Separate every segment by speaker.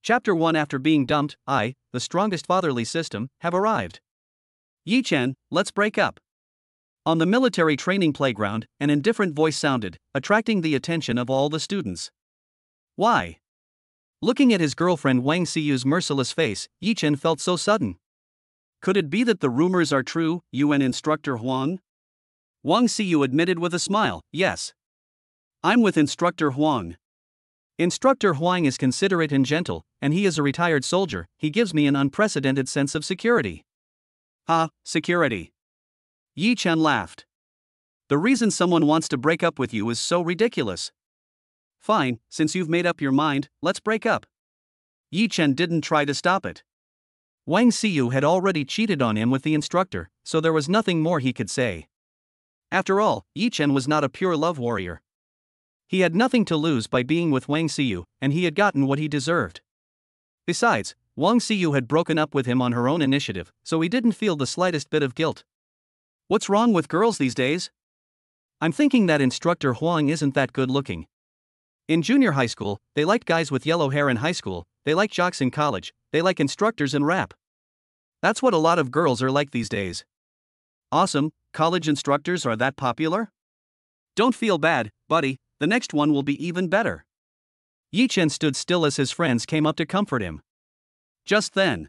Speaker 1: Chapter 1. After being dumped, I, the strongest fatherly system, have arrived. Yi Chen, let's break up. On the military training playground, an indifferent voice sounded, attracting the attention of all the students. Why? Looking at his girlfriend Wang Siyu's merciless face, Yi Chen felt so sudden. Could it be that the rumors are true, you and Instructor Huang? Wang Siyu admitted with a smile, yes. I'm with Instructor Huang. Instructor Huang is considerate and gentle, and he is a retired soldier. He gives me an unprecedented sense of security. Security. Yi Chen laughed. The reason someone wants to break up with you is so ridiculous. Fine, since you've made up your mind, let's break up. Yi Chen didn't try to stop it. Wang Siyu had already cheated on him with the instructor, so there was nothing more he could say. After all, Yi Chen was not a pure love warrior. He had nothing to lose by being with Wang Siyu, and he had gotten what he deserved. Besides, Wang Siyu had broken up with him on her own initiative, so he didn't feel the slightest bit of guilt. What's wrong with girls these days? I'm thinking that Instructor Huang isn't that good looking. In junior high school, they liked guys with yellow hair. In high school, they like jocks. In college, they like instructors in rap. That's what a lot of girls are like these days. Awesome, college instructors are that popular? Don't feel bad, buddy, the next one will be even better. Yi Chen stood still as his friends came up to comfort him. Just then,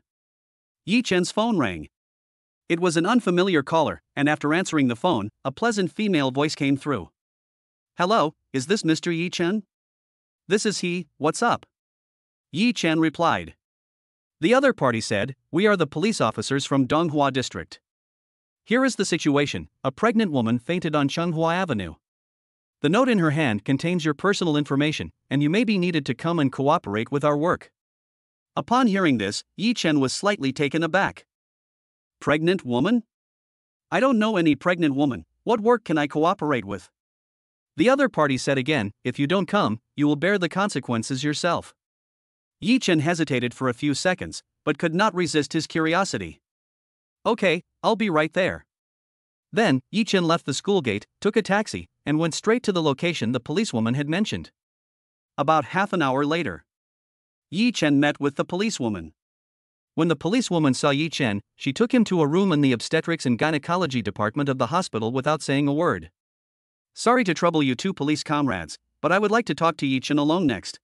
Speaker 1: Yi Chen's phone rang. It was an unfamiliar caller, and after answering the phone, a pleasant female voice came through. Hello, is this Mr. Yi Chen? This is he, what's up? Yi Chen replied. The other party said, we are the police officers from Donghua District. Here is the situation, a pregnant woman fainted on Chenghua Avenue. The note in her hand contains your personal information, and you may be needed to come and cooperate with our work. Upon hearing this, Yi Chen was slightly taken aback. Pregnant woman? I don't know any pregnant woman, what work can I cooperate with? The other party said again, if you don't come, you will bear the consequences yourself. Yi Chen hesitated for a few seconds, but could not resist his curiosity. Okay, I'll be right there. Then, Yi Chen left the school gate, took a taxi, and went straight to the location the policewoman had mentioned. About half an hour later, Yi Chen met with the policewoman. When the policewoman saw Yi Chen, she took him to a room in the obstetrics and gynecology department of the hospital without saying a word. Sorry to trouble you two police comrades, but I would like to talk to Yi Chen alone next.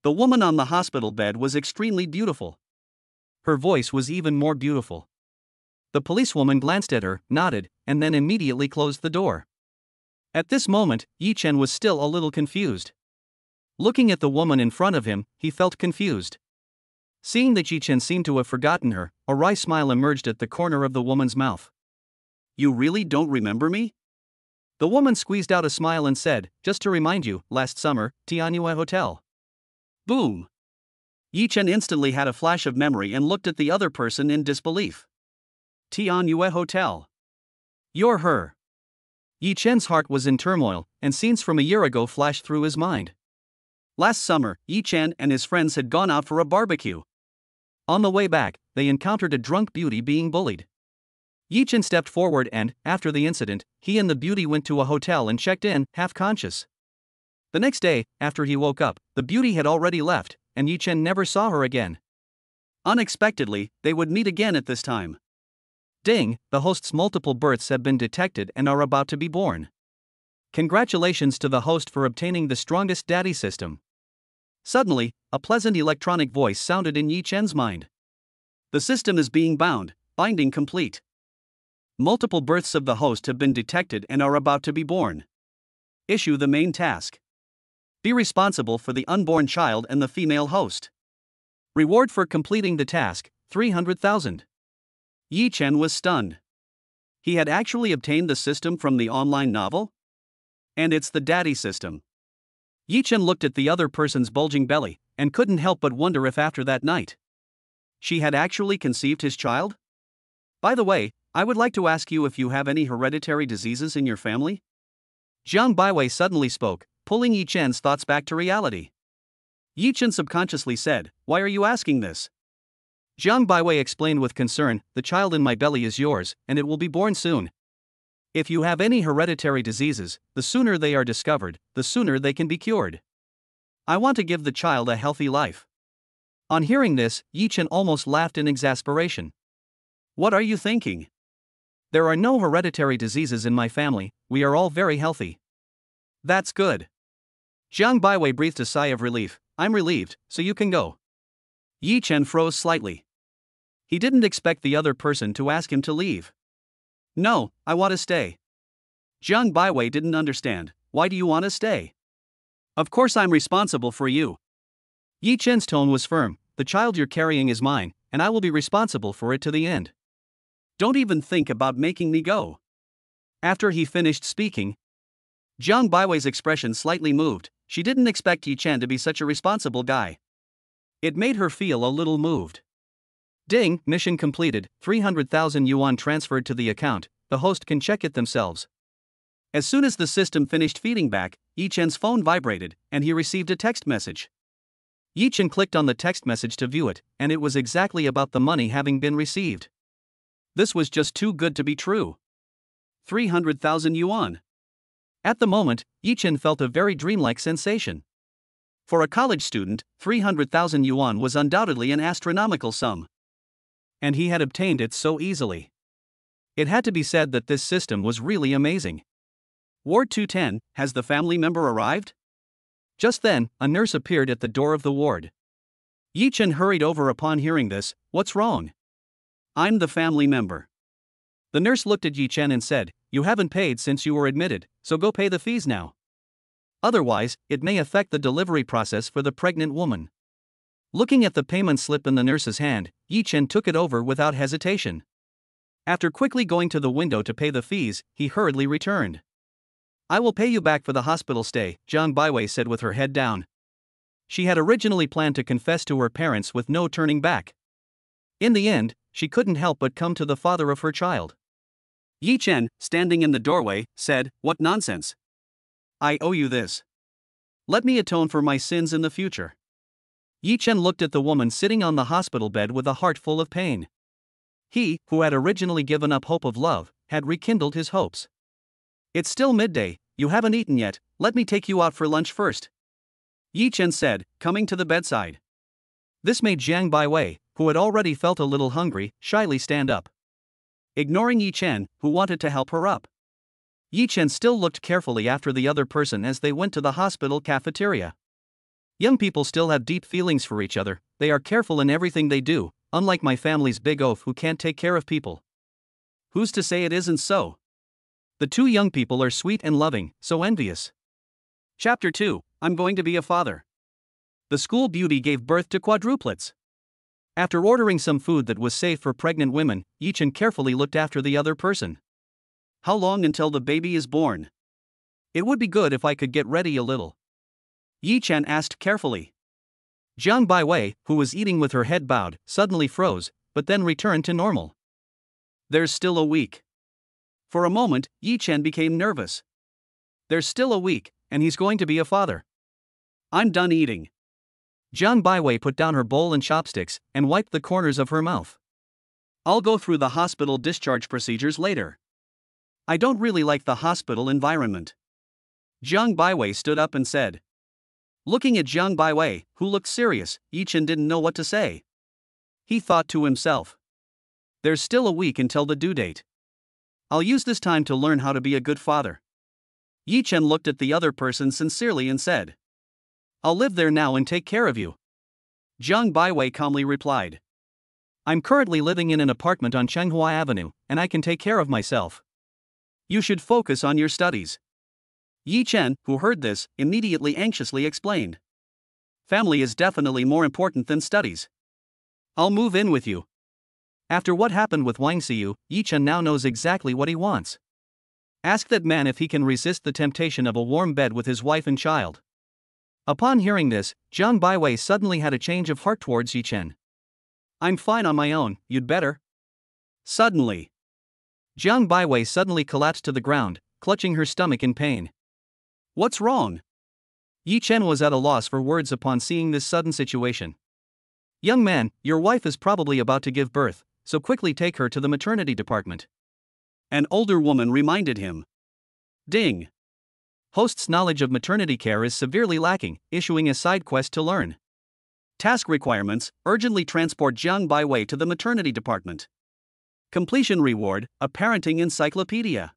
Speaker 1: The woman on the hospital bed was extremely beautiful. Her voice was even more beautiful. The policewoman glanced at her, nodded, and then immediately closed the door. At this moment, Yi Chen was still a little confused. Looking at the woman in front of him, he felt confused. Seeing that Yi Chen seemed to have forgotten her, a wry smile emerged at the corner of the woman's mouth. You really don't remember me? The woman squeezed out a smile and said, just to remind you, last summer, Tianyue Hotel. Boom! Yi Chen instantly had a flash of memory and looked at the other person in disbelief. Tianyue Hotel. You're her. Yi Chen's heart was in turmoil, and scenes from a year ago flashed through his mind. Last summer, Yi Chen and his friends had gone out for a barbecue. On the way back, they encountered a drunk beauty being bullied. Yi Chen stepped forward and, after the incident, he and the beauty went to a hotel and checked in, half-conscious. The next day, after he woke up, the beauty had already left, and Yi Chen never saw her again. Unexpectedly, they would meet again at this time. Ding, the host's multiple births have been detected and are about to be born. Congratulations to the host for obtaining the strongest daddy system. Suddenly, a pleasant electronic voice sounded in Yi Chen's mind. The system is being bound, binding complete. Multiple births of the host have been detected and are about to be born. Issue the main task. Be responsible for the unborn child and the female host. Reward for completing the task, 300,000. Yi Chen was stunned. He had actually obtained the system from the online novel? And it's the daddy system. Yi Chen looked at the other person's bulging belly, and couldn't help but wonder if after that night, she had actually conceived his child? By the way, I would like to ask you if you have any hereditary diseases in your family? Jiang Baiwei suddenly spoke, pulling Yi Chen's thoughts back to reality. Yi Chen subconsciously said, why are you asking this? Jiang Baiwei explained with concern, the child in my belly is yours, and it will be born soon. If you have any hereditary diseases, the sooner they are discovered, the sooner they can be cured. I want to give the child a healthy life. On hearing this, Yi Chen almost laughed in exasperation. What are you thinking? There are no hereditary diseases in my family, we are all very healthy. That's good. Jiang Baiwei breathed a sigh of relief. I'm relieved, so you can go. Yi Chen froze slightly. He didn't expect the other person to ask him to leave. No, I want to stay. Jiang Baiwei didn't understand. Why do you want to stay? Of course I'm responsible for you. Yi Chen's tone was firm. The child you're carrying is mine, and I will be responsible for it to the end. Don't even think about making me go. After he finished speaking, Jiang Baiwei's expression slightly moved. She didn't expect Yi Chen to be such a responsible guy. It made her feel a little moved. Ding, mission completed, 300,000 yuan transferred to the account, the host can check it themselves. As soon as the system finished feeding back, Yi Chen's phone vibrated, and he received a text message. Yi Chen clicked on the text message to view it, and it was exactly about the money having been received. This was just too good to be true. 300,000 yuan. At the moment, Yi Chen felt a very dreamlike sensation. For a college student, 300,000 yuan was undoubtedly an astronomical sum. And he had obtained it so easily. It had to be said that this system was really amazing. Ward 210, has the family member arrived? Just then, a nurse appeared at the door of the ward. Yi Chen hurried over upon hearing this. What's wrong? I'm the family member. The nurse looked at Yi Chen and said, you haven't paid since you were admitted, so go pay the fees now. Otherwise, it may affect the delivery process for the pregnant woman. Looking at the payment slip in the nurse's hand, Yi Chen took it over without hesitation. After quickly going to the window to pay the fees, he hurriedly returned. I will pay you back for the hospital stay, Jiang Baiwei said with her head down. She had originally planned to confess to her parents with no turning back. In the end, she couldn't help but come to the father of her child. Yi Chen, standing in the doorway, said, what nonsense. I owe you this. Let me atone for my sins in the future. Yi Chen looked at the woman sitting on the hospital bed with a heart full of pain. He, who had originally given up hope of love, had rekindled his hopes. It's still midday, you haven't eaten yet, let me take you out for lunch first. Yi Chen said, coming to the bedside. This made Jiang Baiwei, who had already felt a little hungry, shyly stand up. Ignoring Yi Chen, who wanted to help her up. Yi Chen still looked carefully after the other person as they went to the hospital cafeteria. Young people still have deep feelings for each other, they are careful in everything they do, unlike my family's big oaf who can't take care of people. Who's to say it isn't so? The two young people are sweet and loving, so envious. Chapter 2, I'm going to be a father. The school beauty gave birth to quadruplets. After ordering some food that was safe for pregnant women, Yi Chen carefully looked after the other person. How long until the baby is born? It would be good if I could get ready a little. Yi Chen asked carefully. Jiang Baiwei, who was eating with her head bowed, suddenly froze, but then returned to normal. There's still a week. For a moment, Yi Chen became nervous. There's still a week, and he's going to be a father. I'm done eating. Jiang Baiwei put down her bowl and chopsticks, and wiped the corners of her mouth. I'll go through the hospital discharge procedures later. I don't really like the hospital environment. Jiang Baiwei stood up and said. Looking at Jiang Baiwei, who looked serious, Yi Chen didn't know what to say. He thought to himself. There's still a week until the due date. I'll use this time to learn how to be a good father. Yi Chen looked at the other person sincerely and said. I'll live there now and take care of you. Jiang Baiwei calmly replied. I'm currently living in an apartment on Chenghua Avenue, and I can take care of myself. You should focus on your studies. Yi Chen, who heard this, immediately anxiously explained. Family is definitely more important than studies. I'll move in with you. After what happened with Wang Xiyu, Yi Chen now knows exactly what he wants. Ask that man if he can resist the temptation of a warm bed with his wife and child. Upon hearing this, Jiang Baiwei suddenly had a change of heart towards Yi Chen. I'm fine on my own, you'd better. Suddenly. Jiang Baiwei suddenly collapsed to the ground, clutching her stomach in pain. What's wrong? Yi Chen was at a loss for words upon seeing this sudden situation. Young man, your wife is probably about to give birth, so quickly take her to the maternity department. An older woman reminded him. Ding. Host's knowledge of maternity care is severely lacking, issuing a side quest to learn. Task requirements: urgently transport Jiang Baiwei to the maternity department. Completion reward: a parenting encyclopedia.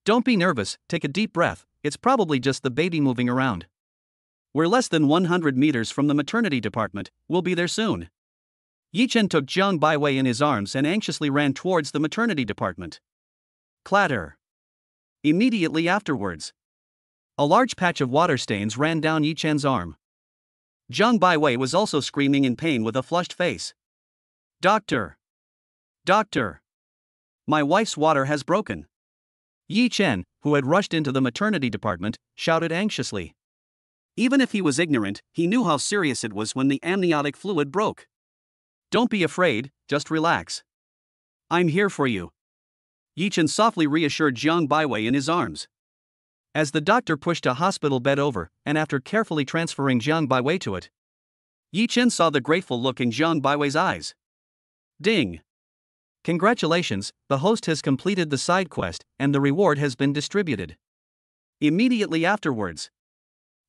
Speaker 1: Don't be nervous, take a deep breath, it's probably just the baby moving around. We're less than 100 meters from the maternity department, we'll be there soon. Yi Chen took Jiang Baiwei in his arms and anxiously ran towards the maternity department. Clatter. Immediately afterwards, a large patch of water stains ran down Yi Chen's arm. Jiang Baiwei was also screaming in pain with a flushed face. Doctor! Doctor! My wife's water has broken. Yi Chen, who had rushed into the maternity department, shouted anxiously. Even if he was ignorant, he knew how serious it was when the amniotic fluid broke. Don't be afraid, just relax. I'm here for you. Yi Chen softly reassured Jiang Baiwei in his arms. As the doctor pushed a hospital bed over, and after carefully transferring Jiang Baiwei to it, Yi Chen saw the grateful look in Jiang Baiwei's eyes. Ding! Congratulations, the host has completed the side quest, and the reward has been distributed. Immediately afterwards,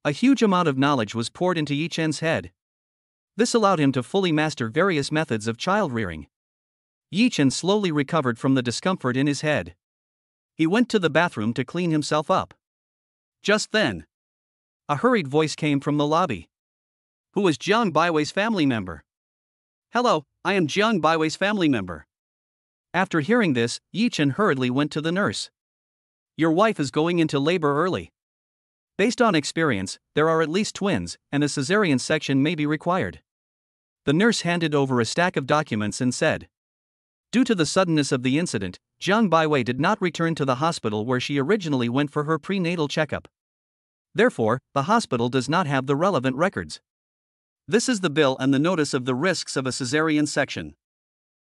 Speaker 1: a huge amount of knowledge was poured into Yi Chen's head. This allowed him to fully master various methods of child rearing. Yi Chen slowly recovered from the discomfort in his head. He went to the bathroom to clean himself up. Just then, a hurried voice came from the lobby. Who is Jiang Baiwei's family member? Hello, I am Jiang Baiwei's family member. After hearing this, Yi Chen hurriedly went to the nurse. Your wife is going into labor early. Based on experience, there are at least twins, and a cesarean section may be required. The nurse handed over a stack of documents and said. Due to the suddenness of the incident, Jiang Baiwei did not return to the hospital where she originally went for her prenatal checkup. Therefore, the hospital does not have the relevant records. This is the bill and the notice of the risks of a cesarean section.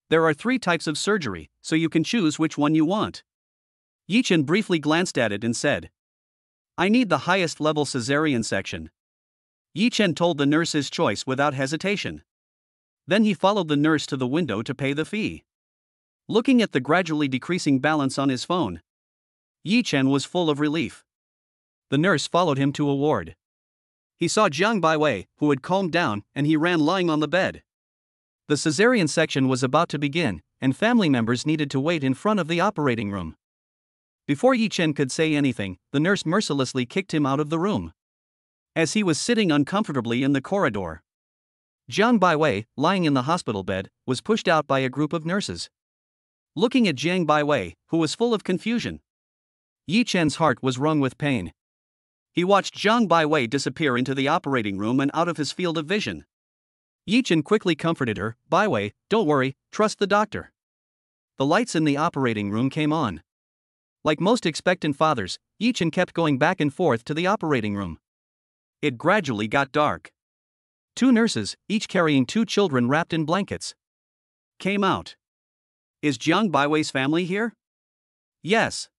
Speaker 1: There are 3 types of surgery, so you can choose which one you want. Yi Chen briefly glanced at it and said, I need the highest level cesarean section. Yi Chen told the nurse his choice without hesitation. Then he followed the nurse to the window to pay the fee. Looking at the gradually decreasing balance on his phone, Yi Chen was full of relief. The nurse followed him to a ward. He saw Jiang Baiwei, who had calmed down, and he ran lying on the bed. The cesarean section was about to begin, and family members needed to wait in front of the operating room. Before Yi Chen could say anything, the nurse mercilessly kicked him out of the room. As he was sitting uncomfortably in the corridor, Jiang Baiwei, lying in the hospital bed, was pushed out by a group of nurses. Looking at Jiang Baiwei, who was full of confusion, Yi Chen's heart was wrung with pain. He watched Jiang Baiwei disappear into the operating room and out of his field of vision. Yi Chen quickly comforted her, Baiwei, don't worry, trust the doctor. The lights in the operating room came on. Like most expectant fathers, Yi Chen kept going back and forth to the operating room. It gradually got dark. 2 nurses, each carrying 2 children wrapped in blankets, came out. Is Jiang Baiwei's family here? Yes.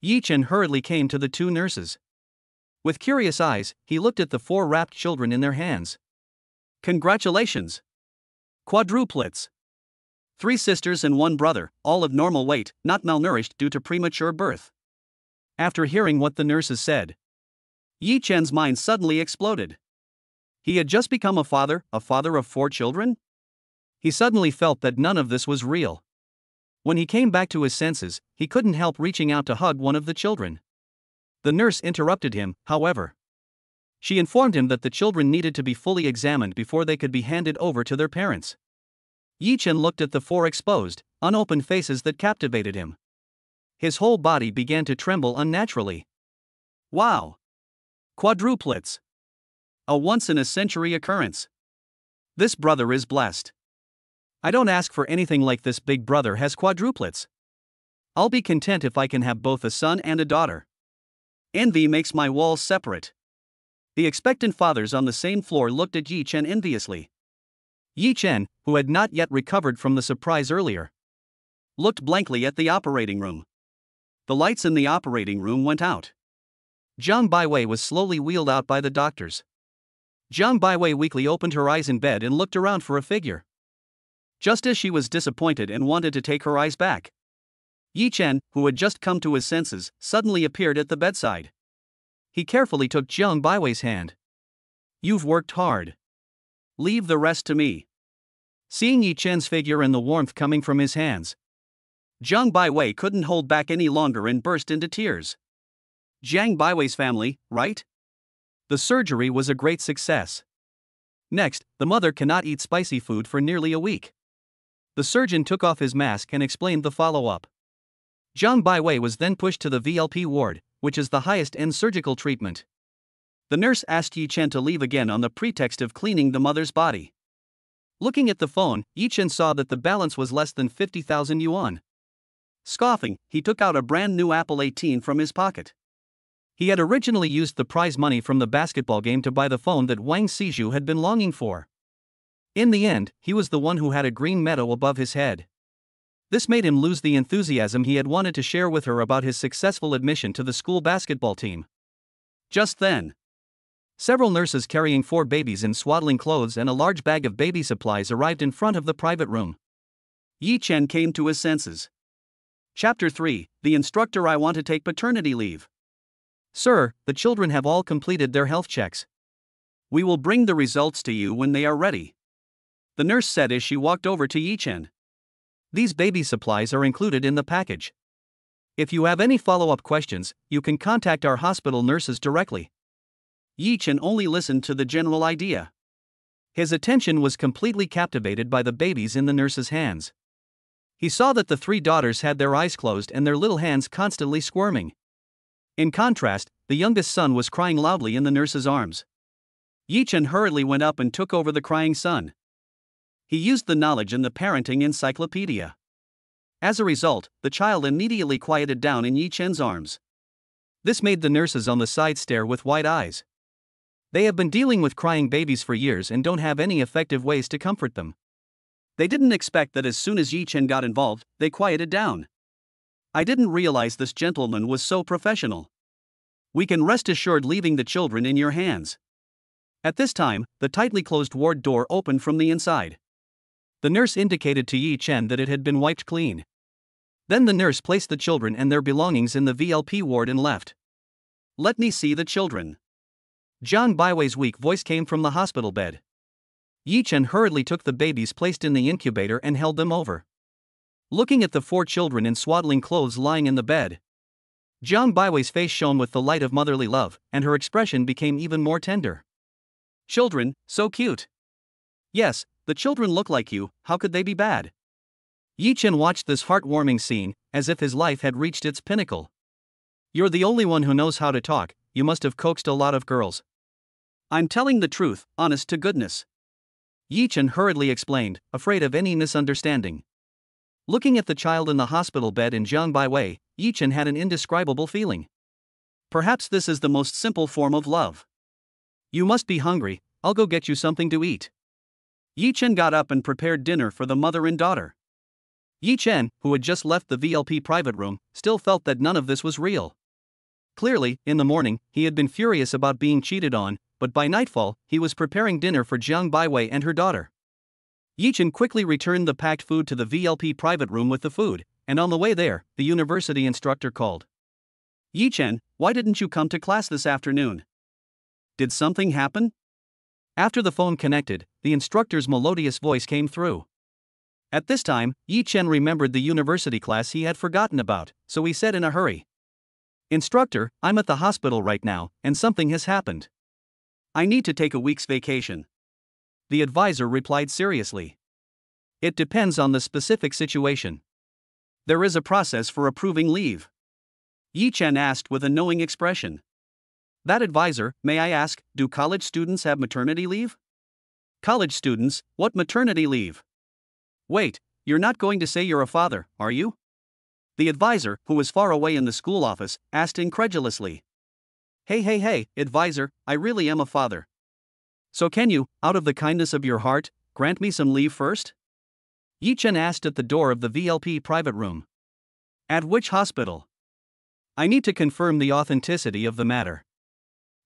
Speaker 1: Yi Chen hurriedly came to the 2 nurses. With curious eyes, he looked at the 4 wrapped children in their hands. Congratulations! Quadruplets! 3 sisters and 1 brother, all of normal weight, not malnourished due to premature birth. After hearing what the nurses said, Yi Chen's mind suddenly exploded. He had just become a father of 4 children? He suddenly felt that none of this was real. When he came back to his senses, he couldn't help reaching out to hug one of the children. The nurse interrupted him, however. She informed him that the children needed to be fully examined before they could be handed over to their parents. Yi Chen looked at the 4 exposed, unopened faces that captivated him. His whole body began to tremble unnaturally. Wow! Quadruplets! A once-in-a-century occurrence. This brother is blessed. I don't ask for anything like this big brother has quadruplets. I'll be content if I can have both a son and a daughter. Envy makes my walls separate. The expectant fathers on the same floor looked at Yi Chen enviously. Yi Chen, who had not yet recovered from the surprise earlier, looked blankly at the operating room. The lights in the operating room went out. Jiang Baiwei was slowly wheeled out by the doctors. Jiang Baiwei weakly opened her eyes in bed and looked around for a figure. Just as she was disappointed and wanted to take her eyes back, Yi Chen, who had just come to his senses, suddenly appeared at the bedside. He carefully took Jiang Baiwei's hand. You've worked hard. leave the rest to me. Seeing Yi Chen's figure and the warmth coming from his hands, Jiang Baiwei couldn't hold back any longer and burst into tears. Jiang Baiwei's family, right? The surgery was a great success. Next, the mother cannot eat spicy food for nearly a week. The surgeon took off his mask and explained the follow-up. Jiang Baiwei was then pushed to the VLP ward, which is the highest-end surgical treatment. The nurse asked Yi Chen to leave again on the pretext of cleaning the mother's body. Looking at the phone, Yi Chen saw that the balance was less than 50,000 yuan. Scoffing, he took out a brand new Apple 18 from his pocket. He had originally used the prize money from the basketball game to buy the phone that Wang Siju had been longing for. In the end, he was the one who had a green medal above his head. This made him lose the enthusiasm he had wanted to share with her about his successful admission to the school basketball team. Just then, several nurses carrying 4 babies in swaddling clothes and a large bag of baby supplies arrived in front of the private room. Yi Chen came to his senses. Chapter 3, The Instructor I Want to Take Paternity Leave. Sir, the children have all completed their health checks. We will bring the results to you when they are ready, the nurse said as she walked over to Yi Chen. These baby supplies are included in the package. If you have any follow-up questions, you can contact our hospital nurses directly. Yi Chen only listened to the general idea. His attention was completely captivated by the babies in the nurse's hands. He saw that the 3 daughters had their eyes closed and their little hands constantly squirming. In contrast, the youngest son was crying loudly in the nurse's arms. Yi Chen hurriedly went up and took over the crying son. He used the knowledge in the parenting encyclopedia. As a result, the child immediately quieted down in Yi Chen's arms. This made the nurses on the side stare with wide eyes. They have been dealing with crying babies for years and don't have any effective ways to comfort them. They didn't expect that as soon as Yi Chen got involved, they quieted down. I didn't realize this gentleman was so professional. We can rest assured leaving the children in your hands. At this time, the tightly closed ward door opened from the inside. The nurse indicated to Yi Chen that it had been wiped clean. Then the nurse placed the children and their belongings in the VLP ward and left. Let me see the children. Jiang Baiwei's weak voice came from the hospital bed. Yi Chen hurriedly took the babies placed in the incubator and held them over. Looking at the 4 children in swaddling clothes lying in the bed, Jiang Baiwei's face shone with the light of motherly love, and her expression became even more tender. Children, so cute. Yes, the children look like you, how could they be bad? Yi Chen watched this heartwarming scene, as if his life had reached its pinnacle. You're the only one who knows how to talk, you must have coaxed a lot of girls. I'm telling the truth, honest to goodness. Yi Chen hurriedly explained, afraid of any misunderstanding. Looking at the child in the hospital bed in Jiang Baiwei, Yi Chen had an indescribable feeling. Perhaps this is the most simple form of love. You must be hungry, I'll go get you something to eat. Yi Chen got up and prepared dinner for the mother and daughter. Yi Chen, who had just left the VLP private room, still felt that none of this was real. Clearly, in the morning, he had been furious about being cheated on, but by nightfall, he was preparing dinner for Jiang Baiwei and her daughter. Yi Chen quickly returned the packed food to the VLP private room with the food, and on the way there, the university instructor called. Yi Chen, why didn't you come to class this afternoon? Did something happen? After the phone connected, the instructor's melodious voice came through. At this time, Yi Chen remembered the university class he had forgotten about, so he said in a hurry. Instructor, I'm at the hospital right now, and something has happened. I need to take a week's vacation. The advisor replied seriously. It depends on the specific situation. There is a process for approving leave. Yi Chen asked with a knowing expression. That advisor, may I ask, do college students have maternity leave? College students, what maternity leave? Wait, you're not going to say you're a father, are you? The advisor, who was far away in the school office, asked incredulously. Hey, advisor, I really am a father. So can you, out of the kindness of your heart, grant me some leave first? Yi Chen asked at the door of the VLP private room. At which hospital? I need to confirm the authenticity of the matter.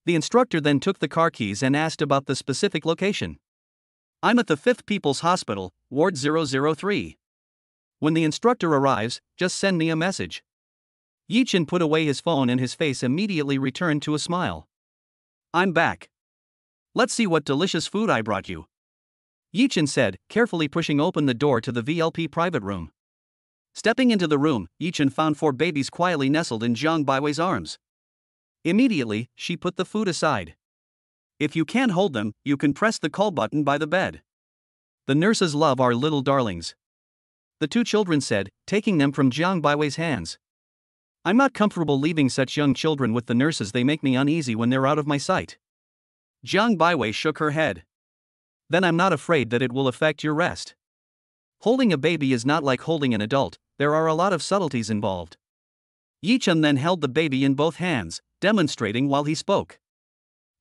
Speaker 1: The instructor then took the car keys and asked about the specific location. I'm at the 5th People's Hospital, Ward 003. When the instructor arrives, just send me a message. Yi Chen put away his phone and his face immediately returned to a smile. I'm back. Let's see what delicious food I brought you. Yi-Chen said, carefully pushing open the door to the VLP private room. Stepping into the room, Yi-Chen found 4 babies quietly nestled in Jiang Baiwei's arms. Immediately, she put the food aside. If you can't hold them, you can press the call button by the bed. The nurses love our little darlings. The 2 children said, taking them from Jiang Baiwei's hands. I'm not comfortable leaving such young children with the nurses, they make me uneasy when they're out of my sight. Jiang Baiwei shook her head. Then I'm not afraid that it will affect your rest. Holding a baby is not like holding an adult, there are a lot of subtleties involved. Yi-Chen then held the baby in both hands, demonstrating while he spoke.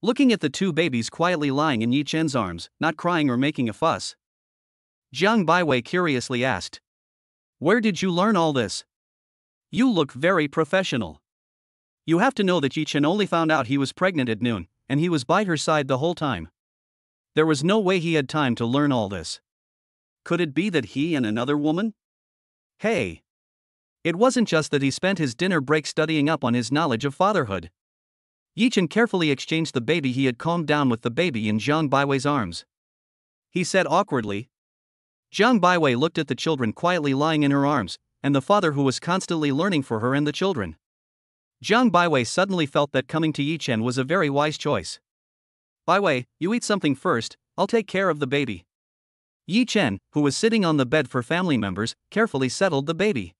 Speaker 1: Looking at the 2 babies quietly lying in Yi-Chen's arms, not crying or making a fuss, Jiang Baiwei curiously asked, "Where did you learn all this? You look very professional." You have to know that Yi-Chen only found out he was pregnant at noon, and he was by her side the whole time. There was no way he had time to learn all this. Could it be that he and another woman? Hey! It wasn't just that he spent his dinner break studying up on his knowledge of fatherhood. Yi-Chen carefully exchanged the baby he had calmed down with the baby in Jiang Baiwei's arms. He said awkwardly. Jiang Baiwei looked at the children quietly lying in her arms, and the father who was constantly learning for her and the children. Jiang Baiwei suddenly felt that coming to Yi-Chen was a very wise choice. Baiwei, you eat something first, I'll take care of the baby. Yi-Chen, who was sitting on the bed for family members, carefully settled the baby.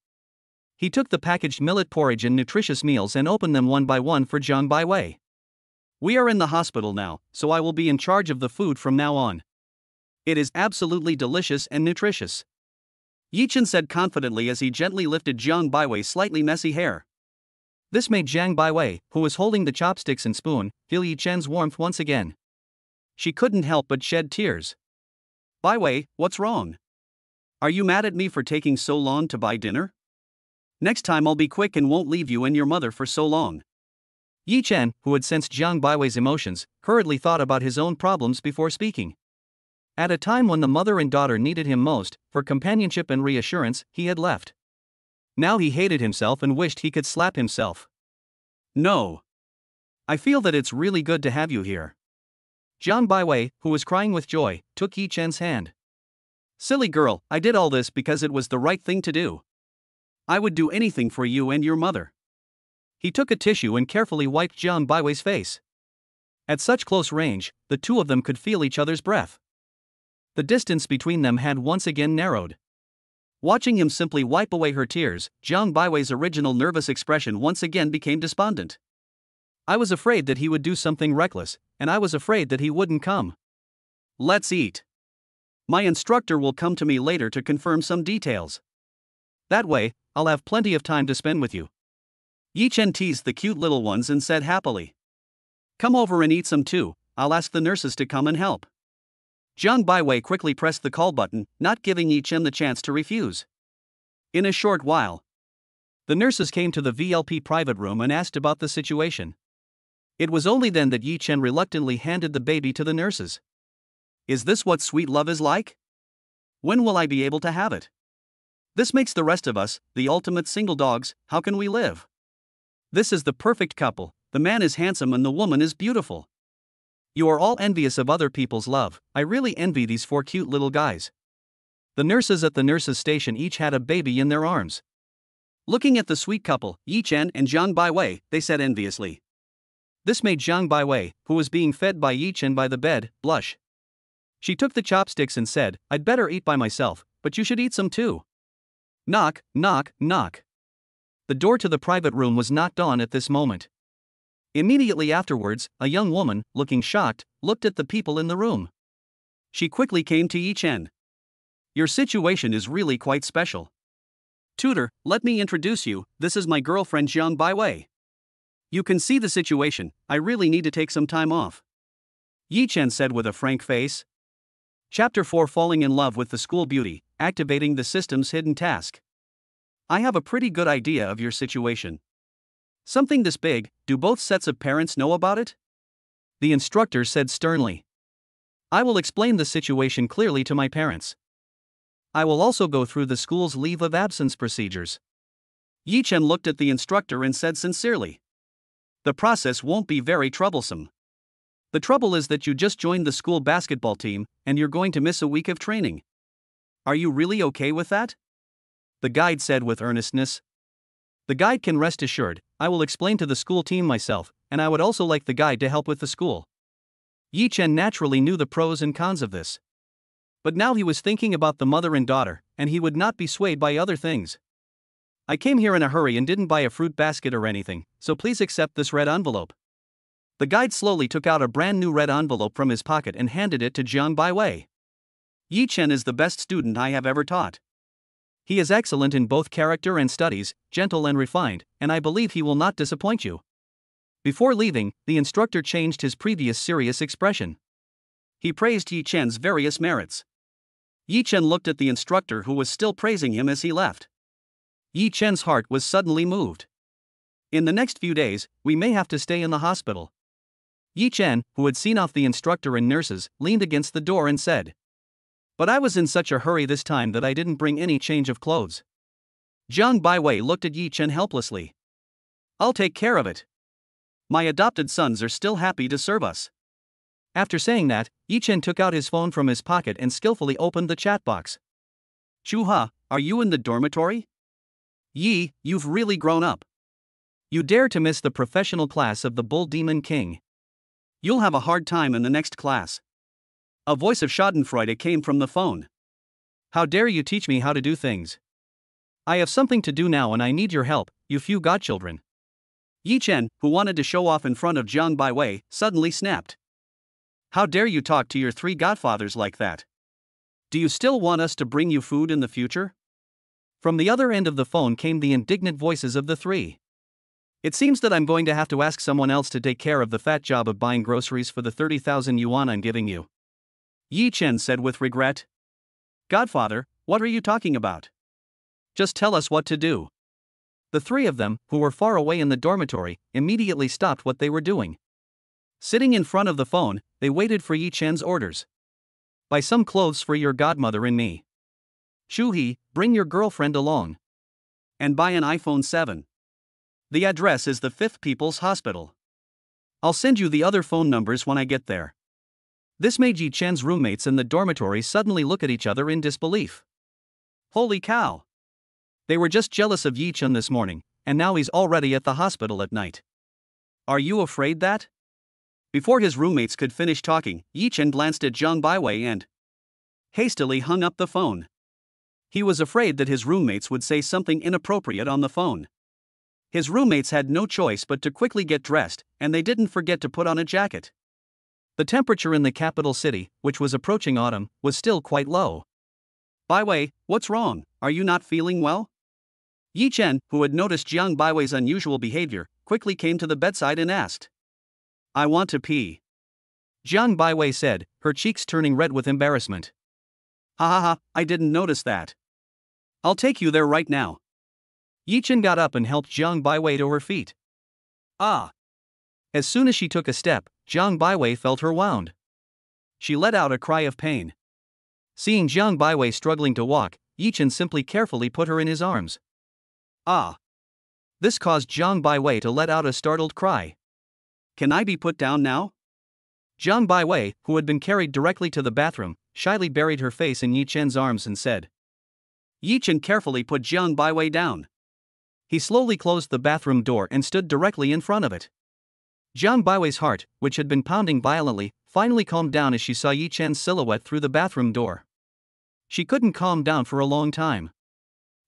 Speaker 1: He took the packaged millet porridge and nutritious meals and opened them one by one for Jiang Baiwei. We are in the hospital now, so I will be in charge of the food from now on. It is absolutely delicious and nutritious. Yi-Chen said confidently as he gently lifted Jiang Baiwei's slightly messy hair. This made Jiang Baiwei, who was holding the chopsticks and spoon, feel Yi-Chen's warmth once again. She couldn't help but shed tears. Baiwei, what's wrong? Are you mad at me for taking so long to buy dinner? Next time I'll be quick and won't leave you and your mother for so long. Yi-Chen, who had sensed Jiang Baiwei's emotions, hurriedly thought about his own problems before speaking. At a time when the mother and daughter needed him most, for companionship and reassurance, he had left. Now he hated himself and wished he could slap himself. No. I feel that it's really good to have you here. Jiang Baiwei, who was crying with joy, took Yi-Chen's hand. Silly girl, I did all this because it was the right thing to do. I would do anything for you and your mother. He took a tissue and carefully wiped Jiang Baiwei's face. At such close range, the 2 of them could feel each other's breath. The distance between them had once again narrowed. Watching him simply wipe away her tears, Jiang Baiwei's original nervous expression once again became despondent. I was afraid that he would do something reckless, and I was afraid that he wouldn't come. Let's eat. My instructor will come to me later to confirm some details. That way, I'll have plenty of time to spend with you. Yi-Chen teased the cute little ones and said happily. Come over and eat some too, I'll ask the nurses to come and help. Jiang Baiwei quickly pressed the call button, not giving Yi-Chen the chance to refuse. In a short while, the nurses came to the VLP private room and asked about the situation. It was only then that Yi-Chen reluctantly handed the baby to the nurses. Is this what sweet love is like? When will I be able to have it? This makes the rest of us, the ultimate single dogs, how can we live? This is the perfect couple, the man is handsome and the woman is beautiful. You are all envious of other people's love, I really envy these 4 cute little guys. The nurses at the nurses' station each had a baby in their arms. Looking at the sweet couple, Yi-Chen and Jiang Baiwei, they said enviously. This made Jiang Baiwei, who was being fed by Yi-Chen by the bed, blush. She took the chopsticks and said, I'd better eat by myself, but you should eat some too. Knock, knock, knock. The door to the private room was knocked on at this moment. Immediately afterwards, a young woman, looking shocked, looked at the people in the room. She quickly came to Yi-Chen. Your situation is really quite special. Tutor, let me introduce you, this is my girlfriend Jiang Baiwei. You can see the situation, I really need to take some time off. Yi-Chen said with a frank face. Chapter 4 Falling in Love with the School Beauty, Activating the System's Hidden Task. I have a pretty good idea of your situation. Something this big, do both sets of parents know about it? The instructor said sternly. I will explain the situation clearly to my parents. I will also go through the school's leave of absence procedures. Yi-Chen looked at the instructor and said sincerely. The process won't be very troublesome. The trouble is that you just joined the school basketball team, and you're going to miss a week of training. Are you really okay with that? The guide said with earnestness. The guide can rest assured, I will explain to the school team myself, and I would also like the guide to help with the school. Yi Chen naturally knew the pros and cons of this. But now he was thinking about the mother and daughter, and he would not be swayed by other things. I came here in a hurry and didn't buy a fruit basket or anything, so please accept this red envelope. The guide slowly took out a brand new red envelope from his pocket and handed it to Jiang Baiwei. Yi Chen is the best student I have ever taught. He is excellent in both character and studies, gentle and refined, and I believe he will not disappoint you. Before leaving, the instructor changed his previous serious expression. He praised Yi Chen's various merits. Yi Chen looked at the instructor who was still praising him as he left. Yi Chen's heart was suddenly moved. In the next few days, we may have to stay in the hospital. Yi Chen, who had seen off the instructor and nurses, leaned against the door and said, But I was in such a hurry this time that I didn't bring any change of clothes. Jiang Baiwei looked at Yi Chen helplessly. I'll take care of it. My adopted sons are still happy to serve us. After saying that, Yi Chen took out his phone from his pocket and skillfully opened the chat box. Chuha, are you in the dormitory? Yi, you've really grown up. You dare to miss the professional class of the Bull Demon King. You'll have a hard time in the next class. A voice of Schadenfreude came from the phone. How dare you teach me how to do things? I have something to do now and I need your help, you few godchildren. Yi Chen, who wanted to show off in front of Jiang Baiwei, suddenly snapped. How dare you talk to your three godfathers like that? Do you still want us to bring you food in the future? From the other end of the phone came the indignant voices of the three. It seems that I'm going to have to ask someone else to take care of the fat job of buying groceries for the 30,000 yuan I'm giving you. Yi Chen said with regret. Godfather, what are you talking about? Just tell us what to do. The three of them, who were far away in the dormitory, immediately stopped what they were doing. Sitting in front of the phone, they waited for Yi Chen's orders. Buy some clothes for your godmother and me. Shuhi, bring your girlfriend along. And buy an iPhone 7. The address is the 5th People's Hospital. I'll send you the other phone numbers when I get there. This made Yi Chen's roommates in the dormitory suddenly look at each other in disbelief. Holy cow! They were just jealous of Yi Chen this morning, and now he's already at the hospital at night. Are you afraid that? Before his roommates could finish talking, Yi Chen glanced at Jiang Baiwei and hastily hung up the phone. He was afraid that his roommates would say something inappropriate on the phone. His roommates had no choice but to quickly get dressed, and they didn't forget to put on a jacket. The temperature in the capital city, which was approaching autumn, was still quite low. Baiwei, what's wrong? Are you not feeling well? Yi Chen, who had noticed Jiang Baiwei's unusual behavior, quickly came to the bedside and asked. I want to pee. Jiang Baiwei said, her cheeks turning red with embarrassment. Ha ha ha, I didn't notice that. I'll take you there right now. Yi Chen got up and helped Jiang Baiwei to her feet. Ah! As soon as she took a step, Jiang Baiwei felt her wound. She let out a cry of pain. Seeing Jiang Baiwei struggling to walk, Yi Chen simply carefully put her in his arms. Ah! This caused Jiang Baiwei to let out a startled cry. Can I be put down now? Jiang Baiwei, who had been carried directly to the bathroom, shyly buried her face in Yi Chen's arms and said. Yi Chen carefully put Jiang Baiwei down. He slowly closed the bathroom door and stood directly in front of it. Jiang Baiwei's heart, which had been pounding violently, finally calmed down as she saw Yi Chen's silhouette through the bathroom door. She couldn't calm down for a long time.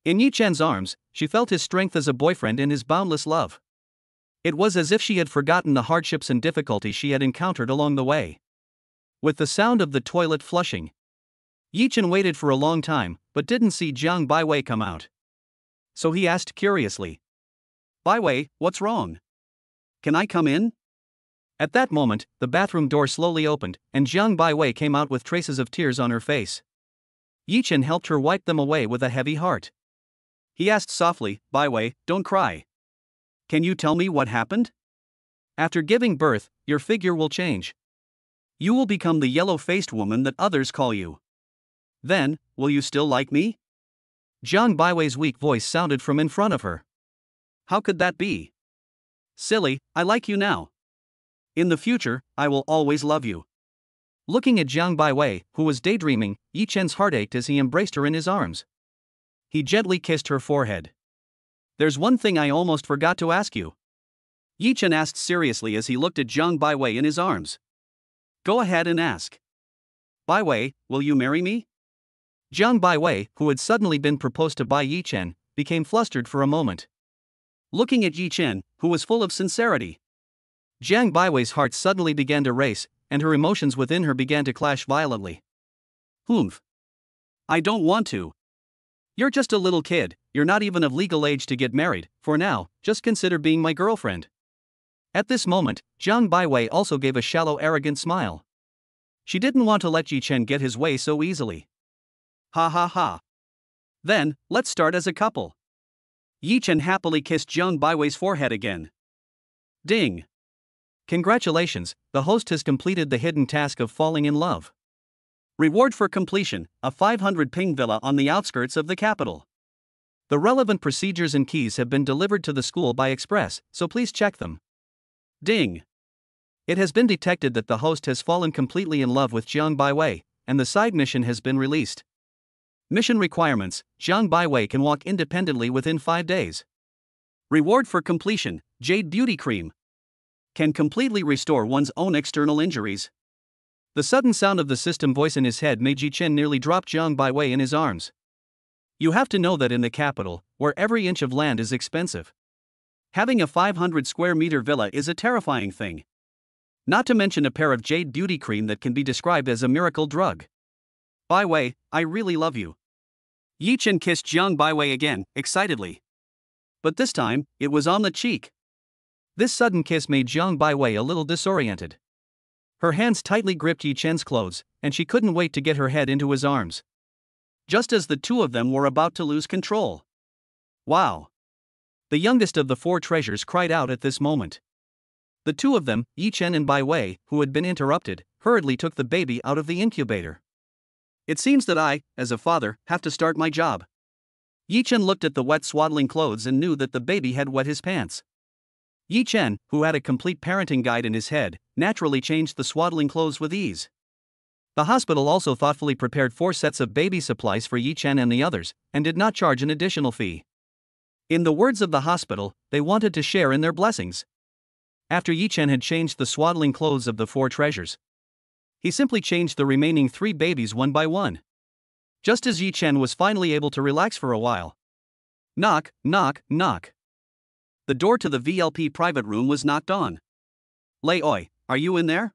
Speaker 1: In Yi Chen's arms, she felt his strength as a boyfriend and his boundless love. It was as if she had forgotten the hardships and difficulties she had encountered along the way. With the sound of the toilet flushing, Yi Chen waited for a long time, but didn't see Jiang Baiwei come out. So he asked curiously. Baiwei, what's wrong? Can I come in? At that moment, the bathroom door slowly opened, and Jiang Baiwei came out with traces of tears on her face. Yi Chen helped her wipe them away with a heavy heart. He asked softly, Baiwei, don't cry. Can you tell me what happened? After giving birth, your figure will change. You will become the yellow-faced woman that others call you. Then, will you still like me? Jiang Baiwei's weak voice sounded from in front of her. How could that be? Silly, I like you now. In the future, I will always love you. Looking at Jiang Baiwei, who was daydreaming, Yi Chen's heart ached as he embraced her in his arms. He gently kissed her forehead. "There's one thing I almost forgot to ask you," Yi Chen asked seriously as he looked at Jiang Baiwei in his arms. "Go ahead and ask." "Baiwei, will you marry me?" Jiang Baiwei, who had suddenly been proposed to by Yi Chen, became flustered for a moment. Looking at Yi Chen, who was full of sincerity, Jiang Baiwei's heart suddenly began to race, and her emotions within her began to clash violently. "Humph. I don't want to. You're just a little kid, you're not even of legal age to get married. For now, just consider being my girlfriend." At this moment, Jiang Baiwei also gave a shallow arrogant smile. She didn't want to let Yi Chen get his way so easily. "Ha ha ha. Then, let's start as a couple." Yi Chen happily kissed Jiang Baiwei's forehead again. Ding! Congratulations, the host has completed the hidden task of falling in love. Reward for completion, a 500 ping villa on the outskirts of the capital. The relevant procedures and keys have been delivered to the school by express, so please check them. Ding! It has been detected that the host has fallen completely in love with Jiang Baiwei, and the side mission has been released. Mission requirements: Jiang Baiwei can walk independently within 5 days. Reward for completion: Jade Beauty Cream. Can completely restore one's own external injuries. The sudden sound of the system voice in his head made Yi Chen nearly drop Jiang Baiwei in his arms. You have to know that in the capital, where every inch of land is expensive, having a 500 square meter villa is a terrifying thing. Not to mention a pair of Jade Beauty Cream that can be described as a miracle drug. "Baiwei, I really love you." Yi Chen kissed Jiang Baiwei again, excitedly. But this time, it was on the cheek. This sudden kiss made Jiang Baiwei a little disoriented. Her hands tightly gripped Yi Chen's clothes, and she couldn't wait to get her head into his arms. Just as the two of them were about to lose control. Wow! The youngest of the 4 treasures cried out at this moment. The two of them, Yi Chen and Baiwei, who had been interrupted, hurriedly took the baby out of the incubator. It seems that I, as a father, have to start my job. Yi Chen looked at the wet swaddling clothes and knew that the baby had wet his pants. Yi Chen, who had a complete parenting guide in his head, naturally changed the swaddling clothes with ease. The hospital also thoughtfully prepared 4 sets of baby supplies for Yi Chen and the others, and did not charge an additional fee. In the words of the hospital, they wanted to share in their blessings. After Yi Chen had changed the swaddling clothes of the 4 treasures, he simply changed the remaining 3 babies one by one. Just as Yi Chen was finally able to relax for a while. Knock, knock, knock. The door to the VLP private room was knocked on. "Lei Oi, are you in there?"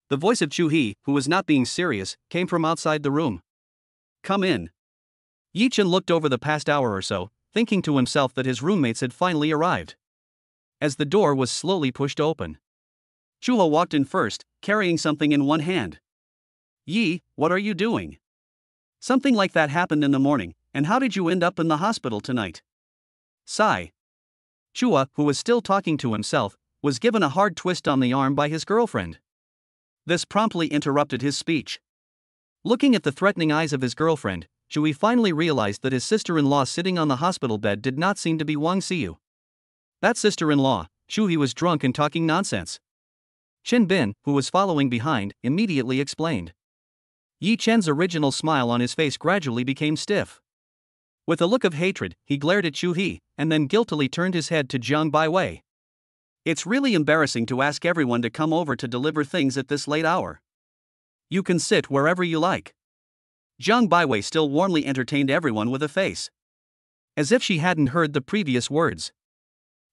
Speaker 1: The voice of Chu He, who was not being serious, came from outside the room. "Come in." Yi Chen looked over the past hour or so, thinking to himself that his roommates had finally arrived. As the door was slowly pushed open, Chu He walked in first, carrying something in one hand. "Yi, what are you doing? Something like that happened in the morning, and how did you end up in the hospital tonight?" Sigh. Chua, who was still talking to himself, was given a hard twist on the arm by his girlfriend. This promptly interrupted his speech. Looking at the threatening eyes of his girlfriend, Chui finally realized that his sister-in-law sitting on the hospital bed did not seem to be Wang Xiu. That sister-in-law, Chui, was drunk and talking nonsense. Qin Bin, who was following behind, immediately explained. Yi Chen's original smile on his face gradually became stiff. With a look of hatred, he glared at Chu He, and then guiltily turned his head to Jiang Baiwei. "It's really embarrassing to ask everyone to come over to deliver things at this late hour. You can sit wherever you like." Jiang Baiwei still warmly entertained everyone with a face as if she hadn't heard the previous words.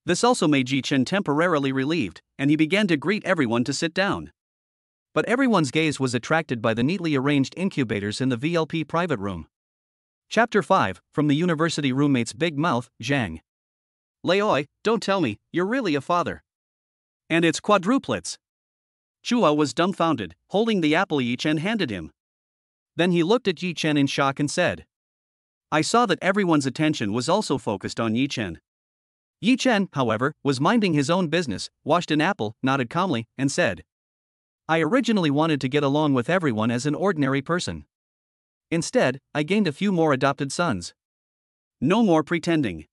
Speaker 1: This also made Yi Chen temporarily relieved, and he began to greet everyone to sit down. But everyone's gaze was attracted by the neatly arranged incubators in the VLP private room. Chapter 5, From the University Roommate's Big Mouth, Zhang. "Lei Oi, don't tell me, you're really a father. And it's quadruplets." Chua was dumbfounded, holding the apple Yi Chen handed him. Then he looked at Yi Chen in shock and said. I saw that everyone's attention was also focused on Yi Chen. Yi Chen, however, was minding his own business, washed an apple, nodded calmly, and said, I originally wanted to get along with everyone as an ordinary person. Instead, I gained a few more adopted sons. No more pretending.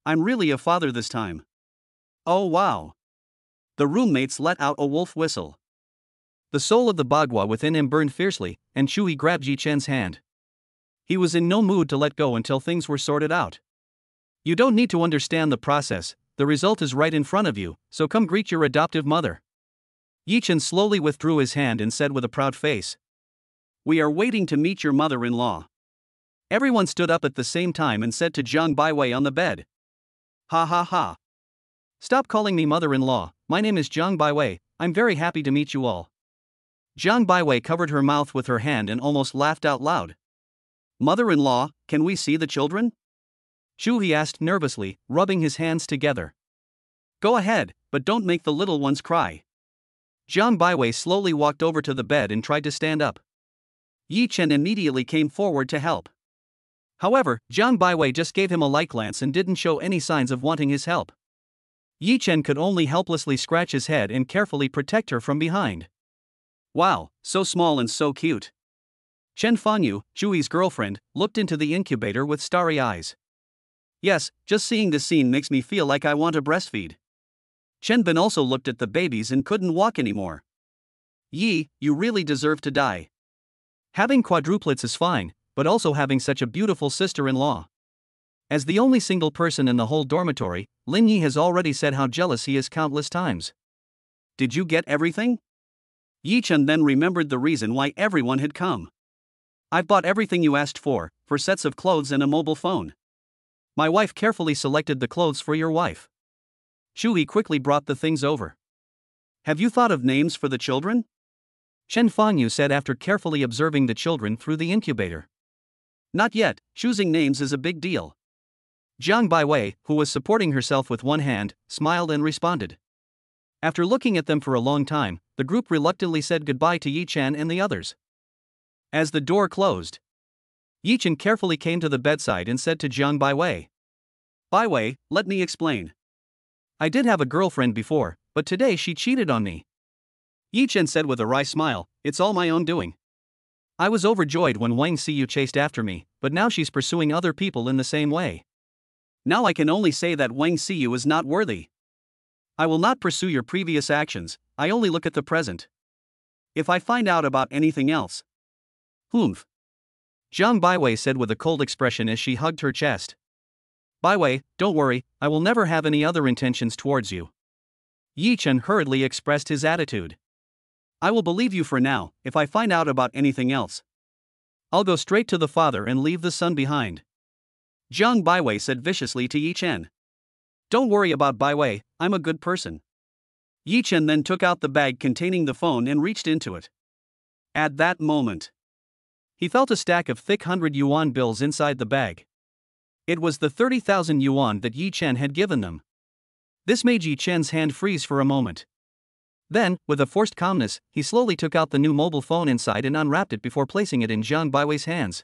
Speaker 1: I'm really a father this time. Oh wow. The roommates let out a wolf whistle. The soul of the Bagua within him burned fiercely, and Shui grabbed Yi Chen's hand. He was in no mood to let go until things were sorted out. You don't need to understand the process, the result is right in front of you, so come greet your adoptive mother. Yi Chen slowly withdrew his hand and said with a proud face. We are waiting to meet your mother-in-law. Everyone stood up at the same time and said to Jiang Baiwei on the bed. Ha ha ha. Stop calling me mother-in-law, my name is Jiang Baiwei, I'm very happy to meet you all. Jiang Baiwei covered her mouth with her hand and almost laughed out loud. Mother-in-law, can we see the children? Shui asked nervously, rubbing his hands together. Go ahead, but don't make the little ones cry. Jiang Baiwei slowly walked over to the bed and tried to stand up. Yi Chen immediately came forward to help. However, Jiang Baiwei just gave him a light glance and didn't show any signs of wanting his help. Yi Chen could only helplessly scratch his head and carefully protect her from behind. Wow, so small and so cute. Chen Fanyu, Shui's girlfriend, looked into the incubator with starry eyes. Yes, just seeing this scene makes me feel like I want to breastfeed. Chen Bin also looked at the babies and couldn't walk anymore. Yi, you really deserve to die. Having quadruplets is fine, but also having such a beautiful sister-in-law. As the only single person in the whole dormitory, Lin Yi has already said how jealous he is countless times. Did you get everything? Yi Chen then remembered the reason why everyone had come. I've bought everything you asked for sets of clothes and a mobile phone. My wife carefully selected the clothes for your wife. Shui quickly brought the things over. Have you thought of names for the children? Chen Fangyu said after carefully observing the children through the incubator. Not yet, choosing names is a big deal. Jiang Baiwei, who was supporting herself with one hand, smiled and responded. After looking at them for a long time, the group reluctantly said goodbye to Yi Chen and the others. As the door closed, Yi Chen carefully came to the bedside and said to Jiang Baiwei. Baiwei, let me explain. I did have a girlfriend before, but today she cheated on me. Yi Chen said with a wry smile, it's all my own doing. I was overjoyed when Wang Xiyu chased after me, but now she's pursuing other people in the same way. Now I can only say that Wang Xiyu is not worthy. I will not pursue your previous actions, I only look at the present. If I find out about anything else. Humph. Jiang Baiwei said with a cold expression as she hugged her chest. Baiwei, don't worry, I will never have any other intentions towards you. Yi Chen hurriedly expressed his attitude. I will believe you for now, if I find out about anything else. I'll go straight to the father and leave the son behind. Jiang Baiwei said viciously to Yi Chen. Don't worry about Baiwei, I'm a good person. Yi Chen then took out the bag containing the phone and reached into it. At that moment, he felt a stack of thick 100 yuan bills inside the bag. It was the 30,000 yuan that Yi Chen had given them. This made Yi Chen's hand freeze for a moment. Then, with a forced calmness, he slowly took out the new mobile phone inside and unwrapped it before placing it in Jiang Baiwei's hands.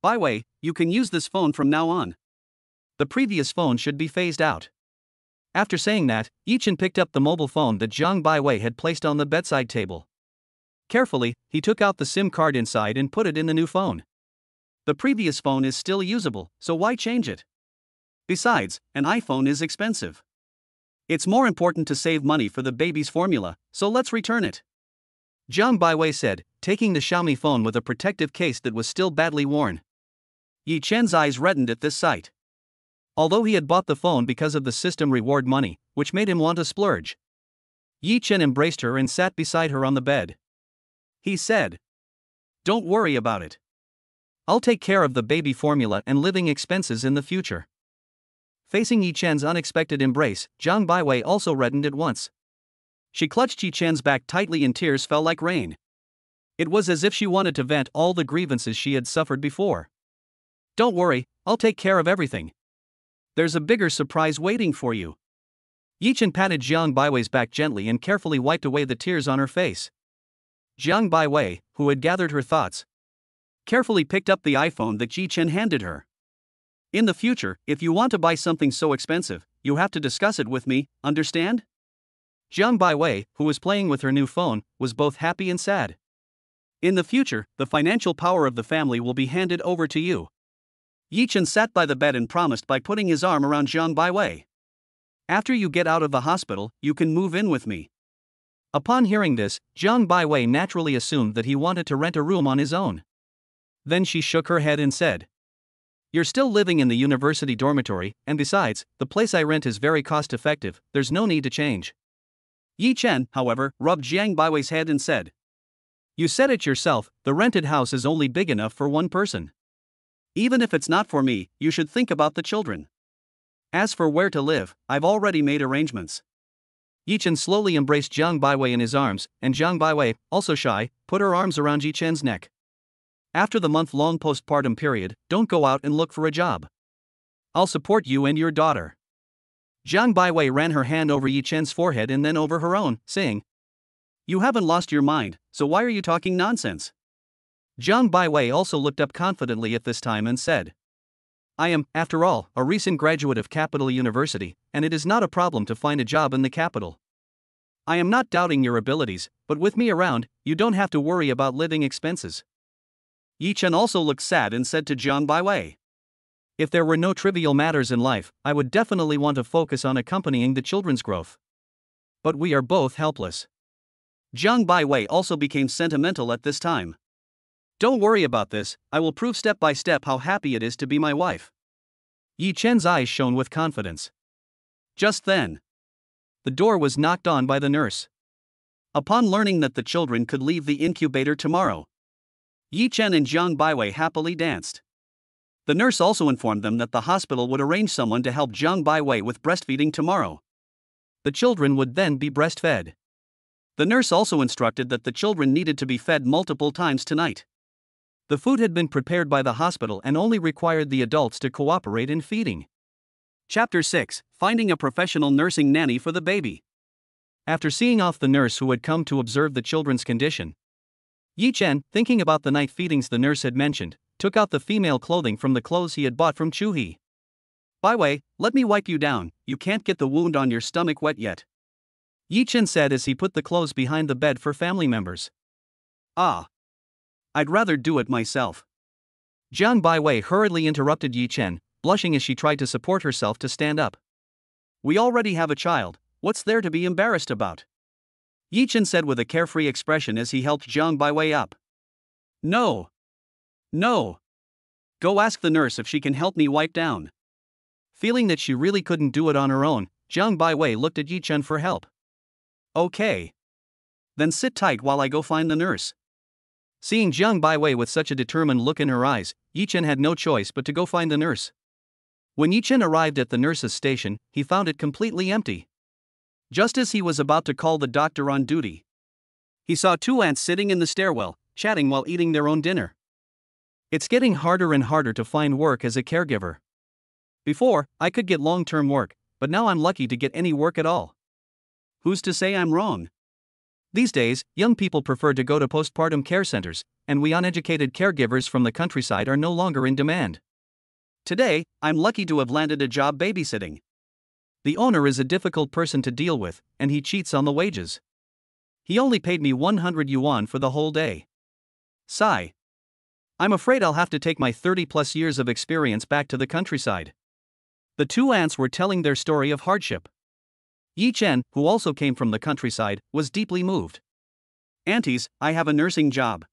Speaker 1: Baiwei, you can use this phone from now on. The previous phone should be phased out. After saying that, Yi Chen picked up the mobile phone that Jiang Baiwei had placed on the bedside table. Carefully, he took out the SIM card inside and put it in the new phone. The previous phone is still usable, so why change it? Besides, an iPhone is expensive. It's more important to save money for the baby's formula, so let's return it. Jiang Baiwei said, taking the Xiaomi phone with a protective case that was still badly worn. Yi Chen's eyes reddened at this sight. Although he had bought the phone because of the system reward money, which made him want to splurge. Yi Chen embraced her and sat beside her on the bed. He said, don't worry about it. I'll take care of the baby formula and living expenses in the future. Facing Yi Chen's unexpected embrace, Jiang Baiwei also reddened at once. She clutched Yi Chen's back tightly and tears fell like rain. It was as if she wanted to vent all the grievances she had suffered before. Don't worry, I'll take care of everything. There's a bigger surprise waiting for you. Yi Chen patted Jiang Baiwei's back gently and carefully wiped away the tears on her face. Jiang Baiwei, who had gathered her thoughts, carefully picked up the iPhone that Yi Chen handed her. In the future, if you want to buy something so expensive, you have to discuss it with me, understand? Jiang Baiwei, who was playing with her new phone, was both happy and sad. In the future, the financial power of the family will be handed over to you. Yi Chen sat by the bed and promised by putting his arm around Jiang Baiwei. After you get out of the hospital, you can move in with me. Upon hearing this, Jiang Baiwei naturally assumed that he wanted to rent a room on his own. Then she shook her head and said, "You're still living in the university dormitory, and besides, the place I rent is very cost-effective, there's no need to change." Yi Chen, however, rubbed Jiang Baiwei's head and said, "You said it yourself, the rented house is only big enough for one person. Even if it's not for me, you should think about the children. As for where to live, I've already made arrangements." Yi Chen slowly embraced Jiang Baiwei in his arms, and Jiang Baiwei, also shy, put her arms around Yi Chen's neck. "After the month-long postpartum period, don't go out and look for a job. I'll support you and your daughter." Jiang Baiwei ran her hand over Yi Chen's forehead and then over her own, saying, "You haven't lost your mind, so why are you talking nonsense?" Jiang Baiwei also looked up confidently at this time and said, "I am, after all, a recent graduate of Capital University, and it is not a problem to find a job in the capital. I am not doubting your abilities, but with me around, you don't have to worry about living expenses." Yi Chen also looked sad and said to Jiang Baiwei, "If there were no trivial matters in life, I would definitely want to focus on accompanying the children's growth. But we are both helpless." Jiang Baiwei also became sentimental at this time. "Don't worry about this, I will prove step by step how happy it is to be my wife." Yi Chen's eyes shone with confidence. Just then, the door was knocked on by the nurse. Upon learning that the children could leave the incubator tomorrow, Yi Chen and Jiang Baiwei happily danced. The nurse also informed them that the hospital would arrange someone to help Jiang Baiwei with breastfeeding tomorrow. The children would then be breastfed. The nurse also instructed that the children needed to be fed multiple times tonight. The food had been prepared by the hospital and only required the adults to cooperate in feeding. Chapter 6: Finding a professional nursing nanny for the baby. After seeing off the nurse who had come to observe the children's condition, Yi Chen, thinking about the night feedings the nurse had mentioned, took out the female clothing from the clothes he had bought from Chuhi. "Baiwei, let me wipe you down, you can't get the wound on your stomach wet yet," Yi Chen said as he put the clothes behind the bed for family members. "Ah. I'd rather do it myself." Jiang Baiwei hurriedly interrupted Yi Chen, blushing as she tried to support herself to stand up. "We already have a child, what's there to be embarrassed about?" Yi Chen said with a carefree expression as he helped Jiang Baiwei up. No. Go ask the nurse if she can help me wipe down." Feeling that she really couldn't do it on her own, Jiang Baiwei looked at Yi Chen for help. "Okay. Then sit tight while I go find the nurse." Seeing Jiang Baiwei with such a determined look in her eyes, Yi Chen had no choice but to go find the nurse. When Yi Chen arrived at the nurse's station, he found it completely empty. Just as he was about to call the doctor on duty, he saw two ants sitting in the stairwell, chatting while eating their own dinner. "It's getting harder and harder to find work as a caregiver. Before, I could get long-term work, but now I'm lucky to get any work at all. Who's to say I'm wrong? These days, young people prefer to go to postpartum care centers, and we uneducated caregivers from the countryside are no longer in demand. Today, I'm lucky to have landed a job babysitting. The owner is a difficult person to deal with, and he cheats on the wages. He only paid me 100 yuan for the whole day. Sigh. I'm afraid I'll have to take my 30-plus years of experience back to the countryside." The two ants were telling their story of hardship. Yi Chen, who also came from the countryside, was deeply moved. "Aunties, I have a nursing job.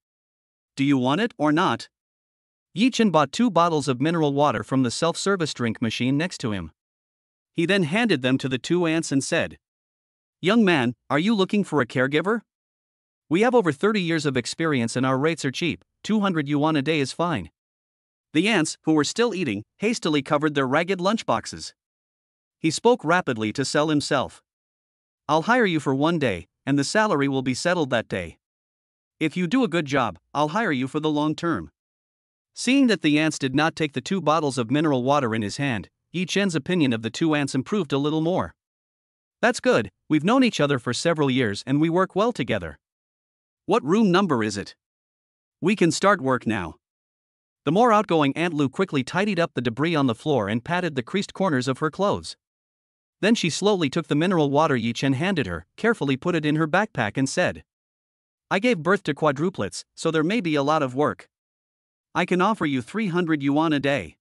Speaker 1: Do you want it or not?" Yi Chen bought 2 bottles of mineral water from the self-service drink machine next to him. He then handed them to the two ants and said, "Young man, are you looking for a caregiver? We have over 30 years of experience and our rates are cheap, 200 yuan a day is fine." The ants, who were still eating, hastily covered their ragged lunchboxes. He spoke rapidly to sell himself. "I'll hire you for 1 day, and the salary will be settled that day. If you do a good job, I'll hire you for the long term." Seeing that the ants did not take the 2 bottles of mineral water in his hand, Yi Chen's opinion of the two ants improved a little more. "That's good, we've known each other for several years and we work well together. What room number is it? We can start work now." The more outgoing Aunt Lu quickly tidied up the debris on the floor and patted the creased corners of her clothes. Then she slowly took the mineral water Yi Chen handed her, carefully put it in her backpack and said, "I gave birth to quadruplets, so there may be a lot of work. I can offer you 300 yuan a day."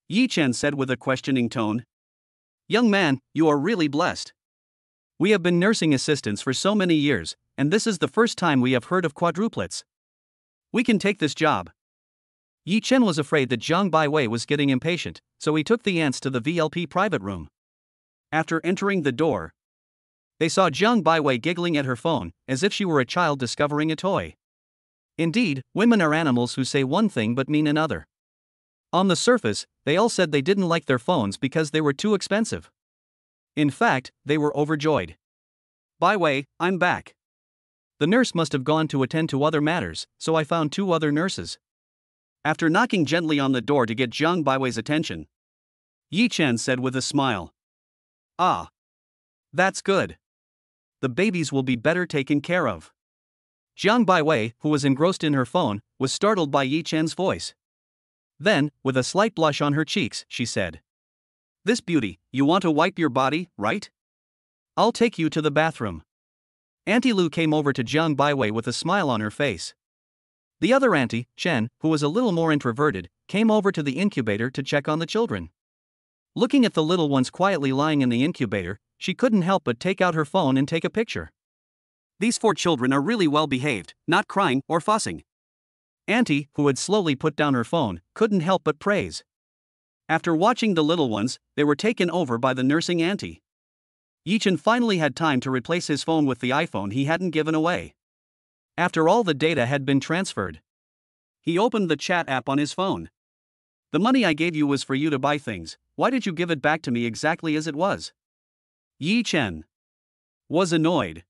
Speaker 1: Yi Chen said with a questioning tone. "Young man, you are really blessed. We have been nursing assistants for so many years, and this is the first time we have heard of quadruplets. We can take this job. Yi Chen was afraid that Zhang Baiwei was getting impatient, so he took the ants to the VLP private room. After entering the door, they saw Zhang Baiwei giggling at her phone, as if she were a child discovering a toy. Indeed, women are animals who say one thing but mean another. On the surface, they all said they didn't like their phones because they were too expensive. In fact, they were overjoyed. Baiwei, I'm back. The nurse must have gone to attend to other matters, so I found 2 other nurses. After knocking gently on the door to get Zhang Baiwei's attention, Yi Chen said with a smile, "Ah. That's good. The babies will be better taken care of." Zhang Baiwei, who was engrossed in her phone, was startled by Yi Chen's voice. Then, with a slight blush on her cheeks, she said, "This beauty, you want to wipe your body, right? I'll take you to the bathroom." Auntie Lu came over to Zhang Baiwei with a smile on her face. The other auntie, Chen, who was a little more introverted, came over to the incubator to check on the children. Looking at the little ones quietly lying in the incubator, she couldn't help but take out her phone and take a picture. These 4 children are really well behaved, not crying or fussing. Auntie, who had slowly put down her phone, couldn't help but praise. After watching the little ones, they were taken over by the nursing auntie. Yi Chen finally had time to replace his phone with the iPhone he hadn't given away. After all the data had been transferred, he opened the chat app on his phone. "The money I gave you was for you to buy things. Why did you give it back to me exactly as it was?" Yi Chen was annoyed.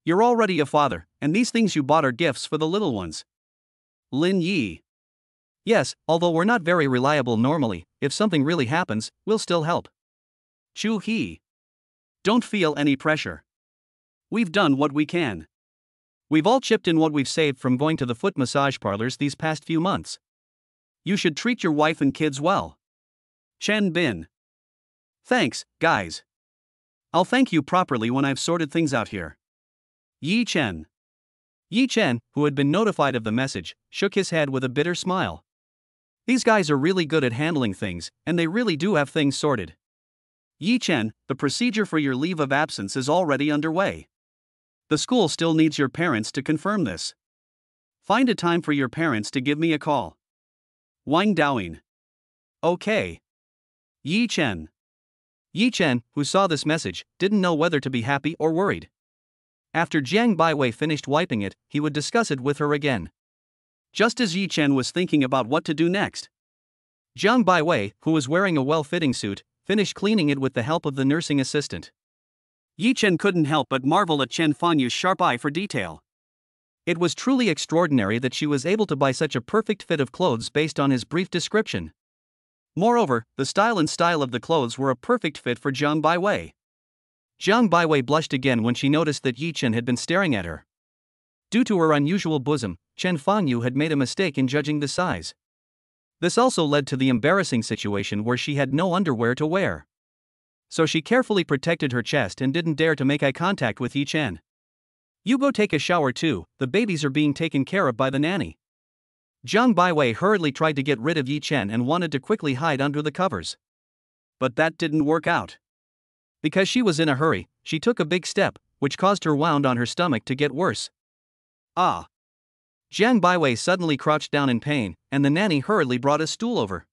Speaker 1: "You're already a father, and these things you bought are gifts for the little ones." Lin Yi: "Yes, although we're not very reliable normally, if something really happens, we'll still help." Chu He: "Don't feel any pressure. We've done what we can. We've all chipped in what we've saved from going to the foot massage parlors these past few months. You should treat your wife and kids well." Chen Bin: "Thanks, guys. I'll thank you properly when I've sorted things out here." Yi Chen: Yi Chen, who had been notified of the message, shook his head with a bitter smile. These guys are really good at handling things, and they really do have things sorted. Yi Chen, the procedure for your leave of absence is already underway. The school still needs your parents to confirm this. Find a time for your parents to give me a call. Wang Daoing: "Okay." Yi Chen. Yi Chen, who saw this message, didn't know whether to be happy or worried. After Zhang Baiwei finished wiping it, he would discuss it with her again. Just as Yi Chen was thinking about what to do next, Zhang Baiwei, who was wearing a well-fitting suit, finished cleaning it with the help of the nursing assistant. Yi Chen couldn't help but marvel at Chen Fanyu's sharp eye for detail. It was truly extraordinary that she was able to buy such a perfect fit of clothes based on his brief description. Moreover, the style of the clothes were a perfect fit for Zhang Baiwei. Zhang Baiwei blushed again when she noticed that Yi Chen had been staring at her. Due to her unusual bosom, Chen Fangyu had made a mistake in judging the size. This also led to the embarrassing situation where she had no underwear to wear. So she carefully protected her chest and didn't dare to make eye contact with Yi Chen. "You go take a shower too, the babies are being taken care of by the nanny." Zhang Baiwei hurriedly tried to get rid of Yi Chen and wanted to quickly hide under the covers. But that didn't work out. Because she was in a hurry, she took a big step, which caused her wound on her stomach to get worse. "Ah!" Zhang Baiwei suddenly crouched down in pain, and the nanny hurriedly brought a stool over.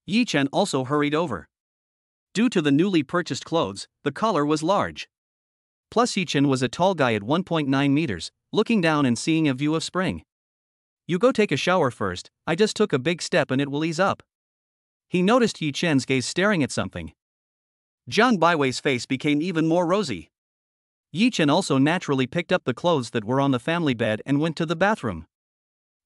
Speaker 1: Yi Chen also hurried over. Due to the newly purchased clothes, the collar was large. Plus Yi Chen was a tall guy at 1.9 meters, looking down and seeing a view of spring. "You go take a shower first, I just took a big step and it will ease up." He noticed Yi Chen's gaze staring at something. Zhang Baiwei's face became even more rosy. Yi Chen also naturally picked up the clothes that were on the family bed and went to the bathroom.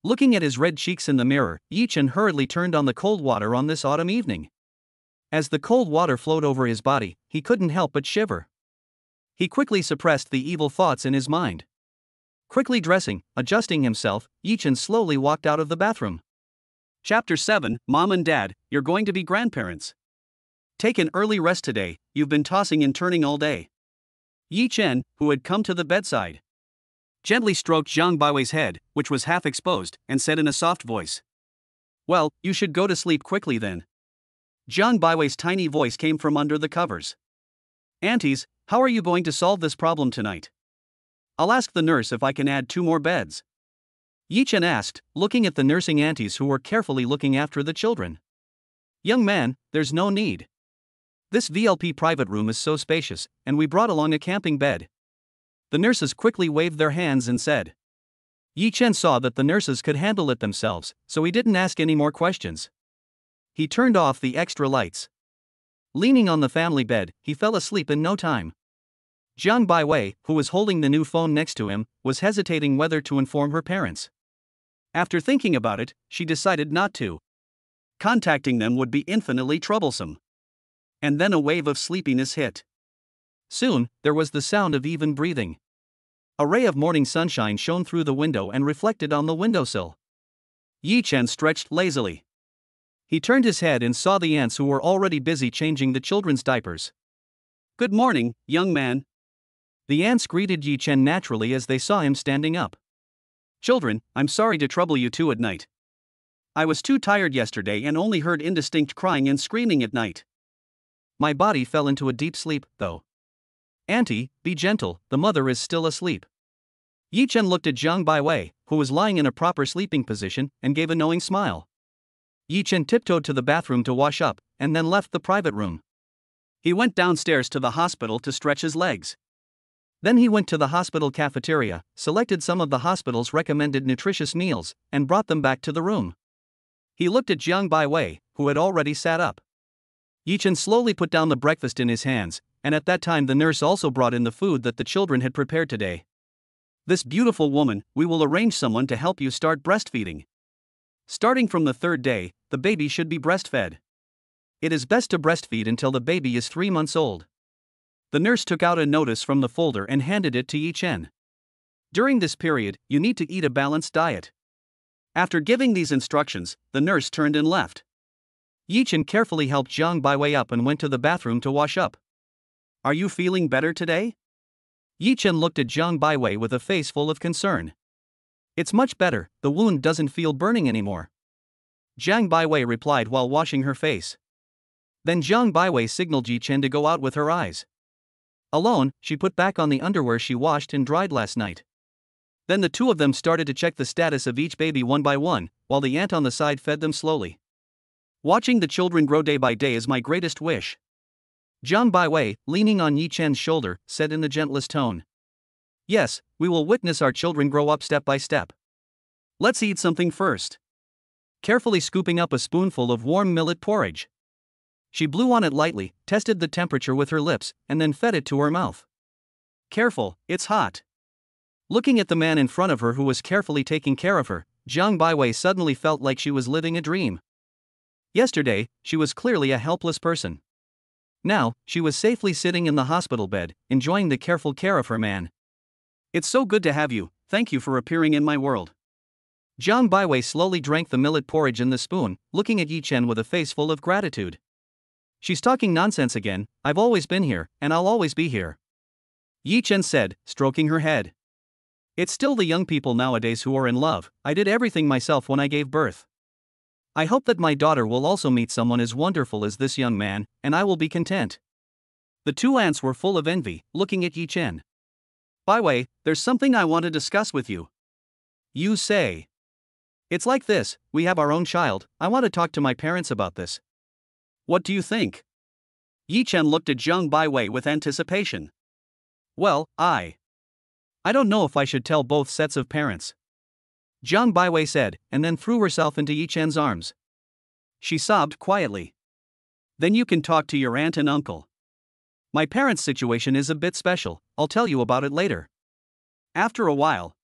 Speaker 1: Looking at his red cheeks in the mirror, Yi Chen hurriedly turned on the cold water on this autumn evening. As the cold water flowed over his body, he couldn't help but shiver. He quickly suppressed the evil thoughts in his mind. Quickly dressing, adjusting himself, Yi Chen slowly walked out of the bathroom. Chapter 7, Mom and Dad, you're going to be grandparents. Take an early rest today, you've been tossing and turning all day. Yi Chen, who had come to the bedside, gently stroked Zhang Baiwei's head, which was half exposed, and said in a soft voice, "Well, you should go to sleep quickly then." Zhang Baiwei's tiny voice came from under the covers. "Aunties, How are you going to solve this problem tonight? I'll ask the nurse if I can add 2 more beds. Yi Chen asked, looking at the nursing aunties who were carefully looking after the children. Young man, there's no need. This VLP private room is so spacious, and we brought along a camping bed. The nurses quickly waved their hands and said. Yi Chen saw that the nurses could handle it themselves, so he didn't ask any more questions. He turned off the extra lights. Leaning on the family bed, he fell asleep in no time. Jiang Baiwei, who was holding the new phone next to him, was hesitating whether to inform her parents. After thinking about it, she decided not to. Contacting them would be infinitely troublesome. And then a wave of sleepiness hit. Soon, there was the sound of even breathing. A ray of morning sunshine shone through the window and reflected on the windowsill. Yi Chen stretched lazily. He turned his head and saw the aunts who were already busy changing the children's diapers. Good morning, young man. The aunts greeted Yi Chen naturally as they saw him standing up. Children, I'm sorry to trouble you two at night. I was too tired yesterday and only heard indistinct crying and screaming at night. My body fell into a deep sleep, though. Auntie, be gentle, the mother is still asleep. Yi Chen looked at Jiang Baiwei, who was lying in a proper sleeping position, and gave a knowing smile. Yi Chen tiptoed to the bathroom to wash up, and then left the private room. He went downstairs to the hospital to stretch his legs. Then he went to the hospital cafeteria, selected some of the hospital's recommended nutritious meals, and brought them back to the room. He looked at Jiang Baiwei, who had already sat up. Yi Chen slowly put down the breakfast in his hands, and at that time the nurse also brought in the food that the children had prepared today. This beautiful woman, we will arrange someone to help you start breastfeeding. Starting from the 3rd day, the baby should be breastfed. It is best to breastfeed until the baby is 3 months old. The nurse took out a notice from the folder and handed it to Yi Chen. During this period, you need to eat a balanced diet. After giving these instructions, the nurse turned and left. Yi Chen carefully helped Jiang Baiwei up and went to the bathroom to wash up. Are you feeling better today? Yi Chen looked at Jiang Baiwei with a face full of concern. It's much better, the wound doesn't feel burning anymore. Jiang Baiwei replied while washing her face. Then Jiang Baiwei signaled Yi Chen to go out with her eyes. Alone, she put back on the underwear she washed and dried last night. Then the two of them started to check the status of each baby one by one, while the aunt on the side fed them slowly. Watching the children grow day by day is my greatest wish. Jiang Baiwei, leaning on Yi Chen's shoulder, said in the gentlest tone. Yes, we will witness our children grow up step by step. Let's eat something first. Carefully scooping up a spoonful of warm millet porridge. She blew on it lightly, tested the temperature with her lips, and then fed it to her mouth. Careful, it's hot. Looking at the man in front of her who was carefully taking care of her, Jiang Baiwei suddenly felt like she was living a dream. Yesterday, she was clearly a helpless person. Now, she was safely sitting in the hospital bed, enjoying the careful care of her man. It's so good to have you, thank you for appearing in my world. Jiang Baiwei slowly drank the millet porridge in the spoon, looking at Yi Chen with a face full of gratitude. She's talking nonsense again, I've always been here, and I'll always be here. Yi Chen said, stroking her head. It's still the young people nowadays who are in love, I did everything myself when I gave birth. I hope that my daughter will also meet someone as wonderful as this young man, and I will be content. The two aunts were full of envy, looking at Yi Chen. Baiwei, there's something I want to discuss with you. You say. It's like this, we have our own child, I want to talk to my parents about this. What do you think? Yi Chen looked at Jiang Baiwei with anticipation. Well, I don't know if I should tell both sets of parents. Jiang Baiwei said, and then threw herself into Yi Chen's arms. She sobbed quietly. Then you can talk to your aunt and uncle. My parents' situation is a bit special, I'll tell you about it later. After a while,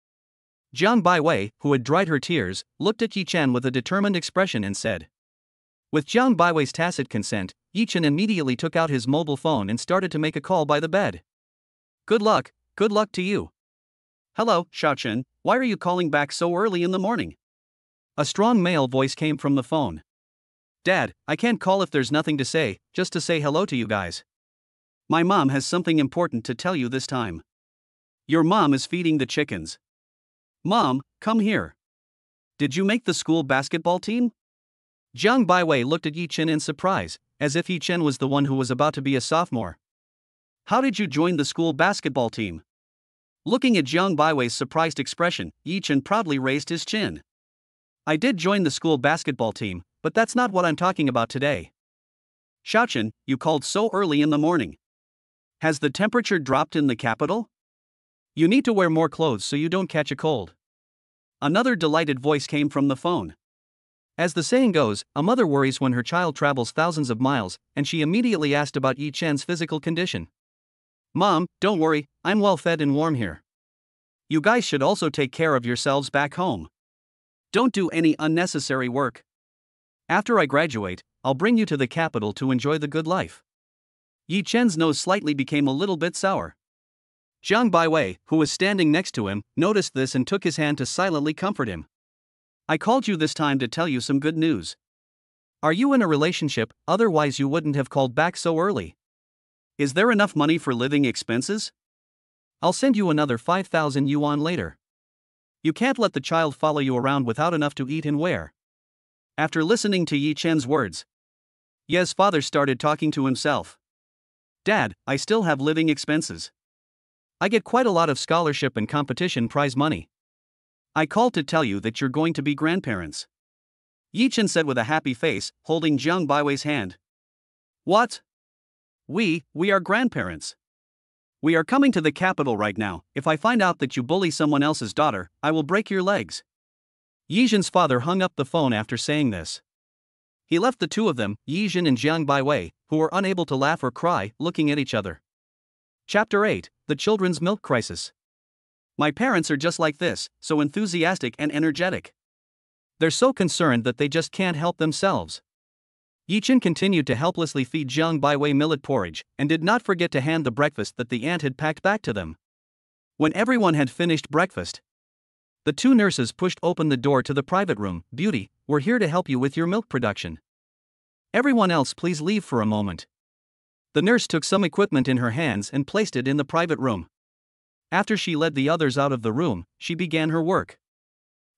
Speaker 1: Jiang Baiwei, who had dried her tears, looked at Yi Chen with a determined expression and said. With Jiang Baiwei's tacit consent, Yi Chen immediately took out his mobile phone and started to make a call by the bed. Good luck to you. Hello, Xiaochen, why are you calling back so early in the morning? A strong male voice came from the phone. Dad, I can't call if there's nothing to say, just to say hello to you guys. My mom has something important to tell you this time. Your mom is feeding the chickens. Mom, come here. Did you make the school basketball team? Jiang Baiwei looked at Yi Chen in surprise, as if Yi Chen was the one who was about to be a sophomore. How did you join the school basketball team? Looking at Jiang Baiwei's surprised expression, Yi Chen proudly raised his chin. I did join the school basketball team, but that's not what I'm talking about today. Xiaochen, you called so early in the morning. Has the temperature dropped in the capital? You need to wear more clothes so you don't catch a cold. Another delighted voice came from the phone. As the saying goes, a mother worries when her child travels thousands of miles, and she immediately asked about Yi Chen's physical condition. Mom, don't worry, I'm well fed and warm here. You guys should also take care of yourselves back home. Don't do any unnecessary work. After I graduate, I'll bring you to the capital to enjoy the good life. Yi Chen's nose slightly became a little bit sour. Jiang Baiwei, who was standing next to him, noticed this and took his hand to silently comfort him. I called you this time to tell you some good news. Are you in a relationship? Otherwise you wouldn't have called back so early. Is there enough money for living expenses? I'll send you another 5,000 yuan later. You can't let the child follow you around without enough to eat and wear. After listening to Yi Chen's words, Ye's father started talking to himself. Dad, I still have living expenses. I get quite a lot of scholarship and competition prize money. I called to tell you that you're going to be grandparents. Yi Chen said with a happy face, holding Jiang Baiwei's hand. What? We are grandparents. We are coming to the capital right now. If I find out that you bully someone else's daughter, I will break your legs. Yi Zhen's father hung up the phone after saying this. He left the two of them, Yi Zhen and Jiang Baiwei, who were unable to laugh or cry, looking at each other. Chapter 8, The Children's Milk Crisis. My parents are just like this, so enthusiastic and energetic. They're so concerned that they just can't help themselves. Yi Chen continued to helplessly feed Jiang Baiwei millet porridge, and did not forget to hand the breakfast that the aunt had packed back to them. When everyone had finished breakfast, the two nurses pushed open the door to the private room. Beauty, we're here to help you with your milk production. Everyone else please leave for a moment. The nurse took some equipment in her hands and placed it in the private room. After she led the others out of the room, she began her work.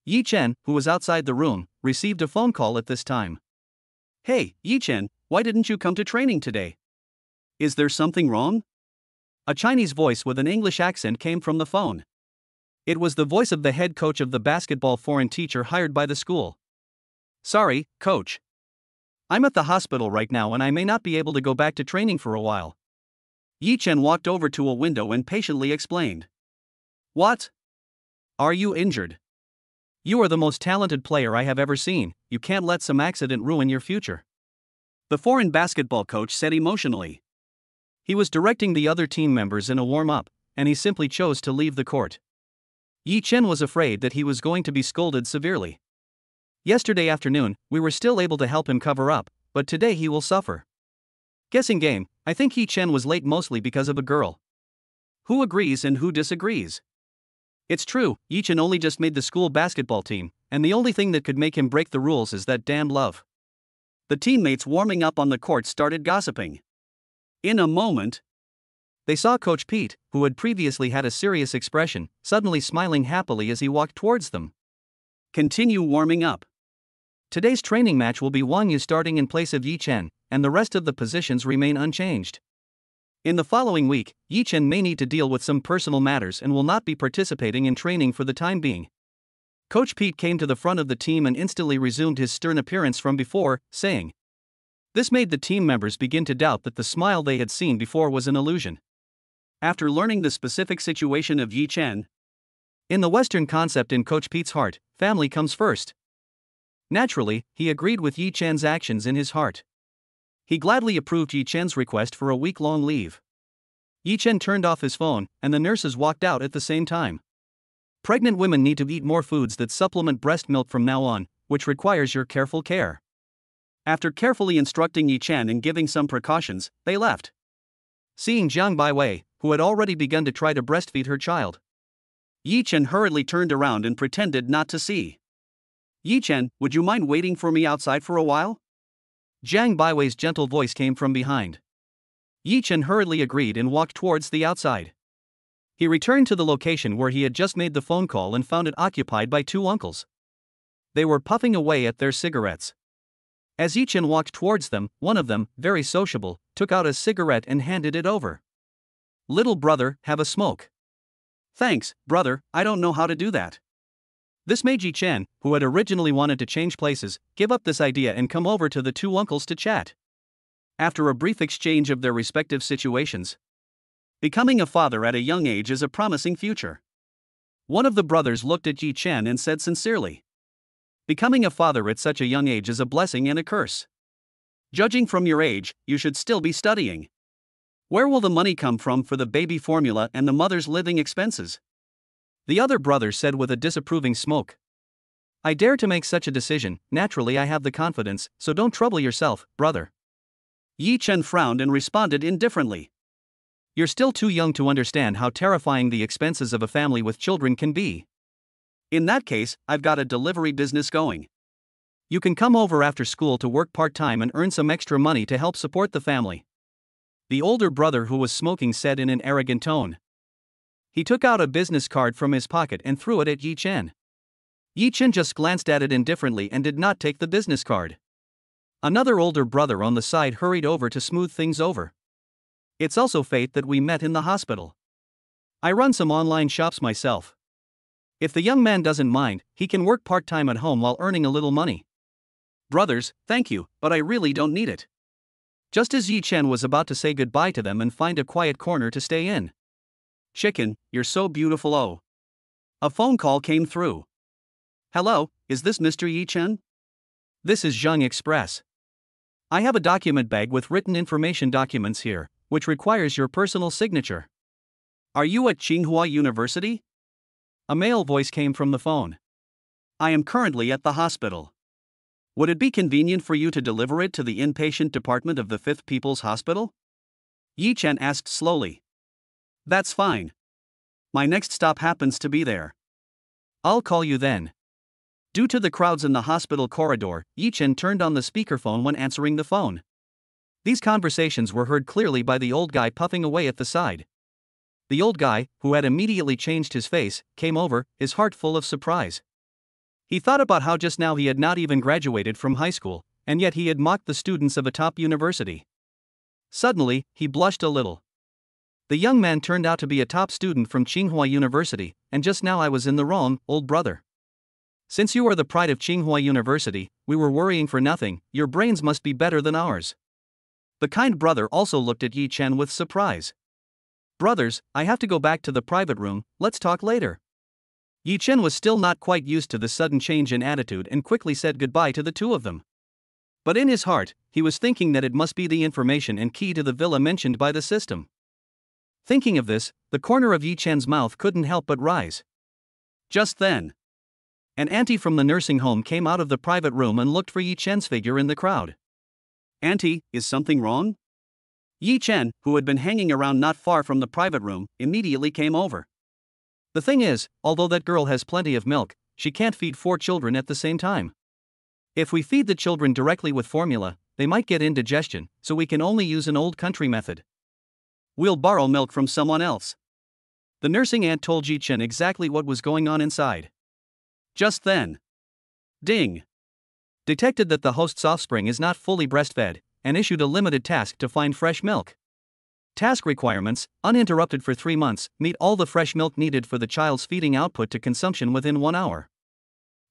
Speaker 1: Yi Chen, who was outside the room, received a phone call at this time. Hey, Yi Chen, why didn't you come to training today? Is there something wrong? A Chinese voice with an English accent came from the phone. It was the voice of the head coach of the basketball foreign teacher hired by the school. Sorry, coach. I'm at the hospital right now and I may not be able to go back to training for a while. Yi Chen walked over to a window and patiently explained. What? Are you injured? You are the most talented player I have ever seen. You can't let some accident ruin your future. The foreign basketball coach said emotionally. He was directing the other team members in a warm-up, and he simply chose to leave the court. Yi Chen was afraid that he was going to be scolded severely. Yesterday afternoon, we were still able to help him cover up, but today he will suffer. Guessing game, I think Yi Chen was late mostly because of a girl. Who agrees and who disagrees? It's true, Yi Chen only just made the school basketball team, and the only thing that could make him break the rules is that damned love. The teammates warming up on the court started gossiping. In a moment, they saw Coach Pete, who had previously had a serious expression, suddenly smiling happily as he walked towards them. Continue warming up. Today's training match will be Wang Yu starting in place of Yi Chen, and the rest of the positions remain unchanged. In the following week, Yi Chen may need to deal with some personal matters and will not be participating in training for the time being. Coach Pete came to the front of the team and instantly resumed his stern appearance from before, saying. This made the team members begin to doubt that the smile they had seen before was an illusion. After learning the specific situation of Yi Chen, in the Western concept in Coach Pete's heart, family comes first. Naturally, he agreed with Yi Chen's actions in his heart. He gladly approved Yi Chen's request for a week-long leave. Yi Chen turned off his phone, and the nurses walked out at the same time. Pregnant women need to eat more foods that supplement breast milk from now on, which requires your careful care. After carefully instructing Yi Chen and giving some precautions, they left. Seeing Jiang Baiwei, who had already begun to try to breastfeed her child, Yi Chen hurriedly turned around and pretended not to see. Yi Chen, would you mind waiting for me outside for a while? Jiang Baiwei's gentle voice came from behind. Yi Chen hurriedly agreed and walked towards the outside. He returned to the location where he had just made the phone call and found it occupied by two uncles. They were puffing away at their cigarettes. As Yi Chen walked towards them, one of them, very sociable, took out a cigarette and handed it over. Little brother, have a smoke. Thanks, brother, I don't know how to do that. This made Yi Chen, who had originally wanted to change places, give up this idea and come over to the two uncles to chat. After a brief exchange of their respective situations, becoming a father at a young age is a promising future. One of the brothers looked at Yi Chen and said sincerely, becoming a father at such a young age is a blessing and a curse. Judging from your age, you should still be studying. Where will the money come from for the baby formula and the mother's living expenses? The other brother said with a disapproving smoke. I dare to make such a decision, naturally I have the confidence, so don't trouble yourself, brother. Yi Chen frowned and responded indifferently. You're still too young to understand how terrifying the expenses of a family with children can be. In that case, I've got a delivery business going. You can come over after school to work part-time and earn some extra money to help support the family. The older brother who was smoking said in an arrogant tone. He took out a business card from his pocket and threw it at Yi Chen. Yi Chen just glanced at it indifferently and did not take the business card. Another older brother on the side hurried over to smooth things over. It's also fate that we met in the hospital. I run some online shops myself. If the young man doesn't mind, he can work part-time at home while earning a little money. Brothers, thank you, but I really don't need it. Just as Yi Chen was about to say goodbye to them and find a quiet corner to stay in. Chicken, you're so beautiful. Oh. A phone call came through. Hello, is this Mr. Yi Chen? This is Zhang Express. I have a document bag with written information documents here, which requires your personal signature. Are you at Tsinghua University? A male voice came from the phone. I am currently at the hospital. Would it be convenient for you to deliver it to the inpatient department of the 5th People's Hospital? Yi Chen asked slowly. That's fine. My next stop happens to be there. I'll call you then. Due to the crowds in the hospital corridor, Yi Chen turned on the speakerphone when answering the phone. These conversations were heard clearly by the old guy puffing away at the side. The old guy, who had immediately changed his face, came over, his heart full of surprise. He thought about how just now he had not even graduated from high school, and yet he had mocked the students of a top university. Suddenly, he blushed a little. The young man turned out to be a top student from Tsinghua University, and just now I was in the wrong, old brother. Since you are the pride of Tsinghua University, we were worrying for nothing, your brains must be better than ours. The kind brother also looked at Yi Chen with surprise. Brothers, I have to go back to the private room, let's talk later. Yi Chen was still not quite used to the sudden change in attitude and quickly said goodbye to the two of them. But in his heart, he was thinking that it must be the information and key to the villa mentioned by the system. Thinking of this, the corner of Yi Chen's mouth couldn't help but rise. Just then, an auntie from the nursing home came out of the private room and looked for Yi Chen's figure in the crowd. Auntie, is something wrong? Yi Chen, who had been hanging around not far from the private room, immediately came over. The thing is, although that girl has plenty of milk, she can't feed 4 children at the same time. If we feed the children directly with formula, they might get indigestion, so we can only use an old country method. We'll borrow milk from someone else. The nursing aunt told Yi Chen exactly what was going on inside. Just then, ding! Detected that the host's offspring is not fully breastfed, and issued a limited task to find fresh milk. Task requirements: uninterrupted for 3 months, meet all the fresh milk needed for the child's feeding output to consumption within 1 hour.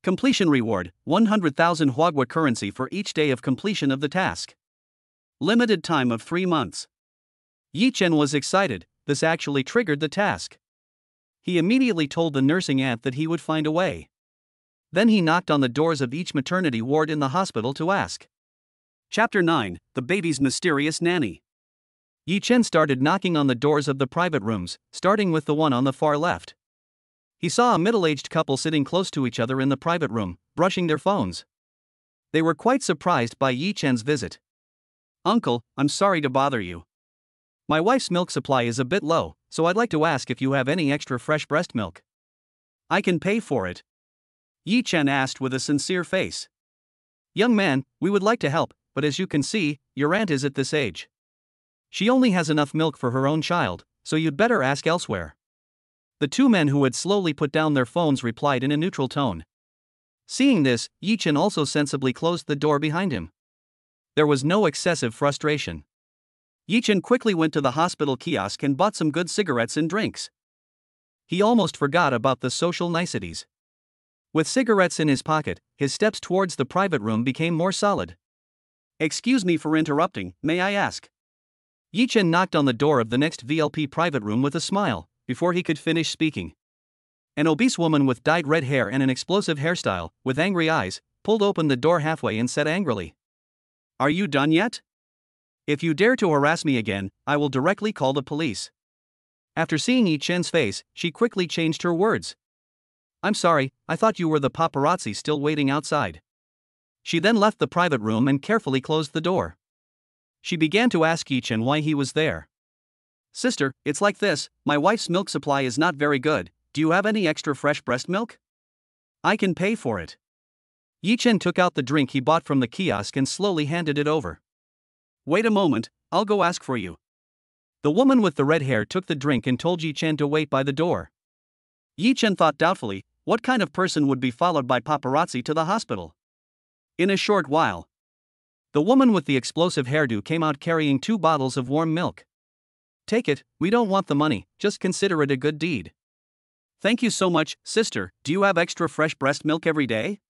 Speaker 1: Completion reward: 100,000 Huagua currency for each day of completion of the task. Limited time of 3 months. Yi Chen was excited, this actually triggered the task. He immediately told the nursing aunt that he would find a way. Then he knocked on the doors of each maternity ward in the hospital to ask. Chapter 9: The Baby's Mysterious Nanny. Yi Chen started knocking on the doors of the private rooms, starting with the one on the far left. He saw a middle-aged couple sitting close to each other in the private room, brushing their phones. They were quite surprised by Yi Chen's visit. Uncle, I'm sorry to bother you. My wife's milk supply is a bit low, so I'd like to ask if you have any extra fresh breast milk. I can pay for it. Yi Chen asked with a sincere face. Young man, we would like to help, but as you can see, your aunt is at this age. She only has enough milk for her own child, so you'd better ask elsewhere. The two men who had slowly put down their phones replied in a neutral tone. Seeing this, Yi Chen also sensibly closed the door behind him. There was no excessive frustration. Yichen quickly went to the hospital kiosk and bought some good cigarettes and drinks. He almost forgot about the social niceties. With cigarettes in his pocket, his steps towards the private room became more solid. "Excuse me for interrupting, may I ask?" Yichen knocked on the door of the next VLP private room with a smile, before he could finish speaking. An obese woman with dyed red hair and an explosive hairstyle, with angry eyes, pulled open the door halfway and said angrily, "Are you done yet? If you dare to harass me again, I will directly call the police." After seeing Yichen's face, she quickly changed her words. "I'm sorry, I thought you were the paparazzi still waiting outside." She then left the private room and carefully closed the door. She began to ask Yichen why he was there. "Sister, it's like this, my wife's milk supply is not very good, do you have any extra fresh breast milk? I can pay for it." Yichen took out the drink he bought from the kiosk and slowly handed it over. "Wait a moment, I'll go ask for you." The woman with the red hair took the drink and told Yichen to wait by the door. Yichen thought doubtfully, what kind of person would be followed by paparazzi to the hospital? In a short while, the woman with the explosive hairdo came out carrying 2 bottles of warm milk. "Take it, we don't want the money, just consider it a good deed." "Thank you so much, sister, do you have extra fresh breast milk every day?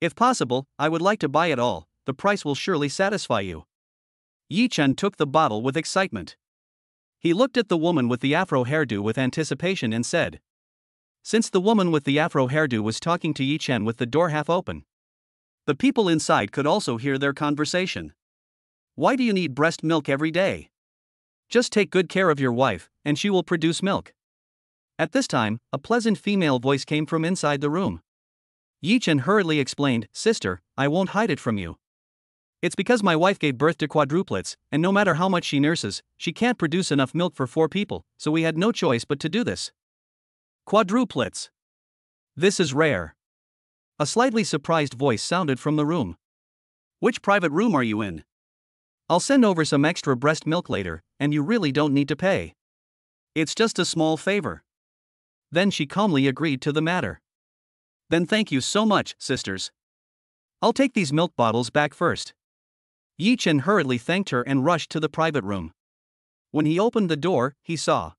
Speaker 1: If possible, I would like to buy it all, the price will surely satisfy you." Yichen took the bottle with excitement. He looked at the woman with the afro hairdo with anticipation and said. Since the woman with the afro hairdo was talking to Yichen with the door half open, the people inside could also hear their conversation. "Why do you need breast milk every day? Just take good care of your wife, and she will produce milk." At this time, a pleasant female voice came from inside the room. Yichen hurriedly explained, "Sister, I won't hide it from you. It's because my wife gave birth to quadruplets, and no matter how much she nurses, she can't produce enough milk for 4 people, so we had no choice but to do this." "Quadruplets? This is rare." A slightly surprised voice sounded from the room. "Which private room are you in? I'll send over some extra breast milk later, and you really don't need to pay. It's just a small favor." Then she calmly agreed to the matter. "Then thank you so much, sisters. I'll take these milk bottles back first." Yichen hurriedly thanked her and rushed to the private room. When he opened the door, he saw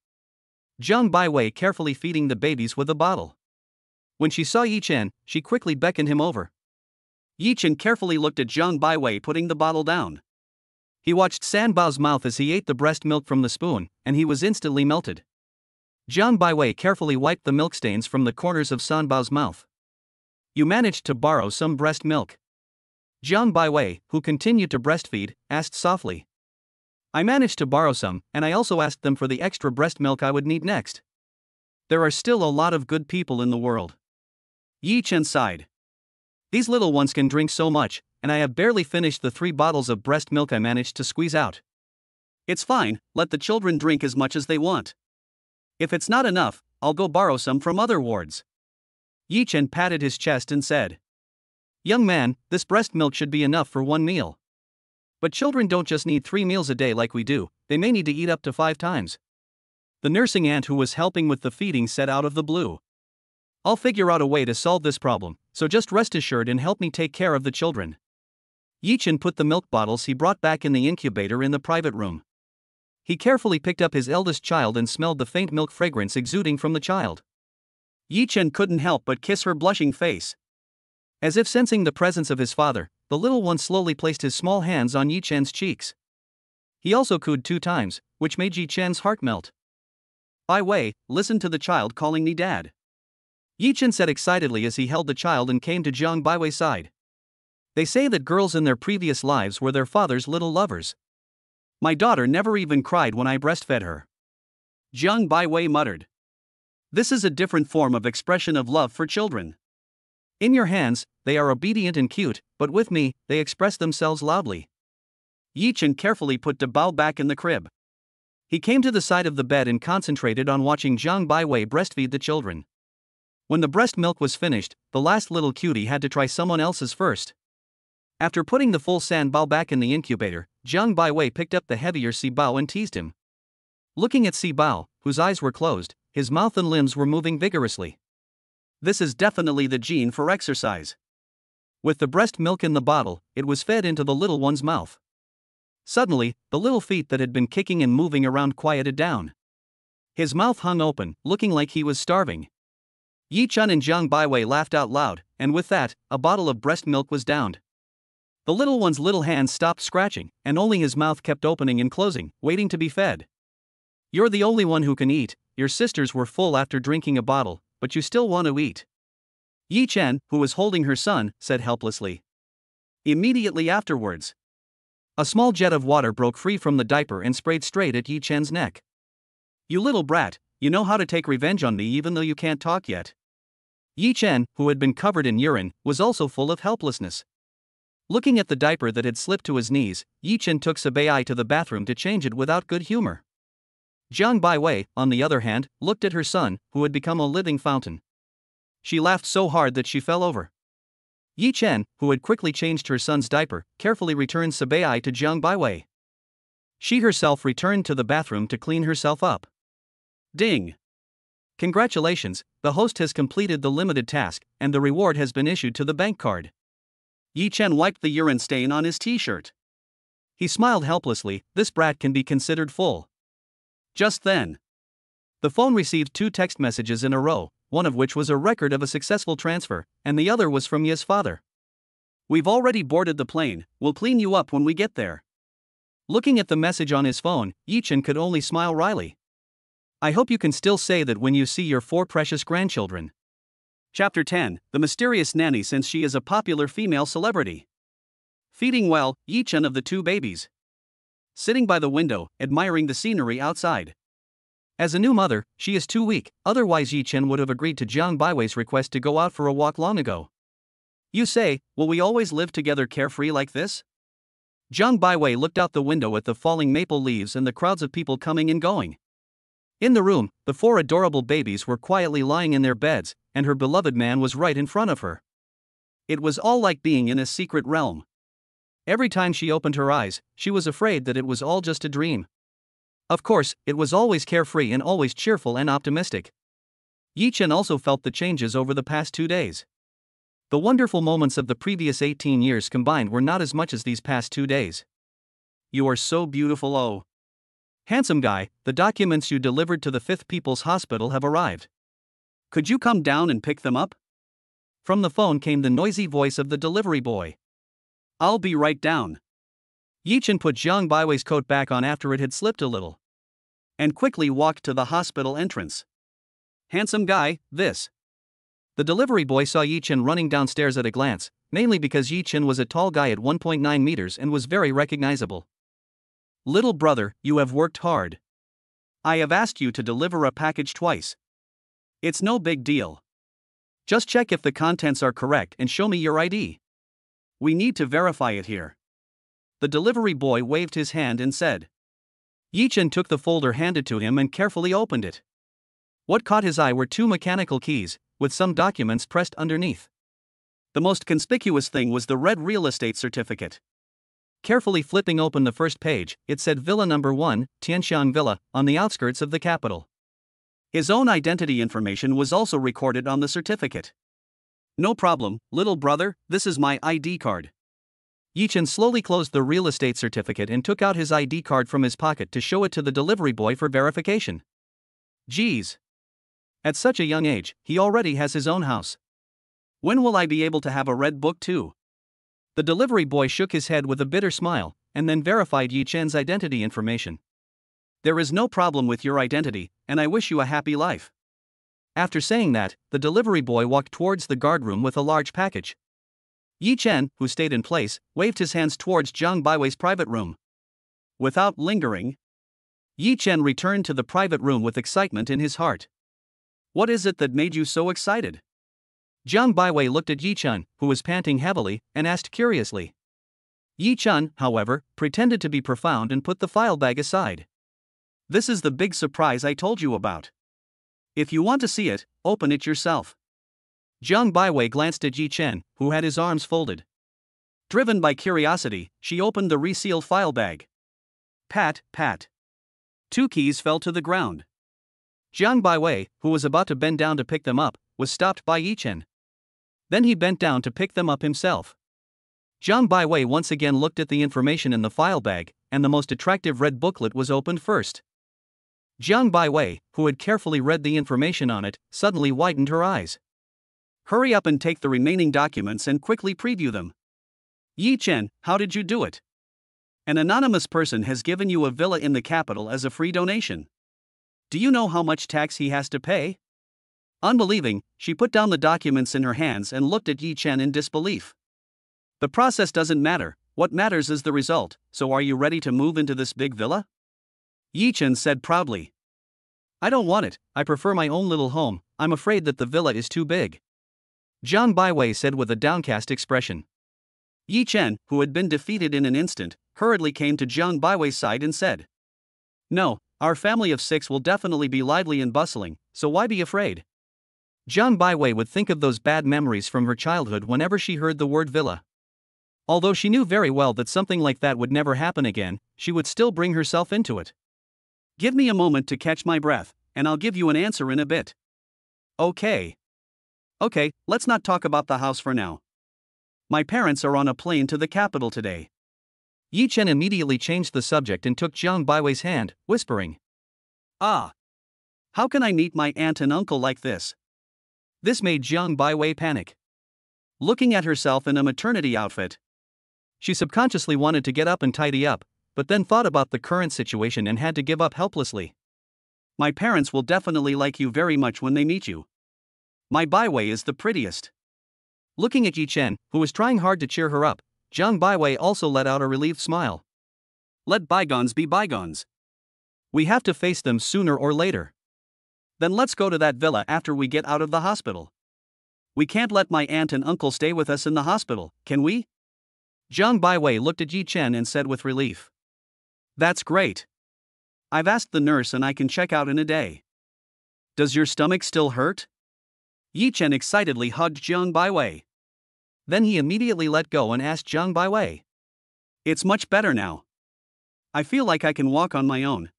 Speaker 1: Zhang Baiwei carefully feeding the babies with a bottle. When she saw Yichen, she quickly beckoned him over. Yichen carefully looked at Zhang Baiwei putting the bottle down. He watched Sanbao's mouth as he ate the breast milk from the spoon, and he was instantly melted. Zhang Baiwei carefully wiped the milk stains from the corners of Sanbao's mouth. "You managed to borrow some breast milk?" Zhang Baiwei, who continued to breastfeed, asked softly. "I managed to borrow some, and I also asked them for the extra breast milk I would need next. There are still a lot of good people in the world." Yichen sighed. "These little ones can drink so much, and I have barely finished the 3 bottles of breast milk I managed to squeeze out." "It's fine, let the children drink as much as they want. If it's not enough, I'll go borrow some from other wards." Yichen patted his chest and said, "Young man, this breast milk should be enough for 1 meal. But children don't just need 3 meals a day like we do, they may need to eat up to 5 times." The nursing aunt who was helping with the feeding said out of the blue, "I'll figure out a way to solve this problem, so just rest assured and help me take care of the children." Yichen put the milk bottles he brought back in the incubator in the private room. He carefully picked up his eldest child and smelled the faint milk fragrance exuding from the child. Yichen couldn't help but kiss her blushing face. As if sensing the presence of his father, the little one slowly placed his small hands on Yichen's cheeks. He also cooed 2 times, which made Yichen's heart melt. "Bai Wei, listen to the child calling me dad," Yichen said excitedly as he held the child and came to Zhang Baiwei's side. "They say that girls in their previous lives were their father's little lovers. My daughter never even cried when I breastfed her." Zhang Baiwei muttered. "This is a different form of expression of love for children. In your hands, they are obedient and cute, but with me, they express themselves loudly." Yichen carefully put Dabao back in the crib. He came to the side of the bed and concentrated on watching Zhang Baiwei breastfeed the children. When the breast milk was finished, the last little cutie had to try someone else's first. After putting the full Sanbao back in the incubator, Zhang Baiwei picked up the heavier Sibao and teased him. Looking at Sibao, whose eyes were closed, his mouth and limbs were moving vigorously. This is definitely the gene for exercise. With the breast milk in the bottle, it was fed into the little one's mouth. Suddenly, the little feet that had been kicking and moving around quieted down. His mouth hung open, looking like he was starving. Yi Chun and Jiang Baiwei laughed out loud, and with that, a bottle of breast milk was downed. The little one's little hands stopped scratching, and only his mouth kept opening and closing, waiting to be fed. You're the only one who can eat. Your sisters were full after drinking a bottle, but you still want to eat. Yi Chen, who was holding her son, said helplessly. Immediately afterwards, a small jet of water broke free from the diaper and sprayed straight at Yi Chen's neck. You little brat, you know how to take revenge on me even though you can't talk yet. Yi Chen, who had been covered in urine, was also full of helplessness. Looking at the diaper that had slipped to his knees, Yi Chen took Sabai to the bathroom to change it without good humor. Jiang Baiwei, on the other hand, looked at her son, who had become a living fountain. She laughed so hard that she fell over. Yi Chen, who had quickly changed her son's diaper, carefully returned Sabai to Jiang Baiwei. She herself returned to the bathroom to clean herself up. Ding! Congratulations, the host has completed the limited task, and the reward has been issued to the bank card. Yi Chen wiped the urine stain on his t-shirt. He smiled helplessly. This brat can be considered full. Just then, the phone received 2 text messages in a row, one of which was a record of a successful transfer, and the other was from Yi's father. We've already boarded the plane, we'll clean you up when we get there. Looking at the message on his phone, Yi Chen could only smile wryly. I hope you can still say that when you see your 4 precious grandchildren. Chapter 10, The Mysterious Nanny. Since she is a popular female celebrity. Feeding well, Yi Chen of the 2 babies. Sitting by the window, admiring the scenery outside. As a new mother, she is too weak, otherwise Yi Chen would have agreed to Jiang Baiwei's request to go out for a walk long ago. You say, will we always live together carefree like this? Jiang Baiwei looked out the window at the falling maple leaves and the crowds of people coming and going. In the room, the 4 adorable babies were quietly lying in their beds, and her beloved man was right in front of her. It was all like being in a secret realm. Every time she opened her eyes, she was afraid that it was all just a dream. Of course, it was always carefree and always cheerful and optimistic. Yi Chen also felt the changes over the past 2 days. The wonderful moments of the previous 18 years combined were not as much as these past 2 days. You are so beautiful, oh. Handsome guy, the documents you delivered to the 5th People's Hospital have arrived. Could you come down and pick them up? From the phone came the noisy voice of the delivery boy. I'll be right down. Yi Chen put Jiang Baiwei's coat back on after it had slipped a little, and quickly walked to the hospital entrance. Handsome guy, this. The delivery boy saw Yi Chen running downstairs at a glance, mainly because Yi Chen was a tall guy at 1.9 meters and was very recognizable. Little brother, you have worked hard. I have asked you to deliver a package twice. It's no big deal. Just check if the contents are correct and show me your ID. We need to verify it here. The delivery boy waved his hand and said. Yi Chen took the folder handed to him and carefully opened it. What caught his eye were 2 mechanical keys, with some documents pressed underneath. The most conspicuous thing was the red real estate certificate. Carefully flipping open the first page, it said Villa Number 1, Tianxiang Villa, on the outskirts of the capital. His own identity information was also recorded on the certificate. No problem, little brother, this is my ID card. Yi Chen slowly closed the real estate certificate and took out his ID card from his pocket to show it to the delivery boy for verification. Geez. At such a young age, he already has his own house. When will I be able to have a red book too? The delivery boy shook his head with a bitter smile, and then verified Yi Chen's identity information. There is no problem with your identity, and I wish you a happy life. After saying that, the delivery boy walked towards the guardroom with a large package. Yi Chen, who stayed in place, waved his hands towards Jiang Baiwei's private room. Without lingering, Yi Chen returned to the private room with excitement in his heart. What is it that made you so excited? Jiang Baiwei looked at Yi Chen, who was panting heavily, and asked curiously. Yi Chen, however, pretended to be profound and put the file bag aside. This is the big surprise I told you about. If you want to see it, open it yourself. Jiang Baiwei glanced at Yi Chen, who had his arms folded. Driven by curiosity, she opened the resealed file bag. Pat, pat. 2 keys fell to the ground. Jiang Baiwei, who was about to bend down to pick them up, was stopped by Yi Chen. Then he bent down to pick them up himself. Jiang Baiwei once again looked at the information in the file bag, and the most attractive red booklet was opened first. Jiang Baiwei, who had carefully read the information on it, suddenly widened her eyes. Hurry up and take the remaining documents and quickly preview them. Yi Chen, how did you do it? An anonymous person has given you a villa in the capital as a free donation. Do you know how much tax he has to pay? Unbelieving, she put down the documents in her hands and looked at Yi Chen in disbelief. The process doesn't matter, what matters is the result, so are you ready to move into this big villa? Yi Chen said proudly. I don't want it, I prefer my own little home, I'm afraid that the villa is too big. Jiang Baiwei said with a downcast expression. Yi Chen, who had been defeated in an instant, hurriedly came to Jiang Baiwei's side and said. No, our family of 6 will definitely be lively and bustling, so why be afraid? Jiang Baiwei would think of those bad memories from her childhood whenever she heard the word villa. Although she knew very well that something like that would never happen again, she would still bring herself into it. Give me a moment to catch my breath, and I'll give you an answer in a bit. Okay, let's not talk about the house for now. My parents are on a plane to the capital today. Yi Chen immediately changed the subject and took Jiang Baiwei's hand, whispering. Ah! How can I meet my aunt and uncle like this? This made Jiang Baiwei panic. Looking at herself in a maternity outfit, she subconsciously wanted to get up and tidy up, but then thought about the current situation and had to give up helplessly. My parents will definitely like you very much when they meet you. My Baiwei is the prettiest. Looking at Yi Chen, who was trying hard to cheer her up, Jiang Baiwei also let out a relieved smile. Let bygones be bygones. We have to face them sooner or later. Then let's go to that villa after we get out of the hospital. We can't let my aunt and uncle stay with us in the hospital, can we? Jiang Baiwei looked at Yi Chen and said with relief. That's great. I've asked the nurse and I can check out in a day. Does your stomach still hurt? Yi Chen excitedly hugged Jiang Baiwei. Then he immediately let go and asked Jiang Baiwei. It's much better now. I feel like I can walk on my own.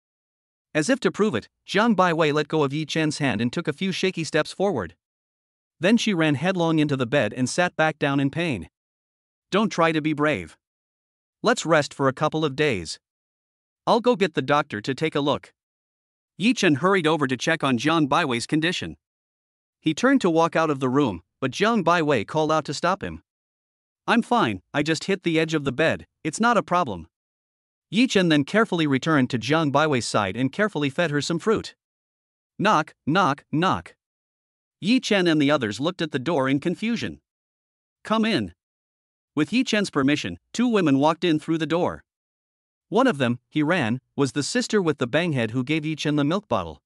Speaker 1: As if to prove it, Jiang Baiwei let go of Yi Chen's hand and took a few shaky steps forward. Then she ran headlong into the bed and sat back down in pain. Don't try to be brave. Let's rest for a couple of days. I'll go get the doctor to take a look. Yi Chen hurried over to check on Jiang Baiwei's condition. He turned to walk out of the room, but Jiang Baiwei called out to stop him. I'm fine, I just hit the edge of the bed, it's not a problem. Yi Chen then carefully returned to Jiang Baiwei's side and carefully fed her some fruit. Knock, knock, knock. Yi Chen and the others looked at the door in confusion. Come in. With Yi Chen's permission, 2 women walked in through the door. One of them, he ran, was the sister with the bang head who gave Yi Chen the milk bottle.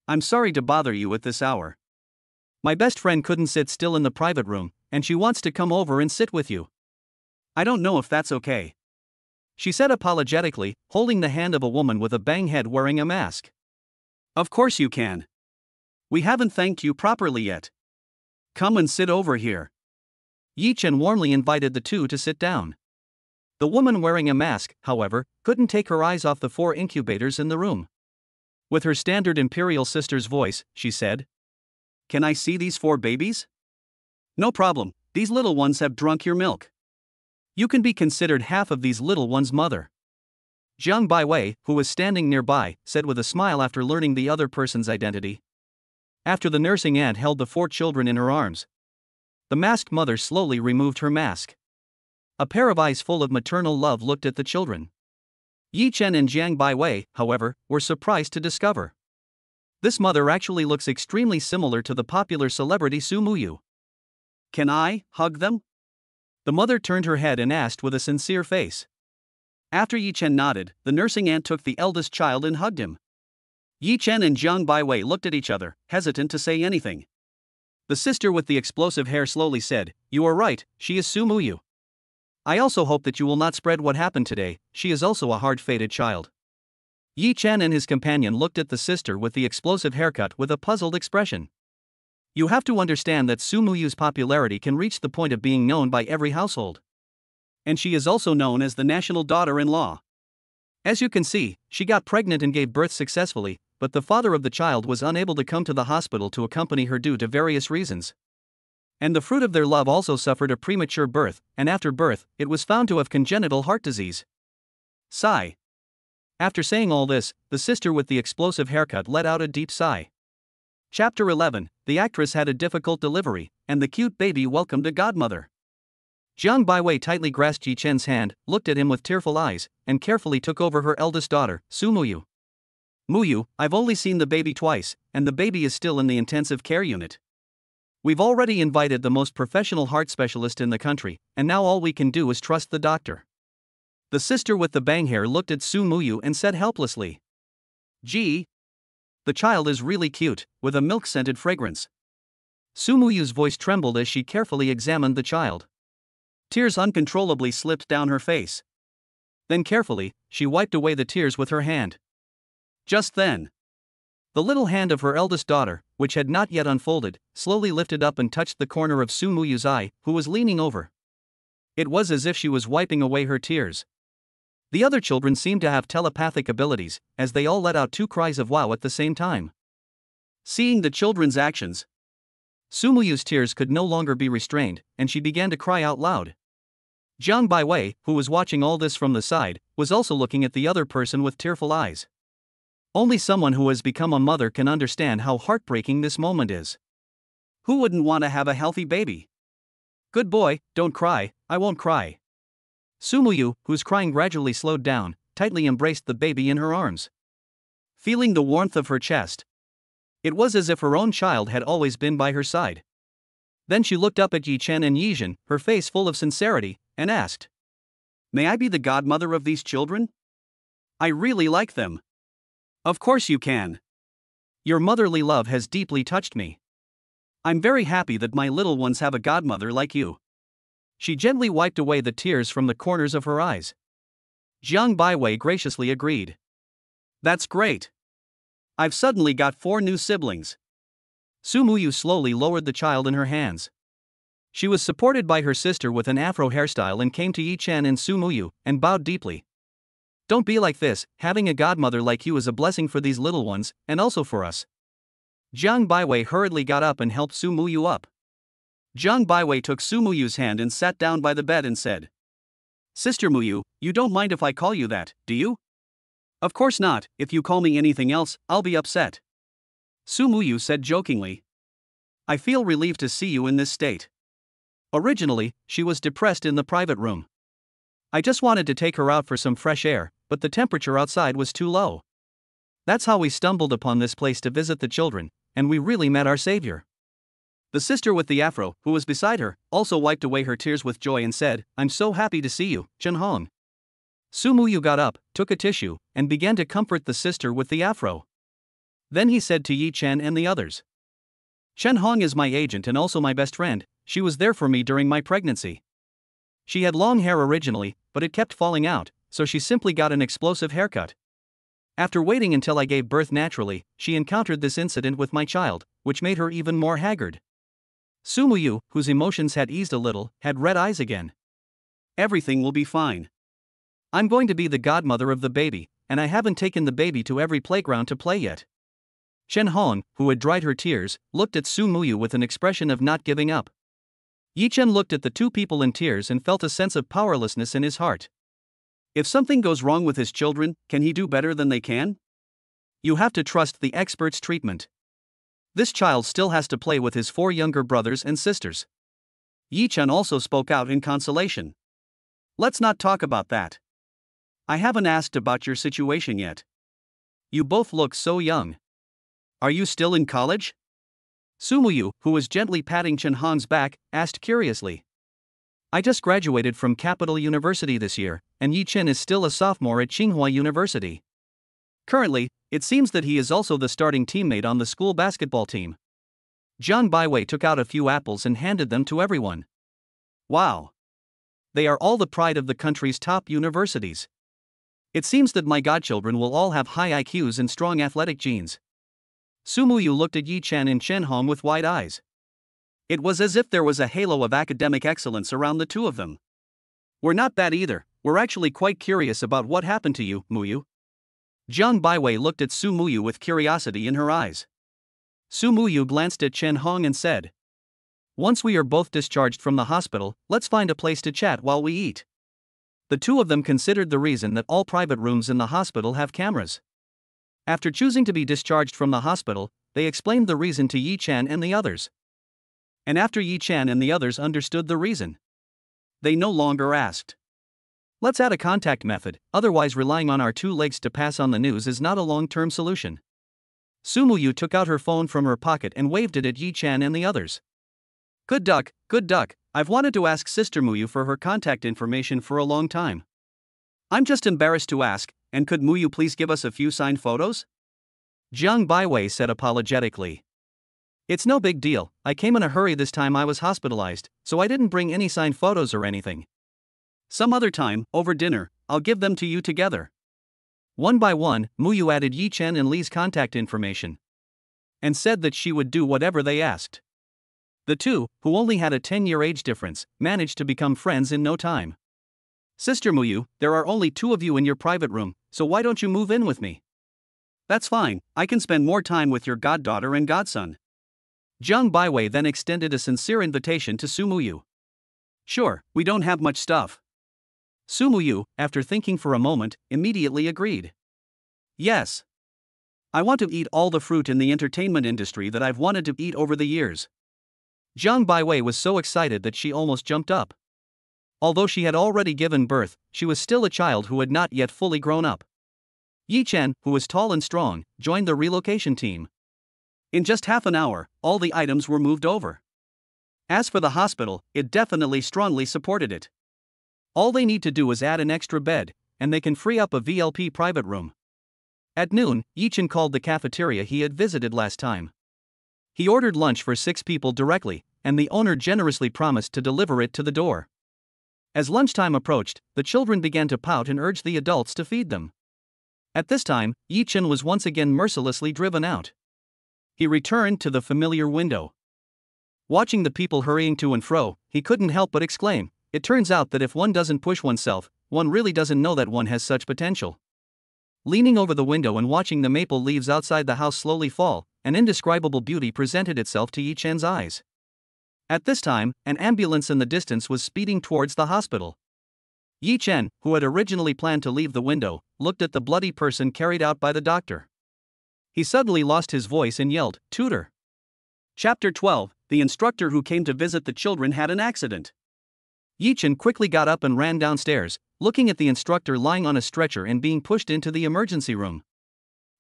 Speaker 1: I'm sorry to bother you at this hour. My best friend couldn't sit still in the private room, and she wants to come over and sit with you. I don't know if that's okay. She said apologetically, holding the hand of a woman with a bang head wearing a mask. Of course you can. We haven't thanked you properly yet. Come and sit over here. Yi Chen warmly invited the 2 to sit down. The woman wearing a mask, however, couldn't take her eyes off the 4 incubators in the room. With her standard imperial sister's voice, she said, Can I see these 4 babies? No problem, these little ones have drunk your milk. You can be considered half of these little ones' mother. Jiang Baiwei, who was standing nearby, said with a smile after learning the other person's identity. After the nursing aunt held the 4 children in her arms, the masked mother slowly removed her mask. A pair of eyes full of maternal love looked at the children. Yi Chen and Jiang Baiwei, however, were surprised to discover this mother actually looks extremely similar to the popular celebrity Su Muyu. Can I hug them? The mother turned her head and asked with a sincere face. After Yi Chen nodded, the nursing aunt took the eldest child and hugged him. Yi Chen and Jiang Baiwei looked at each other, hesitant to say anything. The sister with the explosive hair slowly said, You are right, she is Su Muyu. I also hope that you will not spread what happened today, she is also a hard-fated child. Yi Chen and his companion looked at the sister with the explosive haircut with a puzzled expression. You have to understand that Su Muyu's popularity can reach the point of being known by every household. And she is also known as the national daughter-in-law. As you can see, she got pregnant and gave birth successfully, but the father of the child was unable to come to the hospital to accompany her due to various reasons. And the fruit of their love also suffered a premature birth, and after birth, it was found to have congenital heart disease. Sigh. After saying all this, the sister with the explosive haircut let out a deep sigh. Chapter 11. The actress had a difficult delivery, and the cute baby welcomed a godmother. Jiang Baiwei tightly grasped Yi Chen's hand, looked at him with tearful eyes, and carefully took over her eldest daughter, Su Muyu. Muyu, I've only seen the baby twice, and the baby is still in the intensive care unit. We've already invited the most professional heart specialist in the country, and now all we can do is trust the doctor. The sister with the bang hair looked at Su Muyu and said helplessly. Gee. The child is really cute, with a milk-scented fragrance. Su Muyu's voice trembled as she carefully examined the child. Tears uncontrollably slipped down her face. Then carefully, she wiped away the tears with her hand. Just then, the little hand of her eldest daughter, which had not yet unfolded, slowly lifted up and touched the corner of Su Muyu's eye, who was leaning over. It was as if she was wiping away her tears. The other children seemed to have telepathic abilities, as they all let out two cries of wow at the same time. Seeing the children's actions, Su Muyu's tears could no longer be restrained, and she began to cry out loud. Jiang Baiwei, who was watching all this from the side, was also looking at the other person with tearful eyes. Only someone who has become a mother can understand how heartbreaking this moment is. Who wouldn't want to have a healthy baby? Good boy, don't cry, I won't cry. Su Muyu, whose crying gradually slowed down, tightly embraced the baby in her arms. Feeling the warmth of her chest, it was as if her own child had always been by her side. Then she looked up at Yi Chen and Yi Jin, her face full of sincerity, and asked, May I be the godmother of these children? I really like them. Of course you can. Your motherly love has deeply touched me. I'm very happy that my little ones have a godmother like you. She gently wiped away the tears from the corners of her eyes. Jiang Baiwei graciously agreed. That's great. I've suddenly got 4 new siblings. Su Muyu slowly lowered the child in her hands. She was supported by her sister with an afro hairstyle and came to Yi Chen and Su Muyu, and bowed deeply. Don't be like this, having a godmother like you is a blessing for these little ones, and also for us. Jiang Baiwei hurriedly got up and helped Su Muyu up. Jiang Baiwei took Su Muyu's hand and sat down by the bed and said, Sister Muyu, you don't mind if I call you that, do you? Of course not, if you call me anything else, I'll be upset. Su Muyu said jokingly. I feel relieved to see you in this state. Originally, she was depressed in the private room. I just wanted to take her out for some fresh air, but the temperature outside was too low. That's how we stumbled upon this place to visit the children, and we really met our savior. The sister with the afro, who was beside her, also wiped away her tears with joy and said, I'm so happy to see you, Chen Hong. Su Muyu got up, took a tissue, and began to comfort the sister with the afro. Then he said to Yi Chen and the others, Chen Hong is my agent and also my best friend. She was there for me during my pregnancy. She had long hair originally, but it kept falling out, so she simply got an explosive haircut. After waiting until I gave birth naturally, she encountered this incident with my child, which made her even more haggard. Su Muyu, whose emotions had eased a little, had red eyes again. Everything will be fine. I'm going to be the godmother of the baby, and I haven't taken the baby to every playground to play yet. Chen Hong, who had dried her tears, looked at Su Muyu with an expression of not giving up. Yi Chen looked at the two people in tears and felt a sense of powerlessness in his heart. If something goes wrong with his children, can he do better than they can? You have to trust the expert's treatment. This child still has to play with his 4 younger brothers and sisters. Yi Chen also spoke out in consolation. Let's not talk about that. I haven't asked about your situation yet. You both look so young. Are you still in college? Su Muyu, who was gently patting Chen Hong's back, asked curiously. I just graduated from Capital University this year, and Yi Chen is still a sophomore at Tsinghua University. Currently, it seems that he is also the starting teammate on the school basketball team. Jiang Baiwei took out a few apples and handed them to everyone. Wow! They are all the pride of the country's top universities. It seems that my godchildren will all have high IQs and strong athletic genes. Su Muyu looked at Yi Chen and Chen Hong with wide eyes. It was as if there was a halo of academic excellence around the two of them. We're not bad either, we're actually quite curious about what happened to you, Muyu. Jiang Baiwei looked at Su Muyu with curiosity in her eyes. Su Muyu glanced at Chen Hong and said, Once we are both discharged from the hospital, let's find a place to chat while we eat. The two of them considered the reason that all private rooms in the hospital have cameras. After choosing to be discharged from the hospital, they explained the reason to Yi Chan and the others. And after Yi Chan and the others understood the reason, they no longer asked. Let's add a contact method, otherwise relying on our two legs to pass on the news is not a long-term solution. Sumuyu took out her phone from her pocket and waved it at Yi Chan and the others. Good duck, good duck. I've wanted to ask Sister Muyu for her contact information for a long time. I'm just embarrassed to ask, and could Muyu please give us a few signed photos? Jiang Baiwei said apologetically. It's no big deal, I came in a hurry this time I was hospitalized, so I didn't bring any signed photos or anything. Some other time, over dinner, I'll give them to you together. One by one, Muyu added Yi Chen and Li's contact information, and said that she would do whatever they asked. The two, who only had a 10-year age difference, managed to become friends in no time. Sister Muyu, there are only two of you in your private room, so why don't you move in with me? That's fine, I can spend more time with your goddaughter and godson. Jiang Baiwei then extended a sincere invitation to Sumuyu. Sure, we don't have much stuff. Sumuyu, after thinking for a moment, immediately agreed. Yes. I want to eat all the fruit in the entertainment industry that I've wanted to eat over the years. Jiang Baiwei was so excited that she almost jumped up. Although she had already given birth, she was still a child who had not yet fully grown up. Yi Chen, who was tall and strong, joined the relocation team. In just half an hour, all the items were moved over. As for the hospital, it definitely strongly supported it. All they need to do is add an extra bed, and they can free up a VLP private room. At noon, Yi Chen called the cafeteria he had visited last time. He ordered lunch for 6 people directly, and the owner generously promised to deliver it to the door. As lunchtime approached, the children began to pout and urge the adults to feed them. At this time, Yi Chen was once again mercilessly driven out. He returned to the familiar window. Watching the people hurrying to and fro, he couldn't help but exclaim, it turns out that if one doesn't push oneself, one really doesn't know that one has such potential. Leaning over the window and watching the maple leaves outside the house slowly fall, an indescribable beauty presented itself to Yi Chen's eyes. At this time, an ambulance in the distance was speeding towards the hospital. Yi Chen, who had originally planned to leave the window, looked at the bloody person carried out by the doctor. He suddenly lost his voice and yelled, "Tutor!" Chapter 12, the instructor who came to visit the children had an accident. Yi Chen quickly got up and ran downstairs, looking at the instructor lying on a stretcher and being pushed into the emergency room.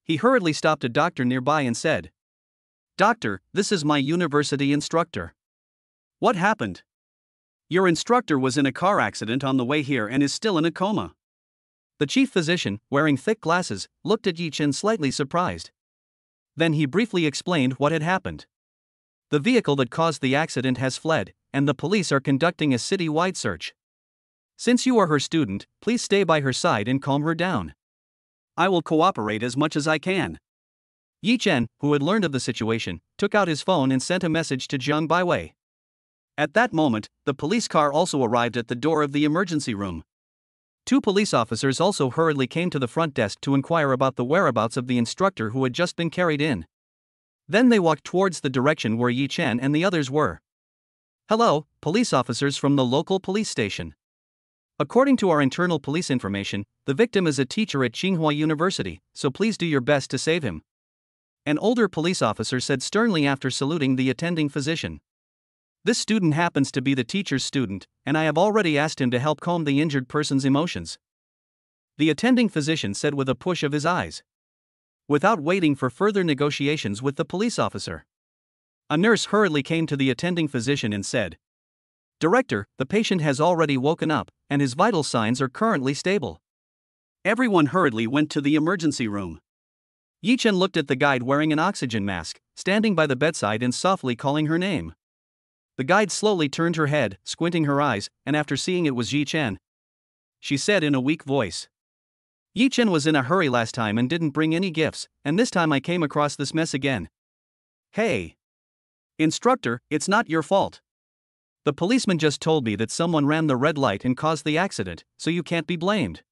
Speaker 1: He hurriedly stopped a doctor nearby and said, "Doctor, this is my university instructor. What happened? Your instructor was in a car accident on the way here and is still in a coma." The chief physician, wearing thick glasses, looked at Yi Chen slightly surprised. Then he briefly explained what had happened. The vehicle that caused the accident has fled, and the police are conducting a city-wide search. Since you are her student, please stay by her side and calm her down. I will cooperate as much as I can. Yi Chen, who had learned of the situation, took out his phone and sent a message to Jiang Baiwei. At that moment, the police car also arrived at the door of the emergency room. 2 police officers also hurriedly came to the front desk to inquire about the whereabouts of the instructor who had just been carried in. Then they walked towards the direction where Yi Chen and the others were. Hello, police officers from the local police station. According to our internal police information, the victim is a teacher at Tsinghua University, so please do your best to save him. An older police officer said sternly after saluting the attending physician. This student happens to be the teacher's student, and I have already asked him to help calm the injured person's emotions. The attending physician said with a push of his eyes. Without waiting for further negotiations with the police officer, a nurse hurriedly came to the attending physician and said, "Director, the patient has already woken up, and his vital signs are currently stable." Everyone hurriedly went to the emergency room. Yi Chen looked at the guide wearing an oxygen mask, standing by the bedside and softly calling her name. The guide slowly turned her head, squinting her eyes, and after seeing it was Yi Chen, she said in a weak voice. Yi Chen was in a hurry last time and didn't bring any gifts, and this time I came across this mess again. Hey! Instructor, it's not your fault. The policeman just told me that someone ran the red light and caused the accident, so you can't be blamed.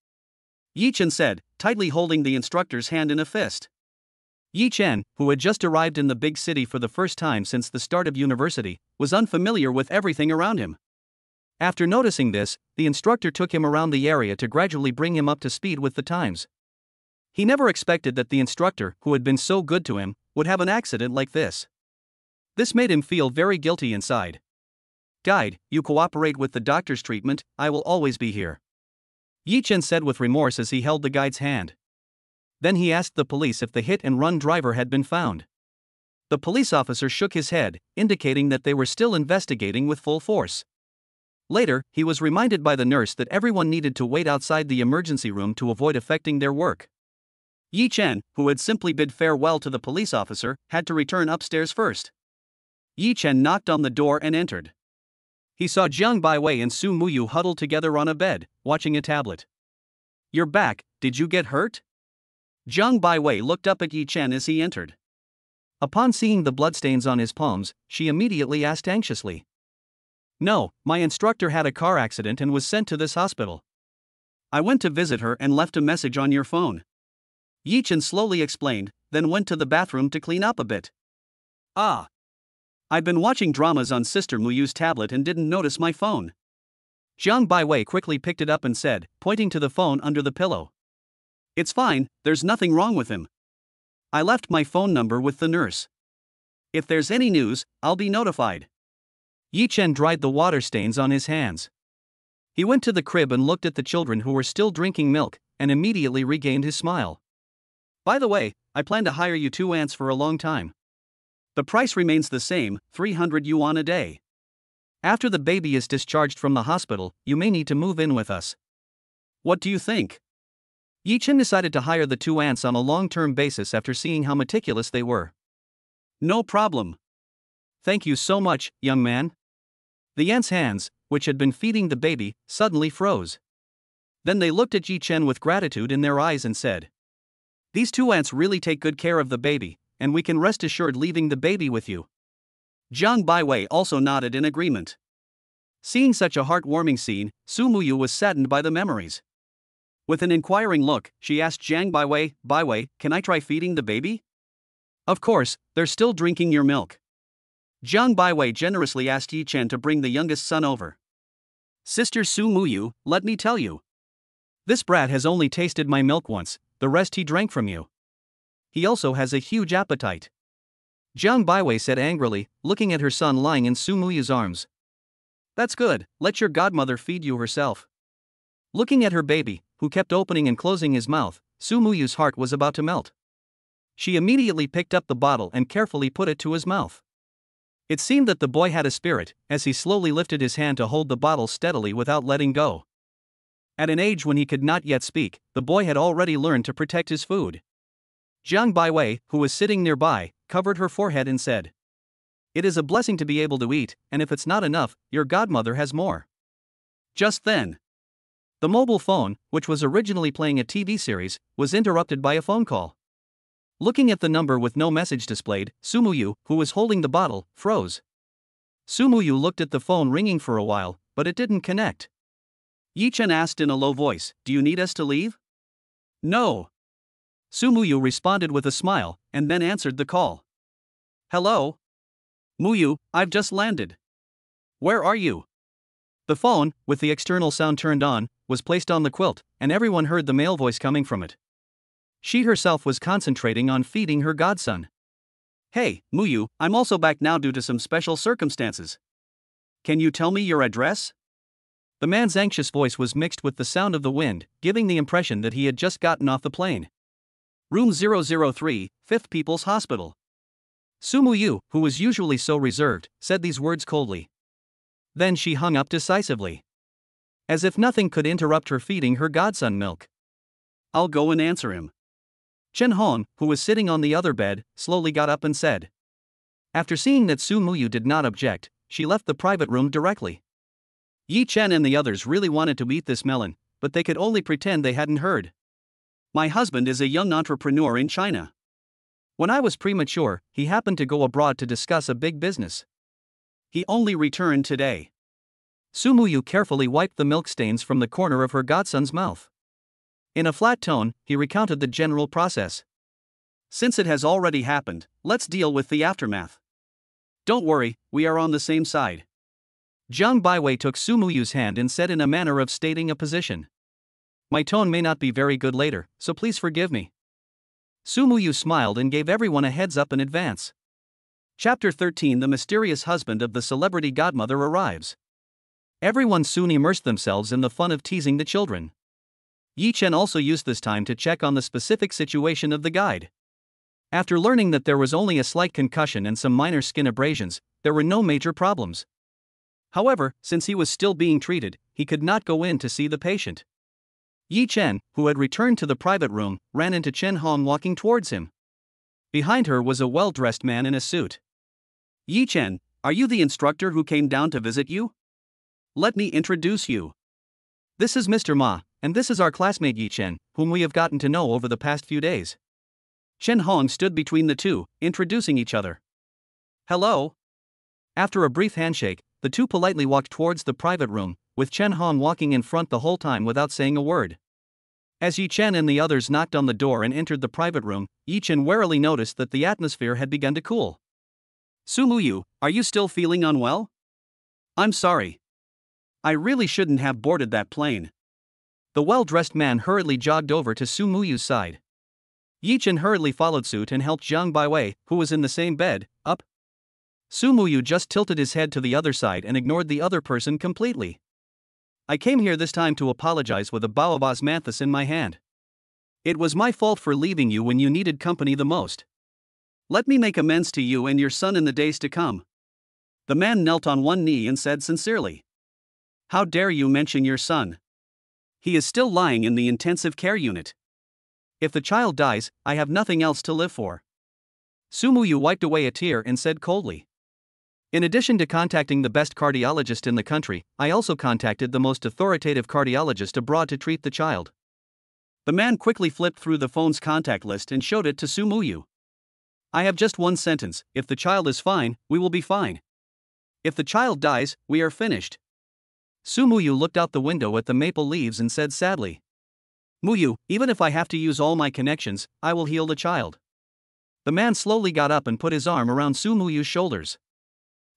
Speaker 1: Yi Chen said, tightly holding the instructor's hand in a fist. Yi Chen, who had just arrived in the big city for the first time since the start of university, was unfamiliar with everything around him. After noticing this, the instructor took him around the area to gradually bring him up to speed with the times. He never expected that the instructor, who had been so good to him, would have an accident like this. This made him feel very guilty inside. "Guide, you cooperate with the doctor's treatment, I will always be here," Yi Chen said with remorse as he held the guide's hand. Then he asked the police if the hit-and-run driver had been found. The police officer shook his head, indicating that they were still investigating with full force. Later, he was reminded by the nurse that everyone needed to wait outside the emergency room to avoid affecting their work. Yi Chen, who had simply bid farewell to the police officer, had to return upstairs first. Yi Chen knocked on the door and entered. He saw Jiang Baiwei and Su Muyu huddled together on a bed, watching a tablet. "You're back, did you get hurt?" Jiang Baiwei looked up at Yi Chen as he entered. Upon seeing the bloodstains on his palms, she immediately asked anxiously. "No, my instructor had a car accident and was sent to this hospital. I went to visit her and left a message on your phone," Yi Chen slowly explained, then went to the bathroom to clean up a bit. "Ah. I've been watching dramas on Sister Muyu's tablet and didn't notice my phone." Jiang Baiwei quickly picked it up and said, pointing to the phone under the pillow. "It's fine, there's nothing wrong with him. I left my phone number with the nurse. If there's any news, I'll be notified." Yi Chen dried the water stains on his hands. He went to the crib and looked at the children who were still drinking milk, and immediately regained his smile. "By the way, I plan to hire you 2 ants for a long time. The price remains the same, 300 yuan a day. After the baby is discharged from the hospital, you may need to move in with us. What do you think?" Yi Chen decided to hire the 2 ants on a long-term basis after seeing how meticulous they were. "No problem. Thank you so much, young man." The ants' hands, which had been feeding the baby, suddenly froze. Then they looked at Yi Chen with gratitude in their eyes and said, "These 2 ants really take good care of the baby, and we can rest assured leaving the baby with you." Jiang Baiwei also nodded in agreement. Seeing such a heartwarming scene, Su Muyu was saddened by the memories. With an inquiring look, she asked Jiang Baiwei, "Baiwei, can I try feeding the baby?" "Of course, they're still drinking your milk." Jiang Baiwei generously asked Yi Chen to bring the youngest son over. "Sister Su Muyu, let me tell you. This brat has only tasted my milk once, the rest he drank from you. He also has a huge appetite." Jiang Baiwei said angrily, looking at her son lying in Su Muyu's arms. "That's good, let your godmother feed you herself." Looking at her baby, who kept opening and closing his mouth, Su Muyu's heart was about to melt. She immediately picked up the bottle and carefully put it to his mouth. It seemed that the boy had a spirit, as he slowly lifted his hand to hold the bottle steadily without letting go. At an age when he could not yet speak, the boy had already learned to protect his food. Jiang Baiwei, who was sitting nearby, covered her forehead and said, "It is a blessing to be able to eat, and if it's not enough, your godmother has more." Just then, the mobile phone, which was originally playing a TV series, was interrupted by a phone call. Looking at the number with no message displayed, Su Muyu, who was holding the bottle, froze. Su Muyu looked at the phone ringing for a while, but it didn't connect. Yi Chen asked in a low voice, "Do you need us to leave?" "No." Su Muyu responded with a smile, and then answered the call. "Hello? Muyu, I've just landed. Where are you?" The phone, with the external sound turned on, was placed on the quilt, and everyone heard the male voice coming from it. She herself was concentrating on feeding her godson. "Hey, Muyu, I'm also back now due to some special circumstances. Can you tell me your address?" The man's anxious voice was mixed with the sound of the wind, giving the impression that he had just gotten off the plane. "Room 003, 5th People's Hospital." Su Muyu, who was usually so reserved, said these words coldly. Then she hung up decisively. As if nothing could interrupt her feeding her godson milk. "I'll go and answer him." Chen Hong, who was sitting on the other bed, slowly got up and said. After seeing that Su Muyu did not object, she left the private room directly. Yi Chen and the others really wanted to eat this melon, but they could only pretend they hadn't heard. "My husband is a young entrepreneur in China. When I was premature, he happened to go abroad to discuss a big business. He only returned today." Su Muyu carefully wiped the milk stains from the corner of her godson's mouth. In a flat tone, he recounted the general process. "Since it has already happened, let's deal with the aftermath. Don't worry, we are on the same side. Jiang Baiwei took Su Muyu's hand and said in a manner of stating a position. My tone may not be very good later, so please forgive me. Su Muyu smiled and gave everyone a heads up in advance. Chapter 13. The mysterious husband of the celebrity godmother arrives. Everyone soon immersed themselves in the fun of teasing the children. Yi Chen also used this time to check on the specific situation of the guide. After learning that there was only a slight concussion and some minor skin abrasions, there were no major problems. However, since he was still being treated, he could not go in to see the patient. Yi Chen, who had returned to the private room, ran into Chen Hong walking towards him. Behind her was a well-dressed man in a suit. Yi Chen, are you the instructor who came down to visit you? Let me introduce you. This is Mr. Ma, and this is our classmate Yi Chen, whom we have gotten to know over the past few days. Chen Hong stood between the two, introducing each other. Hello. After a brief handshake, the two politely walked towards the private room, with Chen Hong walking in front the whole time without saying a word. As Yi Chen and the others knocked on the door and entered the private room, Yi Chen warily noticed that the atmosphere had begun to cool. Su Muyu, are you still feeling unwell? I'm sorry. I really shouldn't have boarded that plane. The well-dressed man hurriedly jogged over to Su Muyu's side. Yi Chen hurriedly followed suit and helped Jiang Baiwei, who was in the same bed, up. Su Muyu just tilted his head to the other side and ignored the other person completely. I came here this time to apologize with a bow of osmanthus in my hand. It was my fault for leaving you when you needed company the most. Let me make amends to you and your son in the days to come. The man knelt on one knee and said sincerely. How dare you mention your son? He is still lying in the intensive care unit. If the child dies, I have nothing else to live for. Su Muyu wiped away a tear and said coldly. In addition to contacting the best cardiologist in the country, I also contacted the most authoritative cardiologist abroad to treat the child. The man quickly flipped through the phone's contact list and showed it to Su Muyu. I have just one sentence: if the child is fine, we will be fine. If the child dies, we are finished. Su Muyu looked out the window at the maple leaves and said sadly. Muyu, even if I have to use all my connections, I will heal the child. The man slowly got up and put his arm around Su Muyu's shoulders.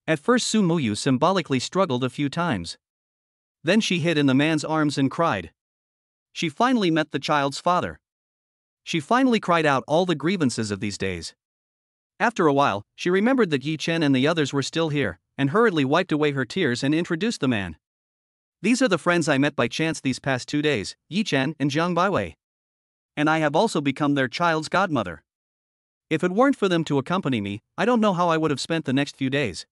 Speaker 1: At first Su Muyu symbolically struggled a few times. Then she hid in the man's arms and cried. She finally met the child's father. She finally cried out all the grievances of these days. After a while, she remembered that Yi Chen and the others were still here, and hurriedly wiped away her tears and introduced the man. These are the friends I met by chance these past 2 days, Yi Chen and Jiang Baiwei. And I have also become their child's godmother. If it weren't for them to accompany me, I don't know how I would have spent the next few days.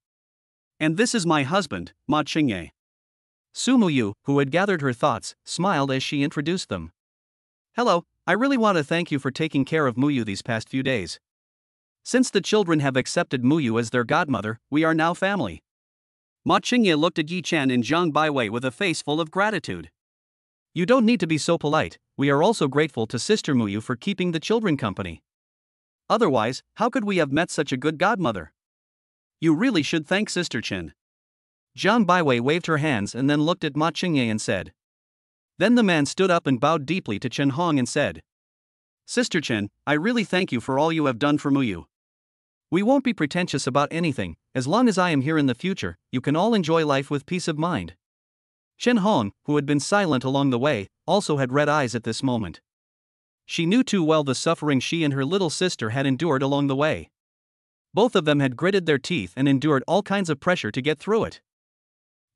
Speaker 1: And this is my husband, Ma Qingye. Su Muyu, who had gathered her thoughts, smiled as she introduced them. Hello, I really want to thank you for taking care of Muyu these past few days. Since the children have accepted Muyu as their godmother, we are now family. Ma Qingye looked at Yi Chen and Jiang Baiwei with a face full of gratitude. You don't need to be so polite, we are also grateful to Sister Muyu for keeping the children company. Otherwise, how could we have met such a good godmother? You really should thank Sister Chen. Jiang Baiwei waved her hands and then looked at Ma Qingye and said. Then the man stood up and bowed deeply to Chen Hong and said. Sister Chen, I really thank you for all you have done for Muyu. We won't be pretentious about anything, as long as I am here in the future, you can all enjoy life with peace of mind. Chen Hong, who had been silent along the way, also had red eyes at this moment. She knew too well the suffering she and her little sister had endured along the way. Both of them had gritted their teeth and endured all kinds of pressure to get through it.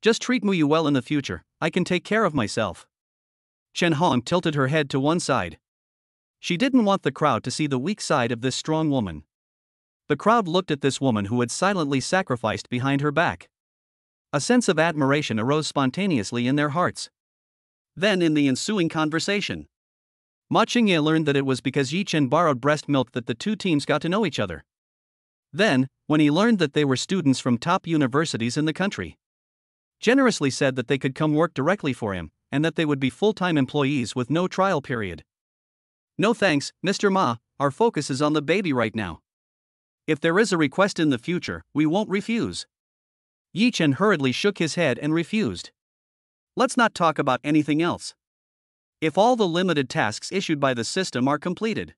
Speaker 1: Just treat Muyu well in the future, I can take care of myself. Chen Hong tilted her head to one side. She didn't want the crowd to see the weak side of this strong woman. The crowd looked at this woman who had silently sacrificed behind her back. A sense of admiration arose spontaneously in their hearts. Then in the ensuing conversation, Ma Qingye learned that it was because Yi Chen borrowed breast milk that the two teams got to know each other. Then, when he learned that they were students from top universities in the country, generously said that they could come work directly for him, and that they would be full-time employees with no trial period. No thanks, Mr. Ma, our focus is on the baby right now. If there is a request in the future, we won't refuse. Yi Chen hurriedly shook his head and refused. Let's not talk about anything else. If all the limited tasks issued by the system are completed,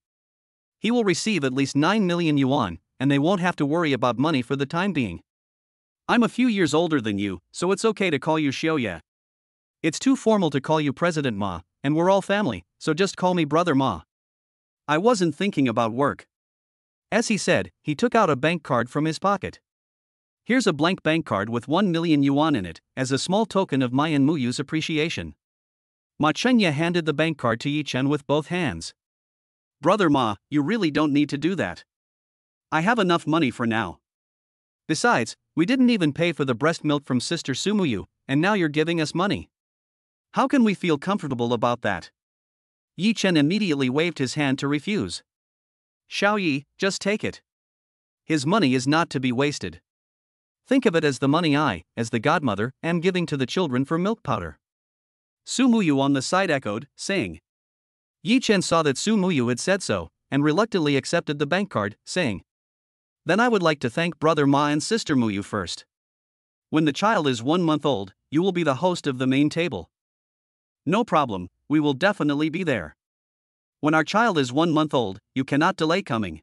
Speaker 1: he will receive at least 9 million yuan, and they won't have to worry about money for the time being. I'm a few years older than you, so it's okay to call you Xiaoye. It's too formal to call you President Ma, and we're all family, so just call me Brother Ma. I wasn't thinking about work. As he said, he took out a bank card from his pocket. Here's a blank bank card with 1 million yuan in it, as a small token of my and Muyu's appreciation. Ma Chengye handed the bank card to Yi Chen with both hands. Brother Ma, you really don't need to do that. I have enough money for now. Besides, we didn't even pay for the breast milk from Sister Sumuyu, and now you're giving us money. How can we feel comfortable about that? Yi Chen immediately waved his hand to refuse. Xiao Yi, just take it. His money is not to be wasted. Think of it as the money I, as the godmother, am giving to the children for milk powder. Sumuyu on the side echoed, saying. Yi Chen saw that Sumuyu had said so, and reluctantly accepted the bank card, saying. Then I would like to thank Brother Ma and Sister Muyu first. When the child is 1 month old, you will be the host of the main table. No problem, we will definitely be there. When our child is 1 month old, you cannot delay coming.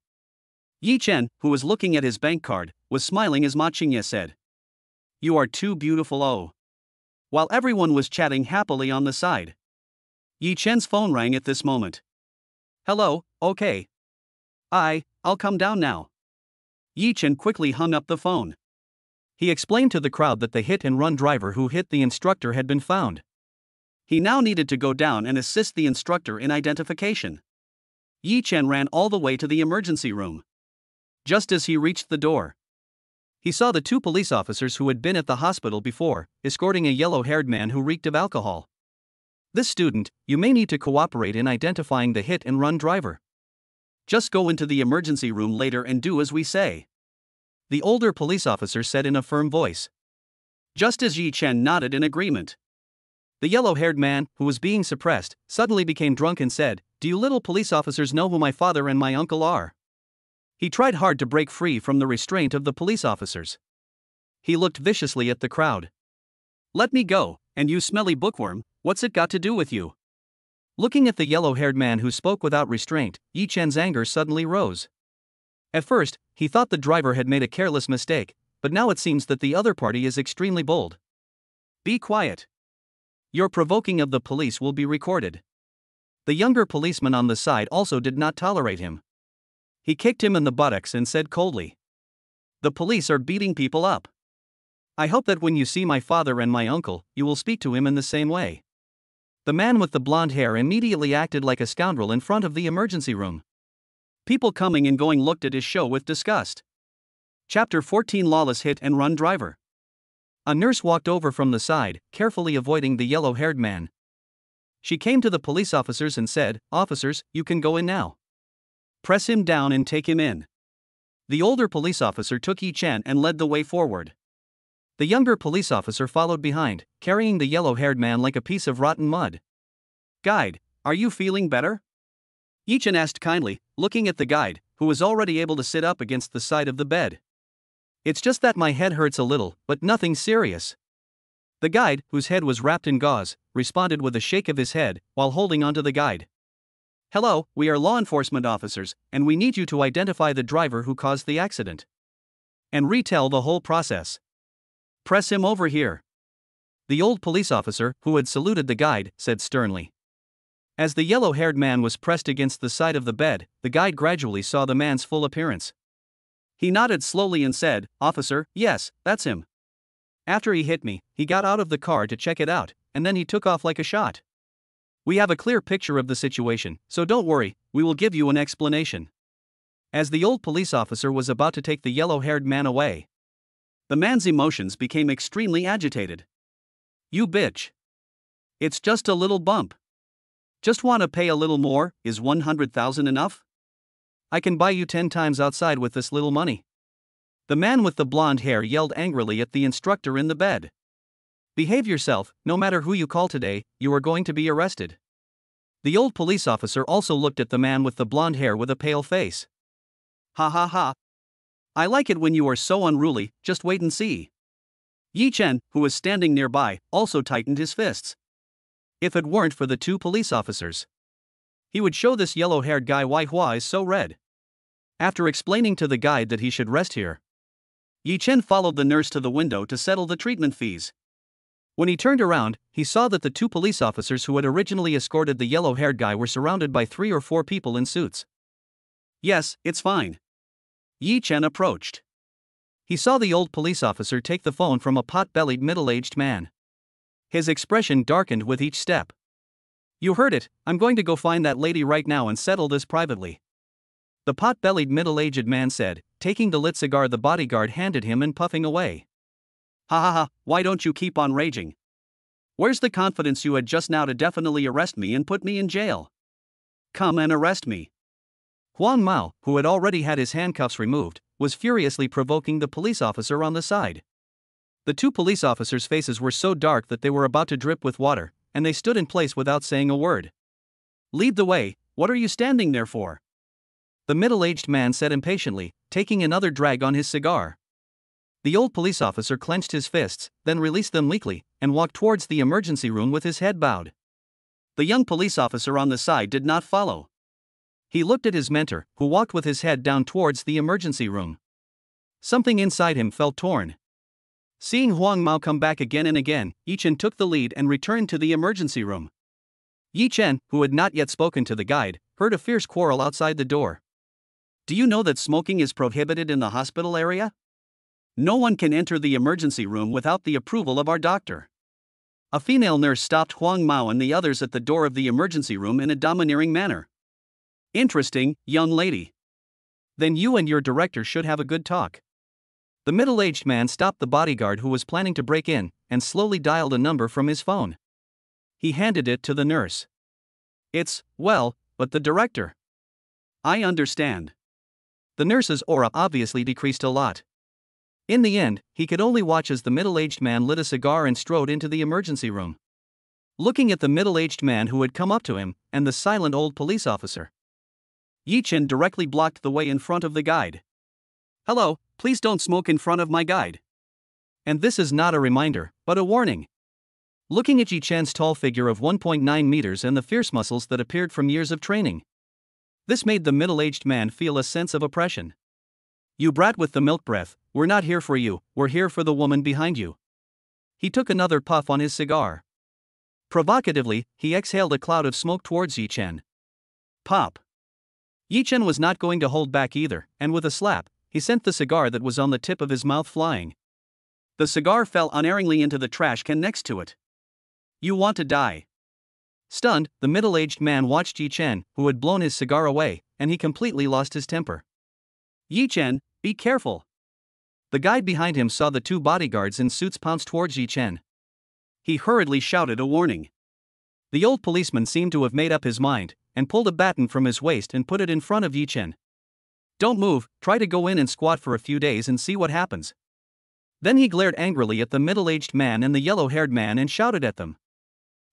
Speaker 1: Yi Chen, who was looking at his bank card, was smiling as Ma Chengye said. You are too beautiful, oh. While everyone was chatting happily on the side. Yi Chen's phone rang at this moment. Hello, okay. I'll come down now. Yi Chen quickly hung up the phone. He explained to the crowd that the hit-and-run driver who hit the instructor had been found. He now needed to go down and assist the instructor in identification. Yi Chen ran all the way to the emergency room. Just as he reached the door, he saw the 2 police officers who had been at the hospital before, escorting a yellow-haired man who reeked of alcohol. This student, you may need to cooperate in identifying the hit-and-run driver. Just go into the emergency room later and do as we say. The older police officer said in a firm voice. Just as Yi Chen nodded in agreement. The yellow-haired man, who was being suppressed, suddenly became drunk and said, Do you little police officers know who my father and my uncle are? He tried hard to break free from the restraint of the police officers. He looked viciously at the crowd. Let me go, and you smelly bookworm, what's it got to do with you? Looking at the yellow-haired man who spoke without restraint, Yi Chen's anger suddenly rose. At first, he thought the driver had made a careless mistake, but now it seems that the other party is extremely bold. Be quiet. Your provoking of the police will be recorded. The younger policeman on the side also did not tolerate him. He kicked him in the buttocks and said coldly. The police are beating people up. I hope that when you see my father and my uncle, you will speak to him in the same way. The man with the blonde hair immediately acted like a scoundrel in front of the emergency room. People coming and going looked at his show with disgust. Chapter 14 Lawless Hit-and-Run Driver. A nurse walked over from the side, carefully avoiding the yellow-haired man. She came to the police officers and said, Officers, you can go in now. Press him down and take him in. The older police officer took Yi Chen and led the way forward. The younger police officer followed behind, carrying the yellow-haired man like a piece of rotten mud. Guide, are you feeling better? Yi Chen asked kindly, looking at the guide, who was already able to sit up against the side of the bed. It's just that my head hurts a little, but nothing serious. The guide, whose head was wrapped in gauze, responded with a shake of his head, while holding onto the guide. Hello, we are law enforcement officers, and we need you to identify the driver who caused the accident. And retell the whole process. Press him over here. The old police officer, who had saluted the guide, said sternly. As the yellow-haired man was pressed against the side of the bed, the guide gradually saw the man's full appearance. He nodded slowly and said, Officer, yes, that's him. After he hit me, he got out of the car to check it out, and then he took off like a shot. We have a clear picture of the situation, so don't worry, we will give you an explanation. As the old police officer was about to take the yellow-haired man away, the man's emotions became extremely agitated. You bitch. It's just a little bump. Just want to pay a little more, is 100,000 enough? I can buy you 10 times outside with this little money. The man with the blonde hair yelled angrily at the instructor in the bed. Behave yourself, no matter who you call today, you are going to be arrested. The old police officer also looked at the man with the blonde hair with a pale face. Ha ha ha. I like it when you are so unruly, just wait and see. Yi Chen, who was standing nearby, also tightened his fists. If it weren't for the 2 police officers, he would show this yellow-haired guy why Hua is so red. After explaining to the guide that he should rest here, Yi Chen followed the nurse to the window to settle the treatment fees. When he turned around, he saw that the two police officers who had originally escorted the yellow-haired guy were surrounded by 3 or 4 people in suits. Yes, it's fine. Yi Chen approached. He saw the old police officer take the phone from a pot-bellied middle-aged man. His expression darkened with each step. You heard it, I'm going to go find that lady right now and settle this privately. The pot-bellied middle-aged man said, taking the lit cigar the bodyguard handed him and puffing away. Ha ha ha, why don't you keep on raging? Where's the confidence you had just now to definitely arrest me and put me in jail? Come and arrest me. Huang Mao, who had already had his handcuffs removed, was furiously provoking the police officer on the side. The two police officers' faces were so dark that they were about to drip with water, and they stood in place without saying a word. Lead the way, what are you standing there for? The middle-aged man said impatiently, taking another drag on his cigar. The old police officer clenched his fists, then released them weakly, and walked towards the emergency room with his head bowed. The young police officer on the side did not follow. He looked at his mentor, who walked with his head down towards the emergency room. Something inside him felt torn. Seeing Huang Mao come back again and again, Yi Chen took the lead and returned to the emergency room. Yi Chen, who had not yet spoken to the guide, heard a fierce quarrel outside the door. Do you know that smoking is prohibited in the hospital area? No one can enter the emergency room without the approval of our doctor. A female nurse stopped Huang Mao and the others at the door of the emergency room in a domineering manner. Interesting, young lady. Then you and your director should have a good talk. The middle-aged man stopped the bodyguard who was planning to break in, and slowly dialed a number from his phone. He handed it to the nurse. But the director. I understand. The nurse's aura obviously decreased a lot. In the end, he could only watch as the middle-aged man lit a cigar and strode into the emergency room. Looking at the middle-aged man who had come up to him, and the silent old police officer, Yi Chen directly blocked the way in front of the guide. Hello, please don't smoke in front of my guide. And this is not a reminder, but a warning. Looking at Yi Chen's tall figure of 1.9 meters and the fierce muscles that appeared from years of training, this made the middle-aged man feel a sense of oppression. You brat with the milk breath, we're not here for you, we're here for the woman behind you. He took another puff on his cigar. Provocatively, he exhaled a cloud of smoke towards Yi Chen. Pop. Yi Chen was not going to hold back either, and with a slap, he sent the cigar that was on the tip of his mouth flying. The cigar fell unerringly into the trash can next to it. You want to die. Stunned, the middle-aged man watched Yi Chen, who had blown his cigar away, and he completely lost his temper. Yi Chen, be careful. The guide behind him saw the two bodyguards in suits pounce towards Yi Chen. He hurriedly shouted a warning. The old policeman seemed to have made up his mind, and pulled a baton from his waist and put it in front of Yi Chen. Don't move, try to go in and squat for a few days and see what happens. Then he glared angrily at the middle-aged man and the yellow-haired man and shouted at them.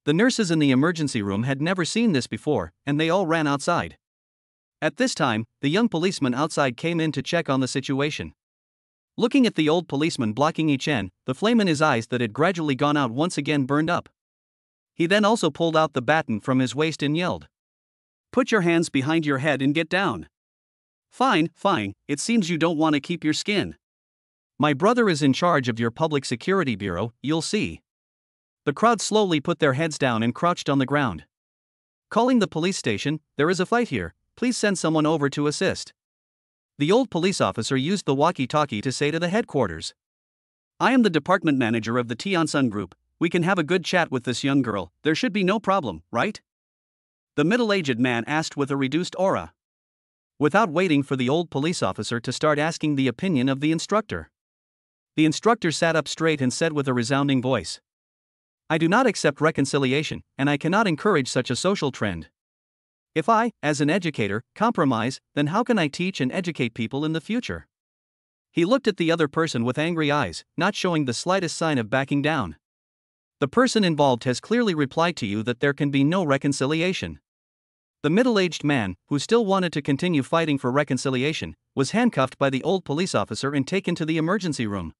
Speaker 1: The nurses in the emergency room had never seen this before, and they all ran outside. At this time, the young policeman outside came in to check on the situation. Looking at the old policeman blocking Yi Chen, the flame in his eyes that had gradually gone out once again burned up. He then also pulled out the baton from his waist and yelled. Put your hands behind your head and get down. Fine, it seems you don't want to keep your skin. My brother is in charge of your public security bureau, you'll see. The crowd slowly put their heads down and crouched on the ground. Calling the police station, there is a fight here, please send someone over to assist. The old police officer used the walkie-talkie to say to the headquarters. I am the department manager of the Tiansun group, we can have a good chat with this young girl, there should be no problem, right? The middle-aged man asked with a reduced aura. Without waiting for the old police officer to start asking the opinion of the instructor. The instructor sat up straight and said with a resounding voice. I do not accept reconciliation, and I cannot encourage such a social trend. If I, as an educator, compromise, then how can I teach and educate people in the future? He looked at the other person with angry eyes, not showing the slightest sign of backing down. The person involved has clearly replied to you that there can be no reconciliation. The middle-aged man, who still wanted to continue fighting for reconciliation, was handcuffed by the old police officer and taken to the emergency room.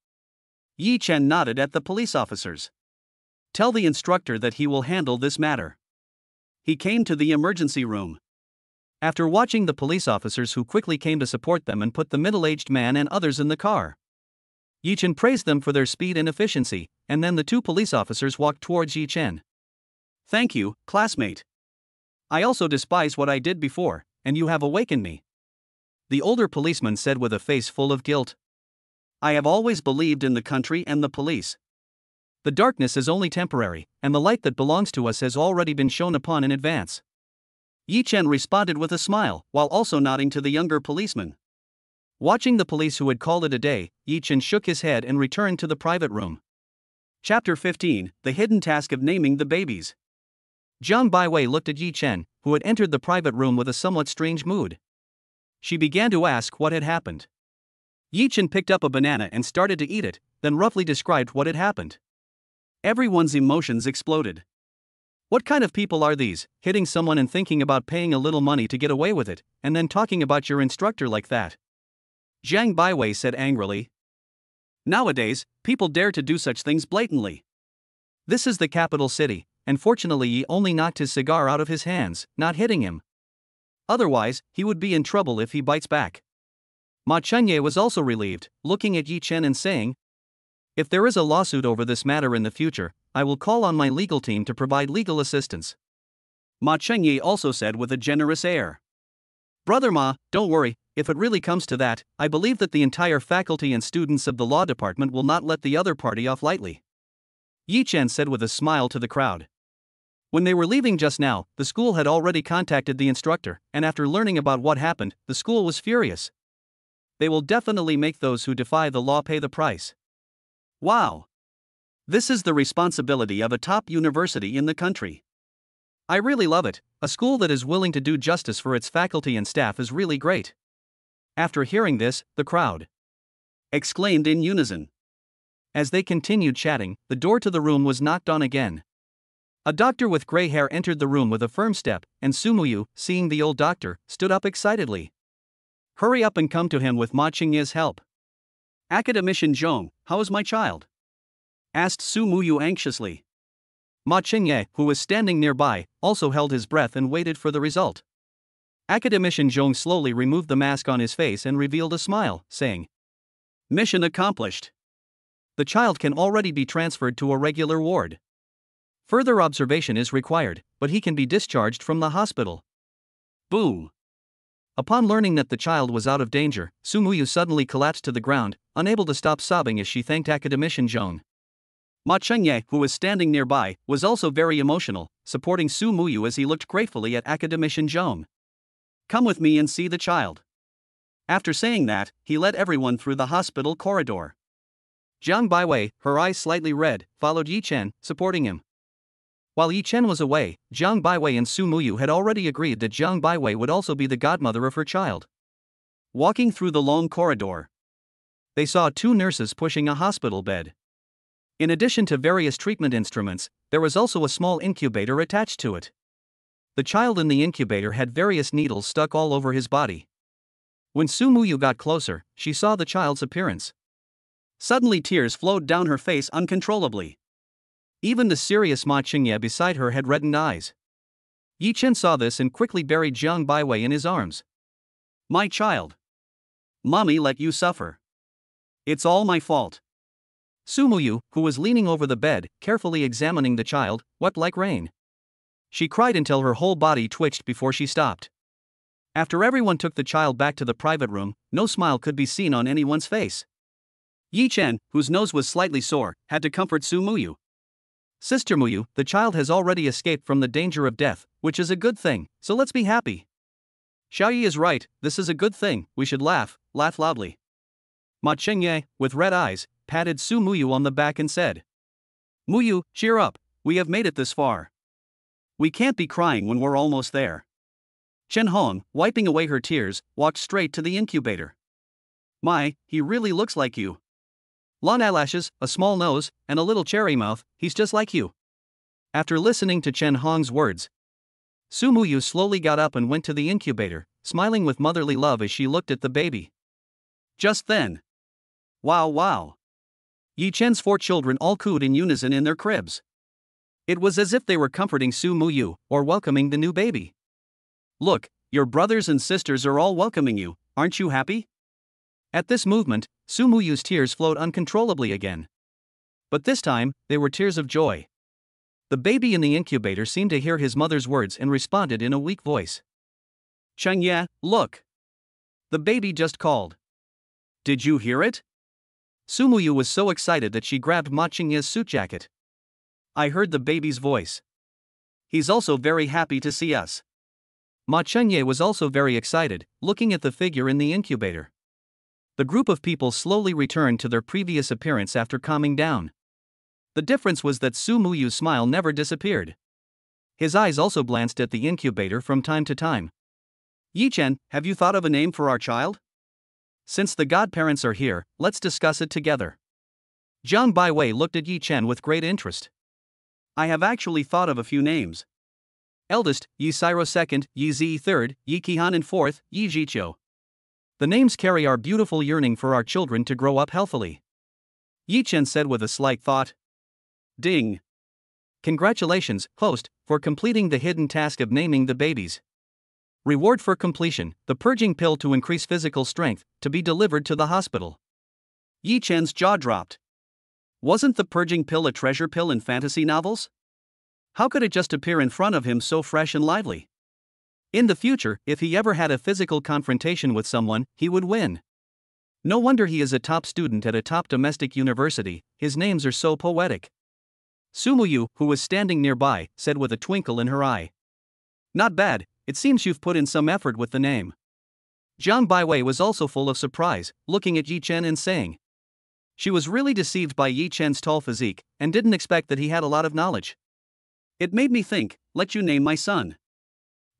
Speaker 1: Yi Chen nodded at the police officers. Tell the instructor that he will handle this matter. He came to the emergency room. After watching the police officers who quickly came to support them and put the middle-aged man and others in the car, Yi Chen praised them for their speed and efficiency, and then the two police officers walked towards Yi Chen. Thank you, classmate. I also despise what I did before, and you have awakened me. The older policeman said with a face full of guilt. I have always believed in the country and the police. The darkness is only temporary, and the light that belongs to us has already been shone upon in advance. Yi Chen responded with a smile, while also nodding to the younger policeman. Watching the police who had called it a day, Yi Chen shook his head and returned to the private room. Chapter 15, The Hidden Task of Naming the Babies. Jiang Baiwei looked at Yi Chen, who had entered the private room with a somewhat strange mood. She began to ask what had happened. Yi Chen picked up a banana and started to eat it, then roughly described what had happened. Everyone's emotions exploded. What kind of people are these, hitting someone and thinking about paying a little money to get away with it, and then talking about your instructor like that? Jiang Baiwei said angrily. Nowadays, people dare to do such things blatantly. This is the capital city, and fortunately Yi only knocked his cigar out of his hands, not hitting him. Otherwise, he would be in trouble if he bites back. Ma Chenye was also relieved, looking at Yi Chen and saying, if there is a lawsuit over this matter in the future, I will call on my legal team to provide legal assistance. Ma Chenye also said with a generous air. Brother Ma, don't worry, if it really comes to that, I believe that the entire faculty and students of the law department will not let the other party off lightly. Yi Chen said with a smile to the crowd. When they were leaving just now, the school had already contacted the instructor, and after learning about what happened, the school was furious. They will definitely make those who defy the law pay the price. Wow! This is the responsibility of a top university in the country. I really love it. A school that is willing to do justice for its faculty and staff is really great. After hearing this, the crowd exclaimed in unison. As they continued chatting, the door to the room was knocked on again. A doctor with gray hair entered the room with a firm step, and Sumuyu, seeing the old doctor, stood up excitedly. Hurry up and come to him with Ma Qingye's help. Academician Zhong, how is my child? Asked Sumuyu anxiously. Ma Qingye, who was standing nearby, also held his breath and waited for the result. Academician Zhong slowly removed the mask on his face and revealed a smile, saying, Mission accomplished. The child can already be transferred to a regular ward. Further observation is required, but he can be discharged from the hospital. Boom! Upon learning that the child was out of danger, Sumuyu suddenly collapsed to the ground, unable to stop sobbing as she thanked Academician Zhong. Ma Chenye, who was standing nearby, was also very emotional, supporting Sumuyu as he looked gratefully at Academician Zhong. Come with me and see the child. After saying that, he led everyone through the hospital corridor. Jiang Baiwei, her eyes slightly red, followed Yi Chen, supporting him. While Yi Chen was away, Jiang Baiwei and Sumuyu had already agreed that Jiang Baiwei would also be the godmother of her child. Walking through the long corridor, they saw two nurses pushing a hospital bed. In addition to various treatment instruments, there was also a small incubator attached to it. The child in the incubator had various needles stuck all over his body. When Sumuyu got closer, she saw the child's appearance. Suddenly tears flowed down her face uncontrollably. Even the serious Ma Qingye beside her had reddened eyes. Yi Chen saw this and quickly buried Jiang Baiwei in his arms. My child. Mommy let you suffer. It's all my fault. Sumuyu, who was leaning over the bed, carefully examining the child, wept like rain. She cried until her whole body twitched before she stopped. After everyone took the child back to the private room, no smile could be seen on anyone's face. Yi Chen, whose nose was slightly sore, had to comfort Sumuyu. Sister Muyu, the child has already escaped from the danger of death, which is a good thing, so let's be happy. Xiaoyi is right, this is a good thing, we should laugh loudly. Ma Qingye, with red eyes, patted Su Muyu on the back and said, Muyu, cheer up, we have made it this far. We can't be crying when we're almost there. Chen Hong, wiping away her tears, walked straight to the incubator. My, he really looks like you. Long eyelashes, a small nose, and a little cherry mouth, he's just like you. After listening to Chen Hong's words, Su Muyu slowly got up and went to the incubator, smiling with motherly love as she looked at the baby. Just then. Wow. Yi Chen's 4 children all cooed in unison in their cribs. It was as if they were comforting Su Muyu, or welcoming the new baby. Look, your brothers and sisters are all welcoming you, aren't you happy? At this movement, Sumuyu's tears flowed uncontrollably again. But this time, they were tears of joy. The baby in the incubator seemed to hear his mother's words and responded in a weak voice. "Chengye, look. The baby just called. Did you hear it?" Sumuyu was so excited that she grabbed Ma Chengye's suit jacket. "I heard the baby's voice. He's also very happy to see us." Ma Chengye was also very excited, looking at the figure in the incubator. The group of people slowly returned to their previous appearance after calming down. The difference was that Sumuyu's smile never disappeared. His eyes also glanced at the incubator from time to time. "Yichen, have you thought of a name for our child? Since the godparents are here, let's discuss it together." Jiang Baiwei looked at Yichen with great interest. "I have actually thought of a few names. Eldest, Yi Siro second, Yi Zi third, Yi Qihan and fourth, Yi Jiqiu. The names carry our beautiful yearning for our children to grow up healthily." Yichen said with a slight thought. Ding. Congratulations, host, for completing the hidden task of naming the babies. Reward for completion, the purging pill to increase physical strength, to be delivered to the hospital. Yi Chen's jaw dropped. Wasn't the purging pill a treasure pill in fantasy novels? How could it just appear in front of him so fresh and lively? In the future, if he ever had a physical confrontation with someone, he would win. No wonder he is a top student at a top domestic university, his names are so poetic. Sumuyu, who was standing nearby, said with a twinkle in her eye. Not bad, it seems you've put in some effort with the name. Jiang Baiwei was also full of surprise, looking at Yi Chen and saying. She was really deceived by Yi Chen's tall physique, and didn't expect that he had a lot of knowledge. It made me think, let you name my son.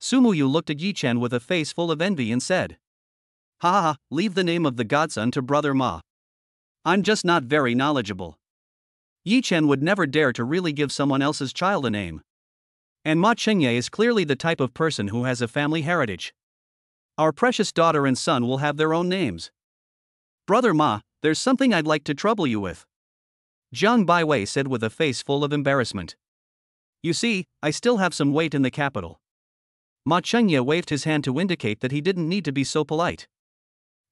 Speaker 1: Sumuyu looked at Yi Chen with a face full of envy and said. Ha ha ha, leave the name of the godson to brother Ma. I'm just not very knowledgeable. Yi Chen would never dare to really give someone else's child a name. And Ma Chengye is clearly the type of person who has a family heritage. Our precious daughter and son will have their own names. Brother Ma, there's something I'd like to trouble you with. Jiang Baiwei said with a face full of embarrassment. You see, I still have some weight in the capital. Ma Chengye waved his hand to indicate that he didn't need to be so polite.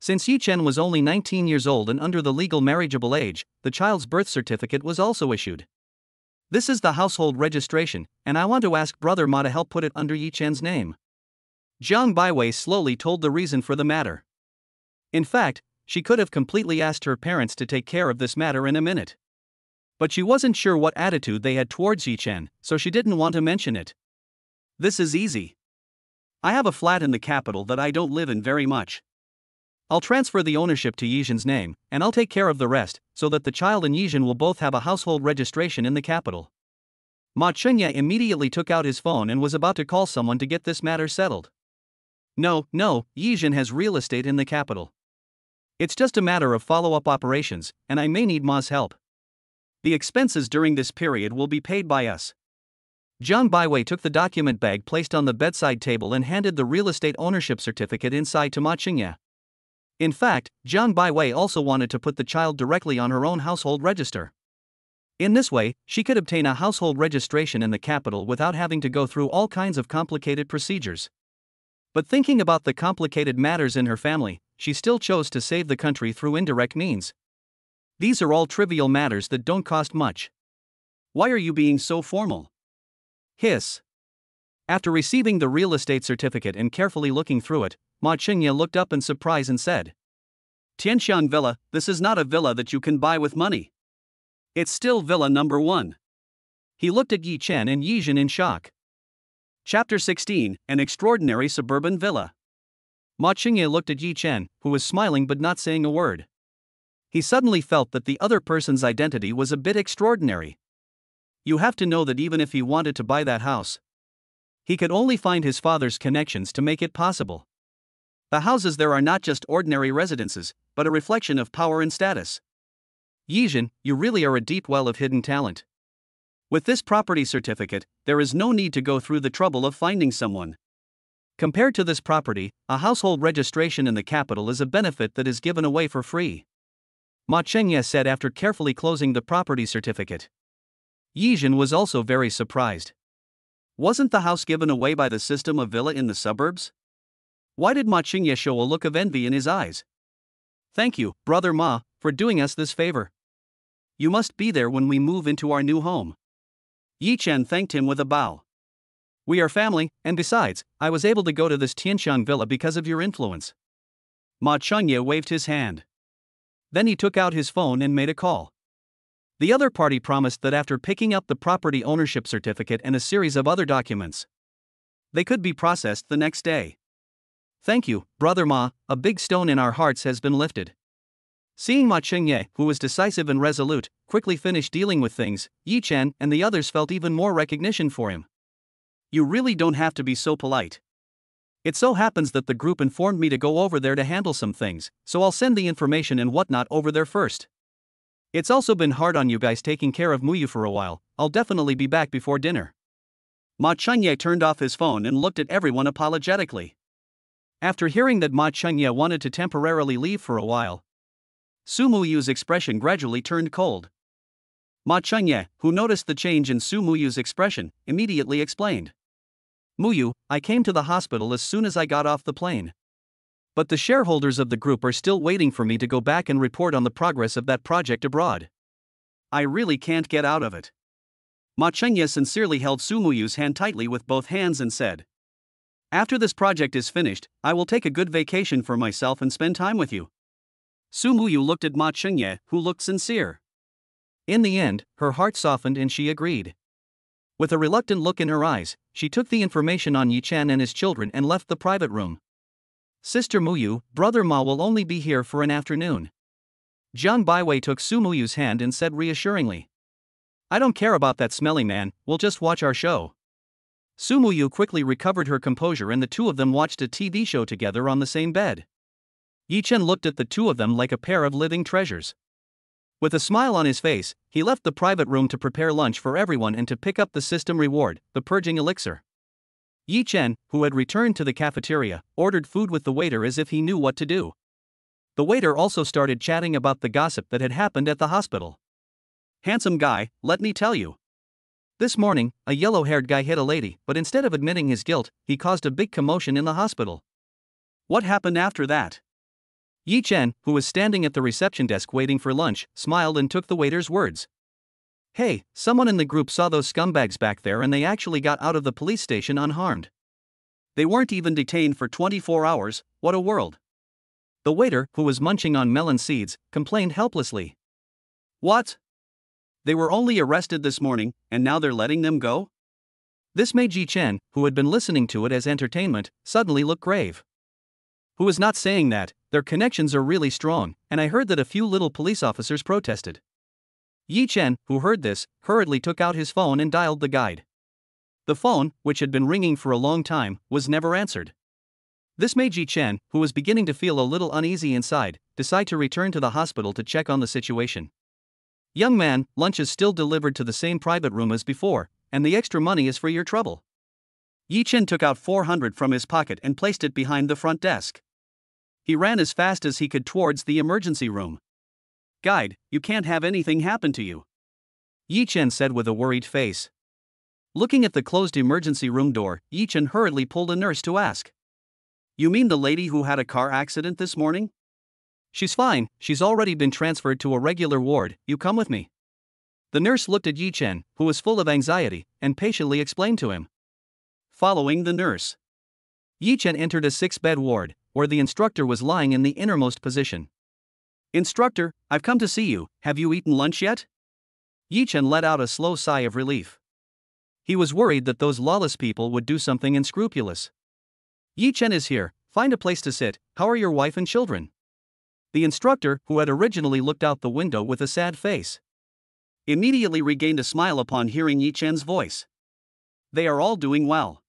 Speaker 1: Since Yi Chen was only 19 years old and under the legal marriageable age, the child's birth certificate was also issued. This is the household registration, and I want to ask Brother Ma to help put it under Yi Chen's name. Jiang Baiwei slowly told the reason for the matter. In fact, she could have completely asked her parents to take care of this matter in a minute. But she wasn't sure what attitude they had towards Yi Chen, so she didn't want to mention it. This is easy. I have a flat in the capital that I don't live in very much. I'll transfer the ownership to Yizhen's name, and I'll take care of the rest, so that the child and Yizhen will both have a household registration in the capital. Ma Chengye immediately took out his phone and was about to call someone to get this matter settled. No, Yizhen has real estate in the capital. It's just a matter of follow-up operations, and I may need Ma's help. The expenses during this period will be paid by us. Jiang Baiwei took the document bag placed on the bedside table and handed the real estate ownership certificate inside to Ma Chengye. In fact, Jiang Baiwei also wanted to put the child directly on her own household register. In this way, she could obtain a household registration in the capital without having to go through all kinds of complicated procedures. But thinking about the complicated matters in her family, she still chose to save the country through indirect means. These are all trivial matters that don't cost much. Why are you being so formal? Hiss. After receiving the real estate certificate and carefully looking through it, Ma Chengye looked up in surprise and said, Tianshan Villa, this is not a villa that you can buy with money. It's still villa number 1. He looked at Yi Chen and Yizhen in shock. Chapter 16, An Extraordinary Suburban Villa. Ma Chengye looked at Yi Chen, who was smiling but not saying a word. He suddenly felt that the other person's identity was a bit extraordinary. You have to know that even if he wanted to buy that house, he could only find his father's connections to make it possible. The houses there are not just ordinary residences, but a reflection of power and status. Yizhen, you really are a deep well of hidden talent. With this property certificate, there is no need to go through the trouble of finding someone. Compared to this property, a household registration in the capital is a benefit that is given away for free. Ma Chengye said after carefully closing the property certificate. Yizhen was also very surprised. Wasn't the house given away by the system of villa in the suburbs? Why did Ma Chengye show a look of envy in his eyes? Thank you, Brother Ma, for doing us this favor. You must be there when we move into our new home. Yi Chen thanked him with a bow. We are family, and besides, I was able to go to this Tianxiang villa because of your influence. Ma Chunye waved his hand. Then he took out his phone and made a call. The other party promised that after picking up the property ownership certificate and a series of other documents, they could be processed the next day. Thank you, Brother Ma, a big stone in our hearts has been lifted. Seeing Ma Chunye, who was decisive and resolute, quickly finish dealing with things, Yi Chen and the others felt even more recognition for him. You really don't have to be so polite. It so happens that the group informed me to go over there to handle some things, so I'll send the information and whatnot over there first. It's also been hard on you guys taking care of Muyu for a while. I'll definitely be back before dinner. Ma Chunye turned off his phone and looked at everyone apologetically. After hearing that Ma Chunye wanted to temporarily leave for a while, Su Muyu's expression gradually turned cold. Ma Chunye, who noticed the change in Su Muyu's expression, immediately explained. Muyu, I came to the hospital as soon as I got off the plane. But the shareholders of the group are still waiting for me to go back and report on the progress of that project abroad. I really can't get out of it. Ma Chunye sincerely held Su Muyu's hand tightly with both hands and said, after this project is finished, I will take a good vacation for myself and spend time with you. Su Muyu looked at Ma Chunye, who looked sincere. In the end, her heart softened and she agreed. With a reluctant look in her eyes, she took the information on Yi Chen and his children and left the private room. Sister Muyu, Brother Ma will only be here for an afternoon. Jiang Baiwei took Su Muyu's hand and said reassuringly. I don't care about that smelly man, we'll just watch our show. Su Muyu quickly recovered her composure and the two of them watched a TV show together on the same bed. Yi Chen looked at the two of them like a pair of living treasures. With a smile on his face, he left the private room to prepare lunch for everyone and to pick up the system reward, the purging elixir. Yi Chen, who had returned to the cafeteria, ordered food with the waiter as if he knew what to do. The waiter also started chatting about the gossip that had happened at the hospital. Handsome guy, let me tell you. This morning, a yellow-haired guy hit a lady, but instead of admitting his guilt, he caused a big commotion in the hospital. What happened after that? Yi Chen, who was standing at the reception desk waiting for lunch, smiled and took the waiter's words. Hey, someone in the group saw those scumbags back there and they actually got out of the police station unharmed. They weren't even detained for 24 hours, what a world. The waiter, who was munching on melon seeds, complained helplessly. What? They were only arrested this morning, and now they're letting them go? This made Yi Chen, who had been listening to it as entertainment, suddenly look grave. Who is not saying that, their connections are really strong, and I heard that a few little police officers protested. Yi Chen, who heard this, hurriedly took out his phone and dialed the guide. The phone, which had been ringing for a long time, was never answered. This made Yi Chen, who was beginning to feel a little uneasy inside, decide to return to the hospital to check on the situation. Young man, lunch is still delivered to the same private room as before, and the extra money is for your trouble. Yi Chen took out 400 from his pocket and placed it behind the front desk. He ran as fast as he could towards the emergency room. Guide, you can't have anything happen to you, Yi Chen said with a worried face. Looking at the closed emergency room door, Yi Chen hurriedly pulled a nurse to ask. You mean the lady who had a car accident this morning? She's fine, she's already been transferred to a regular ward, you come with me. The nurse looked at Yi Chen, who was full of anxiety, and patiently explained to him. Following the nurse, Yi Chen entered a 6-bed ward, where the instructor was lying in the innermost position. Instructor, I've come to see you, have you eaten lunch yet? Yi Chen let out a slow sigh of relief. He was worried that those lawless people would do something unscrupulous. Yi Chen is here, find a place to sit, how are your wife and children? The instructor, who had originally looked out the window with a sad face, immediately regained a smile upon hearing Yi Chen's voice. They are all doing well.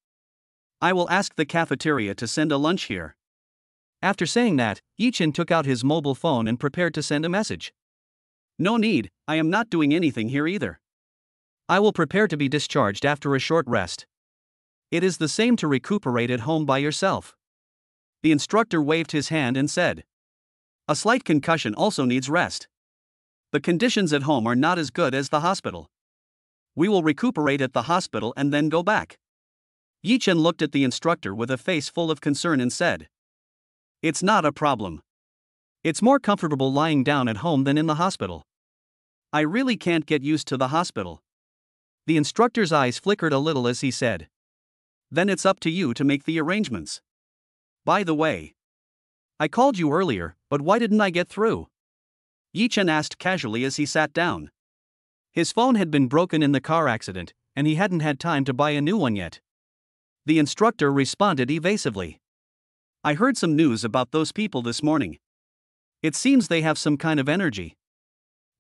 Speaker 1: I will ask the cafeteria to send a lunch here. After saying that, Yi Chen took out his mobile phone and prepared to send a message. No need, I am not doing anything here either. I will prepare to be discharged after a short rest. It is the same to recuperate at home by yourself. The instructor waved his hand and said. A slight concussion also needs rest. The conditions at home are not as good as the hospital. We will recuperate at the hospital and then go back. Yi Chen looked at the instructor with a face full of concern and said. It's not a problem. It's more comfortable lying down at home than in the hospital. I really can't get used to the hospital. The instructor's eyes flickered a little as he said. Then it's up to you to make the arrangements. By the way, I called you earlier, but why didn't I get through? Yi Chen asked casually as he sat down. His phone had been broken in the car accident, and he hadn't had time to buy a new one yet. The instructor responded evasively. I heard some news about those people this morning. It seems they have some kind of energy.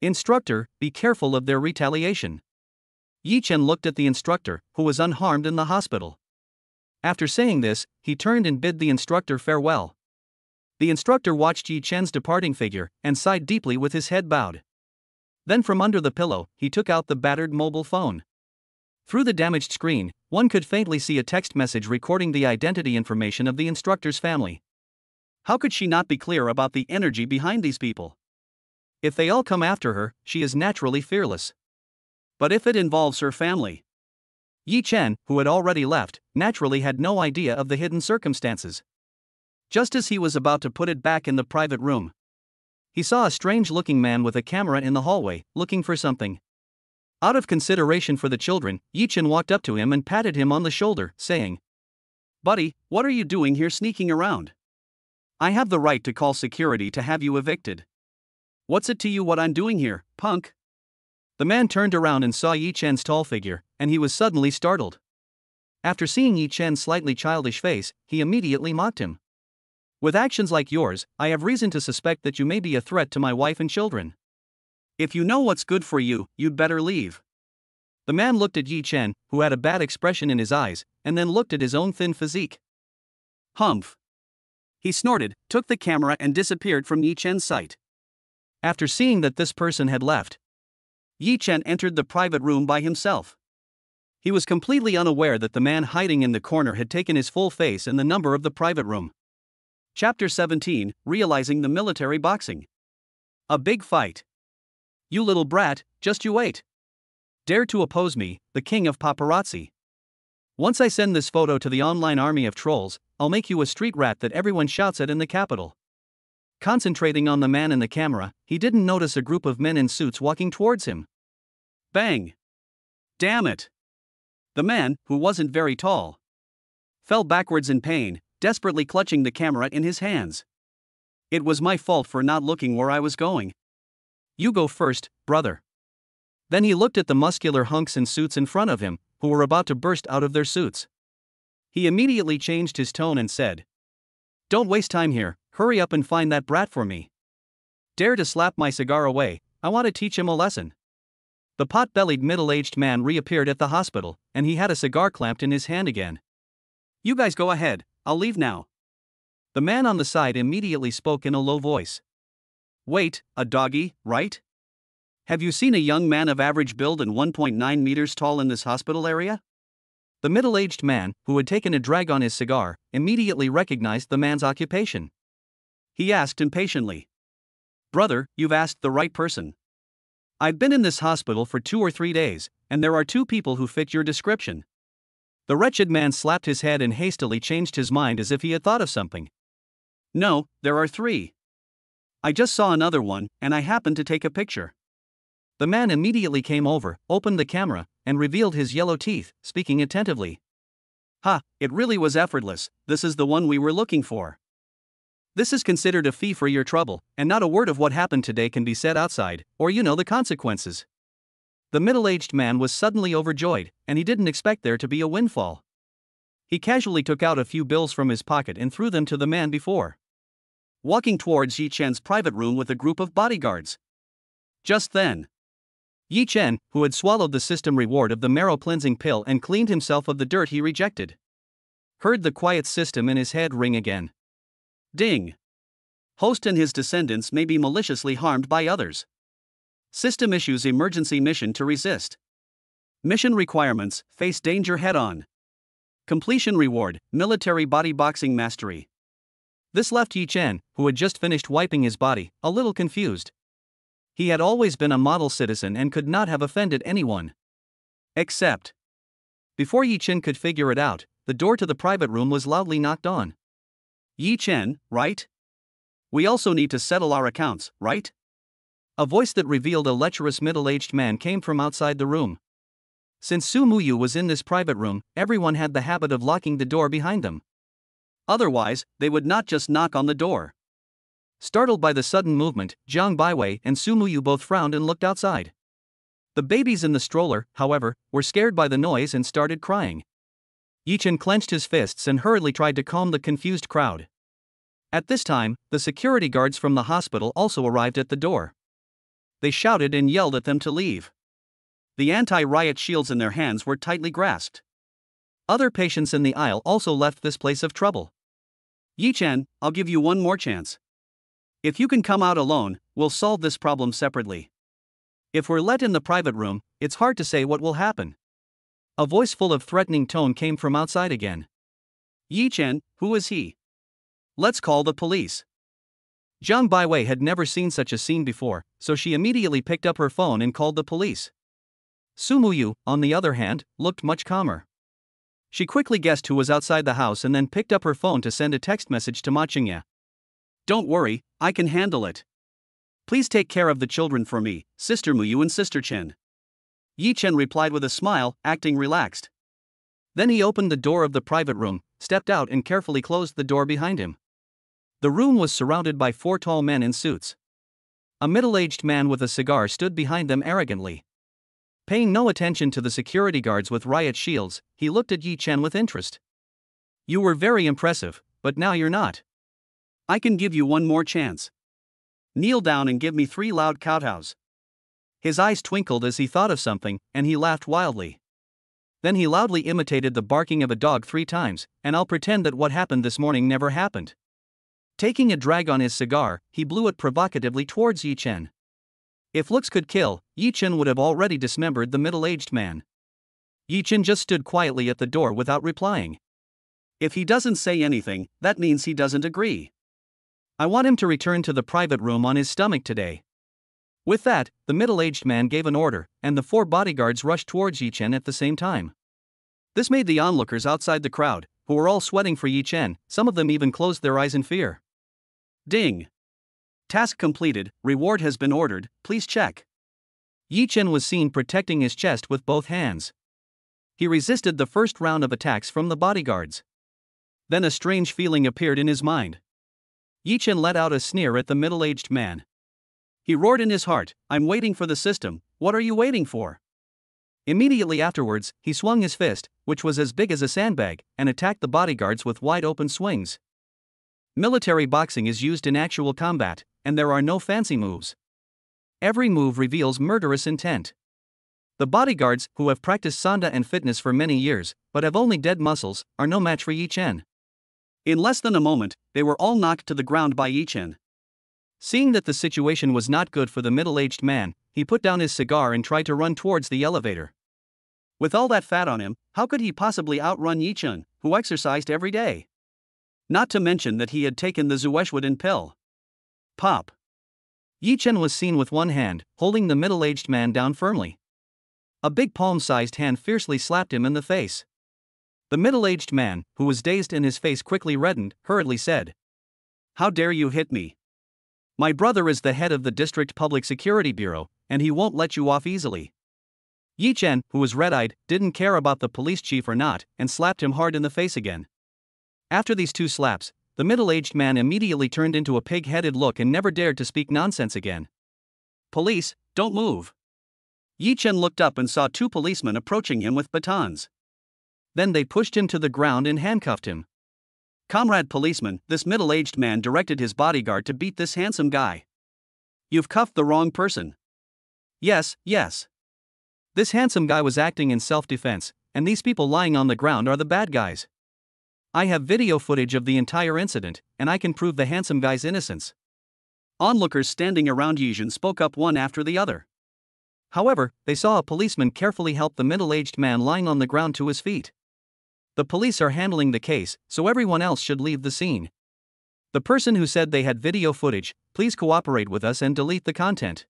Speaker 1: Instructor, be careful of their retaliation. Yi Chen looked at the instructor, who was unharmed in the hospital. After saying this, he turned and bid the instructor farewell. The instructor watched Yi Chen's departing figure and sighed deeply with his head bowed. Then from under the pillow, he took out the battered mobile phone. Through the damaged screen, one could faintly see a text message recording the identity information of the instructor's family. How could she not be clear about the energy behind these people? If they all come after her, she is naturally fearless. But if it involves her family? Yi Chen, who had already left, naturally had no idea of the hidden circumstances. Just as he was about to put it back in the private room, he saw a strange-looking man with a camera in the hallway, looking for something. Out of consideration for the children, Yi Chen walked up to him and patted him on the shoulder, saying, Buddy, what are you doing here sneaking around? I have the right to call security to have you evicted. What's it to you what I'm doing here, punk? The man turned around and saw Yi Chen's tall figure, and he was suddenly startled. After seeing Yi Chen's slightly childish face, he immediately mocked him. With actions like yours, I have reason to suspect that you may be a threat to my wife and children. If you know what's good for you, you'd better leave. The man looked at Yi Chen, who had a bad expression in his eyes, and then looked at his own thin physique. Humph. He snorted, took the camera and disappeared from Yi Chen's sight. After seeing that this person had left, Yi Chen entered the private room by himself. He was completely unaware that the man hiding in the corner had taken his full face and the number of the private room. Chapter 17, Realizing the Military Boxing. A big fight. You little brat, just you wait. Dare to oppose me, the king of paparazzi. Once I send this photo to the online army of trolls, I'll make you a street rat that everyone shouts at in the capital. Concentrating on the man in the camera, he didn't notice a group of men in suits walking towards him. Bang! Damn it! The man, who wasn't very tall, fell backwards in pain, desperately clutching the camera in his hands. It was my fault for not looking where I was going. You go first, brother. Then he looked at the muscular hunks in suits in front of him, who were about to burst out of their suits. He immediately changed his tone and said, Don't waste time here, hurry up and find that brat for me. Dare to slap my cigar away, I want to teach him a lesson. The pot-bellied middle-aged man reappeared at the hospital, and he had a cigar clamped in his hand again. You guys go ahead, I'll leave now. The man on the side immediately spoke in a low voice. Wait, a doggy, right? Have you seen a young man of average build and 1.9 meters tall in this hospital area? The middle-aged man, who had taken a drag on his cigar, immediately recognized the man's occupation. He asked impatiently. Brother, you've asked the right person. I've been in this hospital for 2 or 3 days, and there are 2 people who fit your description. The wretched man slapped his head and hastily changed his mind as if he had thought of something. No, there are 3. I just saw another one, and I happened to take a picture. The man immediately came over, opened the camera, and revealed his yellow teeth, speaking attentively. Ha, it really was effortless, this is the one we were looking for. This is considered a fee for your trouble, and not a word of what happened today can be said outside, or you know the consequences. The middle-aged man was suddenly overjoyed, and he didn't expect there to be a windfall. He casually took out a few bills from his pocket and threw them to the man before walking towards Yi Chen's private room with a group of bodyguards. Just then, Yi Chen, who had swallowed the system reward of the marrow-cleansing pill and cleaned himself of the dirt he rejected, heard the quiet system in his head ring again. Ding! Host and his descendants may be maliciously harmed by others. System issues emergency mission to resist. Mission requirements: face danger head-on. Completion reward: military body boxing mastery. This left Yi Chen, who had just finished wiping his body, a little confused. He had always been a model citizen and could not have offended anyone. Except. Before Yi Chen could figure it out, the door to the private room was loudly knocked on. Yi Chen, right? We also need to settle our accounts, right? A voice that revealed a lecherous middle-aged man came from outside the room. Since Su Muyu was in this private room, everyone had the habit of locking the door behind them. Otherwise, they would not just knock on the door. Startled by the sudden movement, Jiang Baiwei and Su Muyu both frowned and looked outside. The babies in the stroller, however, were scared by the noise and started crying. Yichen clenched his fists and hurriedly tried to calm the confused crowd. At this time, the security guards from the hospital also arrived at the door. They shouted and yelled at them to leave. The anti-riot shields in their hands were tightly grasped. Other patients in the aisle also left this place of trouble. Yichen, I'll give you one more chance. If you can come out alone, we'll solve this problem separately. If we're let in the private room, it's hard to say what will happen. A voice full of threatening tone came from outside again. Yichen, who is he? Let's call the police. Jiang Baiwei had never seen such a scene before, so she immediately picked up her phone and called the police. Su Muyu, on the other hand, looked much calmer. She quickly guessed who was outside the house and then picked up her phone to send a text message to Ma Qingye. Don't worry, I can handle it. Please take care of the children for me, Sister Muyu and Sister Chen. Yi Chen replied with a smile, acting relaxed. Then he opened the door of the private room, stepped out and carefully closed the door behind him. The room was surrounded by 4 tall men in suits. A middle-aged man with a cigar stood behind them arrogantly. Paying no attention to the security guards with riot shields, he looked at Yi Chen with interest. You were very impressive, but now you're not. I can give you one more chance. Kneel down and give me 3 loud kowtows. His eyes twinkled as he thought of something, and he laughed wildly. Then he loudly imitated the barking of a dog 3 times, and I'll pretend that what happened this morning never happened. Taking a drag on his cigar, he blew it provocatively towards Yi Chen. If looks could kill, Yi Chen would have already dismembered the middle-aged man. Yi Chen just stood quietly at the door without replying. If he doesn't say anything, that means he doesn't agree. I want him to return to the private room on his stomach today. With that, the middle-aged man gave an order, and the 4 bodyguards rushed towards Yi Chen at the same time. This made the onlookers outside the crowd, who were all sweating for Yi Chen, some of them even closed their eyes in fear. Ding! Task completed, reward has been ordered, please check. Yi Chen was seen protecting his chest with both hands. He resisted the first round of attacks from the bodyguards. Then a strange feeling appeared in his mind. Yi Chen let out a sneer at the middle-aged man. He roared in his heart, I'm waiting for the system, what are you waiting for? Immediately afterwards, he swung his fist, which was as big as a sandbag, and attacked the bodyguards with wide-open swings. Military boxing is used in actual combat, and there are no fancy moves. Every move reveals murderous intent. The bodyguards, who have practiced sanda and fitness for many years, but have only dead muscles, are no match for Yi Chen. In less than a moment, they were all knocked to the ground by Yi Chen. Seeing that the situation was not good for the middle-aged man, he put down his cigar and tried to run towards the elevator. With all that fat on him, how could he possibly outrun Yi Chen, who exercised every day? Not to mention that he had taken the Zueshwiden pill. Pop! Yi Chen was seen with one hand, holding the middle-aged man down firmly. A big palm-sized hand fiercely slapped him in the face. The middle-aged man, who was dazed and his face quickly reddened, hurriedly said, How dare you hit me? My brother is the head of the District Public Security Bureau, and he won't let you off easily. Yi Chen, who was red-eyed, didn't care about the police chief or not, and slapped him hard in the face again. After these 2 slaps, the middle-aged man immediately turned into a pig-headed look and never dared to speak nonsense again. Police, don't move. Yi Chen looked up and saw 2 policemen approaching him with batons. Then they pushed him to the ground and handcuffed him. Comrade policeman, this middle-aged man directed his bodyguard to beat this handsome guy. You've cuffed the wrong person. Yes. This handsome guy was acting in self-defense, and these people lying on the ground are the bad guys. I have video footage of the entire incident, and I can prove the handsome guy's innocence. Onlookers standing around Yijin spoke up one after the other. However, they saw a policeman carefully help the middle-aged man lying on the ground to his feet. The police are handling the case, so everyone else should leave the scene. The person who said they had video footage, please cooperate with us and delete the content.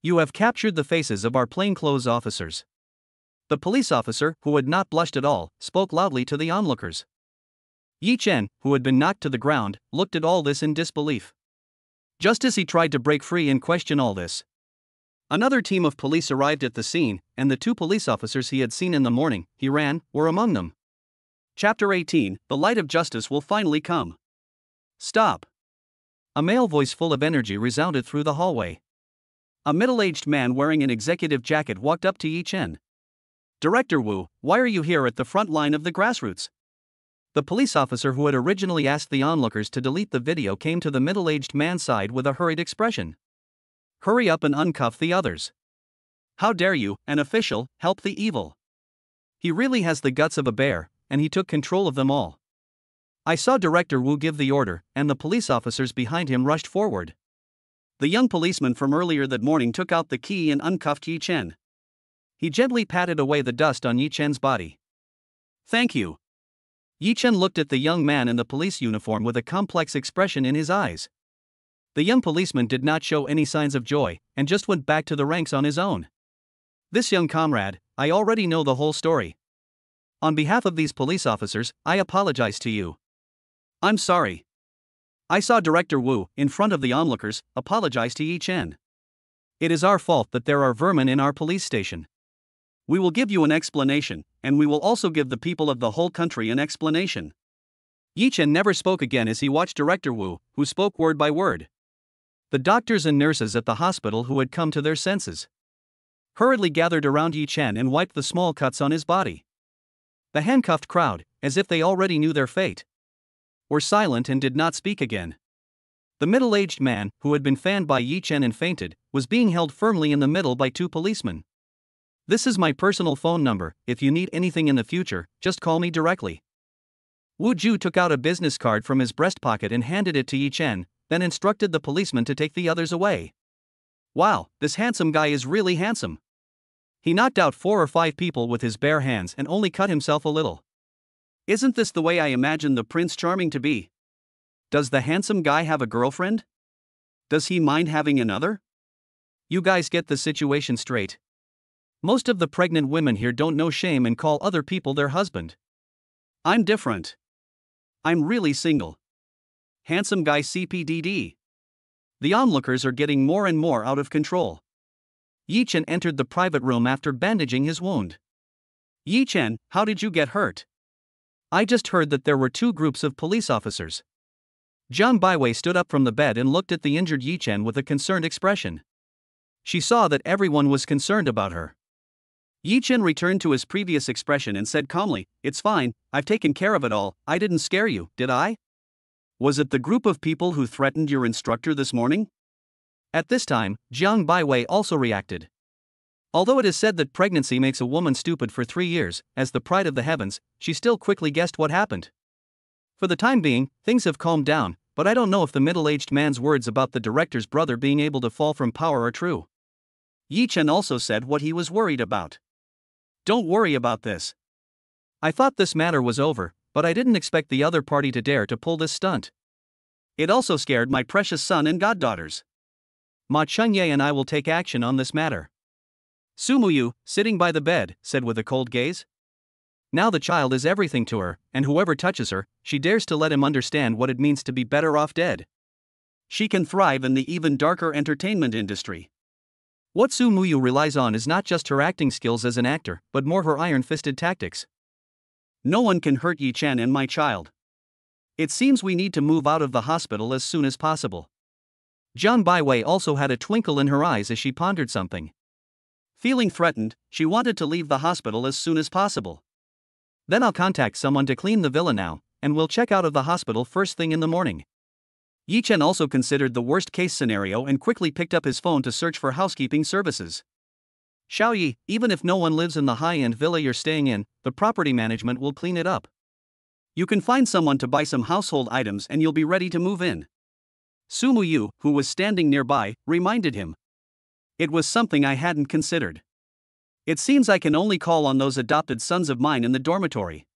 Speaker 1: You have captured the faces of our plainclothes officers. The police officer, who had not blushed at all, spoke loudly to the onlookers. Yi Chen, who had been knocked to the ground, looked at all this in disbelief. Just as he tried to break free and question all this, another team of police arrived at the scene, and the two police officers he had seen in the morning he ran were among them. Chapter 18, The Light of Justice Will Finally Come. Stop! A male voice full of energy resounded through the hallway. A middle-aged man wearing an executive jacket walked up to Yi Chen. Director Wu, why are you here at the front line of the grassroots? The police officer who had originally asked the onlookers to delete the video came to the middle-aged man's side with a hurried expression. Hurry up and uncuff the others. How dare you, an official, help the evil? He really has the guts of a bear, and he took control of them all. I saw Director Wu give the order, and the police officers behind him rushed forward. The young policeman from earlier that morning took out the key and uncuffed Yi Chen. He gently patted away the dust on Yi Chen's body. Thank you. Yi Chen looked at the young man in the police uniform with a complex expression in his eyes. The young policeman did not show any signs of joy, and just went back to the ranks on his own. This young comrade, I already know the whole story. On behalf of these police officers, I apologize to you. I'm sorry. I saw Director Wu, in front of the onlookers, apologize to Yi Chen. It is our fault that there are vermin in our police station. We will give you an explanation, and we will also give the people of the whole country an explanation. Yi Chen never spoke again as he watched Director Wu, who spoke word by word. The doctors and nurses at the hospital who had come to their senses hurriedly gathered around Yi Chen and wiped the small cuts on his body. The handcuffed crowd, as if they already knew their fate, were silent and did not speak again. The middle-aged man, who had been fanned by Yi Chen and fainted, was being held firmly in the middle by two policemen. This is my personal phone number. If you need anything in the future, just call me directly. Wu Ju took out a business card from his breast pocket and handed it to Yi Chen, then instructed the policeman to take the others away. Wow, this handsome guy is really handsome. He knocked out 4 or 5 people with his bare hands and only cut himself a little. Isn't this the way I imagine the Prince Charming to be? Does the handsome guy have a girlfriend? Does he mind having another? You guys get the situation straight. Most of the pregnant women here don't know shame and call other people their husband. I'm different. I'm really single. Handsome guy CPDD. The onlookers are getting more and more out of control. Yi Chen entered the private room after bandaging his wound. Yi Chen, how did you get hurt? I just heard that there were 2 groups of police officers. Jiang Baiwei stood up from the bed and looked at the injured Yi Chen with a concerned expression. She saw that everyone was concerned about her. Yi Chen returned to his previous expression and said calmly, "It's fine, I've taken care of it all. I didn't scare you, did I? Was it the group of people who threatened your instructor this morning?" At this time, Jiang Baiwei also reacted. Although it is said that pregnancy makes a woman stupid for 3 years, as the pride of the heavens, she still quickly guessed what happened. For the time being, things have calmed down, but I don't know if the middle-aged man's words about the director's brother being able to fall from power are true. Yi Chen also said what he was worried about. Don't worry about this. I thought this matter was over, but I didn't expect the other party to dare to pull this stunt. It also scared my precious son and goddaughters. Ma Chengye and I will take action on this matter. Su Muyu, sitting by the bed, said with a cold gaze. Now the child is everything to her, and whoever touches her, she dares to let him understand what it means to be better off dead. She can thrive in the even darker entertainment industry. What Su Muyu relies on is not just her acting skills as an actor, but more her iron-fisted tactics. No one can hurt Yi Chen and my child. It seems we need to move out of the hospital as soon as possible. Jiang Baiwei also had a twinkle in her eyes as she pondered something. Feeling threatened, she wanted to leave the hospital as soon as possible. Then I'll contact someone to clean the villa now, and we'll check out of the hospital first thing in the morning. Yi Chen also considered the worst-case scenario and quickly picked up his phone to search for housekeeping services. Xiaoyi, even if no one lives in the high-end villa you're staying in, the property management will clean it up. You can find someone to buy some household items and you'll be ready to move in. Su Muyu, who was standing nearby, reminded him. It was something I hadn't considered. It seems I can only call on those adopted sons of mine in the dormitory.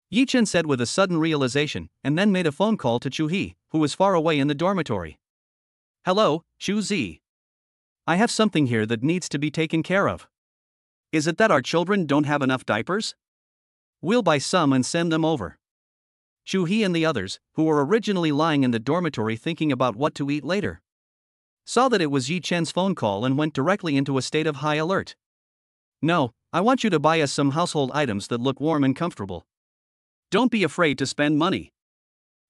Speaker 1: Yi Chen said with a sudden realization, and then made a phone call to Chu He, who was far away in the dormitory. Hello, Chu Zi. I have something here that needs to be taken care of. Is it that our children don't have enough diapers? We'll buy some and send them over. Chu He and the others, who were originally lying in the dormitory thinking about what to eat later, saw that it was Yi Chen's phone call and went directly into a state of high alert. No, I want you to buy us some household items that look warm and comfortable. Don't be afraid to spend money.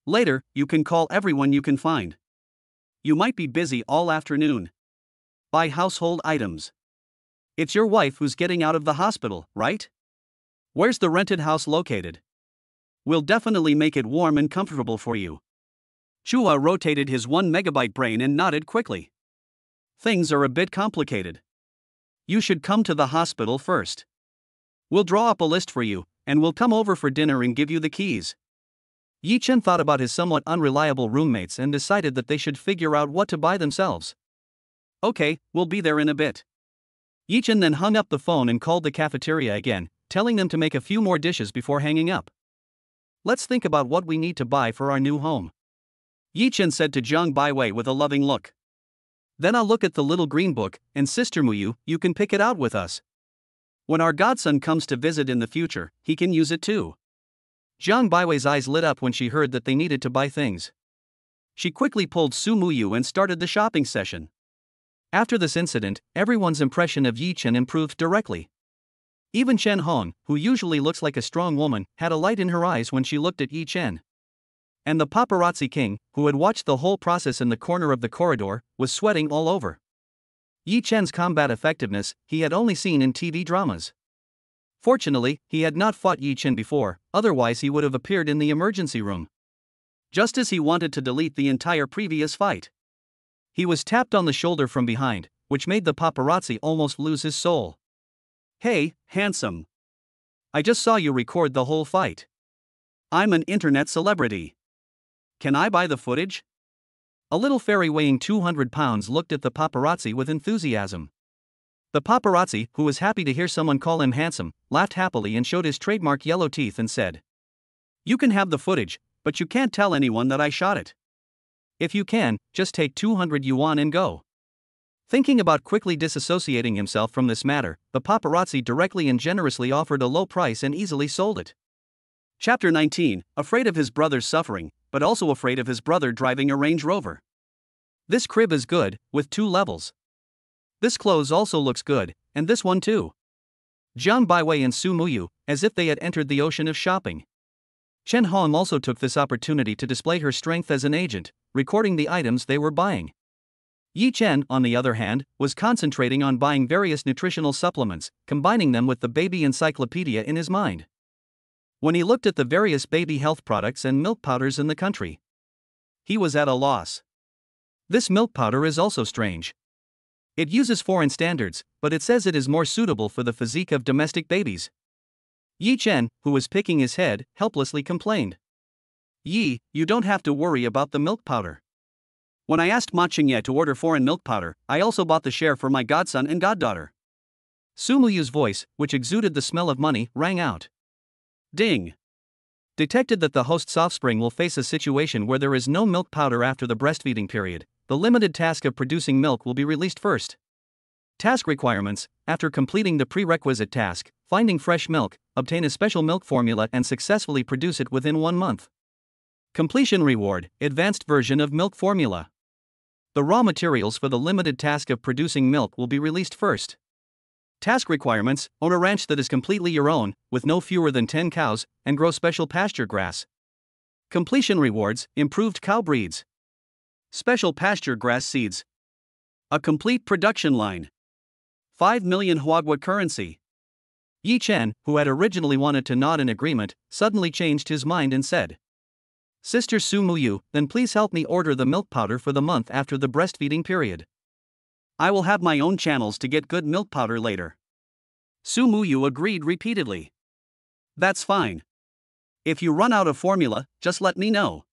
Speaker 1: Later, you can call everyone you can find. You might be busy all afternoon. Buy household items. It's your wife who's getting out of the hospital, right? Where's the rented house located? We'll definitely make it warm and comfortable for you. Chua rotated his 1 megabyte brain and nodded quickly. Things are a bit complicated. You should come to the hospital first. We'll draw up a list for you, and we'll come over for dinner and give you the keys. Yi Chen thought about his somewhat unreliable roommates and decided that they should figure out what to buy themselves. Okay, we'll be there in a bit. Yi Chen then hung up the phone and called the cafeteria again, telling them to make a few more dishes before hanging up. Let's think about what we need to buy for our new home. Yi Chen said to Jiang Baiwei with a loving look. Then I'll look at the little green book, and Sister Muyu, you can pick it out with us. When our godson comes to visit in the future, he can use it too. Jiang Baiwei's eyes lit up when she heard that they needed to buy things. She quickly pulled Su Muyu and started the shopping session. After this incident, everyone's impression of Yi Chen improved directly. Even Chen Hong, who usually looks like a strong woman, had a light in her eyes when she looked at Yi Chen. And the paparazzi king, who had watched the whole process in the corner of the corridor, was sweating all over. Yi Chen's combat effectiveness he had only seen in TV dramas. Fortunately, he had not fought Yi Chen before, otherwise he would have appeared in the emergency room. Just as he wanted to delete the entire previous fight. He was tapped on the shoulder from behind, which made the paparazzi almost lose his soul. Hey, handsome. I just saw you record the whole fight. I'm an internet celebrity. Can I buy the footage? A little fairy weighing 200 pounds looked at the paparazzi with enthusiasm. The paparazzi, who was happy to hear someone call him handsome, laughed happily and showed his trademark yellow teeth and said, "You can have the footage, but you can't tell anyone that I shot it. If you can, just take 200 yuan and go." Thinking about quickly disassociating himself from this matter, the paparazzi directly and generously offered a low price and easily sold it. Chapter 19, afraid of his brother's suffering, but also afraid of his brother driving a Range Rover. This crib is good, with 2 levels. This clothes also looks good, and this one too. Jiang Baiwei and Su Muyu, as if they had entered the ocean of shopping. Chen Hong also took this opportunity to display her strength as an agent, recording the items they were buying. Yi Chen, on the other hand, was concentrating on buying various nutritional supplements, combining them with the baby encyclopedia in his mind. When he looked at the various baby health products and milk powders in the country, he was at a loss. This milk powder is also strange. It uses foreign standards, but it says it is more suitable for the physique of domestic babies. Yi Chen, who was picking his head, helplessly complained. Yi, you don't have to worry about the milk powder. When I asked Ma Qingye to order foreign milk powder, I also bought the share for my godson and goddaughter. Su Muyu's voice, which exuded the smell of money, rang out. Ding! Detected that the host's offspring will face a situation where there is no milk powder after the breastfeeding period. The limited task of producing milk will be released first. Task requirements: after completing the prerequisite task, finding fresh milk, obtain a special milk formula and successfully produce it within 1 month. Completion reward: advanced version of milk formula. The raw materials for the limited task of producing milk will be released first. Task requirements: own a ranch that is completely your own, with no fewer than 10 cows, and grow special pasture grass. Completion rewards: improved cow breeds. Special pasture grass seeds. A complete production line. 5 million Huagua currency. Yi Chen, who had originally wanted to nod in agreement, suddenly changed his mind and said, Sister Su Muyu, then please help me order the milk powder for the month after the breastfeeding period. I will have my own channels to get good milk powder later. Su Muyu agreed repeatedly. That's fine. If you run out of formula, just let me know.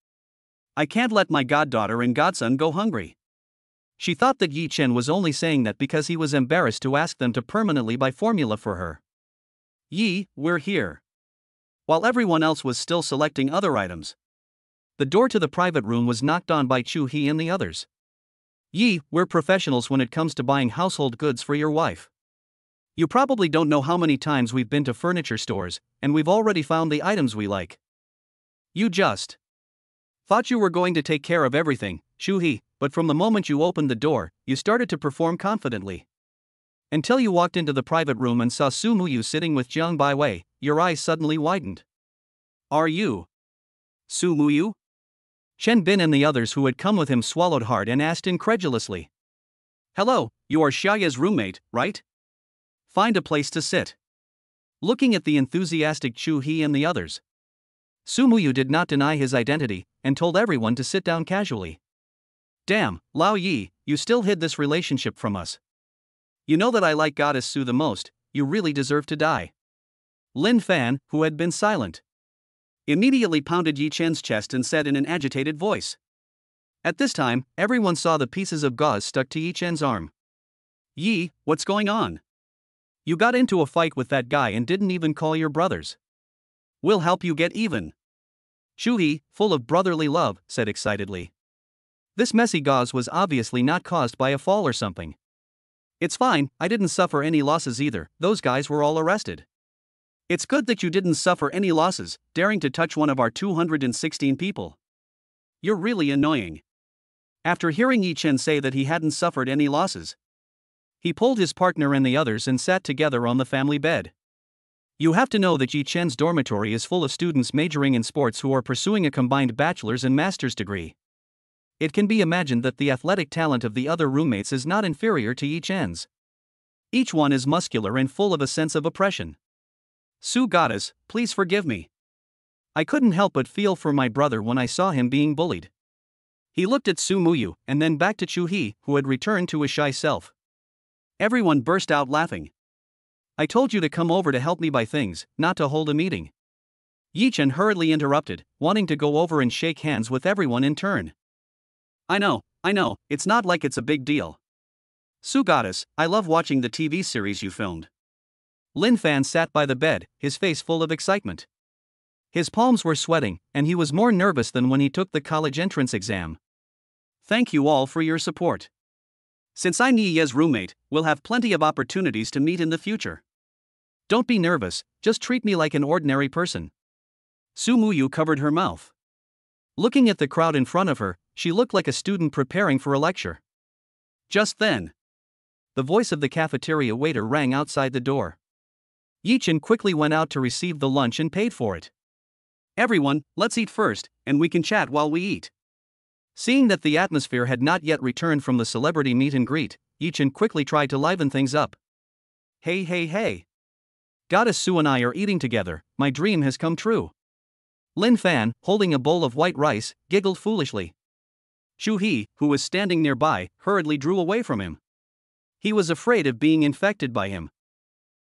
Speaker 1: I can't let my goddaughter and godson go hungry. She thought that Yi Chen was only saying that because he was embarrassed to ask them to permanently buy formula for her. Yi, we're here. While everyone else was still selecting other items, the door to the private room was knocked on by Chu He and the others. Yi, we're professionals when it comes to buying household goods for your wife. You probably don't know how many times we've been to furniture stores, and we've already found the items we like. You just Thought you were going to take care of everything, Shuhei, but from the moment you opened the door, you started to perform confidently. Until you walked into the private room and saw Su Muyu sitting with Jiang Baiwei, your eyes suddenly widened. Are you Su Muyu? Chen Bin and the others who had come with him swallowed hard and asked incredulously. Hello, you are Xiaoya's roommate, right? Find a place to sit. Looking at the enthusiastic Chu He and the others, Su Muyu did not deny his identity and told everyone to sit down casually. Damn, Lao Yi, you still hid this relationship from us. You know that I like Goddess Su the most, you really deserve to die. Lin Fan, who had been silent, immediately pounded Yi Chen's chest and said in an agitated voice. At this time, everyone saw the pieces of gauze stuck to Yi Chen's arm. Yi, what's going on? You got into a fight with that guy and didn't even call your brothers. We'll help you get even. Shuhei, full of brotherly love, said excitedly. This messy gauze was obviously not caused by a fall or something. It's fine, I didn't suffer any losses either, those guys were all arrested. It's good that you didn't suffer any losses, daring to touch one of our 216 people. You're really annoying. After hearing Yi Chen say that he hadn't suffered any losses, he pulled his partner and the others and sat together on the family bed. You have to know that Yi Chen's dormitory is full of students majoring in sports who are pursuing a combined bachelor's and master's degree. It can be imagined that the athletic talent of the other roommates is not inferior to Yi Chen's. Each one is muscular and full of a sense of oppression. Su Goddess, please forgive me. I couldn't help but feel for my brother when I saw him being bullied. He looked at Su Muyu and then back to Chu He, who had returned to his shy self. Everyone burst out laughing. I told you to come over to help me buy things, not to hold a meeting. Yi Chen hurriedly interrupted, wanting to go over and shake hands with everyone in turn. I know, it's not like it's a big deal. Su Goddess, I love watching the TV series you filmed. Lin Fan sat by the bed, his face full of excitement. His palms were sweating, and he was more nervous than when he took the college entrance exam. Thank you all for your support. Since I'm Ye's roommate, we'll have plenty of opportunities to meet in the future. Don't be nervous, just treat me like an ordinary person. Su Muyu covered her mouth. Looking at the crowd in front of her, she looked like a student preparing for a lecture. Just then, the voice of the cafeteria waiter rang outside the door. Yi Chen quickly went out to receive the lunch and paid for it. Everyone, let's eat first, and we can chat while we eat. Seeing that the atmosphere had not yet returned from the celebrity meet and greet, Yi Chen quickly tried to liven things up. Hey. Goddess Su and I are eating together, my dream has come true. Lin Fan, holding a bowl of white rice, giggled foolishly. Chu He, who was standing nearby, hurriedly drew away from him. He was afraid of being infected by him.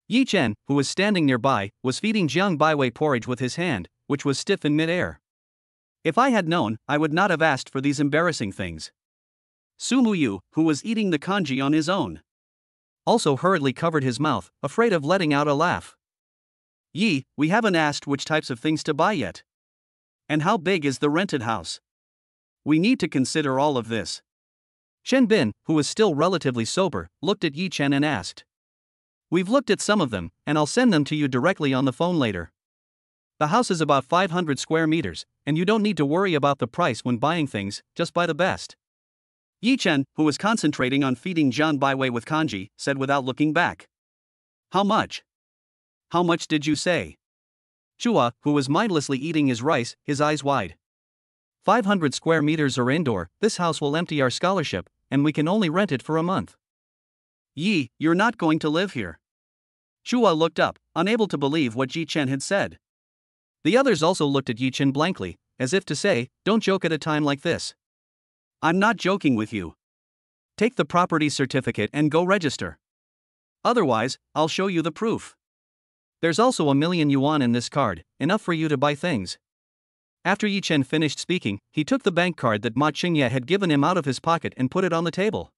Speaker 1: Yi Chen, who was standing nearby, was feeding Jiang Baiwei porridge with his hand, which was stiff in mid-air. If I had known, I would not have asked for these embarrassing things. Su Muyu, who was eating the congee on his own, also hurriedly covered his mouth, afraid of letting out a laugh. Yi, we haven't asked which types of things to buy yet. And how big is the rented house? We need to consider all of this. Chen Bin, who was still relatively sober, looked at Yi Chen and asked. We've looked at some of them, and I'll send them to you directly on the phone later. The house is about 500 square meters, and you don't need to worry about the price when buying things, just buy the best. Yi Chen, who was concentrating on feeding Jiang Baiwei with congee, said without looking back. How much? How much did you say? Chua, who was mindlessly eating his rice, his eyes wide. 500 square meters or indoor, this house will empty our scholarship, and we can only rent it for a month. Yi, you're not going to live here. Chua looked up, unable to believe what Yi Chen had said. The others also looked at Yi Chen blankly, as if to say, don't joke at a time like this. I'm not joking with you. Take the property certificate and go register. Otherwise, I'll show you the proof. There's also 1,000,000 yuan in this card, enough for you to buy things. After Yi Chen finished speaking, he took the bank card that Ma Qingye had given him out of his pocket and put it on the table.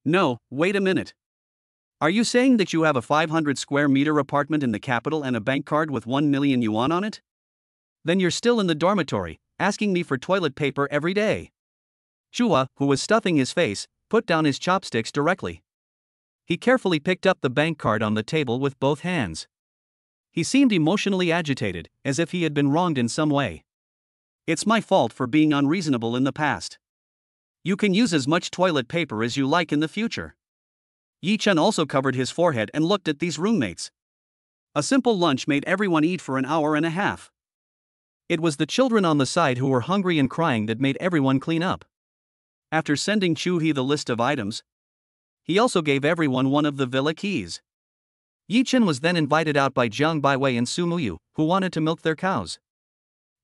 Speaker 1: No, wait a minute. Are you saying that you have a 500 square meter apartment in the capital and a bank card with 1,000,000 yuan on it? Then you're still in the dormitory, asking me for toilet paper every day. Chua, who was stuffing his face, put down his chopsticks directly. He carefully picked up the bank card on the table with both hands. He seemed emotionally agitated, as if he had been wronged in some way. It's my fault for being unreasonable in the past. You can use as much toilet paper as you like in the future. Yi Chen also covered his forehead and looked at these roommates. A simple lunch made everyone eat for an hour and a half. It was the children on the side who were hungry and crying that made everyone clean up. After sending Chu He the list of items, he also gave everyone one of the villa keys. Yi Chen was then invited out by Jiang Baiwei and Su Muyu, who wanted to milk their cows.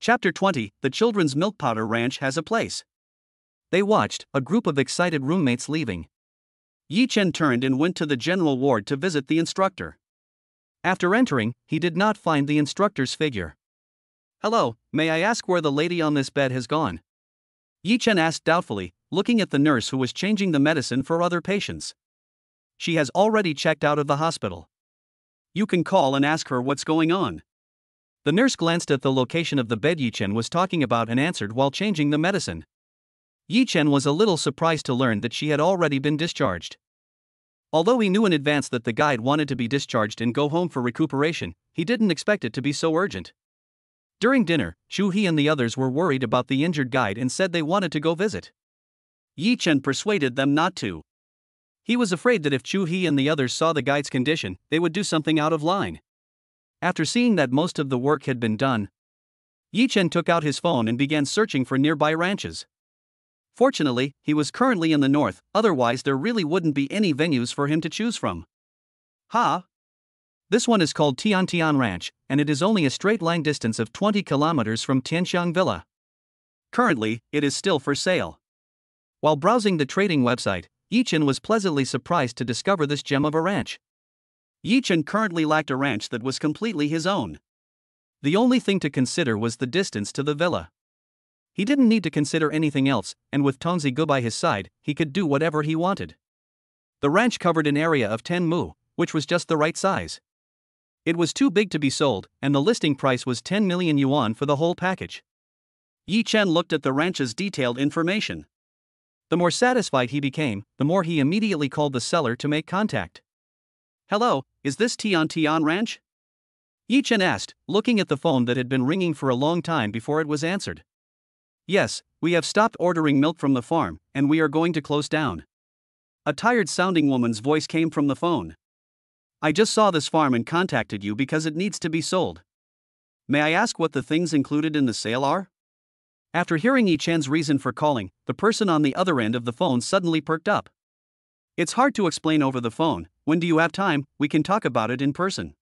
Speaker 1: Chapter 20, The Children's Milk Powder Ranch Has a Place. They watched a group of excited roommates leaving. Yi Chen turned and went to the general ward to visit the instructor. After entering, he did not find the instructor's figure. "Hello, may I ask where the lady on this bed has gone?" Yi Chen asked doubtfully, looking at the nurse who was changing the medicine for other patients. "She has already checked out of the hospital. You can call and ask her what's going on." The nurse glanced at the location of the bed Yi Chen was talking about and answered while changing the medicine. Yi Chen was a little surprised to learn that she had already been discharged. Although he knew in advance that the guide wanted to be discharged and go home for recuperation, he didn't expect it to be so urgent. During dinner, Chu He and the others were worried about the injured guide and said they wanted to go visit. Yi Chen persuaded them not to. He was afraid that if Chu He and the others saw the guide's condition, they would do something out of line. After seeing that most of the work had been done, Yi Chen took out his phone and began searching for nearby ranches. Fortunately, he was currently in the north, otherwise there really wouldn't be any venues for him to choose from. This one is called Tian Ranch, and it is only a straight line distance of 20 kilometers from Tianxiang Villa. Currently, it is still for sale. While browsing the trading website, Yi Chen was pleasantly surprised to discover this gem of a ranch. Yi Chen currently lacked a ranch that was completely his own. The only thing to consider was the distance to the villa. He didn't need to consider anything else, and with Tongzi Gu by his side, he could do whatever he wanted. The ranch covered an area of 10 mu, which was just the right size. It was too big to be sold, and the listing price was 10 million yuan for the whole package. Yi Chen looked at the ranch's detailed information. The more satisfied he became, the more he immediately called the seller to make contact. "Hello, is this Tian Ranch?" Yi Chen asked, looking at the phone that had been ringing for a long time before it was answered. "Yes, we have stopped ordering milk from the farm, and we are going to close down." A tired-sounding woman's voice came from the phone. "I just saw this farm and contacted you because it needs to be sold. May I ask what the things included in the sale are?" After hearing Yi Chen's reason for calling, the person on the other end of the phone suddenly perked up. "It's hard to explain over the phone. When do you have time? We can talk about it in person.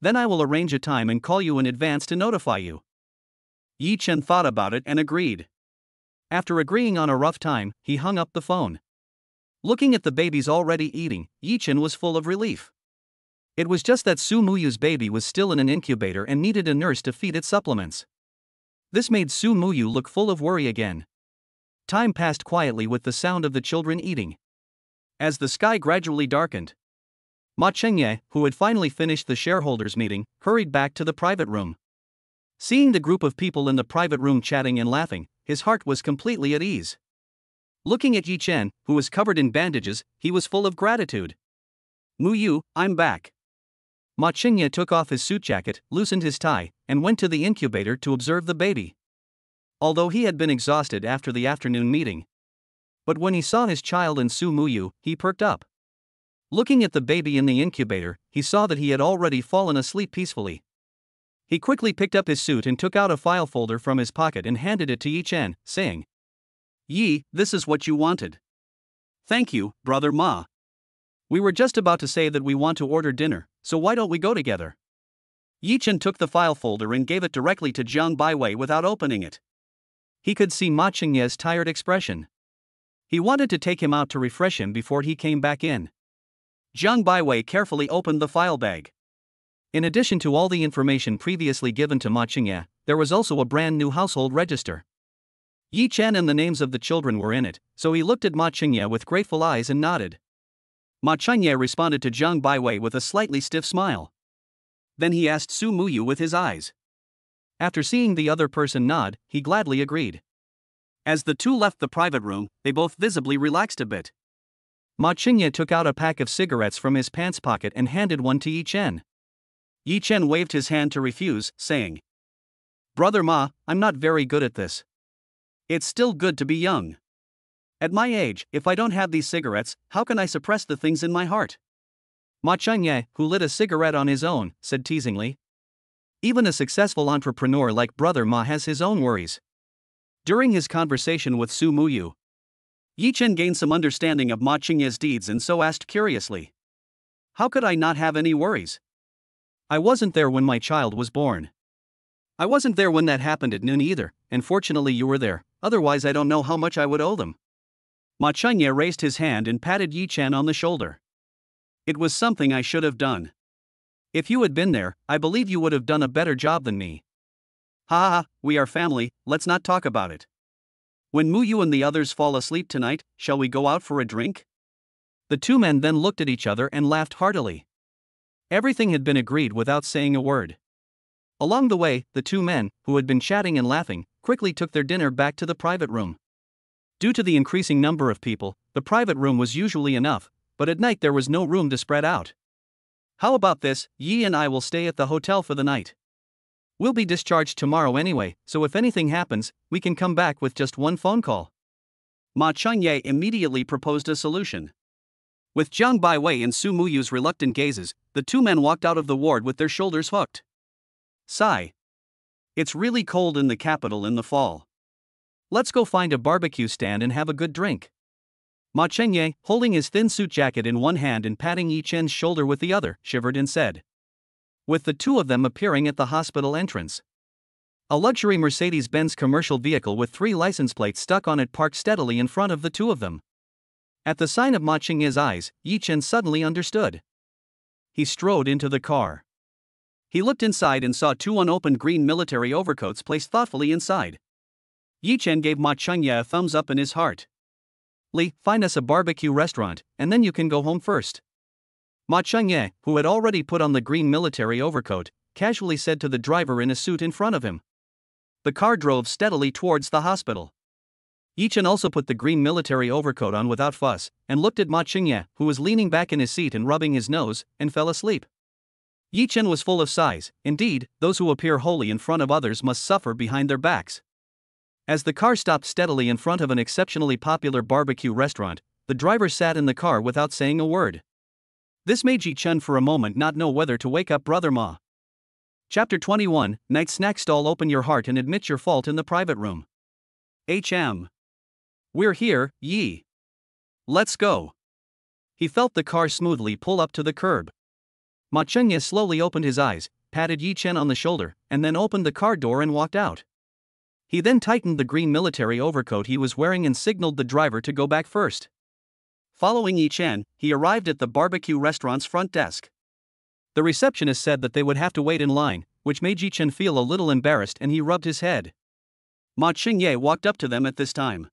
Speaker 1: Then I will arrange a time and call you in advance to notify you." Yi Chen thought about it and agreed. After agreeing on a rough time, he hung up the phone. Looking at the babies already eating, Yi Chen was full of relief. It was just that Su Muyu's baby was still in an incubator and needed a nurse to feed it supplements. This made Su Muyu look full of worry again. Time passed quietly with the sound of the children eating. As the sky gradually darkened, Ma Chengye, who had finally finished the shareholders' meeting, hurried back to the private room. Seeing the group of people in the private room chatting and laughing, his heart was completely at ease. Looking at Yi Chen, who was covered in bandages, he was full of gratitude. "Muyu, I'm back." Ma Chengye took off his suit jacket, loosened his tie, and went to the incubator to observe the baby. Although he had been exhausted after the afternoon meeting, but when he saw his child and Su Muyu, he perked up. Looking at the baby in the incubator, he saw that he had already fallen asleep peacefully. He quickly picked up his suit and took out a file folder from his pocket and handed it to Yi Chen, saying, "Yi, this is what you wanted." "Thank you, brother Ma. We were just about to say that we want to order dinner, so why don't we go together?" Yi Chen took the file folder and gave it directly to Jiang Baiwei without opening it. He could see Ma Chengye's tired expression. He wanted to take him out to refresh him before he came back in. Jiang Baiwei carefully opened the file bag. In addition to all the information previously given to Ma Chengye, there was also a brand new household register. Yi Chen and the names of the children were in it, so he looked at Ma Chengye with grateful eyes and nodded. Ma Chengye responded to Jiang Baiwei with a slightly stiff smile. Then he asked Su Muyu with his eyes. After seeing the other person nod, he gladly agreed. As the two left the private room, they both visibly relaxed a bit. Ma Chengye took out a pack of cigarettes from his pants pocket and handed one to Yi Chen. Yi Chen waved his hand to refuse, saying, Brother Ma, I'm not very good at this. It's still good to be young. At my age, if I don't have these cigarettes, how can I suppress the things in my heart? Ma Chengye, who lit a cigarette on his own, said teasingly. Even a successful entrepreneur like Brother Ma has his own worries. During his conversation with Su Muyu, Yi Chen gained some understanding of Ma Chengye's deeds and so asked curiously. How could I not have any worries? I wasn't there when my child was born. I wasn't there when that happened at noon either, and fortunately you were there, otherwise I don't know how much I would owe them. Ma Chengye raised his hand and patted Yi Chen on the shoulder. It was something I should have done. If you had been there, I believe you would have done a better job than me. Ha ha, we are family, let's not talk about it. When Muyu and the others fall asleep tonight, shall we go out for a drink? The two men then looked at each other and laughed heartily. Everything had been agreed without saying a word. Along the way, the two men, who had been chatting and laughing, quickly took their dinner back to the private room. Due to the increasing number of people, the private room was usually enough, but at night there was no room to spread out. How about this, Yi and I will stay at the hotel for the night. We'll be discharged tomorrow anyway, so if anything happens, we can come back with just one phone call. Ma Chengye immediately proposed a solution. With Jiang Baiwei and Su Muyu's reluctant gazes, the two men walked out of the ward with their shoulders hooked. Sigh. It's really cold in the capital in the fall. Let's go find a barbecue stand and have a good drink. Ma Chengye, holding his thin suit jacket in one hand and patting Yi Chen's shoulder with the other, shivered and said. With the two of them appearing at the hospital entrance. A luxury Mercedes-Benz commercial vehicle with 3 license plates stuck on it parked steadily in front of the two of them. At the sign of Ma Chengye's eyes, Yi Chen suddenly understood. He strode into the car. He looked inside and saw 2 unopened green military overcoats placed thoughtfully inside. Yi Chen gave Ma Chengye a thumbs up in his heart. Li, find us a barbecue restaurant, and then you can go home first. Ma Chengye, who had already put on the green military overcoat, casually said to the driver in a suit in front of him. The car drove steadily towards the hospital. Yi Chen also put the green military overcoat on without fuss, and looked at Ma Chengye, who was leaning back in his seat and rubbing his nose, and fell asleep. Yi Chen was full of sighs. Indeed, those who appear holy in front of others must suffer behind their backs. As the car stopped steadily in front of an exceptionally popular barbecue restaurant, the driver sat in the car without saying a word. This made Yi Chen for a moment not know whether to wake up Brother Ma. Chapter 21, Night Snack Stall. Open your heart and admit your fault in the private room. HM. We're here, Yi. Let's go. He felt the car smoothly pull up to the curb. Ma Chengye slowly opened his eyes, patted Yi Chen on the shoulder, and then opened the car door and walked out. He then tightened the green military overcoat he was wearing and signaled the driver to go back first. Following Yi Chen, he arrived at the barbecue restaurant's front desk. The receptionist said that they would have to wait in line, which made Yi Chen feel a little embarrassed and he rubbed his head. Ma Chengye walked up to them at this time.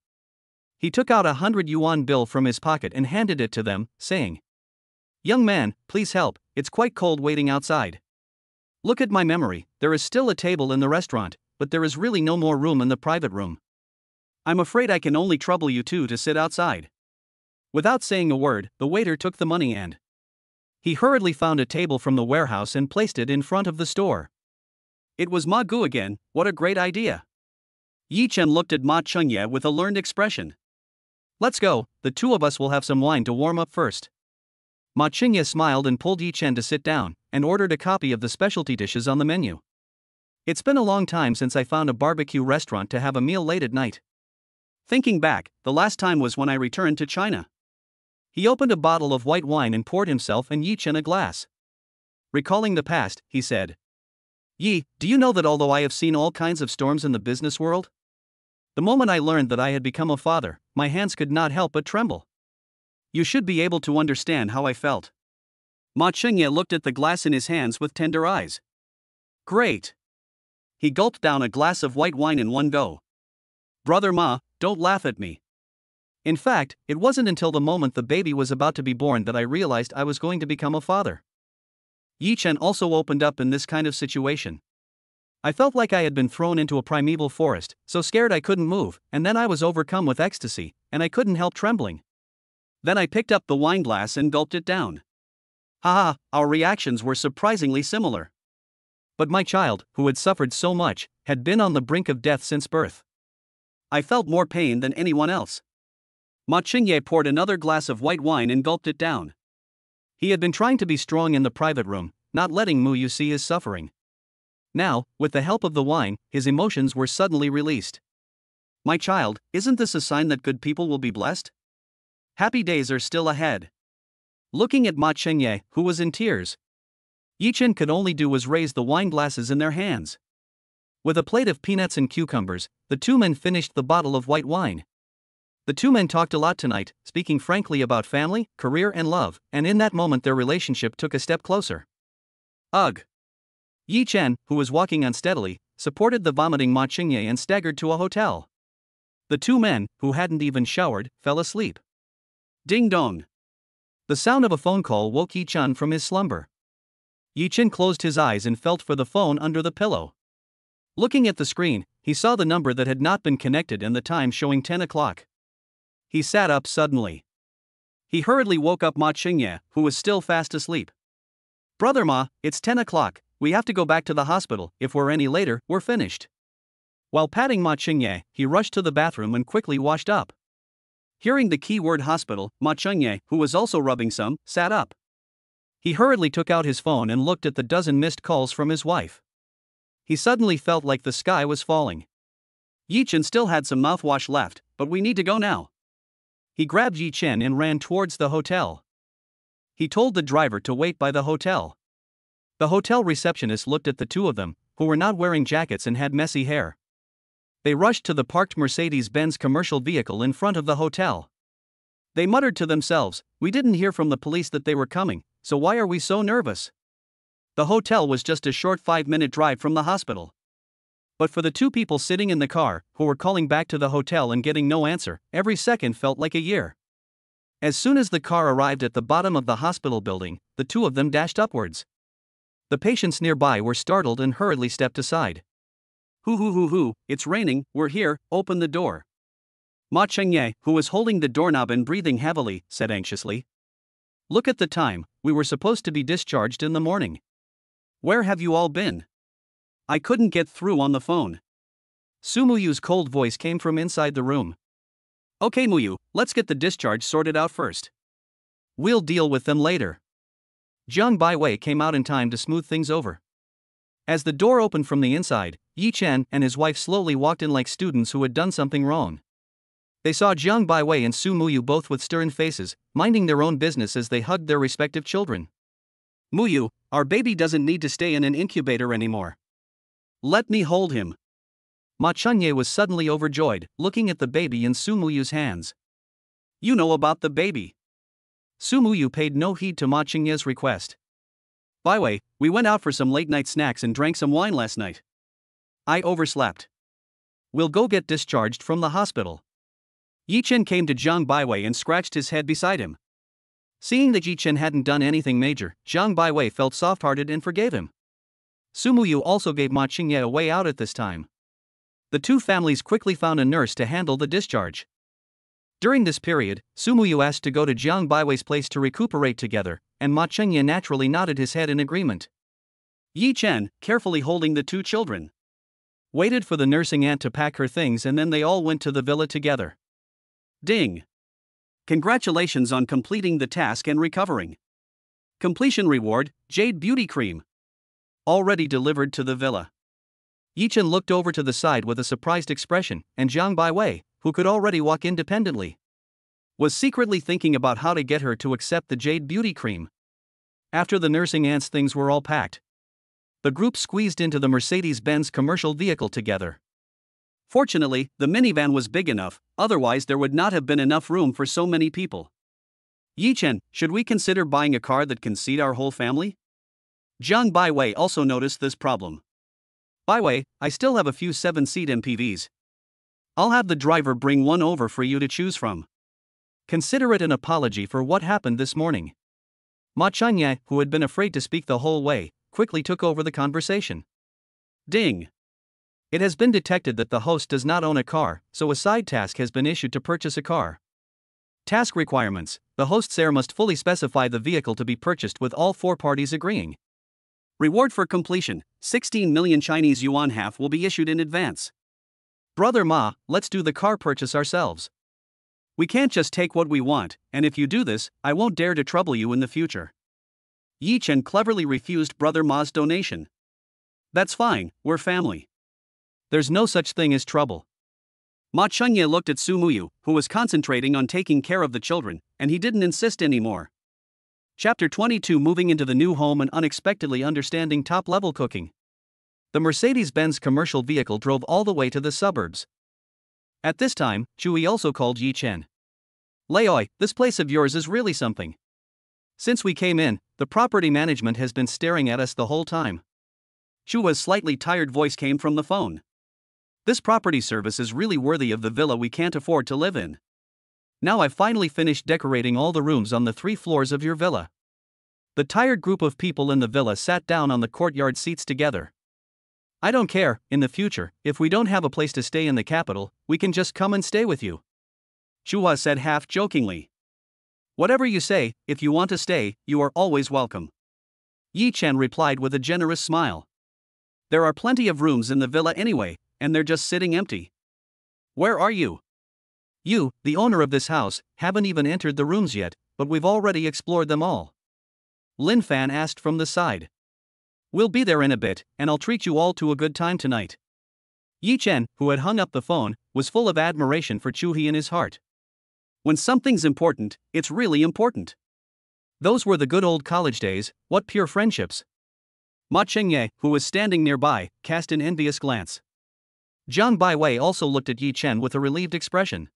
Speaker 1: He took out a 100 yuan bill from his pocket and handed it to them, saying, Young man, please help, it's quite cold waiting outside. Look at my memory, there is still a table in the restaurant, but there is really no more room in the private room. I'm afraid I can only trouble you two to sit outside. Without saying a word, the waiter took the money and he hurriedly found a table from the warehouse and placed it in front of the store. It was Ma Gu again. What a great idea. Yi Chen looked at Ma Chengye with a learned expression. Let's go, the two of us will have some wine to warm up first. Ma Chengye smiled and pulled Yi Chen to sit down, and ordered a copy of the specialty dishes on the menu. It's been a long time since I found a barbecue restaurant to have a meal late at night. Thinking back, the last time was when I returned to China. He opened a bottle of white wine and poured himself and Yi Chen a glass. Recalling the past, he said, Yi, do you know that although I have seen all kinds of storms in the business world, the moment I learned that I had become a father, my hands could not help but tremble. You should be able to understand how I felt. Ma Chengye looked at the glass in his hands with tender eyes. Great. He gulped down a glass of white wine in one go. Brother Ma, don't laugh at me. In fact, it wasn't until the moment the baby was about to be born that I realized I was going to become a father. Yi Chen also opened up in this kind of situation. I felt like I had been thrown into a primeval forest, so scared I couldn't move, and then I was overcome with ecstasy, and I couldn't help trembling. Then I picked up the wine glass and gulped it down. Haha, our reactions were surprisingly similar. But my child, who had suffered so much, had been on the brink of death since birth. I felt more pain than anyone else. Ma Qingye poured another glass of white wine and gulped it down. He had been trying to be strong in the private room, not letting Mu Yu see his suffering. Now, with the help of the wine, his emotions were suddenly released. My child, isn't this a sign that good people will be blessed? Happy days are still ahead. Looking at Ma Qingye, who was in tears, Yichen could only do was raise the wine glasses in their hands. With a plate of peanuts and cucumbers, the two men finished the bottle of white wine. The two men talked a lot tonight, speaking frankly about family, career and love, and in that moment their relationship took a step closer. Ugh! Yi Chen, who was walking unsteadily, supported the vomiting Ma Qingye and staggered to a hotel. The two men, who hadn't even showered, fell asleep. Ding dong! The sound of a phone call woke Yi Chen from his slumber. Yi Chen closed his eyes and felt for the phone under the pillow. Looking at the screen, he saw the number that had not been connected and the time showing 10 o'clock. He sat up suddenly. He hurriedly woke up Ma Qingye, who was still fast asleep. Brother Ma, it's 10 o'clock, we have to go back to the hospital, if we're any later, we're finished. While patting Ma Qingye, he rushed to the bathroom and quickly washed up. Hearing the keyword hospital, Ma Qingye, who was also rubbing some, sat up. He hurriedly took out his phone and looked at the dozen missed calls from his wife. He suddenly felt like the sky was falling. Yi Chen still had some mouthwash left, but we need to go now. He grabbed Yi Chen and ran towards the hotel. He told the driver to wait by the hotel. The hotel receptionist looked at the two of them, who were not wearing jackets and had messy hair. They rushed to the parked Mercedes-Benz commercial vehicle in front of the hotel. They muttered to themselves, "We didn't hear from the police that they were coming, so why are we so nervous?" The hotel was just a short 5-minute drive from the hospital. But for the two people sitting in the car, who were calling back to the hotel and getting no answer, every second felt like a year. As soon as the car arrived at the bottom of the hospital building, the two of them dashed upwards. The patients nearby were startled and hurriedly stepped aside. Hoo, it's raining, we're here, open the door. Ma Qingye, who was holding the doorknob and breathing heavily, said anxiously. Look at the time, we were supposed to be discharged in the morning. Where have you all been? I couldn't get through on the phone. Su Muyu's cold voice came from inside the room. Okay Muyu, let's get the discharge sorted out first. We'll deal with them later. Jiang Baiwei came out in time to smooth things over. As the door opened from the inside, Yi Chen and his wife slowly walked in like students who had done something wrong. They saw Jiang Baiwei and Su Muyu both with stern faces, minding their own business as they hugged their respective children. Muyu, our baby doesn't need to stay in an incubator anymore. Let me hold him. Ma Qingye was suddenly overjoyed, looking at the baby in Su Muyu's hands. You know about the baby. Su Muyu paid no heed to Ma Qingye's request. Baiwei, we went out for some late-night snacks and drank some wine last night. I overslept. We'll go get discharged from the hospital. Yi Chen came to Jiang Baiwei and scratched his head beside him. Seeing that Yi Chen hadn't done anything major, Jiang Baiwei felt soft-hearted and forgave him. Su Muyu also gave Ma Qingye a way out at this time. The two families quickly found a nurse to handle the discharge. During this period, Su Muyu asked to go to Jiang Baiwei's place to recuperate together, and Ma Qingye naturally nodded his head in agreement. Yi Chen, carefully holding the two children, waited for the nursing aunt to pack her things and then they all went to the villa together. Ding! Congratulations on completing the task and recovering. Completion reward, Jade Beauty Cream. Already delivered to the villa. Yi Chen looked over to the side with a surprised expression, and Jiang Baiwei, who could already walk independently, was secretly thinking about how to get her to accept the Jade Beauty Cream. After the nursing aunt's things were all packed, the group squeezed into the Mercedes-Benz commercial vehicle together. Fortunately, the minivan was big enough, otherwise there would not have been enough room for so many people. Yi Chen, should we consider buying a car that can seat our whole family? Jiang Baiwei also noticed this problem. Baiwei, I still have a few 7-seat MPVs. I'll have the driver bring one over for you to choose from. Consider it an apology for what happened this morning. Ma Qingye, who had been afraid to speak the whole way, quickly took over the conversation. Ding! It has been detected that the host does not own a car, so a side task has been issued to purchase a car. Task requirements: the host's heir must fully specify the vehicle to be purchased with all 4 parties agreeing. Reward for completion, 16 million Chinese yuan half will be issued in advance. Brother Ma, let's do the car purchase ourselves. We can't just take what we want, and if you do this, I won't dare to trouble you in the future. Yi Chen cleverly refused Brother Ma's donation. That's fine, we're family. There's no such thing as trouble. Ma Chengye looked at Su Muyu, who was concentrating on taking care of the children, and he didn't insist anymore. Chapter 22. Moving into the new home and unexpectedly understanding top-level cooking. The Mercedes-Benz commercial vehicle drove all the way to the suburbs. At this time, Chui also called Yi Chen. Leoi, this place of yours is really something. Since we came in, the property management has been staring at us the whole time. Chua's slightly tired voice came from the phone. This property service is really worthy of the villa we can't afford to live in. Now I've finally finished decorating all the rooms on the 3 floors of your villa. The tired group of people in the villa sat down on the courtyard seats together. I don't care, in the future, if we don't have a place to stay in the capital, we can just come and stay with you. Chua said half jokingly. Whatever you say, if you want to stay, you are always welcome. Yi Chen replied with a generous smile. There are plenty of rooms in the villa anyway, and they're just sitting empty. Where are you? You, the owner of this house, haven't even entered the rooms yet, but we've already explored them all. Lin Fan asked from the side. We'll be there in a bit, and I'll treat you all to a good time tonight. Yi Chen, who had hung up the phone, was full of admiration for Chu He in his heart. When something's important, it's really important. Those were the good old college days, what pure friendships. Ma Chengye, who was standing nearby, cast an envious glance. Jiang Baiwei also looked at Yi Chen with a relieved expression.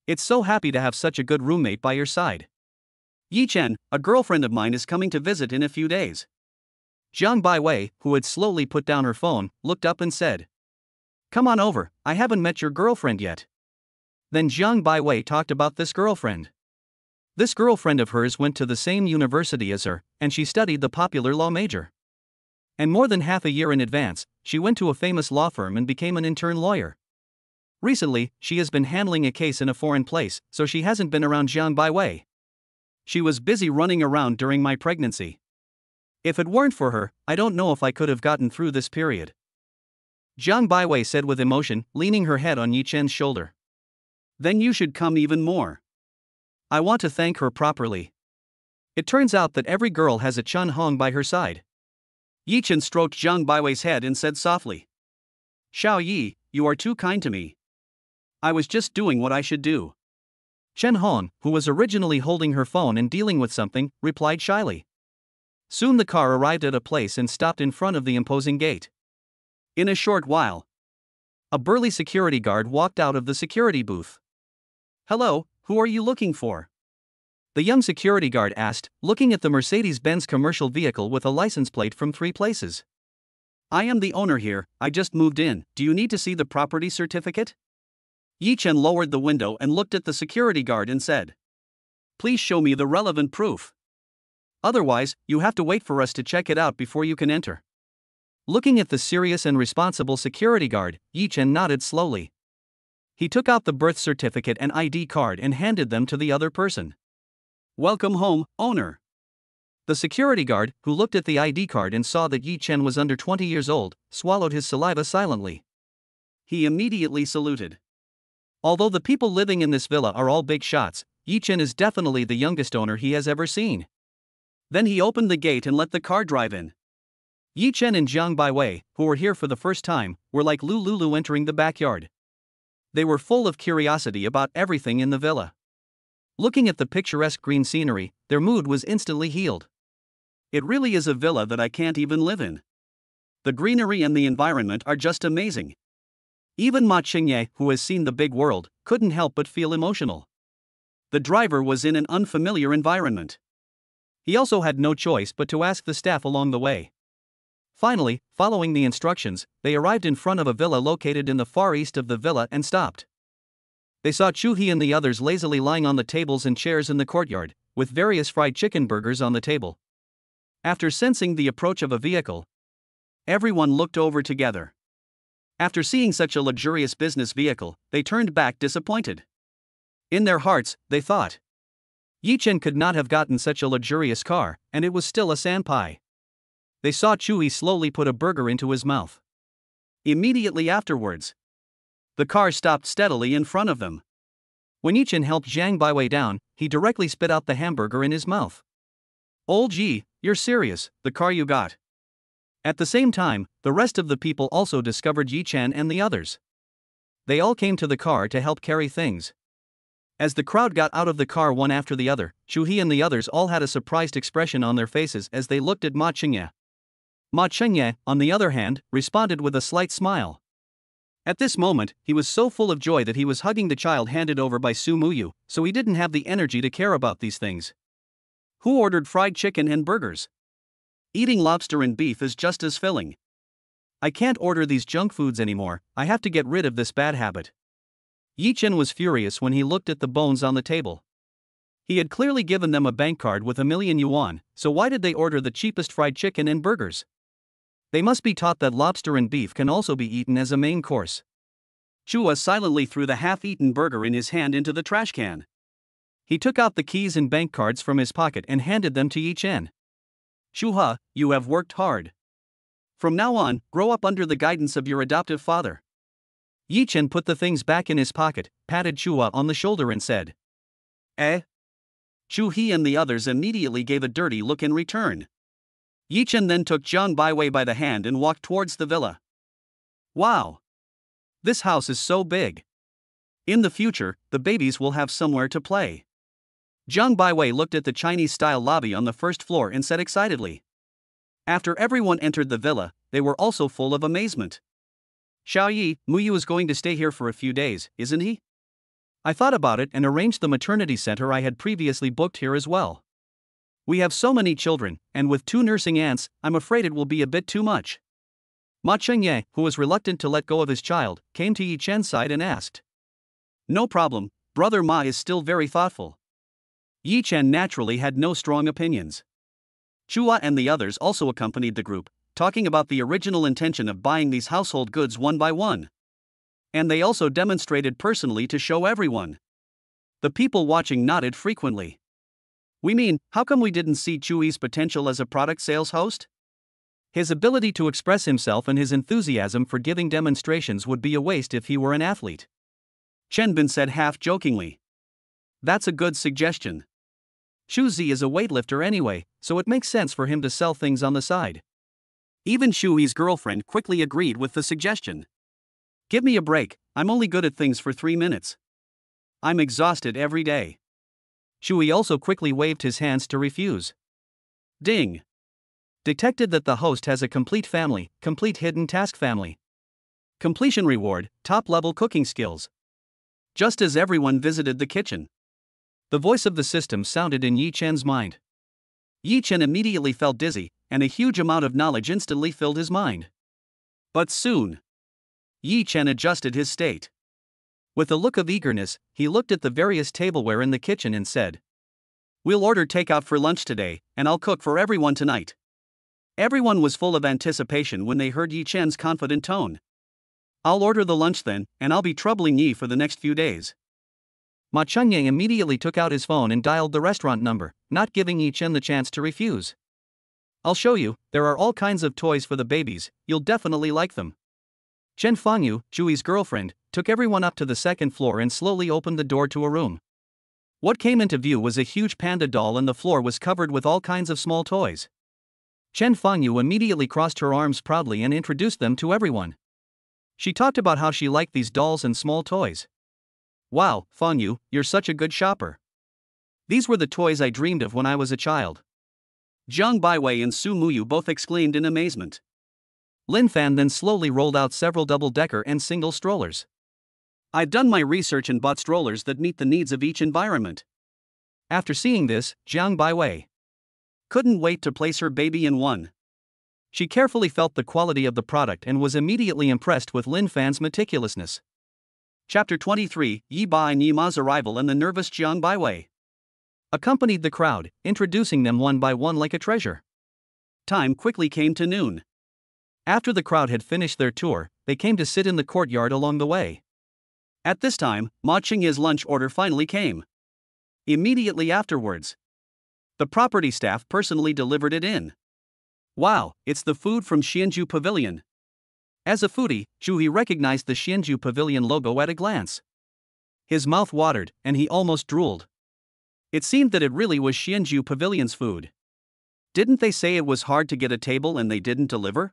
Speaker 1: It's so happy to have such a good roommate by your side. Yi Chen, a girlfriend of mine is coming to visit in a few days. Jiang Baiwei, who had slowly put down her phone, looked up and said. Come on over, I haven't met your girlfriend yet. Then Jiang Baiwei talked about this girlfriend. This girlfriend of hers went to the same university as her, and she studied the popular law major. And more than half a year in advance, she went to a famous law firm and became an intern lawyer. Recently, she has been handling a case in a foreign place, so she hasn't been around Jiang Baiwei. She was busy running around during my pregnancy. If it weren't for her, I don't know if I could have gotten through this period. Jiang Baiwei said with emotion, leaning her head on Yi Chen's shoulder. Then you should come even more. I want to thank her properly. It turns out that every girl has a Chun Hong by her side. Yi Chen stroked Jiang Baiwei's head and said softly. Xiao Yi, you are too kind to me. I was just doing what I should do. Chen Hong, who was originally holding her phone and dealing with something, replied shyly. Soon the car arrived at a place and stopped in front of the imposing gate. In a short while, a burly security guard walked out of the security booth. Hello, who are you looking for? The young security guard asked, looking at the Mercedes-Benz commercial vehicle with a license plate from 3 places. I am the owner here, I just moved in, do you need to see the property certificate? Yi Chen lowered the window and looked at the security guard and said. Please show me the relevant proof. Otherwise, you have to wait for us to check it out before you can enter. Looking at the serious and responsible security guard, Yi Chen nodded slowly. He took out the birth certificate and ID card and handed them to the other person. Welcome home, owner. The security guard, who looked at the ID card and saw that Yi Chen was under 20 years old, swallowed his saliva silently. He immediately saluted. Although the people living in this villa are all big shots, Yi Chen is definitely the youngest owner he has ever seen. Then he opened the gate and let the car drive in. Yi Chen and Jiang Baiwei, who were here for the first time, were like Lulu entering the backyard. They were full of curiosity about everything in the villa. Looking at the picturesque green scenery, their mood was instantly healed. It really is a villa that I can't even live in. The greenery and the environment are just amazing. Even Ma Chengye, who has seen the big world, couldn't help but feel emotional. The driver was in an unfamiliar environment. He also had no choice but to ask the staff along the way. Finally, following the instructions, they arrived in front of a villa located in the far east of the villa and stopped. They saw Chu He and the others lazily lying on the tables and chairs in the courtyard, with various fried chicken burgers on the table. After sensing the approach of a vehicle, everyone looked over together. After seeing such a luxurious business vehicle, they turned back disappointed. In their hearts, they thought, Yi Chen could not have gotten such a luxurious car, and it was still a sandpie. they saw Chui slowly put a burger into his mouth. Immediately afterwards, the car stopped steadily in front of them. When Yichen helped Zhang Baiwei down, he directly spit out the hamburger in his mouth. "Oh gee, you're serious, the car you got." At the same time, the rest of the people also discovered Yichen and the others. They all came to the car to help carry things. As the crowd got out of the car one after the other, Chu He and the others all had a surprised expression on their faces as they looked at Ma Chengye. Ma Chengye, on the other hand, responded with a slight smile. At this moment, he was so full of joy that he was hugging the child handed over by Su Muyu, so he didn't have the energy to care about these things. Who ordered fried chicken and burgers? Eating lobster and beef is just as filling. I can't order these junk foods anymore, I have to get rid of this bad habit. Yichen was furious when he looked at the bones on the table. He had clearly given them a bank card with 1,000,000 yuan, so why did they order the cheapest fried chicken and burgers? They must be taught that lobster and beef can also be eaten as a main course. Chua silently threw the half-eaten burger in his hand into the trash can. He took out the keys and bank cards from his pocket and handed them to Yichen. "Shuha, you have worked hard. From now on, grow up under the guidance of your adoptive father." Yichen put the things back in his pocket, patted Chua on the shoulder and said, "Eh?" Chu He and the others immediately gave a dirty look in return. Yichen then took Zhang Baiwei by the hand and walked towards the villa. "Wow! This house is so big. In the future, the babies will have somewhere to play." Zhang Baiwei looked at the Chinese-style lobby on the first floor and said excitedly. After everyone entered the villa, they were also full of amazement. "Xiaoyi, Muyu is going to stay here for a few days, isn't he? I thought about it and arranged the maternity center I had previously booked here as well. We have so many children, and with 2 nursing aunts, I'm afraid it will be a bit too much." Ma Chengye, who was reluctant to let go of his child, came to Yichen's side and asked. "No problem, brother Ma is still very thoughtful." Yichen naturally had no strong opinions. Chua and the others also accompanied the group, talking about the original intention of buying these household goods one by one. And they also demonstrated personally to show everyone. The people watching nodded frequently. "We mean, how come we didn't see Chui's potential as a product sales host? His ability to express himself and his enthusiasm for giving demonstrations would be a waste if he were an athlete." Chen Bin said half-jokingly. "That's a good suggestion. Shu Zi is a weightlifter anyway, so it makes sense for him to sell things on the side." Even Shui's girlfriend quickly agreed with the suggestion. "Give me a break, I'm only good at things for 3 minutes. I'm exhausted every day." Shui also quickly waved his hands to refuse. Ding! Detected that the host has a complete family, complete hidden task family. Completion reward, top-level cooking skills. Just as everyone visited the kitchen, the voice of the system sounded in Yichen's mind. Yichen immediately felt dizzy, and a huge amount of knowledge instantly filled his mind. But soon, Yichen adjusted his state. With a look of eagerness, he looked at the various tableware in the kitchen and said, "We'll order takeout for lunch today, and I'll cook for everyone tonight." Everyone was full of anticipation when they heard Yichen's confident tone. "I'll order the lunch then, and I'll be troubling Yi for the next few days." Ma Chengye immediately took out his phone and dialed the restaurant number, not giving Yichen the chance to refuse. "I'll show you, there are all kinds of toys for the babies, you'll definitely like them." Chen Fangyu, Jui's girlfriend, took everyone up to the second floor and slowly opened the door to a room. What came into view was a huge panda doll and the floor was covered with all kinds of small toys. Chen Fangyu immediately crossed her arms proudly and introduced them to everyone. She talked about how she liked these dolls and small toys. "Wow, Fangyu, you're such a good shopper. These were the toys I dreamed of when I was a child." Zhang Baiwei and Su Muyu both exclaimed in amazement. Lin Fan then slowly rolled out several double-decker and single strollers. "I've done my research and bought strollers that meet the needs of each environment." After seeing this, Zhang Baiwei couldn't wait to place her baby in one. She carefully felt the quality of the product and was immediately impressed with Lin Fan's meticulousness. Chapter 23, Yi Ba and Yi Ma's arrival and the nervous Zhang Baiwei accompanied the crowd, introducing them one by one like a treasure. Time quickly came to noon. After the crowd had finished their tour, they came to sit in the courtyard along the way. At this time, Ma Chengye's lunch order finally came. Immediately afterwards, the property staff personally delivered it in. Wow, it's the food from Xianju Pavilion. As a foodie, He recognized the Xianju Pavilion logo at a glance. His mouth watered, and he almost drooled. It seemed that it really was Xianju Pavilion's food. Didn't they say it was hard to get a table and they didn't deliver?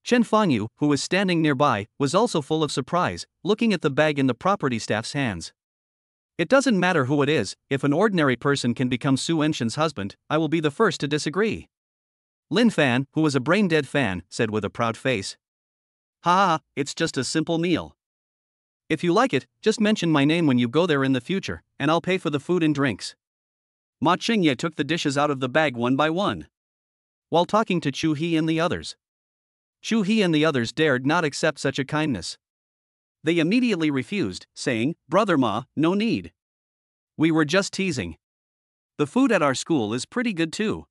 Speaker 1: Chen Fangyu, who was standing nearby, was also full of surprise, looking at the bag in the property staff's hands. It doesn't matter who it is, if an ordinary person can become Su Enshen's husband, I will be the first to disagree. Lin Fan, who was a brain-dead fan, said with a proud face. Ha, it's just a simple meal. If you like it, just mention my name when you go there in the future, and I'll pay for the food and drinks. Ma Qingye took the dishes out of the bag one by one, while talking to Chu He and the others. Chu He and the others dared not accept such a kindness. They immediately refused, saying, "Brother Ma, no need. We were just teasing. The food at our school is pretty good too.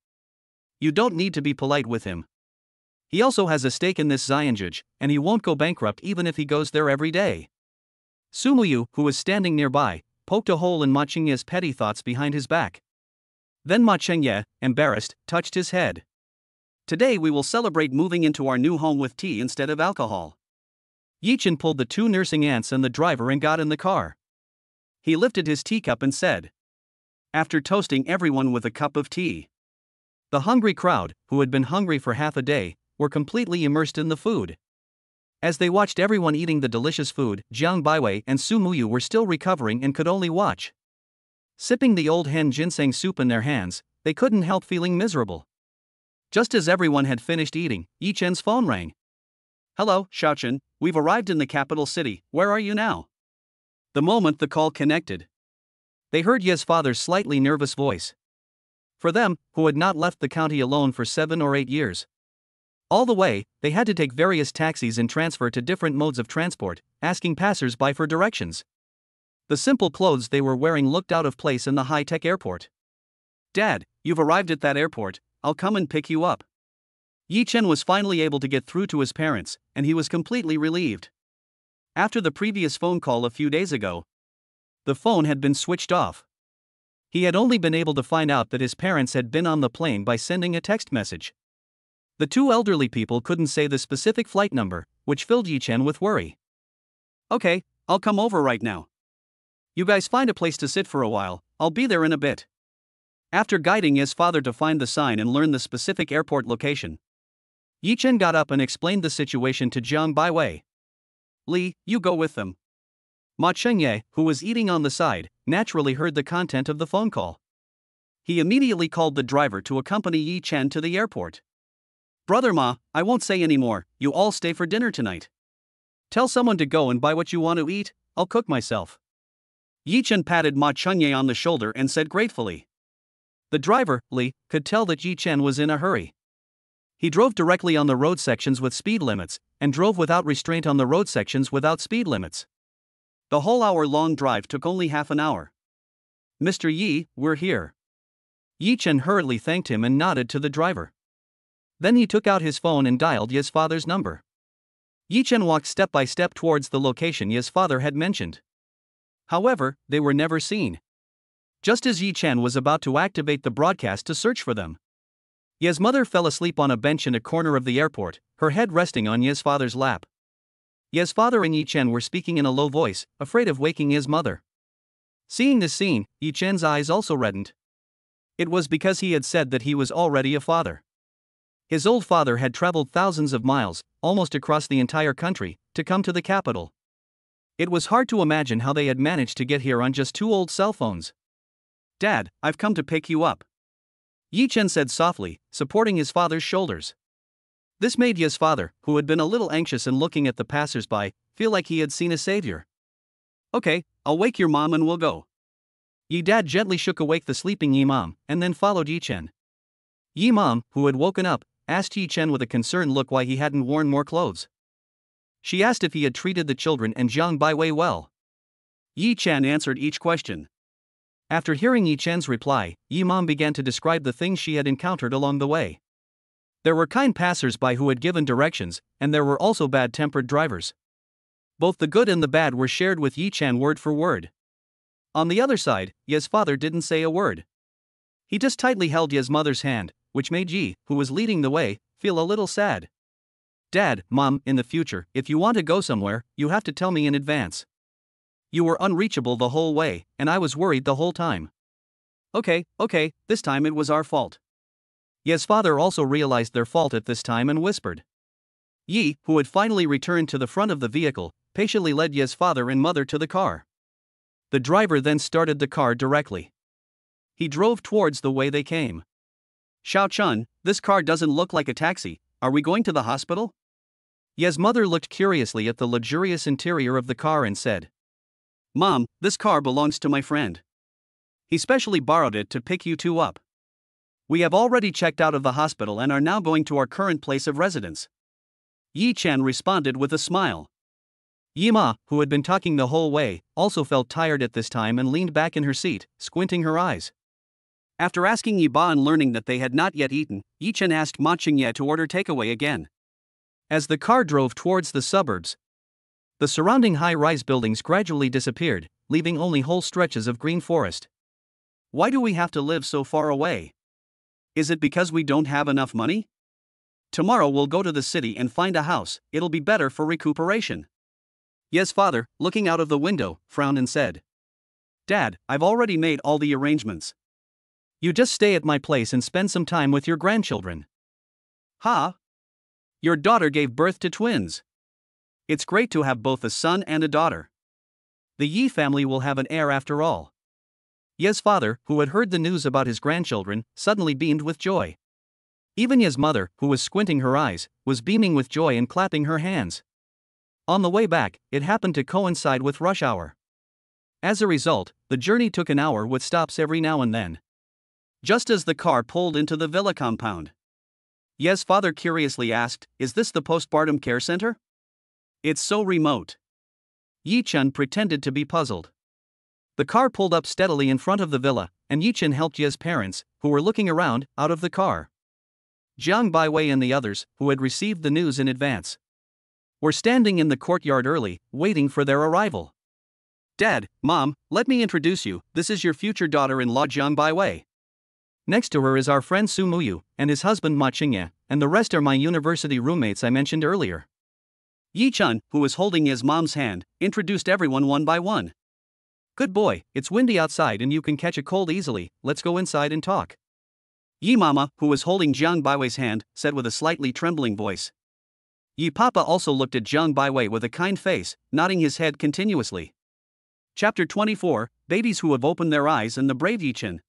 Speaker 1: You don't need to be polite with him. He also has a stake in this Xianjuj, and he won't go bankrupt even if he goes there every day." Sumuyu, who was standing nearby, poked a hole in Ma Qingye's petty thoughts behind his back. Then Ma Qingye, embarrassed, touched his head. "Today we will celebrate moving into our new home with tea instead of alcohol." Yichen pulled the two nursing aunts and the driver and got in the car. He lifted his teacup and said, after toasting everyone with a cup of tea. The hungry crowd, who had been hungry for half a day, were completely immersed in the food. As they watched everyone eating the delicious food, Jiang Baiwei and Su Muyu were still recovering and could only watch. Sipping the old hen ginseng soup in their hands, they couldn't help feeling miserable. Just as everyone had finished eating, Yi Chen's phone rang. "Hello, Xiaochen, we've arrived in the capital city, where are you now?" The moment the call connected, they heard Ye's father's slightly nervous voice. For them, who had not left the county alone for 7 or 8 years. All the way, they had to take various taxis and transfer to different modes of transport, asking passers-by for directions. The simple clothes they were wearing looked out of place in the high-tech airport. "Dad, you've arrived at that airport, I'll come and pick you up." Yi Chen was finally able to get through to his parents, and he was completely relieved. After the previous phone call a few days ago, the phone had been switched off. He had only been able to find out that his parents had been on the plane by sending a text message. The two elderly people couldn't say the specific flight number, which filled Yi Chen with worry. "Okay, I'll come over right now. You guys find a place to sit for a while, I'll be there in a bit." After guiding his father to find the sign and learn the specific airport location, Yi Chen got up and explained the situation to Jiang Baiwei. "Li, you go with them." Ma Qingye, who was eating on the side, naturally heard the content of the phone call. He immediately called the driver to accompany Yi Chen to the airport. "Brother Ma, I won't say any more, you all stay for dinner tonight. Tell someone to go and buy what you want to eat, I'll cook myself." Yi Chen patted Ma Qingye on the shoulder and said gratefully. The driver, Li, could tell that Yi Chen was in a hurry. He drove directly on the road sections with speed limits, and drove without restraint on the road sections without speed limits. The whole hour-long drive took only half an hour. "Mr. Yi, we're here." Yi Chen hurriedly thanked him and nodded to the driver. Then he took out his phone and dialed Ye's father's number. Yi Chen walked step by step towards the location Ye's father had mentioned. However, they were never seen. Just as Yi Chen was about to activate the broadcast to search for them, Ye's mother fell asleep on a bench in a corner of the airport, her head resting on Ye's father's lap. Ye's father and Yi Chen were speaking in a low voice, afraid of waking Ye's mother. Seeing this scene, Yi Chen's eyes also reddened. It was because he had said that he was already a father. His old father had traveled thousands of miles, almost across the entire country, to come to the capital. It was hard to imagine how they had managed to get here on just 2 old cell phones. "Dad, I've come to pick you up," Yi Chen said softly, supporting his father's shoulders. This made Ye's father, who had been a little anxious and looking at the passers-by, feel like he had seen a savior. "Okay, I'll wake your mom and we'll go." Yi Dad gently shook awake the sleeping Yi Mom, and then followed Yi Chen. Yi Mom, who had woken up, asked Yi Chen with a concerned look why he hadn't worn more clothes. She asked if he had treated the children and Jiang Baiwei well. Yi Chen answered each question. After hearing Yi Chen's reply, Yi Mom began to describe the things she had encountered along the way. There were kind passers-by who had given directions, and there were also bad-tempered drivers. Both the good and the bad were shared with Yi Chen word for word. On the other side, Ye's father didn't say a word. He just tightly held Ye's mother's hand, which made Yi, who was leading the way, feel a little sad. Dad, Mom, in the future, if you want to go somewhere, you have to tell me in advance. You were unreachable the whole way, and I was worried the whole time. Okay, this time it was our fault. Ye's father also realized their fault at this time and whispered. Yi, who had finally returned to the front of the vehicle, patiently led Ye's father and mother to the car. The driver then started the car directly. He drove towards the way they came. Xiao Chun, this car doesn't look like a taxi, are we going to the hospital? Ye's mother looked curiously at the luxurious interior of the car and said, Mom, this car belongs to my friend. He specially borrowed it to pick you two up. We have already checked out of the hospital and are now going to our current place of residence. Yi Chen responded with a smile. Yi Ma, who had been talking the whole way, also felt tired at this time and leaned back in her seat, squinting her eyes. After asking Yi Ba and learning that they had not yet eaten, Yi Chen asked Ma Qingye to order takeaway again. As the car drove towards the suburbs, the surrounding high-rise buildings gradually disappeared, leaving only whole stretches of green forest. Why do we have to live so far away? Is it because we don't have enough money? Tomorrow we'll go to the city and find a house, it'll be better for recuperation. Ye's father, looking out of the window, frowned and said, Dad, I've already made all the arrangements. You just stay at my place and spend some time with your grandchildren. Ha! Your daughter gave birth to twins. It's great to have both a son and a daughter. The Yi family will have an heir after all. Ye's father, who had heard the news about his grandchildren, suddenly beamed with joy. Even Ye's mother, who was squinting her eyes, was beaming with joy and clapping her hands. On the way back, it happened to coincide with rush hour. As a result, the journey took an hour with stops every now and then. Just as the car pulled into the villa compound, Ye's father curiously asked, Is this the postpartum care center? It's so remote. Yi Chen pretended to be puzzled. The car pulled up steadily in front of the villa, and Yi Chen helped Ye's parents, who were looking around, out of the car. Jiang Baiwei and the others, who had received the news in advance, were standing in the courtyard early, waiting for their arrival. Dad, Mom, let me introduce you, this is your future daughter-in-law Jiang Baiwei. Next to her is our friend Su Muyu, and his husband Ma Qingye, and the rest are my university roommates I mentioned earlier. Yi Chen, who was holding his mom's hand, introduced everyone one by one. Good boy, it's windy outside and you can catch a cold easily, let's go inside and talk. Yi Mama, who was holding Jiang Baiwei's hand, said with a slightly trembling voice. Yi Papa also looked at Jiang Baiwei with a kind face, nodding his head continuously. Chapter 24, Babies Who Have Opened Their Eyes and the Brave Yi Chen.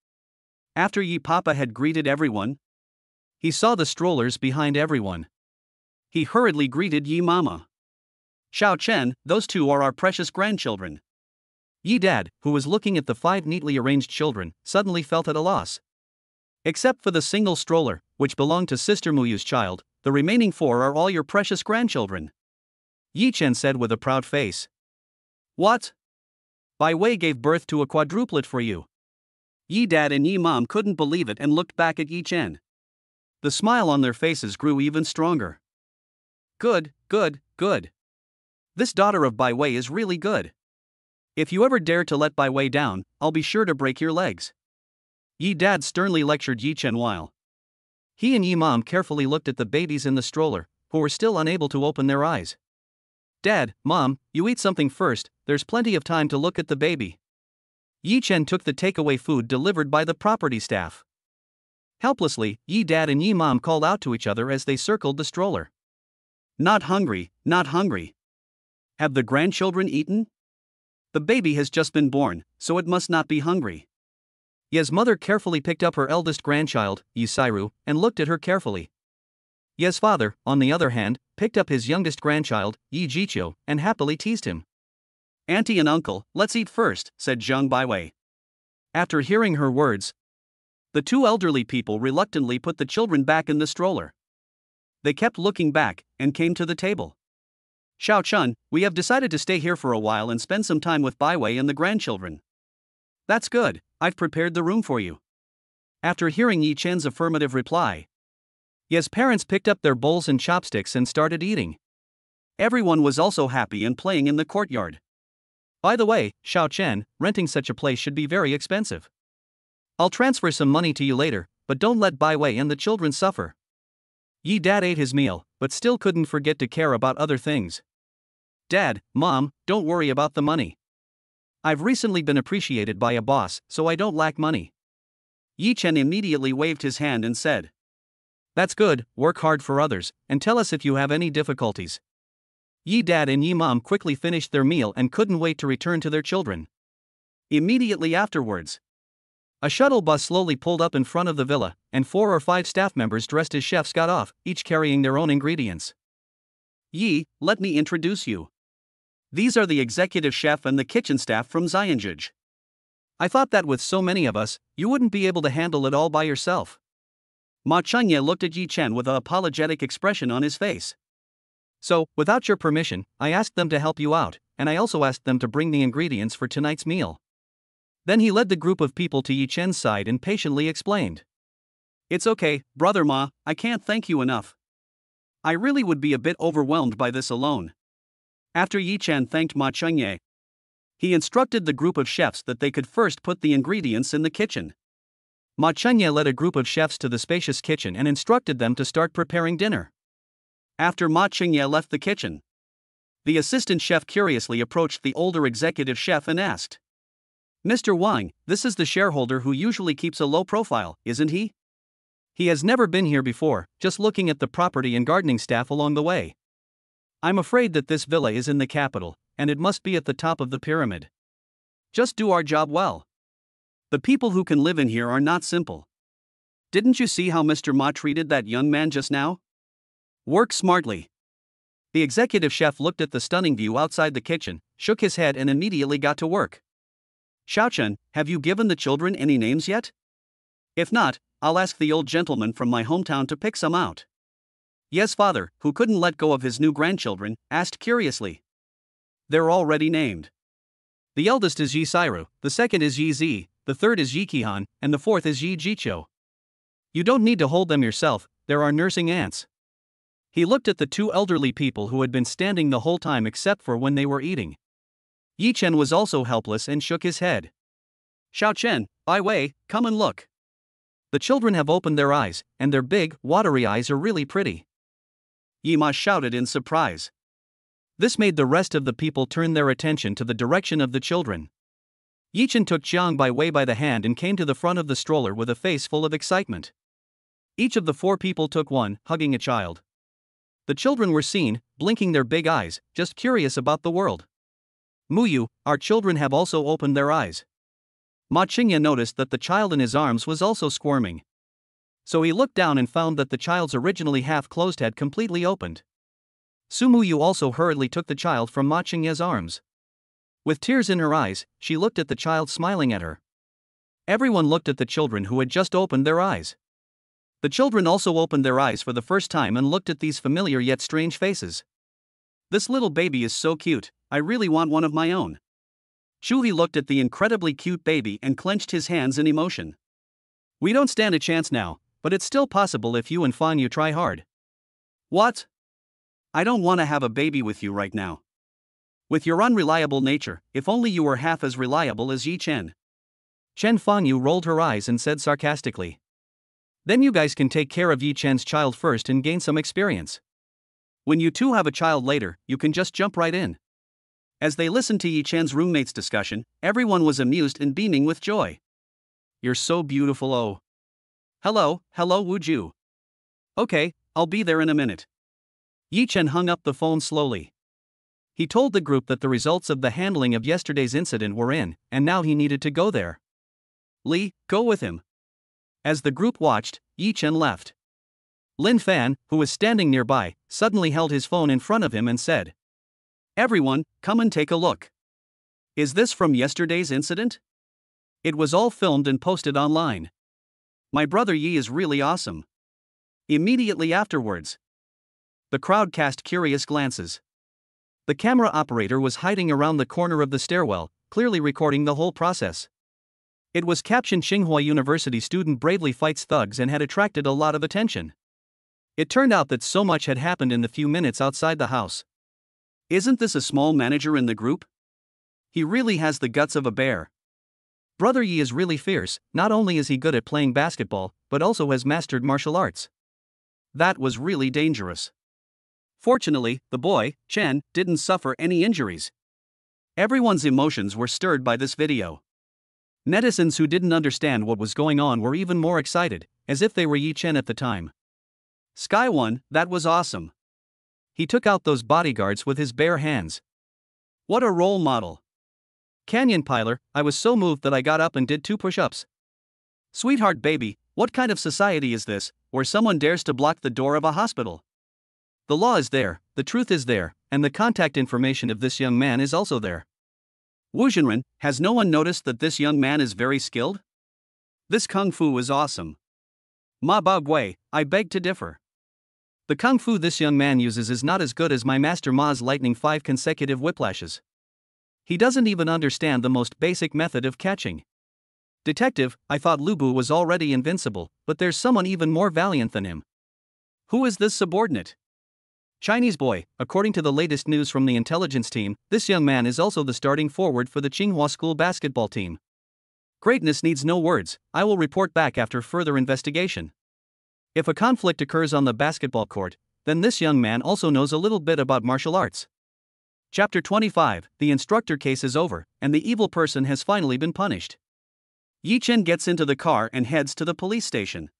Speaker 1: After Yi Papa had greeted everyone, he saw the strollers behind everyone. He hurriedly greeted Yi Mama. Xiao Chen, those two are our precious grandchildren. Yi Dad, who was looking at the 5 neatly arranged children, suddenly felt at a loss. Except for the single stroller, which belonged to Sister Muyu's child, the remaining 4 are all your precious grandchildren. Yi Chen said with a proud face. What? Bai Wei gave birth to a quadruplet for you. Yi Dad and Yi Mom couldn't believe it and looked back at Yi Chen. The smile on their faces grew even stronger. Good. This daughter of Bai Wei is really good. If you ever dare to let Bai Wei down, I'll be sure to break your legs. Yi Dad sternly lectured Yi Chen while he and Yi Mom carefully looked at the babies in the stroller, who were still unable to open their eyes. Dad, Mom, you eat something first, there's plenty of time to look at the baby. Yi Chen took the takeaway food delivered by the property staff. Helplessly, Yi Dad and Yi Mom called out to each other as they circled the stroller. Not hungry. Have the grandchildren eaten? The baby has just been born, so it must not be hungry. Ye's mother carefully picked up her eldest grandchild, Yi Sairu, and looked at her carefully. Ye's father, on the other hand, picked up his youngest grandchild, Yi Jiqiu, and happily teased him. Auntie and uncle, let's eat first, said Jiang Baiwei. After hearing her words, the 2 elderly people reluctantly put the children back in the stroller. They kept looking back, and came to the table. Xiao Chun, we have decided to stay here for a while and spend some time with Baiwei and the grandchildren. That's good, I've prepared the room for you. After hearing Yi Chen's affirmative reply, Ye's parents picked up their bowls and chopsticks and started eating. Everyone was also happy and playing in the courtyard. By the way, Xiao Chen, renting such a place should be very expensive. I'll transfer some money to you later, but don't let Bai Wei and the children suffer. Yi Dad ate his meal, but still couldn't forget to care about other things. Dad, Mom, don't worry about the money. I've recently been appreciated by a boss, so I don't lack money. Yi Chen immediately waved his hand and said, That's good, work hard for others, and tell us if you have any difficulties. Yi Dad and Yi Mom quickly finished their meal and couldn't wait to return to their children. Immediately afterwards, a shuttle bus slowly pulled up in front of the villa, and 4 or 5 staff members dressed as chefs got off, each carrying their own ingredients. Yi, let me introduce you. These are the executive chef and the kitchen staff from Xianjuj. I thought that with so many of us, you wouldn't be able to handle it all by yourself. Ma Chengye looked at Yi Chen with an apologetic expression on his face. So, without your permission, I asked them to help you out, and I also asked them to bring the ingredients for tonight's meal. Then he led the group of people to Yi Chen's side and patiently explained. It's okay, Brother Ma, I can't thank you enough. I really would be a bit overwhelmed by this alone. After Yi Chen thanked Ma Chengye, he instructed the group of chefs that they could first put the ingredients in the kitchen. Ma Chengye led a group of chefs to the spacious kitchen and instructed them to start preparing dinner. After Ma Chengye left the kitchen, the assistant chef curiously approached the older executive chef and asked, Mr. Wang, this is the shareholder who usually keeps a low profile, isn't he? He has never been here before, just looking at the property and gardening staff along the way. I'm afraid that this villa is in the capital, and it must be at the top of the pyramid. Just do our job well. The people who can live in here are not simple. Didn't you see how Mr. Ma treated that young man just now? Work smartly. The executive chef looked at the stunning view outside the kitchen, shook his head and immediately got to work. Xiaochen, have you given the children any names yet? If not, I'll ask the old gentleman from my hometown to pick some out. Yes, father, who couldn't let go of his new grandchildren, asked curiously. They're already named. The eldest is Yi Sairu, the second is Yi Zi, the third is Yi Qihan, and the fourth is Yi Jiqiu. You don't need to hold them yourself, there are nursing aunts. He looked at the 2 elderly people who had been standing the whole time except for when they were eating. Yi Chen was also helpless and shook his head. Xiao Chen, Bai Wei, come and look. The children have opened their eyes, and their big, watery eyes are really pretty. Yi Ma shouted in surprise. This made the rest of the people turn their attention to the direction of the children. Yi Chen took Jiang Bai Wei by the hand and came to the front of the stroller with a face full of excitement. Each of the 4 people took one, hugging a child. The children were seen, blinking their big eyes, just curious about the world. Muyu, our children have also opened their eyes. Ma Chengye noticed that the child in his arms was also squirming. So he looked down and found that the child's originally half-closed head completely opened. Su Muyu also hurriedly took the child from Ma Chengye's arms. With tears in her eyes, she looked at the child smiling at her. Everyone looked at the children who had just opened their eyes. The children also opened their eyes for the first time and looked at these familiar yet strange faces. This little baby is so cute, I really want one of my own. Shuhi looked at the incredibly cute baby and clenched his hands in emotion. We don't stand a chance now, but it's still possible if you and Fan Yu try hard. What? I don't want to have a baby with you right now. With your unreliable nature, if only you were half as reliable as Yi Chen. Chen Fan Yu rolled her eyes and said sarcastically. Then you guys can take care of Yi Chen's child first and gain some experience. When you two have a child later, you can just jump right in. As they listened to Yi Chen's roommates' discussion, everyone was amused and beaming with joy. You're so beautiful, oh. Hello, Wu Ju. Okay, I'll be there in a minute. Yi Chen hung up the phone slowly. He told the group that the results of the handling of yesterday's incident were in, and now he needed to go there. Li, go with him. As the group watched, Yi Chen left. Lin Fan, who was standing nearby, suddenly held his phone in front of him and said, Everyone, come and take a look. Is this from yesterday's incident? It was all filmed and posted online. My brother Yi is really awesome. Immediately afterwards, the crowd cast curious glances. The camera operator was hiding around the corner of the stairwell, clearly recording the whole process. It was captioned Tsinghua University student bravely fights thugs and had attracted a lot of attention. It turned out that so much had happened in the few minutes outside the house. Isn't this a small manager in the group? He really has the guts of a bear. Brother Yi is really fierce. Not only is he good at playing basketball, but also has mastered martial arts. That was really dangerous. Fortunately, the boy, Chen, didn't suffer any injuries. Everyone's emotions were stirred by this video. Netizens who didn't understand what was going on were even more excited, as if they were Yi Chen at the time. Sky 1, that was awesome. He took out those bodyguards with his bare hands. What a role model. Canyon Piler, I was so moved that I got up and did 2 push-ups. Sweetheart baby, what kind of society is this, where someone dares to block the door of a hospital? The law is there, the truth is there, and the contact information of this young man is also there. Wu Zhenren, has no one noticed that this young man is very skilled? This kung fu is awesome. Ma Bao Gui, I beg to differ. The kung fu this young man uses is not as good as my master Ma's lightning 5 consecutive whiplashes. He doesn't even understand the most basic method of catching. Detective, I thought Lu Bu was already invincible, but there's someone even more valiant than him. Who is this subordinate? Chinese boy, according to the latest news from the intelligence team, this young man is also the starting forward for the Tsinghua School basketball team. Greatness needs no words, I will report back after further investigation. If a conflict occurs on the basketball court, then this young man also knows a little bit about martial arts. Chapter 25, the instructor case is over, and the evil person has finally been punished. Yi Chen gets into the car and heads to the police station.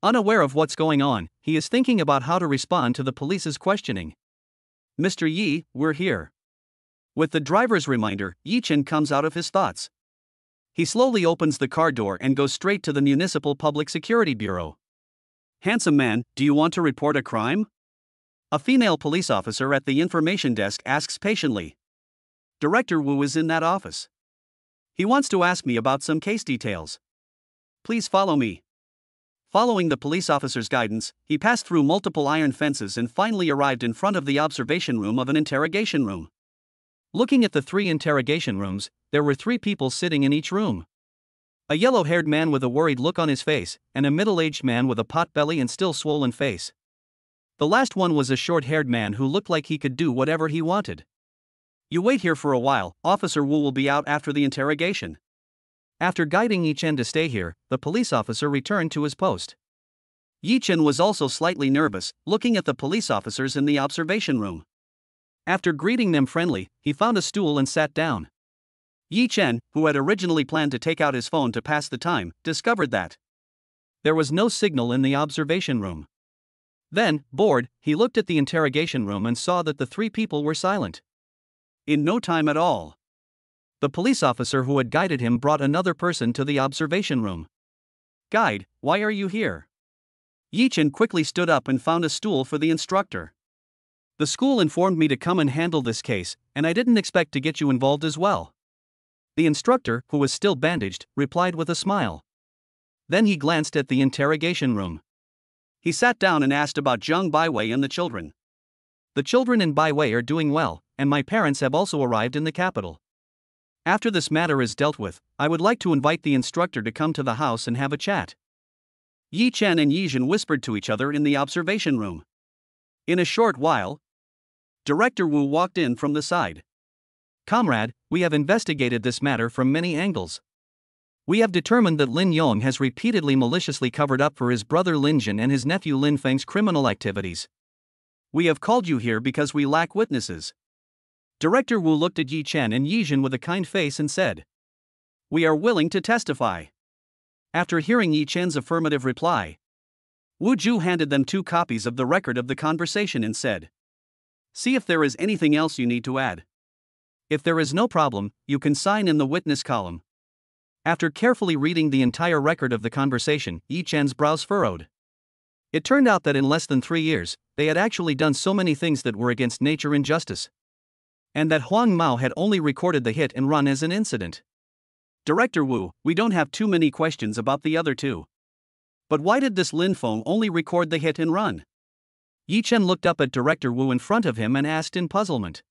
Speaker 1: Unaware of what's going on, he is thinking about how to respond to the police's questioning. Mr. Yi, we're here. With the driver's reminder, Yi Chen comes out of his thoughts. He slowly opens the car door and goes straight to the Municipal Public Security Bureau. Handsome man, do you want to report a crime? A female police officer at the information desk asks patiently. Director Wu is in that office. He wants to ask me about some case details. Please follow me. Following the police officer's guidance, he passed through multiple iron fences and finally arrived in front of the observation room of an interrogation room. Looking at the 3 interrogation rooms, there were 3 people sitting in each room. A yellow-haired man with a worried look on his face, and a middle-aged man with a pot belly and still swollen face. The last one was a short-haired man who looked like he could do whatever he wanted. You wait here for a while, Officer Wu will be out after the interrogation. After guiding Yi Chen to stay here, the police officer returned to his post. Yi Chen was also slightly nervous, looking at the police officers in the observation room. After greeting them friendly, he found a stool and sat down. Yi Chen, who had originally planned to take out his phone to pass the time, discovered that there was no signal in the observation room. Then, bored, he looked at the interrogation room and saw that the 3 people were silent. In no time at all, the police officer who had guided him brought another person to the observation room. Guide, why are you here? Yi Chen quickly stood up and found a stool for the instructor. The school informed me to come and handle this case, and I didn't expect to get you involved as well. The instructor, who was still bandaged, replied with a smile. Then he glanced at the interrogation room. He sat down and asked about Zhang Baiwei and the children. The children in Baiwei are doing well, and my parents have also arrived in the capital. After this matter is dealt with, I would like to invite the instructor to come to the house and have a chat. Yi Chen and Yi Zhen whispered to each other in the observation room. In a short while, Director Wu walked in from the side. Comrade, we have investigated this matter from many angles. We have determined that Lin Yong has repeatedly maliciously covered up for his brother Lin Zhen and his nephew Lin Feng's criminal activities. We have called you here because we lack witnesses. Director Wu looked at Yi Chen and Yi Zhen with a kind face and said, We are willing to testify. After hearing Yi Chen's affirmative reply, Wu Ju handed them 2 copies of the record of the conversation and said, See if there is anything else you need to add. If there is no problem, you can sign in the witness column. After carefully reading the entire record of the conversation, Yi Chen's brows furrowed. It turned out that in less than 3 years, they had actually done so many things that were against nature and justice. And that Huang Mao had only recorded the hit and run as an incident. Director Wu, we don't have too many questions about the other 2. But why did this Lin Feng only record the hit and run? Yi Chen looked up at Director Wu in front of him and asked in puzzlement.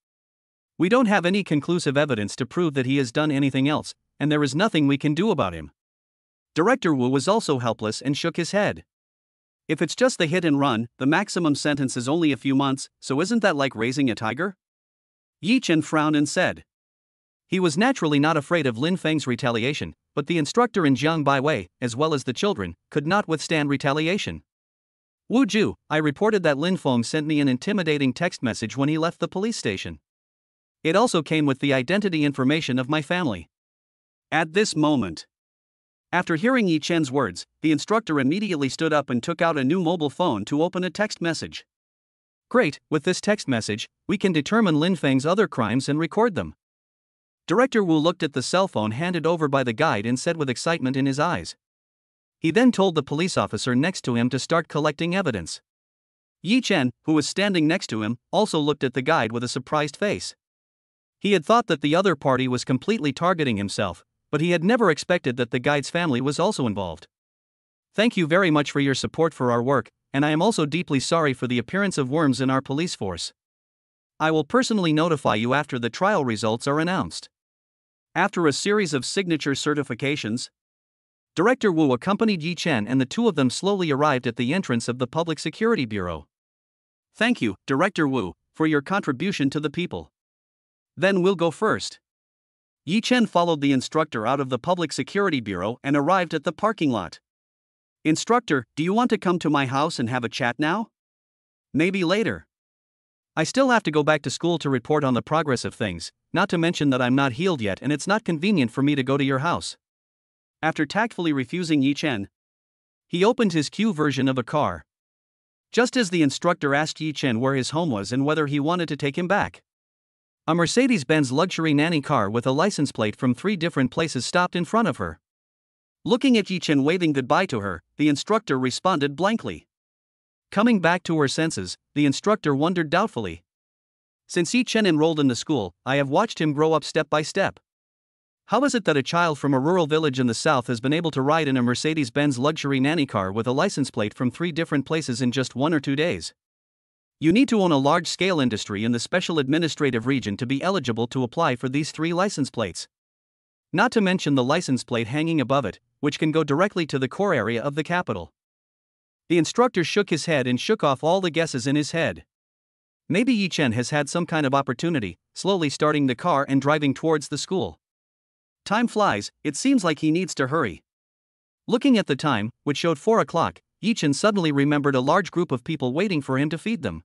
Speaker 1: We don't have any conclusive evidence to prove that he has done anything else, and there is nothing we can do about him. Director Wu was also helpless and shook his head. If it's just the hit and run, the maximum sentence is only a few months, so isn't that like raising a tiger? Yi Chen frowned and said. He was naturally not afraid of Lin Feng's retaliation, but the instructor in Jiang Baiwei, as well as the children, could not withstand retaliation. Wu Ju, I reported that Lin Feng sent me an intimidating text message when he left the police station. It also came with the identity information of my family. At this moment, after hearing Yi Chen's words, the instructor immediately stood up and took out a new mobile phone to open a text message. Great, with this text message, we can determine Lin Feng's other crimes and record them. Director Wu looked at the cell phone handed over by the guide and said with excitement in his eyes. He then told the police officer next to him to start collecting evidence. Yi Chen, who was standing next to him, also looked at the guide with a surprised face. He had thought that the other party was completely targeting himself, but he had never expected that the guide's family was also involved. Thank you very much for your support for our work, and I am also deeply sorry for the appearance of worms in our police force. I will personally notify you after the trial results are announced. After a series of signature certifications, Director Wu accompanied Yi Chen and the two of them slowly arrived at the entrance of the Public Security Bureau. Thank you, Director Wu, for your contribution to the people. Then we'll go first. Yi Chen followed the instructor out of the Public Security Bureau and arrived at the parking lot. Instructor, do you want to come to my house and have a chat now? Maybe later. I still have to go back to school to report on the progress of things, not to mention that I'm not healed yet and it's not convenient for me to go to your house. After tactfully refusing Yi Chen, he opened his Q version of a car. Just as the instructor asked Yi Chen where his home was and whether he wanted to take him back. A Mercedes-Benz luxury nanny car with a license plate from 3 different places stopped in front of her. Looking at Yi Chen waving goodbye to her, the instructor responded blankly. Coming back to her senses, the instructor wondered doubtfully. Since Yi Chen enrolled in the school, I have watched him grow up step by step. How is it that a child from a rural village in the south has been able to ride in a Mercedes-Benz luxury nanny car with a license plate from 3 different places in just 1 or 2 days? You need to own a large-scale industry in the special administrative region to be eligible to apply for these 3 license plates. Not to mention the license plate hanging above it, which can go directly to the core area of the capital. The instructor shook his head and shook off all the guesses in his head. Maybe Yi Chen has had some kind of opportunity, slowly starting the car and driving towards the school. Time flies, it seems like he needs to hurry. Looking at the time, which showed 4 o'clock, Yi Chen suddenly remembered a large group of people waiting for him to feed them.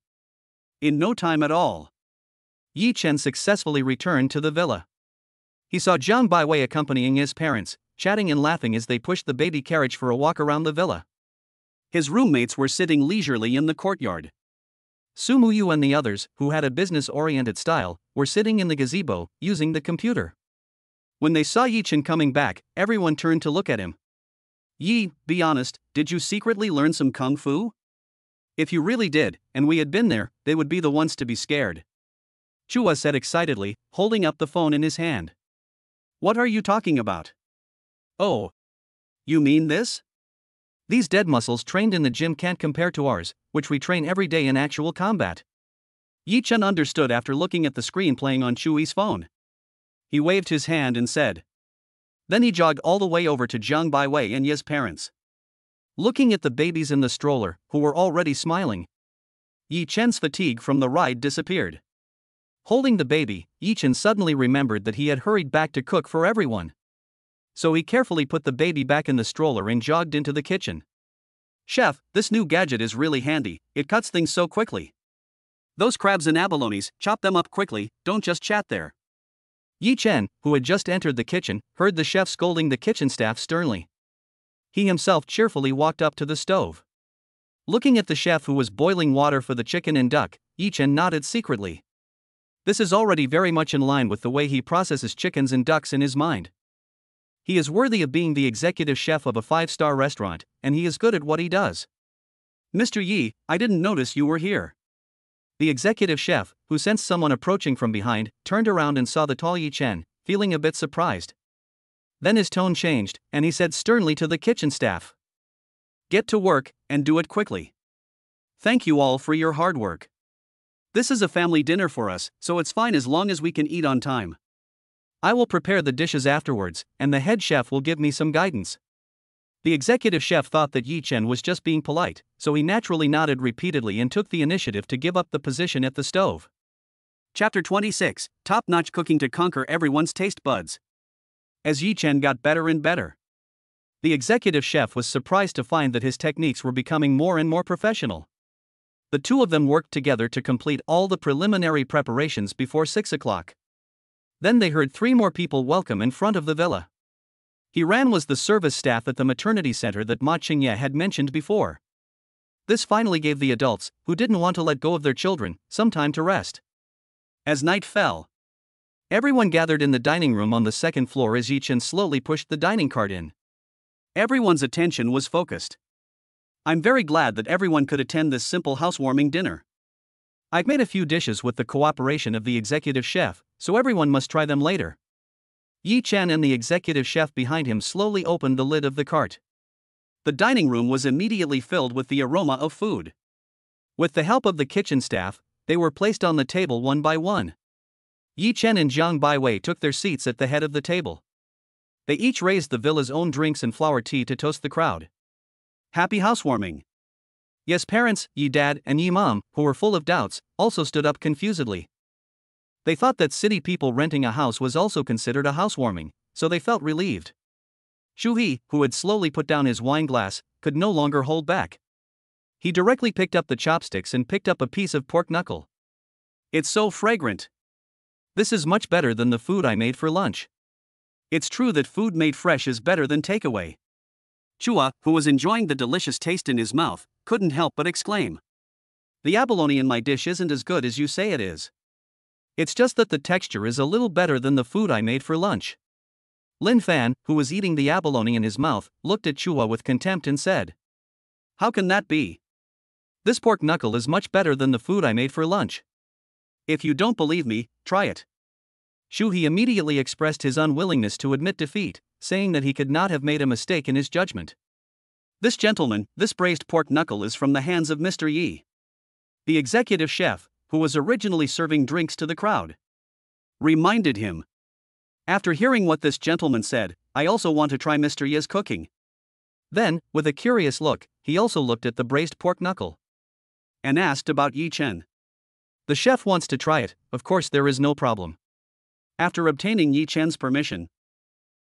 Speaker 1: In no time at all, Yi Chen successfully returned to the villa. He saw Jiang Baiwei accompanying his parents, chatting and laughing as they pushed the baby carriage for a walk around the villa. His roommates were sitting leisurely in the courtyard. Su Muyu and the others, who had a business-oriented style, were sitting in the gazebo, using the computer. When they saw Yi Chen coming back, everyone turned to look at him. Yi, be honest, did you secretly learn some kung fu? If you really did, and we had been there, they would be the ones to be scared. Chua said excitedly, holding up the phone in his hand. What are you talking about? Oh. You mean this? These dead muscles trained in the gym can't compare to ours, which we train every day in actual combat. Yi Chen understood after looking at the screen playing on Chui's phone. He waved his hand and said. Then he jogged all the way over to Jiang Baiwei and Ye's parents. Looking at the babies in the stroller, who were already smiling, Yi Chen's fatigue from the ride disappeared. Holding the baby, Yi Chen suddenly remembered that he had hurried back to cook for everyone. So he carefully put the baby back in the stroller and jogged into the kitchen. Chef, this new gadget is really handy, it cuts things so quickly. Those crabs and abalones, chop them up quickly, don't just chat there. Yi Chen, who had just entered the kitchen, heard the chef scolding the kitchen staff sternly. He himself cheerfully walked up to the stove. Looking at the chef who was boiling water for the chicken and duck, Yi Chen nodded secretly. This is already very much in line with the way he processes chickens and ducks in his mind. He is worthy of being the executive chef of a 5-star restaurant, and he is good at what he does. Mr. Yi, I didn't notice you were here. The executive chef, who sensed someone approaching from behind, turned around and saw the tall Yi Chen, feeling a bit surprised. Then his tone changed, and he said sternly to the kitchen staff. Get to work, and do it quickly. Thank you all for your hard work. This is a family dinner for us, so it's fine as long as we can eat on time. I will prepare the dishes afterwards, and the head chef will give me some guidance. The executive chef thought that Yi Chen was just being polite, so he naturally nodded repeatedly and took the initiative to give up the position at the stove. Chapter 26, Top-Notch Cooking to Conquer Everyone's Taste Buds. As Yi Chen got better and better, the executive chef was surprised to find that his techniques were becoming more and more professional. The two of them worked together to complete all the preliminary preparations before 6 o'clock. Then they heard 3 more people welcome in front of the villa. He was the service staff at the maternity center that Ma Qingye had mentioned before. This finally gave the adults, who didn't want to let go of their children, some time to rest. As night fell, everyone gathered in the dining room on the second floor as Yi Chen slowly pushed the dining cart in. Everyone's attention was focused. I'm very glad that everyone could attend this simple housewarming dinner. I've made a few dishes with the cooperation of the executive chef, so everyone must try them later. Yi Chen and the executive chef behind him slowly opened the lid of the cart. The dining room was immediately filled with the aroma of food. With the help of the kitchen staff, they were placed on the table one by one. Yi Chen and Jiang Baiwei took their seats at the head of the table. They each raised the villa's own drinks and flower tea to toast the crowd. Happy housewarming. Yes, parents, Yi Dad and Yi Mom, who were full of doubts, also stood up confusedly. They thought that city people renting a house was also considered a housewarming, so they felt relieved. Shu He, who had slowly put down his wine glass, could no longer hold back. He directly picked up the chopsticks and picked up a piece of pork knuckle. It's so fragrant. This is much better than the food I made for lunch. It's true that food made fresh is better than takeaway. Chua, who was enjoying the delicious taste in his mouth, couldn't help but exclaim. The abalone in my dish isn't as good as you say it is. It's just that the texture is a little better than the food I made for lunch. Lin Fan, who was eating the abalone in his mouth, looked at Chua with contempt and said, "How can that be? This pork knuckle is much better than the food I made for lunch. If you don't believe me, try it." Shu He immediately expressed his unwillingness to admit defeat, saying that he could not have made a mistake in his judgment. This gentleman, this braised pork knuckle is from the hands of Mr. Yi, the executive chef, who was originally serving drinks to the crowd, reminded him. After hearing what this gentleman said, I also want to try Mr. Yi's cooking. Then, with a curious look, he also looked at the braised pork knuckle and asked about Yi Chen. The chef wants to try it, of course there is no problem. After obtaining Yi Chen's permission,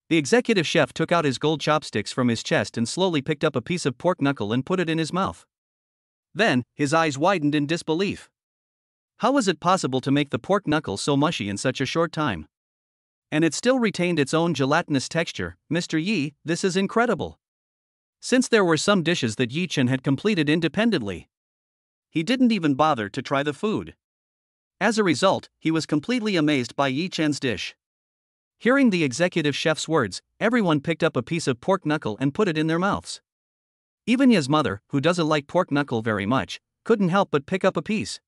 Speaker 1: the executive chef took out his gold chopsticks from his chest and slowly picked up a piece of pork knuckle and put it in his mouth. Then, his eyes widened in disbelief. How was it possible to make the pork knuckle so mushy in such a short time? And it still retained its own gelatinous texture. Mr. Yi, this is incredible. Since there were some dishes that Yi Chen had completed independently, he didn't even bother to try the food. As a result, he was completely amazed by Yi Chen's dish. Hearing the executive chef's words, everyone picked up a piece of pork knuckle and put it in their mouths. Even Yi's mother, who doesn't like pork knuckle very much, couldn't help but pick up a piece.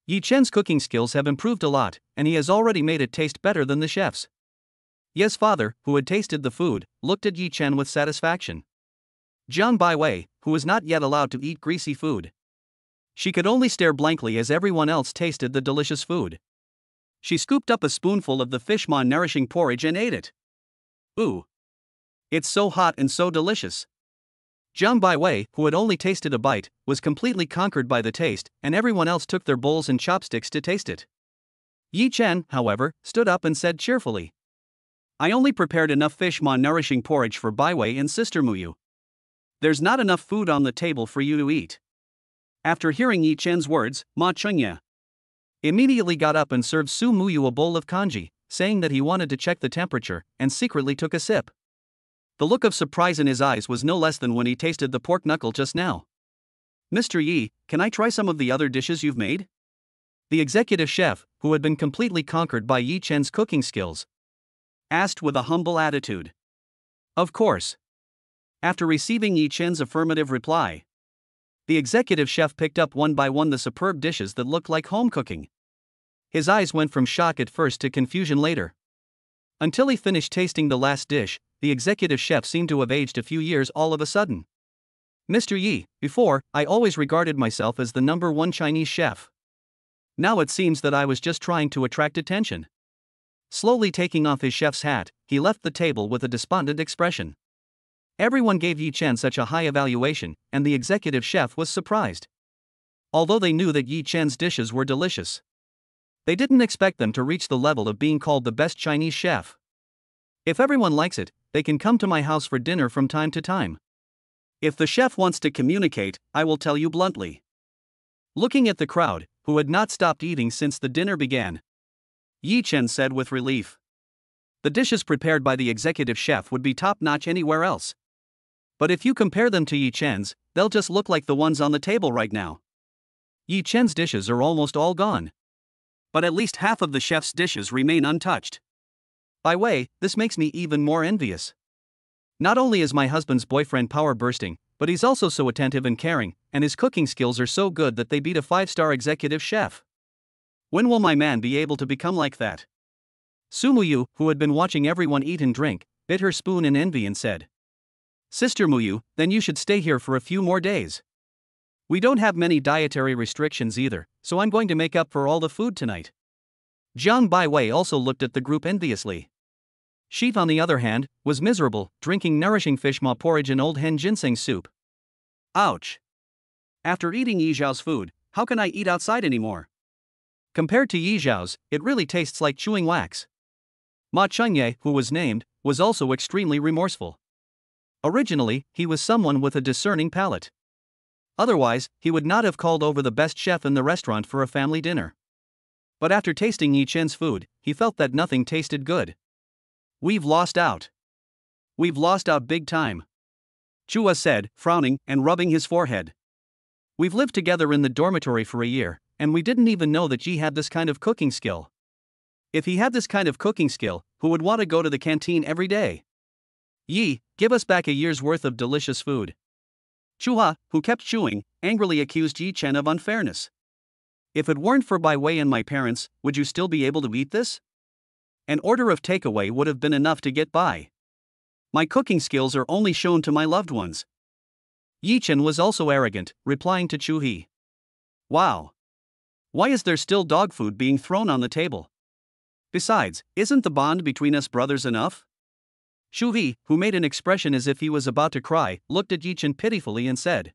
Speaker 1: Yi Chen's cooking skills have improved a lot, and he has already made it taste better than the chef's. Yi's father, who had tasted the food, looked at Yi Chen with satisfaction. Jiang Baiwei, who was not yet allowed to eat greasy food, she could only stare blankly as everyone else tasted the delicious food. She scooped up a spoonful of the fishmaw nourishing porridge and ate it. Ooh! It's so hot and so delicious. Jiang Baiwei, who had only tasted a bite, was completely conquered by the taste, and everyone else took their bowls and chopsticks to taste it. Yi Chen, however, stood up and said cheerfully, I only prepared enough fishmaw nourishing porridge for Baiwei and Sister Muyu. There's not enough food on the table for you to eat. After hearing Yi Chen's words, Ma Qingye immediately got up and served Su Muyu a bowl of congee, saying that he wanted to check the temperature, and secretly took a sip. The look of surprise in his eyes was no less than when he tasted the pork knuckle just now. Mr. Yi, can I try some of the other dishes you've made? The executive chef, who had been completely conquered by Yi Chen's cooking skills, asked with a humble attitude. Of course. After receiving Yi Chen's affirmative reply, the executive chef picked up one by one the superb dishes that looked like home cooking. His eyes went from shock at first to confusion later. Until he finished tasting the last dish, the executive chef seemed to have aged a few years all of a sudden. Mr. Yi, before, I always regarded myself as the #1 Chinese chef. Now it seems that I was just trying to attract attention. Slowly taking off his chef's hat, he left the table with a despondent expression. Everyone gave Yi Chen such a high evaluation, and the executive chef was surprised. Although they knew that Yi Chen's dishes were delicious, They didn't expect them to reach the level of being called the best Chinese chef. If everyone likes it, they can come to my house for dinner from time to time. If the chef wants to communicate, I will tell you bluntly. Looking at the crowd, who had not stopped eating since the dinner began, Yi Chen said with relief. The dishes prepared by the executive chef would be top-notch anywhere else. But if you compare them to Yi Chen's, they'll just look like the ones on the table right now. Yi Chen's dishes are almost all gone. But at least half of the chef's dishes remain untouched. By the way, this makes me even more envious. Not only is my husband's boyfriend power bursting, but he's also so attentive and caring, and his cooking skills are so good that they beat a 5-star executive chef. When will my man be able to become like that? Su Muyu, who had been watching everyone eat and drink, bit her spoon in envy and said, Sister Muyu, then you should stay here for a few more days. We don't have many dietary restrictions either, so I'm going to make up for all the food tonight. Jiang Baiwei also looked at the group enviously. Sheaf, on the other hand, was miserable, drinking nourishing fish maw porridge and old hen ginseng soup. Ouch! After eating Yi Zhao's food, how can I eat outside anymore? Compared to Yi Zhao's, it really tastes like chewing wax. Ma Chunye, who was named, was also extremely remorseful. Originally, he was someone with a discerning palate. Otherwise, he would not have called over the best chef in the restaurant for a family dinner. But after tasting Yi Chen's food, he felt that nothing tasted good. We've lost out. We've lost out big time. Chua said, frowning and rubbing his forehead. We've lived together in the dormitory for a year, and we didn't even know that Yi had this kind of cooking skill. If he had this kind of cooking skill, who would want to go to the canteen every day? Yi, give us back a year's worth of delicious food. Chua, who kept chewing, angrily accused Yi Chen of unfairness. If it weren't for Bai Wei and my parents, would you still be able to eat this? An order of takeaway would have been enough to get by. My cooking skills are only shown to my loved ones. Yi Chen was also arrogant, replying to Chu He. Wow! Why is there still dog food being thrown on the table? Besides, isn't the bond between us brothers enough? Shu He, who made an expression as if he was about to cry, looked at Yi Chen pitifully and said,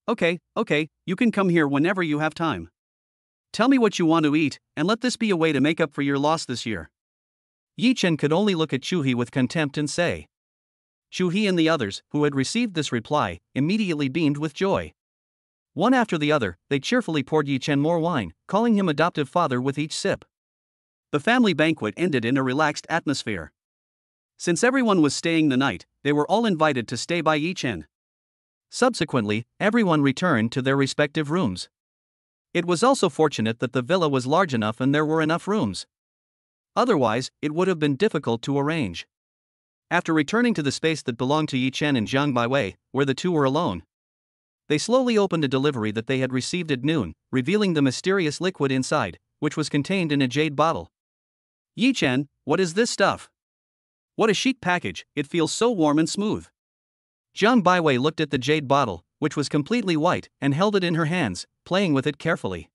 Speaker 1: Okay, you can come here whenever you have time. Tell me what you want to eat, and let this be a way to make up for your loss this year. Yi Chen could only look at Chu He with contempt and say. Chu He and the others, who had received this reply, immediately beamed with joy. One after the other, they cheerfully poured Yi Chen more wine, calling him adoptive father with each sip. The family banquet ended in a relaxed atmosphere. Since everyone was staying the night, they were all invited to stay by Yi Chen. Subsequently, everyone returned to their respective rooms. It was also fortunate that the villa was large enough and there were enough rooms. Otherwise, it would have been difficult to arrange. After returning to the space that belonged to Yi Chen and Jiang Baiwei, where the two were alone, they slowly opened a delivery that they had received at noon, revealing the mysterious liquid inside, which was contained in a jade bottle. Yi Chen, what is this stuff? What a chic package, it feels so warm and smooth. Jiang Baiwei looked at the jade bottle, which was completely white, and held it in her hands, playing with it carefully.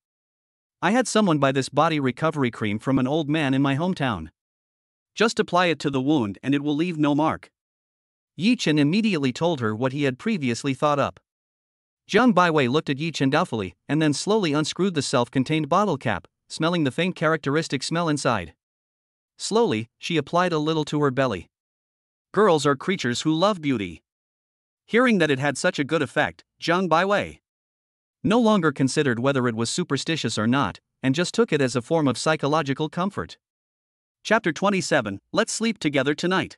Speaker 1: I had someone buy this body recovery cream from an old man in my hometown. Just apply it to the wound and it will leave no mark. Yi Chen immediately told her what he had previously thought up. Jiang Baiwei looked at Yi Chen doubtfully, and then slowly unscrewed the self-contained bottle cap, smelling the faint characteristic smell inside. Slowly, she applied a little to her belly. Girls are creatures who love beauty. Hearing that it had such a good effect, Jiang Baiwei no longer considered whether it was superstitious or not, and just took it as a form of psychological comfort. Chapter 27, Let's Sleep Together Tonight.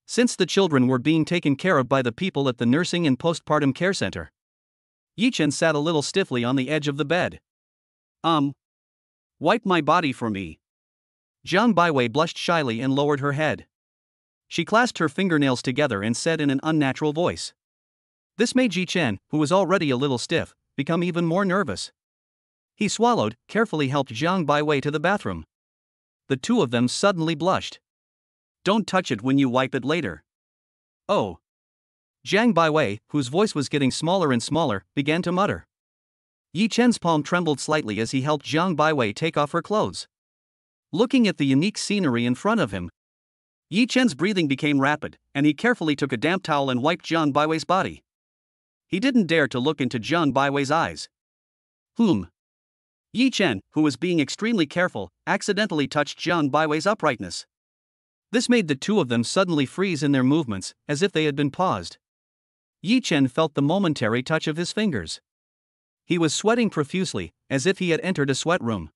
Speaker 1: Since the children were being taken care of by the people at the nursing and postpartum care center, Yi Chen sat a little stiffly on the edge of the bed. Wipe my body for me. Jiang Baiwei blushed shyly and lowered her head. She clasped her fingernails together and said in an unnatural voice. This made Yi Chen, who was already a little stiff, become even more nervous. He swallowed, carefully helped Jiang Baiwei to the bathroom. The two of them suddenly blushed. Don't touch it when you wipe it later. Oh. Jiang Baiwei, whose voice was getting smaller and smaller, began to mutter. Yi Chen's palm trembled slightly as he helped Jiang Baiwei take off her clothes. Looking at the unique scenery in front of him, Yi Chen's breathing became rapid, and he carefully took a damp towel and wiped Jiang Baiwei's body. He didn't dare to look into Jiang Baiwei's eyes. Yi Chen, who was being extremely careful, accidentally touched Jiang Baiwei's uprightness. This made the two of them suddenly freeze in their movements, as if they had been paused. Yi Chen felt the momentary touch of his fingers. He was sweating profusely, as if he had entered a sweat room.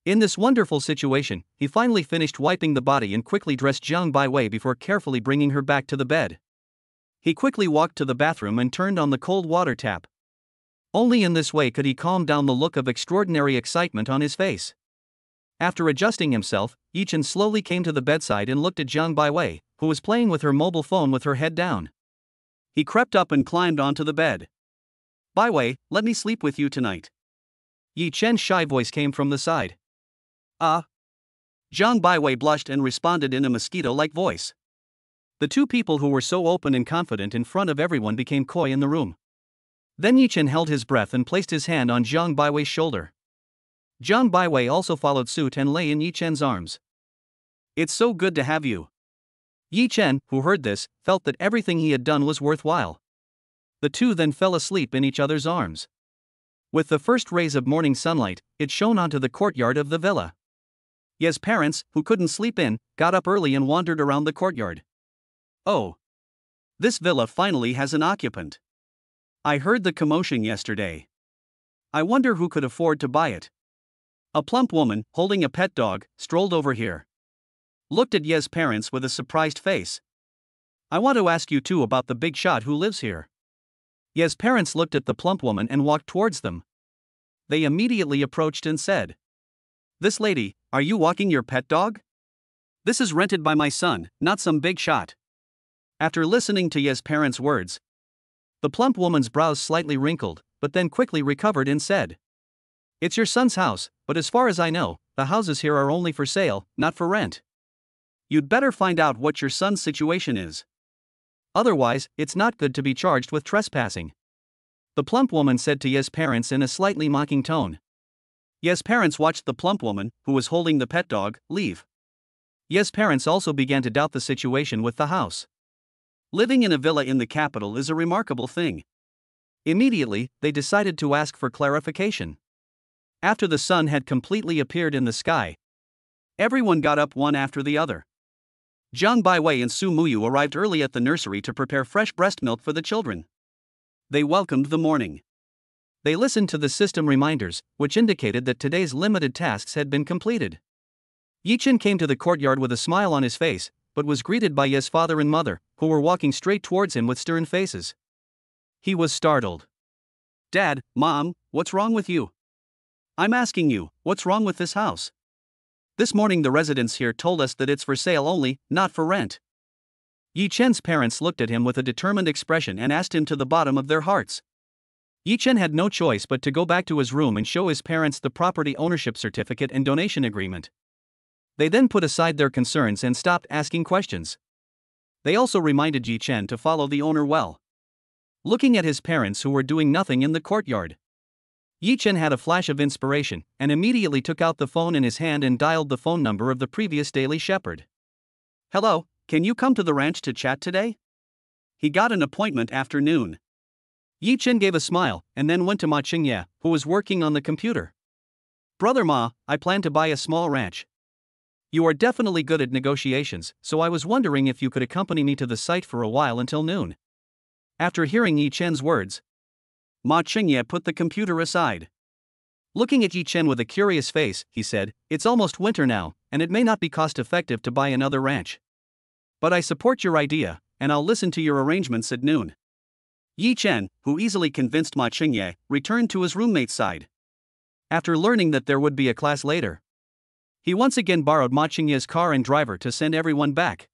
Speaker 1: In this wonderful situation, he finally finished wiping the body and quickly dressed Jiang Baiwei before carefully bringing her back to the bed. He quickly walked to the bathroom and turned on the cold water tap. Only in this way could he calm down the look of extraordinary excitement on his face. After adjusting himself, Yi Chen slowly came to the bedside and looked at Jiang Baiwei, who was playing with her mobile phone with her head down. He crept up and climbed onto the bed. "Baiwei, let me sleep with you tonight." Yi Chen's shy voice came from the side. Jiang Baiwei blushed and responded in a mosquito-like voice. The two people who were so open and confident in front of everyone became coy in the room. Then Yi Chen held his breath and placed his hand on Jiang Baiwei's shoulder. Jiang Baiwei also followed suit and lay in Yi Chen's arms. "It's so good to have you." Yi Chen, who heard this, felt that everything he had done was worthwhile. The two then fell asleep in each other's arms. With the first rays of morning sunlight, it shone onto the courtyard of the villa. Ye's parents, who couldn't sleep in, got up early and wandered around the courtyard. "Oh. This villa finally has an occupant. I heard the commotion yesterday. I wonder who could afford to buy it." A plump woman, holding a pet dog, strolled over here. Looked at Ye's parents with a surprised face. "I want to ask you too about the big shot who lives here." Ye's parents looked at the plump woman and walked towards them. They immediately approached and said, "This lady, are you walking your pet dog? This is rented by my son, not some big shot." After listening to Ye's parents' words, the plump woman's brows slightly wrinkled, but then quickly recovered and said, "It's your son's house, but as far as I know, the houses here are only for sale, not for rent. You'd better find out what your son's situation is. Otherwise, it's not good to be charged with trespassing." The plump woman said to Ye's parents in a slightly mocking tone. Ye's parents watched the plump woman, who was holding the pet dog, leave. Ye's parents also began to doubt the situation with the house. Living in a villa in the capital is a remarkable thing. Immediately, they decided to ask for clarification. After the sun had completely appeared in the sky, everyone got up one after the other. Jiang Baiwei and Su Muyu arrived early at the nursery to prepare fresh breast milk for the children. They welcomed the morning. They listened to the system reminders, which indicated that today's limited tasks had been completed. Yi Chen came to the courtyard with a smile on his face, but was greeted by Ye's father and mother, who were walking straight towards him with stern faces. He was startled. "Dad, Mom, what's wrong with you? I'm asking you, what's wrong with this house? This morning the residents here told us that it's for sale only, not for rent." Yi Chen's parents looked at him with a determined expression and asked him to the bottom of their hearts. Yi Chen had no choice but to go back to his room and show his parents the property ownership certificate and donation agreement. They then put aside their concerns and stopped asking questions. They also reminded Yi Chen to follow the owner well. Looking at his parents who were doing nothing in the courtyard, Yi Chen had a flash of inspiration and immediately took out the phone in his hand and dialed the phone number of the previous daily shepherd. "Hello, can you come to the ranch to chat today? He got an appointment after noon." Yi Chen gave a smile and then went to Ma Qingye, who was working on the computer. "Brother Ma, I plan to buy a small ranch. You are definitely good at negotiations, so I was wondering if you could accompany me to the site for a while until noon." After hearing Yi Chen's words, Ma Qingye put the computer aside. Looking at Yi Chen with a curious face, he said, "It's almost winter now, and it may not be cost-effective to buy another ranch. But I support your idea, and I'll listen to your arrangements at noon." Yi Chen, who easily convinced Ma Qingye, returned to his roommate's side. After learning that there would be a class later, he once again borrowed Ma Qingye's car and driver to send everyone back.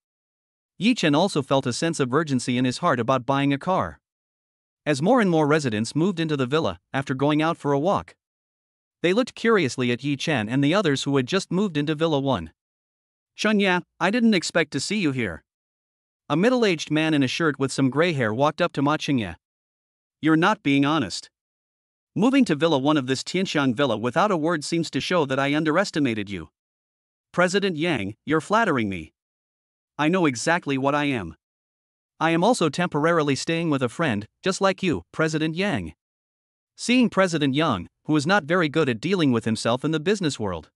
Speaker 1: Yi Chen also felt a sense of urgency in his heart about buying a car. As more and more residents moved into the villa after going out for a walk, they looked curiously at Yi Chen and the others who had just moved into Villa 1. "Chunye, I didn't expect to see you here." A middle-aged man in a shirt with some gray hair walked up to Ma Qingye. "You're not being honest. Moving to Villa 1 of this Tianxiang villa without a word seems to show that I underestimated you. President Yang, you're flattering me. I know exactly what I am. I am also temporarily staying with a friend, just like you, President Yang." Seeing President Yang, who was not very good at dealing with himself in the business world.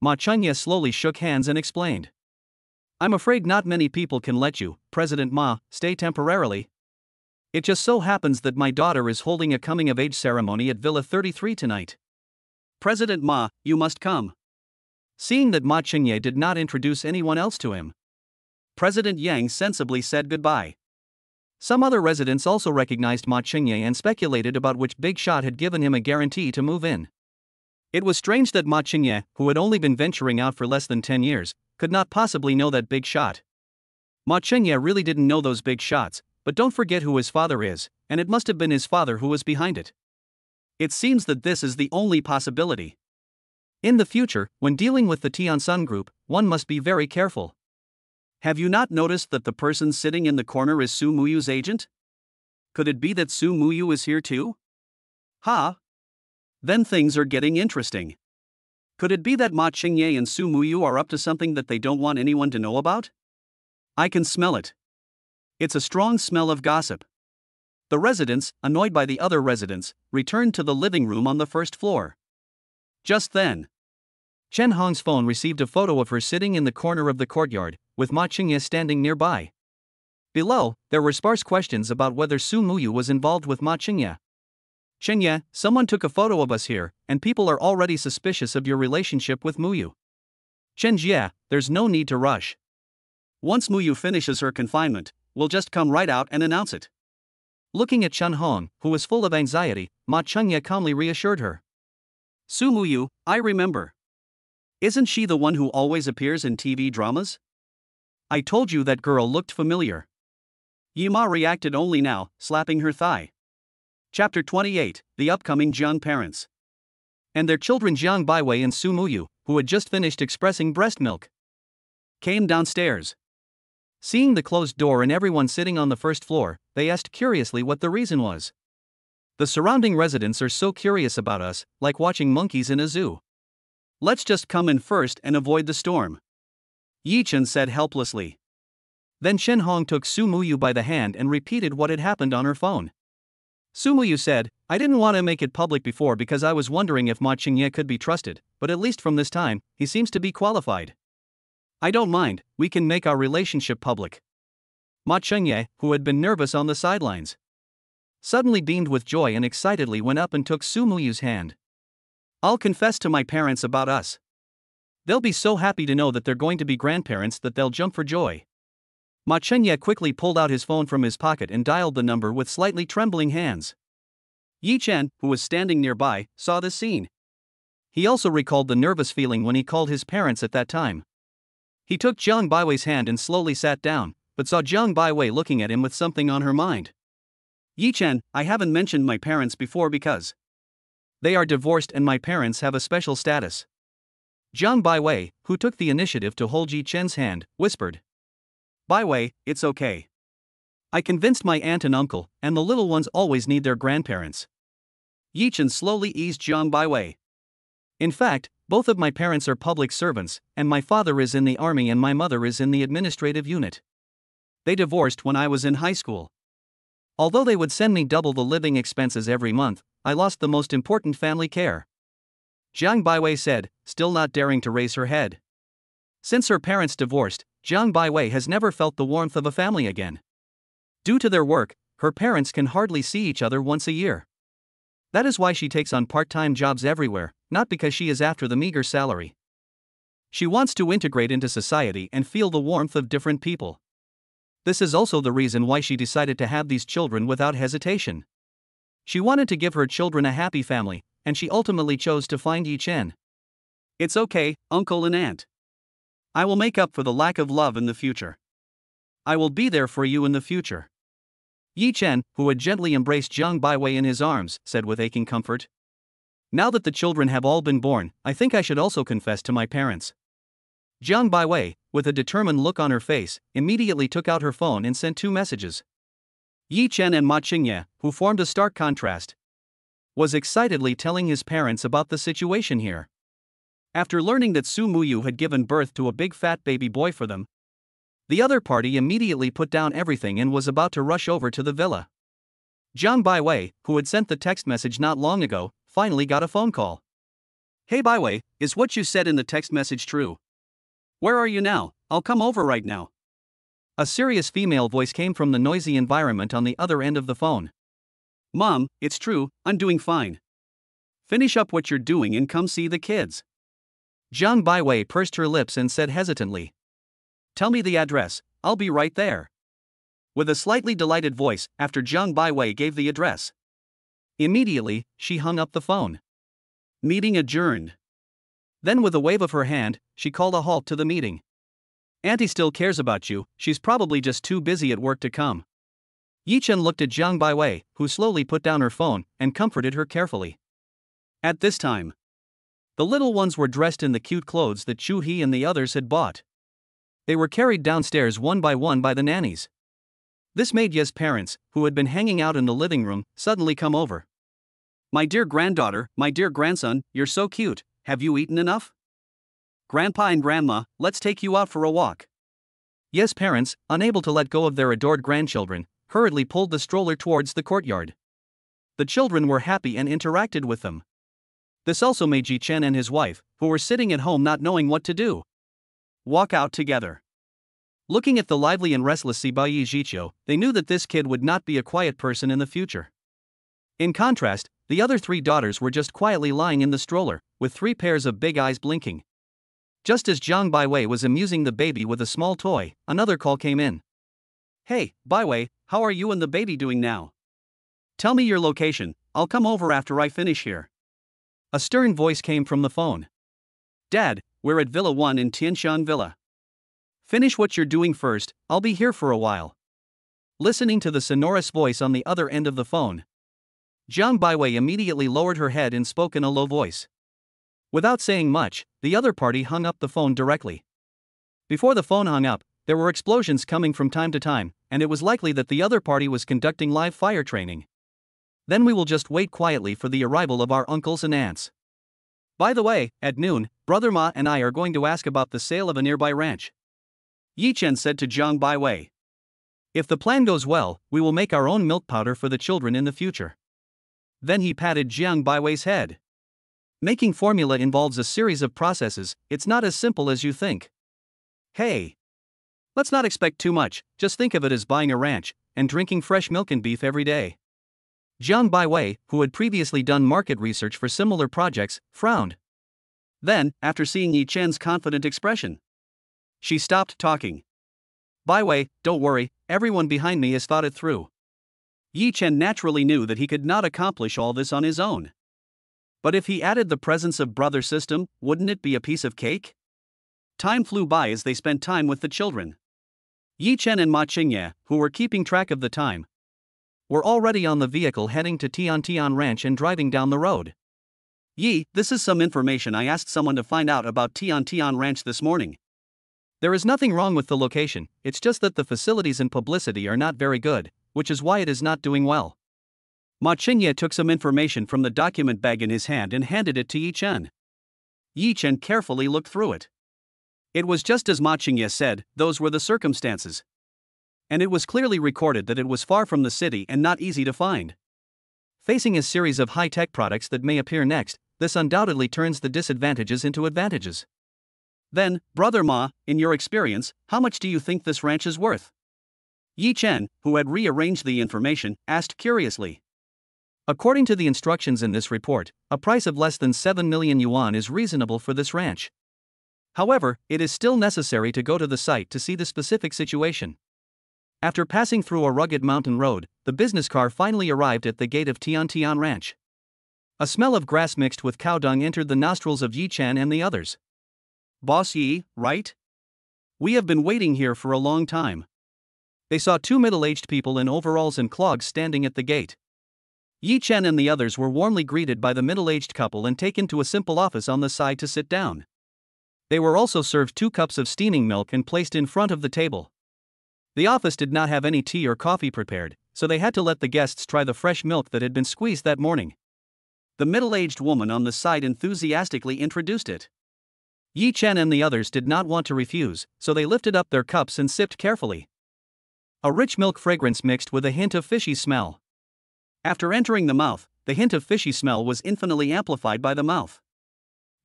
Speaker 1: Ma Chengye slowly shook hands and explained. I'm afraid not many people can let you, President Ma, stay temporarily. It just so happens that my daughter is holding a coming-of-age ceremony at Villa 33 tonight. President Ma, you must come. Seeing that Ma Chengye did not introduce anyone else to him, President Yang sensibly said goodbye. Some other residents also recognized Ma Chengye and speculated about which big shot had given him a guarantee to move in. It was strange that Ma Chengye, who had only been venturing out for less than 10 years, could not possibly know that big shot. Ma Chengye really didn't know those big shots, but don't forget who his father is, and it must have been his father who was behind it. It seems that this is the only possibility. In the future, when dealing with the Tiansun group, one must be very careful. Have you not noticed that the person sitting in the corner is Su Muyu's agent? Could it be that Su Muyu is here too? Ha! Then things are getting interesting. Could it be that Ma Chengye and Su Muyu are up to something that they don't want anyone to know about? I can smell it. It's a strong smell of gossip. The residents, annoyed by the other residents, returned to the living room on the first floor. Just then, Chen Hong's phone received a photo of her sitting in the corner of the courtyard, with Ma Chengye standing nearby. Below, there were sparse questions about whether Su Muyu was involved with Ma Chengye. Chengye, someone took a photo of us here, and people are already suspicious of your relationship with Muyu. Chen Jie, there's no need to rush. Once Muyu finishes her confinement, we'll just come right out and announce it. Looking at Chen Hong, who was full of anxiety, Ma Chengye calmly reassured her. Su Muyu, I remember. Isn't she the one who always appears in TV dramas? I told you that girl looked familiar. Yima reacted only now, slapping her thigh. Chapter 28, The Upcoming Jiang Parents. And their children Jiang Baiwei and Su Muyu, who had just finished expressing breast milk, came downstairs. Seeing the closed door and everyone sitting on the first floor, they asked curiously what the reason was. The surrounding residents are so curious about us, like watching monkeys in a zoo. Let's just come in first and avoid the storm, Yi Chen said helplessly. Then Shen Hong took Su Muyu by the hand and repeated what had happened on her phone. Su Muyu said, I didn't want to make it public before because I was wondering if Ma Chengye could be trusted, but at least from this time, he seems to be qualified. I don't mind, we can make our relationship public. Ma Chengye, who had been nervous on the sidelines, suddenly beamed with joy and excitedly went up and took Su Muyu's hand. I'll confess to my parents about us. They'll be so happy to know that they're going to be grandparents that they'll jump for joy. Ma Chengye quickly pulled out his phone from his pocket and dialed the number with slightly trembling hands. Yi Chen, who was standing nearby, saw this scene. He also recalled the nervous feeling when he called his parents at that time. He took Jiang Baiwei's hand and slowly sat down, but saw Jiang Baiwei looking at him with something on her mind. Yi Chen, I haven't mentioned my parents before because they are divorced and my parents have a special status. Jiang Baiwei, who took the initiative to hold Yi Chen's hand, whispered. Baiwei, it's okay. I convinced my aunt and uncle, and the little ones always need their grandparents. Yi Chen slowly eased Jiang Baiwei. In fact, both of my parents are public servants, and my father is in the army and my mother is in the administrative unit. They divorced when I was in high school. Although they would send me double the living expenses every month, I lost the most important family care. Jiang Baiwei said, still not daring to raise her head. Since her parents divorced, Jiang Baiwei has never felt the warmth of a family again. Due to their work, her parents can hardly see each other once a year. That is why she takes on part-time jobs everywhere, not because she is after the meager salary. She wants to integrate into society and feel the warmth of different people. This is also the reason why she decided to have these children without hesitation. She wanted to give her children a happy family, and she ultimately chose to find Yi Chen. It's okay, uncle and aunt. I will make up for the lack of love in the future. I will be there for you in the future. Yi Chen, who had gently embraced Jiang Baiwei in his arms, said with aching comfort. Now that the children have all been born, I think I should also confess to my parents. Jiang Baiwei, with a determined look on her face, immediately took out her phone and sent 2 messages. Yi Chen and Ma Chengye, who formed a stark contrast, was excitedly telling his parents about the situation here. After learning that Su Muyu had given birth to a big fat baby boy for them, the other party immediately put down everything and was about to rush over to the villa. Jiang Baiwei, who had sent the text message not long ago, finally got a phone call. Hey Baiwei, is what you said in the text message true? Where are you now? I'll come over right now. A serious female voice came from the noisy environment on the other end of the phone. Mom, it's true, I'm doing fine. Finish up what you're doing and come see the kids. Jiang Baiwei pursed her lips and said hesitantly. Tell me the address, I'll be right there. With a slightly delighted voice, after Jiang Baiwei gave the address. Immediately, she hung up the phone. Meeting adjourned. Then with a wave of her hand, she called a halt to the meeting. Auntie still cares about you, she's probably just too busy at work to come. Yi Chen looked at Jiang Baiwei, who slowly put down her phone, and comforted her carefully. At this time, the little ones were dressed in the cute clothes that Chu He and the others had bought. They were carried downstairs one by the nannies. This made Ye's parents, who had been hanging out in the living room, suddenly come over. My dear granddaughter, my dear grandson, you're so cute, have you eaten enough? Grandpa and Grandma, let's take you out for a walk. Ye's parents, unable to let go of their adored grandchildren, hurriedly pulled the stroller towards the courtyard. The children were happy and interacted with them. This also made Yi Chen and his wife, who were sitting at home not knowing what to do, walk out together. Looking at the lively and restless Sibayi Jiqiu, they knew that this kid would not be a quiet person in the future. In contrast, the other three daughters were just quietly lying in the stroller, with 3 pairs of big eyes blinking. Just as Jiang Baiwei was amusing the baby with a small toy, another call came in. Hey, Baiwei, how are you and the baby doing now? Tell me your location, I'll come over after I finish here. A stern voice came from the phone. Dad, we're at Villa 1 in Tianshan Villa. Finish what you're doing first, I'll be here for a while. Listening to the sonorous voice on the other end of the phone, Jiang Baiwei immediately lowered her head and spoke in a low voice. Without saying much, the other party hung up the phone directly. Before the phone hung up, there were explosions coming from time to time, and it was likely that the other party was conducting live fire training. Then we will just wait quietly for the arrival of our uncles and aunts. By the way, at noon, Brother Ma and I are going to ask about the sale of a nearby ranch. Yi Chen said to Jiang Baiwei. If the plan goes well, we will make our own milk powder for the children in the future. Then he patted Jiang Baiwei's head. Making formula involves a series of processes, it's not as simple as you think. Hey! Let's not expect too much, just think of it as buying a ranch, and drinking fresh milk and beef every day. Jiang Baiwei, who had previously done market research for similar projects, frowned. Then, after seeing Yi Chen's confident expression, she stopped talking. Baiwei, don't worry, everyone behind me has thought it through. Yi Chen naturally knew that he could not accomplish all this on his own. But if he added the presence of brother system, wouldn't it be a piece of cake? Time flew by as they spent time with the children. Yi Chen and Ma Qingye, who were keeping track of the time, were already on the vehicle heading to Tian Ranch and driving down the road. Yi, this is some information I asked someone to find out about Tian Ranch this morning. There is nothing wrong with the location, it's just that the facilities and publicity are not very good, which is why it is not doing well. Ma Qingye took some information from the document bag in his hand and handed it to Yi Chen. Yi Chen carefully looked through it. It was just as Ma Qingye said, those were the circumstances. And it was clearly recorded that it was far from the city and not easy to find. Facing a series of high-tech products that may appear next, this undoubtedly turns the disadvantages into advantages. Then, Brother Ma, in your experience, how much do you think this ranch is worth? Yi Chen, who had rearranged the information, asked curiously. According to the instructions in this report, a price of less than 7 million yuan is reasonable for this ranch. However, it is still necessary to go to the site to see the specific situation. After passing through a rugged mountain road, the business car finally arrived at the gate of Tian Ranch. A smell of grass mixed with cow dung entered the nostrils of Yi Chen and the others. Boss Yi, right? We have been waiting here for a long time. They saw 2 middle-aged people in overalls and clogs standing at the gate. Yi Chen and the others were warmly greeted by the middle-aged couple and taken to a simple office on the side to sit down. They were also served 2 cups of steaming milk and placed in front of the table. The office did not have any tea or coffee prepared, so they had to let the guests try the fresh milk that had been squeezed that morning. The middle-aged woman on the side enthusiastically introduced it. Yi Chen and the others did not want to refuse, so they lifted up their cups and sipped carefully. A rich milk fragrance mixed with a hint of fishy smell. After entering the mouth, the hint of fishy smell was infinitely amplified by the mouth.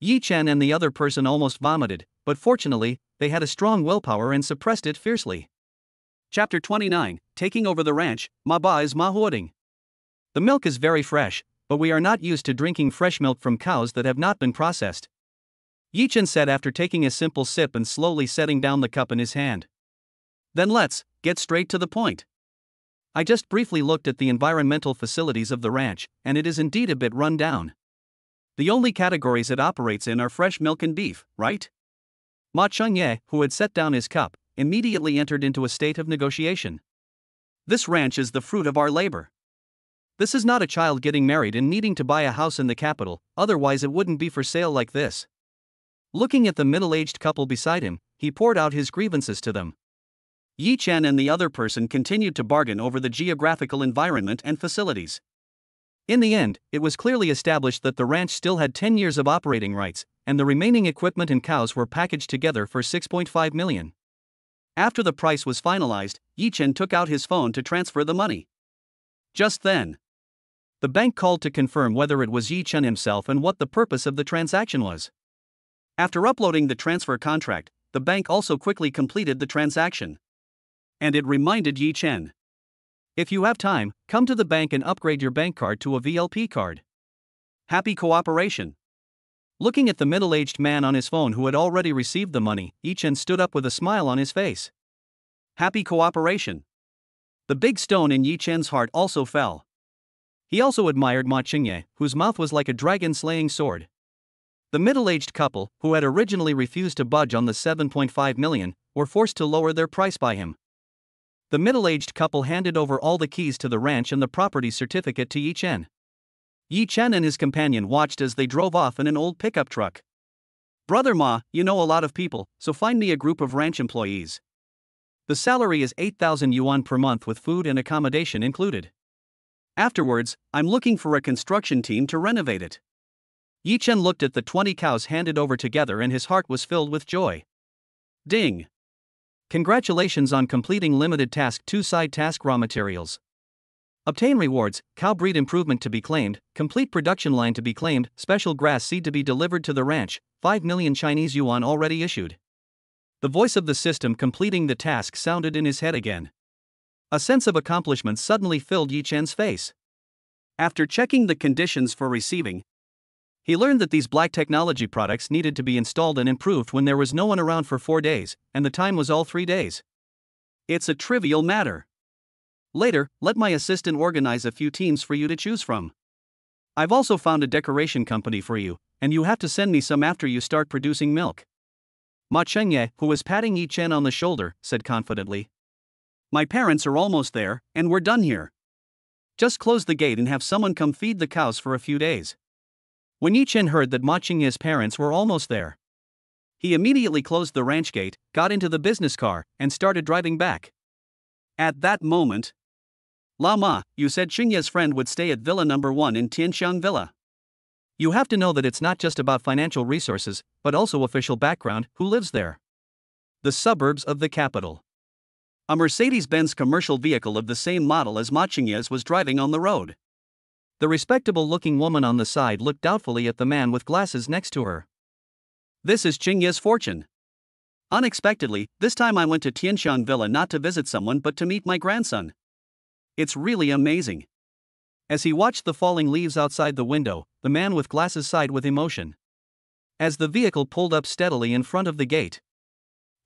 Speaker 1: Yi Chen and the other person almost vomited, but fortunately, they had a strong willpower and suppressed it fiercely. Chapter 29, Taking Over the Ranch, Ma Ba is Ma Huoding. The milk is very fresh, but we are not used to drinking fresh milk from cows that have not been processed. Yi Chen said after taking a simple sip and slowly setting down the cup in his hand. Then let's get straight to the point. I just briefly looked at the environmental facilities of the ranch, and it is indeed a bit run down. The only categories it operates in are fresh milk and beef, right? Ma Chengye, who had set down his cup, immediately entered into a state of negotiation. This ranch is the fruit of our labor. This is not a child getting married and needing to buy a house in the capital, otherwise it wouldn't be for sale like this. Looking at the middle-aged couple beside him, he poured out his grievances to them. Yi Chen and the other person continued to bargain over the geographical environment and facilities. In the end, it was clearly established that the ranch still had 10 years of operating rights, and the remaining equipment and cows were packaged together for 6.5 million. After the price was finalized, Yi Chen took out his phone to transfer the money. Just then, the bank called to confirm whether it was Yi Chen himself and what the purpose of the transaction was. After uploading the transfer contract, the bank also quickly completed the transaction. And it reminded Yi Chen. If you have time, come to the bank and upgrade your bank card to a VLP card. Happy cooperation. Looking at the middle-aged man on his phone who had already received the money, Yi Chen stood up with a smile on his face. Happy cooperation. The big stone in Yi Chen's heart also fell. He also admired Ma Chengye, whose mouth was like a dragon-slaying sword. The middle-aged couple, who had originally refused to budge on the 7.5 million, were forced to lower their price by him. The middle-aged couple handed over all the keys to the ranch and the property certificate to Yi Chen. Yi Chen and his companion watched as they drove off in an old pickup truck. Brother Ma, you know a lot of people, so find me a group of ranch employees. The salary is 8,000 yuan per month with food and accommodation included. Afterwards, I'm looking for a construction team to renovate it. Yi Chen looked at the 20 cows handed over together and his heart was filled with joy. Ding! Congratulations on completing limited task 2 side task raw materials. Obtain rewards, cow breed improvement to be claimed, complete production line to be claimed, special grass seed to be delivered to the ranch, 5 million Chinese yuan already issued. The voice of the system completing the task sounded in his head again. A sense of accomplishment suddenly filled Yi Chen's face. After checking the conditions for receiving, he learned that these black technology products needed to be installed and improved when there was no one around for 4 days, and the time was all 3 days. It's a trivial matter. Later, let my assistant organize a few teams for you to choose from. I've also found a decoration company for you, and you have to send me some after you start producing milk. Ma Chengye, who was patting Yi Chen on the shoulder, said confidently. My parents are almost there, and we're done here. Just close the gate and have someone come feed the cows for a few days. When Yi Chen heard that Ma Chengye's parents were almost there, he immediately closed the ranch gate, got into the business car, and started driving back. At that moment, La Ma, you said Chengye's friend would stay at Villa number 1 in Tianxiang Villa. You have to know that it's not just about financial resources, but also official background, who lives there. The suburbs of the capital. A Mercedes-Benz commercial vehicle of the same model as Ma Chengye's was driving on the road. The respectable-looking woman on the side looked doubtfully at the man with glasses next to her. This is Chengye's fortune. Unexpectedly, this time I went to Tianxiang Villa not to visit someone but to meet my grandson. It's really amazing. As he watched the falling leaves outside the window, the man with glasses sighed with emotion. As the vehicle pulled up steadily in front of the gate.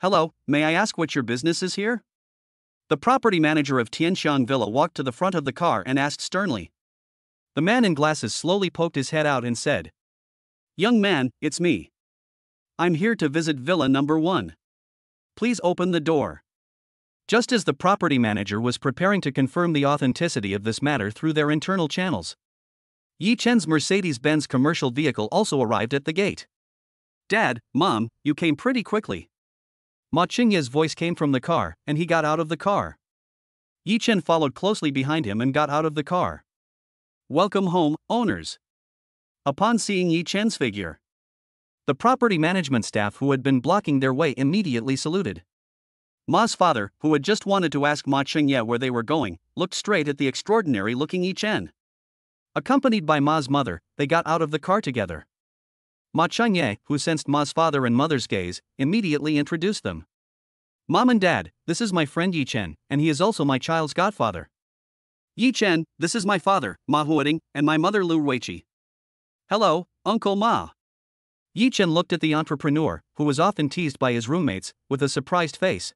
Speaker 1: Hello, may I ask what your business is here? The property manager of Tianxiang Villa walked to the front of the car and asked sternly. The man in glasses slowly poked his head out and said, Young man, it's me. I'm here to visit Villa number 1. Please open the door. Just as the property manager was preparing to confirm the authenticity of this matter through their internal channels, Yi Chen's Mercedes-Benz commercial vehicle also arrived at the gate. Dad, Mom, you came pretty quickly. Ma Chengye's voice came from the car, and he got out of the car. Yi Chen followed closely behind him and got out of the car. Welcome home, owners. Upon seeing Yi Chen's figure, the property management staff who had been blocking their way immediately saluted. Ma's father, who had just wanted to ask Ma Chengye where they were going, looked straight at the extraordinary-looking Yi Chen. Accompanied by Ma's mother, they got out of the car together. Ma Chunye, who sensed Ma's father and mother's gaze, immediately introduced them. Mom and Dad, this is my friend Yi Chen, and he is also my child's godfather. Yi Chen, this is my father, Ma Huading, and my mother Lu Weiqi. Hello, Uncle Ma. Yi Chen looked at the entrepreneur, who was often teased by his roommates, with a surprised face.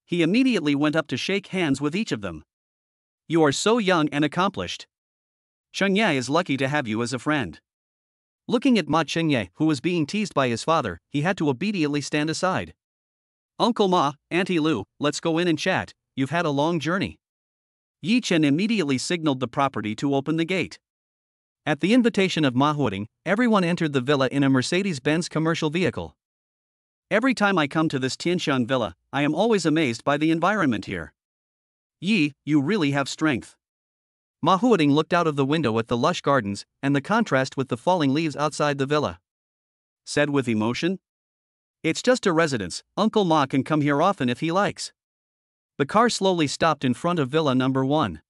Speaker 1: He immediately went up to shake hands with each of them. You are so young and accomplished. Chunye is lucky to have you as a friend. Looking at Ma Chunye, who was being teased by his father, he had to obediently stand aside. Uncle Ma, Auntie Lu, let's go in and chat, you've had a long journey. Yi Chen immediately signaled the property to open the gate. At the invitation of Ma Huading, everyone entered the villa in a Mercedes-Benz commercial vehicle. Every time I come to this Tianshan villa, I am always amazed by the environment here. Yi, you really have strength. Ma Huading looked out of the window at the lush gardens and the contrast with the falling leaves outside the villa. Said with emotion. It's just a residence, Uncle Ma can come here often if he likes. The car slowly stopped in front of Villa Number 1.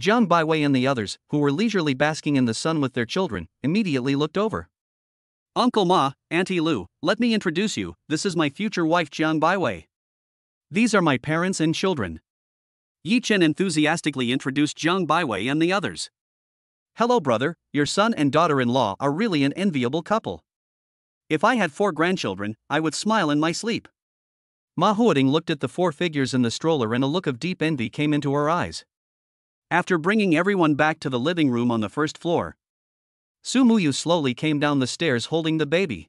Speaker 1: Jiang Baiwei and the others, who were leisurely basking in the sun with their children, immediately looked over. Uncle Ma, Auntie Lu, let me introduce you, this is my future wife Jiang Baiwei. These are my parents and children. Yi Chen enthusiastically introduced Jiang Baiwei and the others. Hello brother, your son and daughter-in-law are really an enviable couple. If I had 4 grandchildren, I would smile in my sleep. Ma Huading looked at the 4 figures in the stroller and a look of deep envy came into her eyes. After bringing everyone back to the living room on the first floor, Su Muyu slowly came down the stairs holding the baby.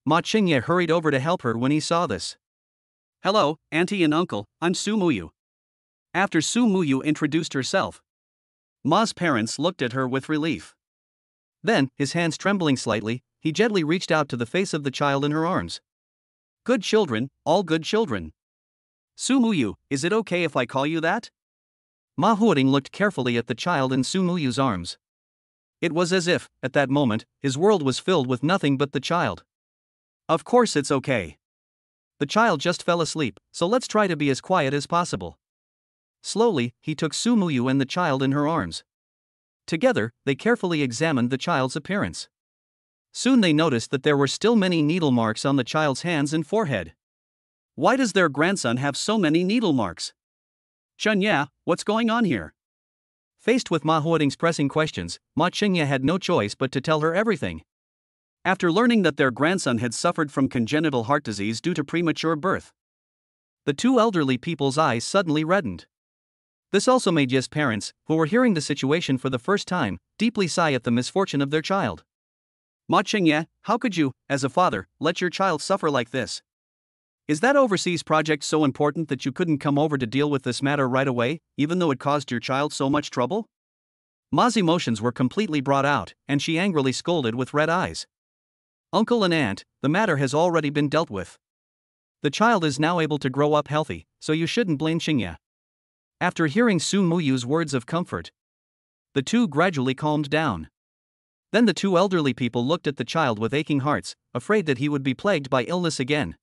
Speaker 1: Ma Qingye hurried over to help her when he saw this. Hello, Auntie and Uncle, I'm Su Muyu. After Su Muyu introduced herself, Ma's parents looked at her with relief. Then, his hands trembling slightly, he gently reached out to the face of the child in her arms. Good children, all good children. Su Muyu, is it okay if I call you that? Ma Huading looked carefully at the child in Su Muyu's arms. It was as if, at that moment, his world was filled with nothing but the child. Of course it's okay. The child just fell asleep, so let's try to be as quiet as possible. Slowly, he took Su Muyu and the child in her arms. Together, they carefully examined the child's appearance. Soon they noticed that there were still many needle marks on the child's hands and forehead. Why does their grandson have so many needle marks? Chunya, what's going on here? Faced with Ma Huading's pressing questions, Ma Qingye had no choice but to tell her everything. After learning that their grandson had suffered from congenital heart disease due to premature birth, the 2 elderly people's eyes suddenly reddened. This also made Ye's parents, who were hearing the situation for the first time, deeply sigh at the misfortune of their child. Ma Qingye, how could you, as a father, let your child suffer like this? Is that overseas project so important that you couldn't come over to deal with this matter right away, even though it caused your child so much trouble? Ma's emotions were completely brought out, and she angrily scolded with red eyes. Uncle and aunt, the matter has already been dealt with. The child is now able to grow up healthy, so you shouldn't blame Qingye. After hearing Su Muyu's words of comfort, the 2 gradually calmed down. Then the 2 elderly people looked at the child with aching hearts, afraid that he would be plagued by illness again.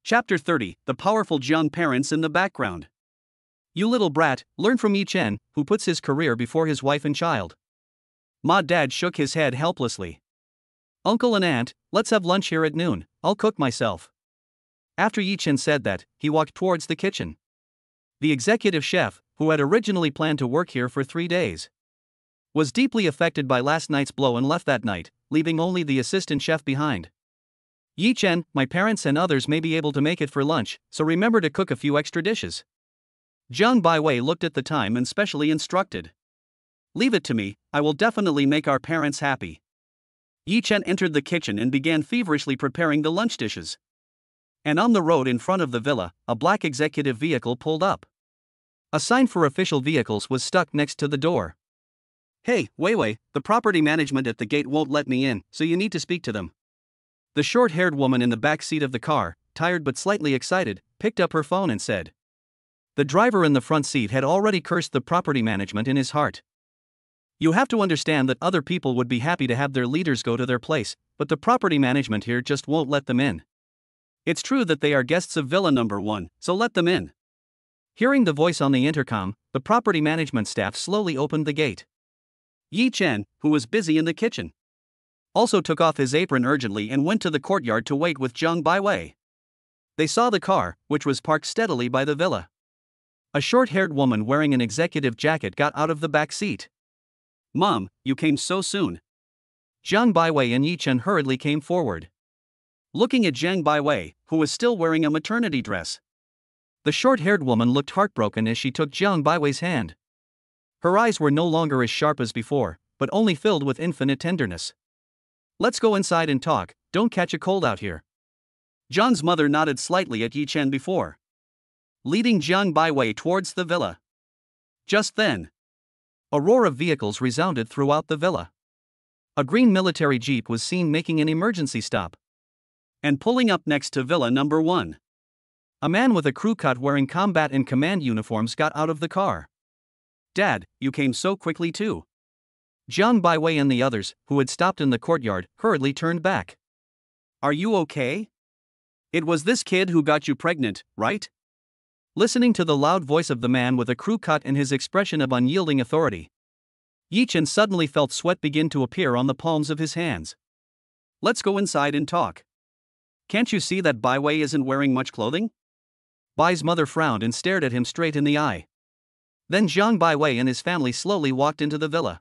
Speaker 1: Chapter 30, The Powerful Jiang Parents in the Background. You little brat, learn from Yi Chen, who puts his career before his wife and child. Ma Dad shook his head helplessly. Uncle and aunt, let's have lunch here at noon, I'll cook myself. After Yi Chen said that, he walked towards the kitchen. The executive chef, who had originally planned to work here for 3 days, was deeply affected by last night's blow and left that night, leaving only the assistant chef behind. Yi Chen, my parents and others may be able to make it for lunch, so remember to cook a few extra dishes. Jiang Baiwei looked at the time and specially instructed. Leave it to me, I will definitely make our parents happy. Yi Chen entered the kitchen and began feverishly preparing the lunch dishes. And on the road in front of the villa, a black executive vehicle pulled up. A sign for official vehicles was stuck next to the door. Hey, Weiwei, the property management at the gate won't let me in, so you need to speak to them. The short-haired woman in the back seat of the car, tired but slightly excited, picked up her phone and said. The driver in the front seat had already cursed the property management in his heart. You have to understand that other people would be happy to have their leaders go to their place, but the property management here just won't let them in. It's true that they are guests of Villa Number 1, so let them in. Hearing the voice on the intercom, the property management staff slowly opened the gate. Yi Chen, who was busy in the kitchen, also took off his apron urgently and went to the courtyard to wait with Zhang Baiwei. They saw the car, which was parked steadily by the villa. A short-haired woman wearing an executive jacket got out of the back seat. "Mom, you came so soon." Zhang Baiwei and Yi Chen hurriedly came forward, looking at Zhang Baiwei, who was still wearing a maternity dress. The short-haired woman looked heartbroken as she took Zhang Baiwei's hand. Her eyes were no longer as sharp as before, but only filled with infinite tenderness. "Let's go inside and talk, don't catch a cold out here." Zhang's mother nodded slightly at Yi Chen before leading Zhang Baiwei towards the villa. Just then, a roar of vehicles resounded throughout the villa. A green military jeep was seen making an emergency stop and pulling up next to Villa Number 1. A man with a crew cut wearing combat and command uniforms got out of the car. "Dad, you came so quickly too." Zhang Baiwei and the others, who had stopped in the courtyard, hurriedly turned back. "Are you okay? It was this kid who got you pregnant, right?" Listening to the loud voice of the man with a crew cut and his expression of unyielding authority, Yi Chen suddenly felt sweat begin to appear on the palms of his hands. "Let's go inside and talk. Can't you see that Baiwei isn't wearing much clothing?" Bai's mother frowned and stared at him straight in the eye. Then Zhang Baiwei and his family slowly walked into the villa.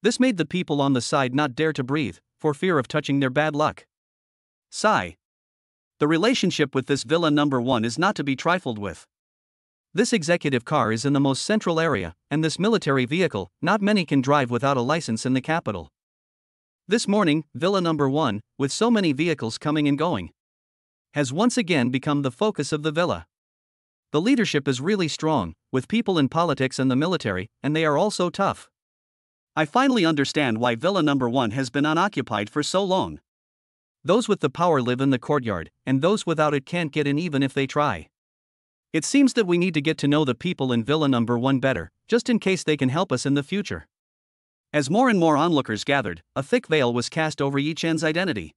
Speaker 1: This made the people on the side not dare to breathe, for fear of touching their bad luck. Sigh. The relationship with this Villa Number 1 is not to be trifled with. This executive car is in the most central area, and this military vehicle, not many can drive without a license in the capital. This morning, Villa Number 1, with so many vehicles coming and going, has once again become the focus of the villa. The leadership is really strong, with people in politics and the military, and they are all so tough. I finally understand why Villa Number 1 has been unoccupied for so long. Those with the power live in the courtyard, and those without it can't get in even if they try. It seems that we need to get to know the people in Villa Number 1 better, just in case they can help us in the future. As more and more onlookers gathered, a thick veil was cast over Yi Chen's identity.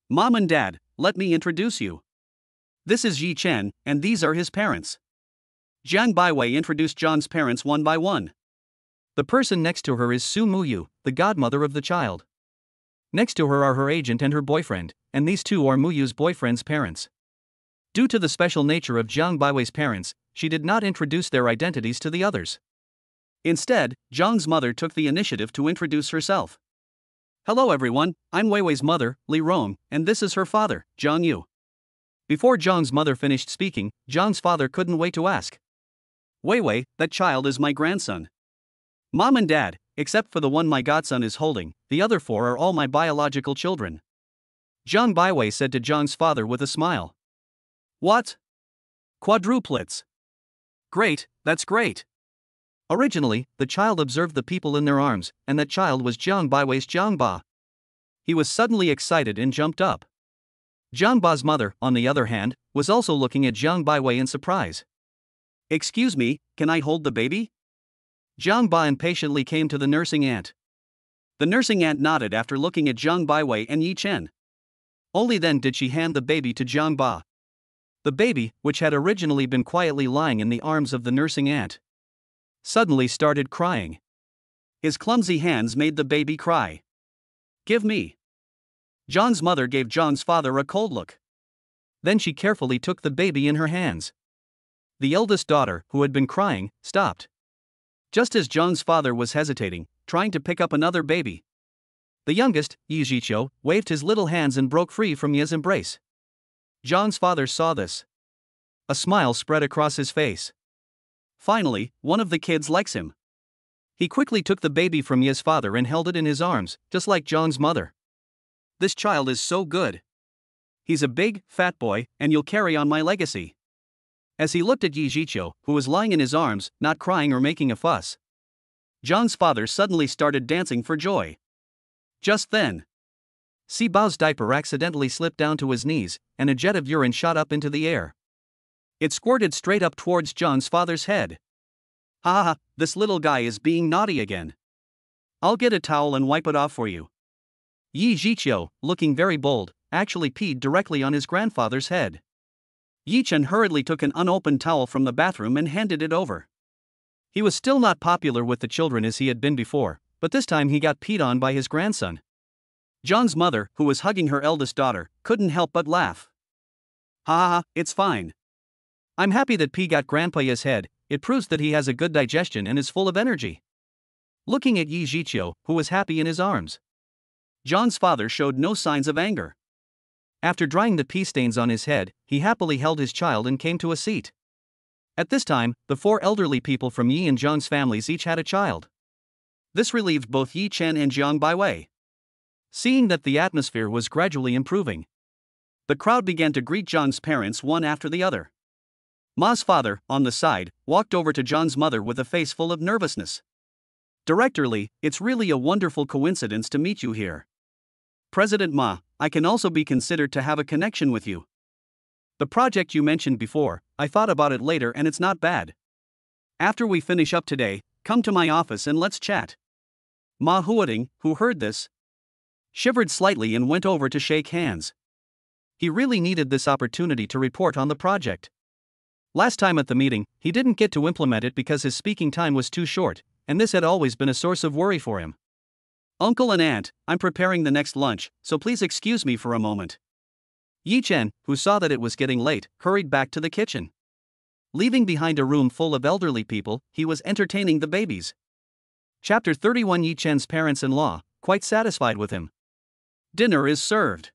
Speaker 1: "Mom and Dad, let me introduce you. This is Yi Chen, and these are his parents." Zhang Baiwei introduced Zhang's parents one by one. The person next to her is Su Muyu, the godmother of the child. Next to her are her agent and her boyfriend, and these two are Muyu's boyfriend's parents. Due to the special nature of Zhang Baiwei's parents, she did not introduce their identities to the others. Instead, Zhang's mother took the initiative to introduce herself. "Hello everyone, I'm Weiwei's mother, Li Rong, and this is her father, Zhang Yu." Before Zhang's mother finished speaking, Zhang's father couldn't wait to ask. "Weiwei, that child is my grandson. Mom and Dad, except for the one my godson is holding, the other four are all my biological children." Zhang Baiwei said to Zhang's father with a smile. "What? Quadruplets? Great, that's great." Originally, the child observed the people in their arms, and that child was Zhang Baiwei's Zhang Ba. He was suddenly excited and jumped up. Zhang Ba's mother, on the other hand, was also looking at Zhang Baiwei in surprise. "Excuse me, can I hold the baby?" Zhang Ba impatiently came to the nursing aunt. The nursing aunt nodded after looking at Zhang Baiwei and Yi Chen. Only then did she hand the baby to Zhang Ba. The baby, which had originally been quietly lying in the arms of the nursing aunt, suddenly started crying. His clumsy hands made the baby cry. "Give me." Zhang's mother gave Zhang's father a cold look. Then she carefully took the baby in her hands. The eldest daughter, who had been crying, stopped. Just as Zhang's father was hesitating, trying to pick up another baby, the youngest, Yi Zhiqiu, waved his little hands and broke free from Yi's embrace. Zhang's father saw this. A smile spread across his face. Finally, one of the kids likes him. He quickly took the baby from Yi's father and held it in his arms, just like Zhang's mother. "This child is so good. He's a big, fat boy, and you'll carry on my legacy." As he looked at Yi Zhiqiu, who was lying in his arms, not crying or making a fuss, Zhang's father suddenly started dancing for joy. Just then, Si Bao's diaper accidentally slipped down to his knees, and a jet of urine shot up into the air. It squirted straight up towards Zhang's father's head. "Ha ha, this little guy is being naughty again. I'll get a towel and wipe it off for you." Yi Zhiqiu, looking very bold, actually peed directly on his grandfather's head. Yi Chen hurriedly took an unopened towel from the bathroom and handed it over. He was still not popular with the children as he had been before, but this time he got peed on by his grandson. John's mother, who was hugging her eldest daughter, couldn't help but laugh. Ha ha ha, it's fine. I'm happy that P got Grandpa his head, it proves that he has a good digestion and is full of energy. Looking at Yi Jiqiu, who was happy in his arms. John's father showed no signs of anger. After drying the pee stains on his head, he happily held his child and came to a seat. At this time, the 4 elderly people from Yi and Zhang's families each had a child. This relieved both Yi Chen and Jiang Baiwei. Seeing that the atmosphere was gradually improving, the crowd began to greet Zhang's parents one after the other. Ma's father, on the side, walked over to John's mother with a face full of nervousness. Director Li, it's really a wonderful coincidence to meet you here. President Ma, I can also be considered to have a connection with you. The project you mentioned before, I thought about it later and it's not bad. After we finish up today, come to my office and let's chat. Ma Huading, who heard this, shivered slightly and went over to shake hands. He really needed this opportunity to report on the project. Last time at the meeting, he didn't get to implement it because his speaking time was too short, and this had always been a source of worry for him. Uncle and Aunt, I'm preparing the next lunch, so please excuse me for a moment. Yi Chen, who saw that it was getting late, hurried back to the kitchen. Leaving behind a room full of elderly people, he was entertaining the babies. Chapter 31. Yi Chen's parents-in-law, quite satisfied with him. Dinner is served.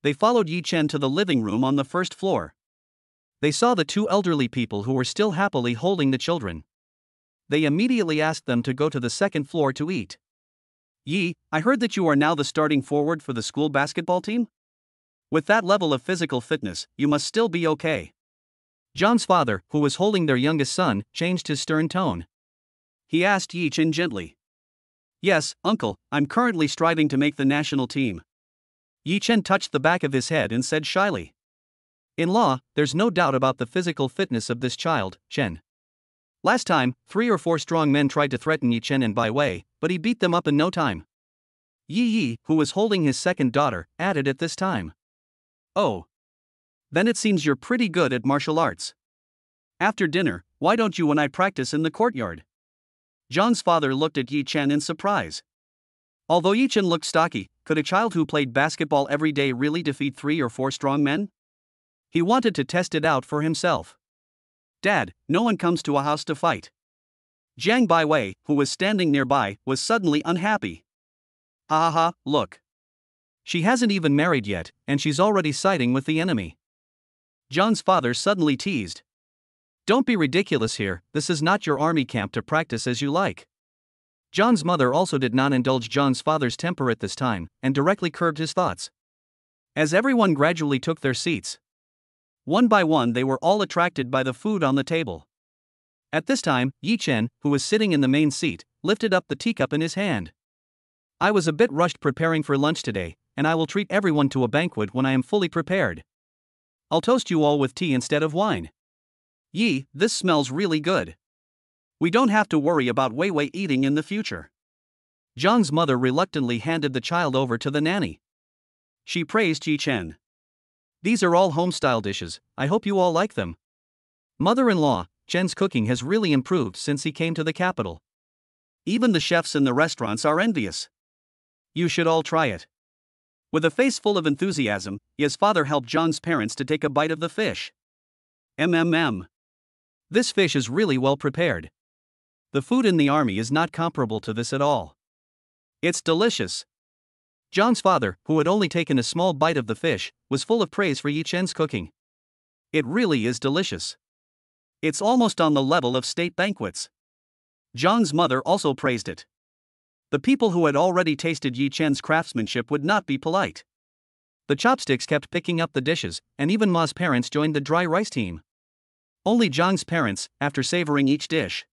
Speaker 1: They followed Yi Chen to the living room on the first floor. They saw the 2 elderly people who were still happily holding the children. They immediately asked them to go to the second floor to eat. Yi, I heard that you are now the starting forward for the school basketball team? With that level of physical fitness, you must still be okay. John's father, who was holding their youngest son, changed his stern tone. He asked Yi Chen gently. Yes, uncle, I'm currently striving to make the national team. Yi Chen touched the back of his head and said shyly. In-law, there's no doubt about the physical fitness of this child, Chen. Last time, 3 or 4 strong men tried to threaten Yi Chen and Bai Wei, but he beat them up in no time. Yi, who was holding his second daughter, added at this time. Oh. Then it seems you're pretty good at martial arts. After dinner, why don't you and I practice in the courtyard? John's father looked at Yi Chen in surprise. Although Yi Chen looked stocky, could a child who played basketball every day really defeat 3 or 4 strong men? He wanted to test it out for himself. Dad, no one comes to a house to fight. Jiang Baiwei, who was standing nearby, was suddenly unhappy. Ha ha ha, look. She hasn't even married yet, and she's already siding with the enemy. John's father suddenly teased. Don't be ridiculous here, this is not your army camp to practice as you like. John's mother also did not indulge John's father's temper at this time, and directly curbed his thoughts. As everyone gradually took their seats, one by one they were all attracted by the food on the table. At this time, Yi Chen, who was sitting in the main seat, lifted up the teacup in his hand. I was a bit rushed preparing for lunch today, and I will treat everyone to a banquet when I am fully prepared. I'll toast you all with tea instead of wine. Yi, this smells really good. We don't have to worry about Wei Wei eating in the future. John's mother reluctantly handed the child over to the nanny. She praised Yi Chen. These are all home-style dishes, I hope you all like them. Mother-in-law, Chen's cooking has really improved since he came to the capital. Even the chefs in the restaurants are envious. You should all try it. With a face full of enthusiasm, his father helped John's parents to take a bite of the fish. This fish is really well prepared. The food in the army is not comparable to this at all. It's delicious. John's father, who had only taken a small bite of the fish, was full of praise for Yi Chen's cooking. It really is delicious. It's almost on the level of state banquets. John's mother also praised it. The people who had already tasted Yi Chen's craftsmanship would not be polite. The chopsticks kept picking up the dishes, and even Ma's parents joined the dry rice team. Only Zhang's parents, after savoring each dish,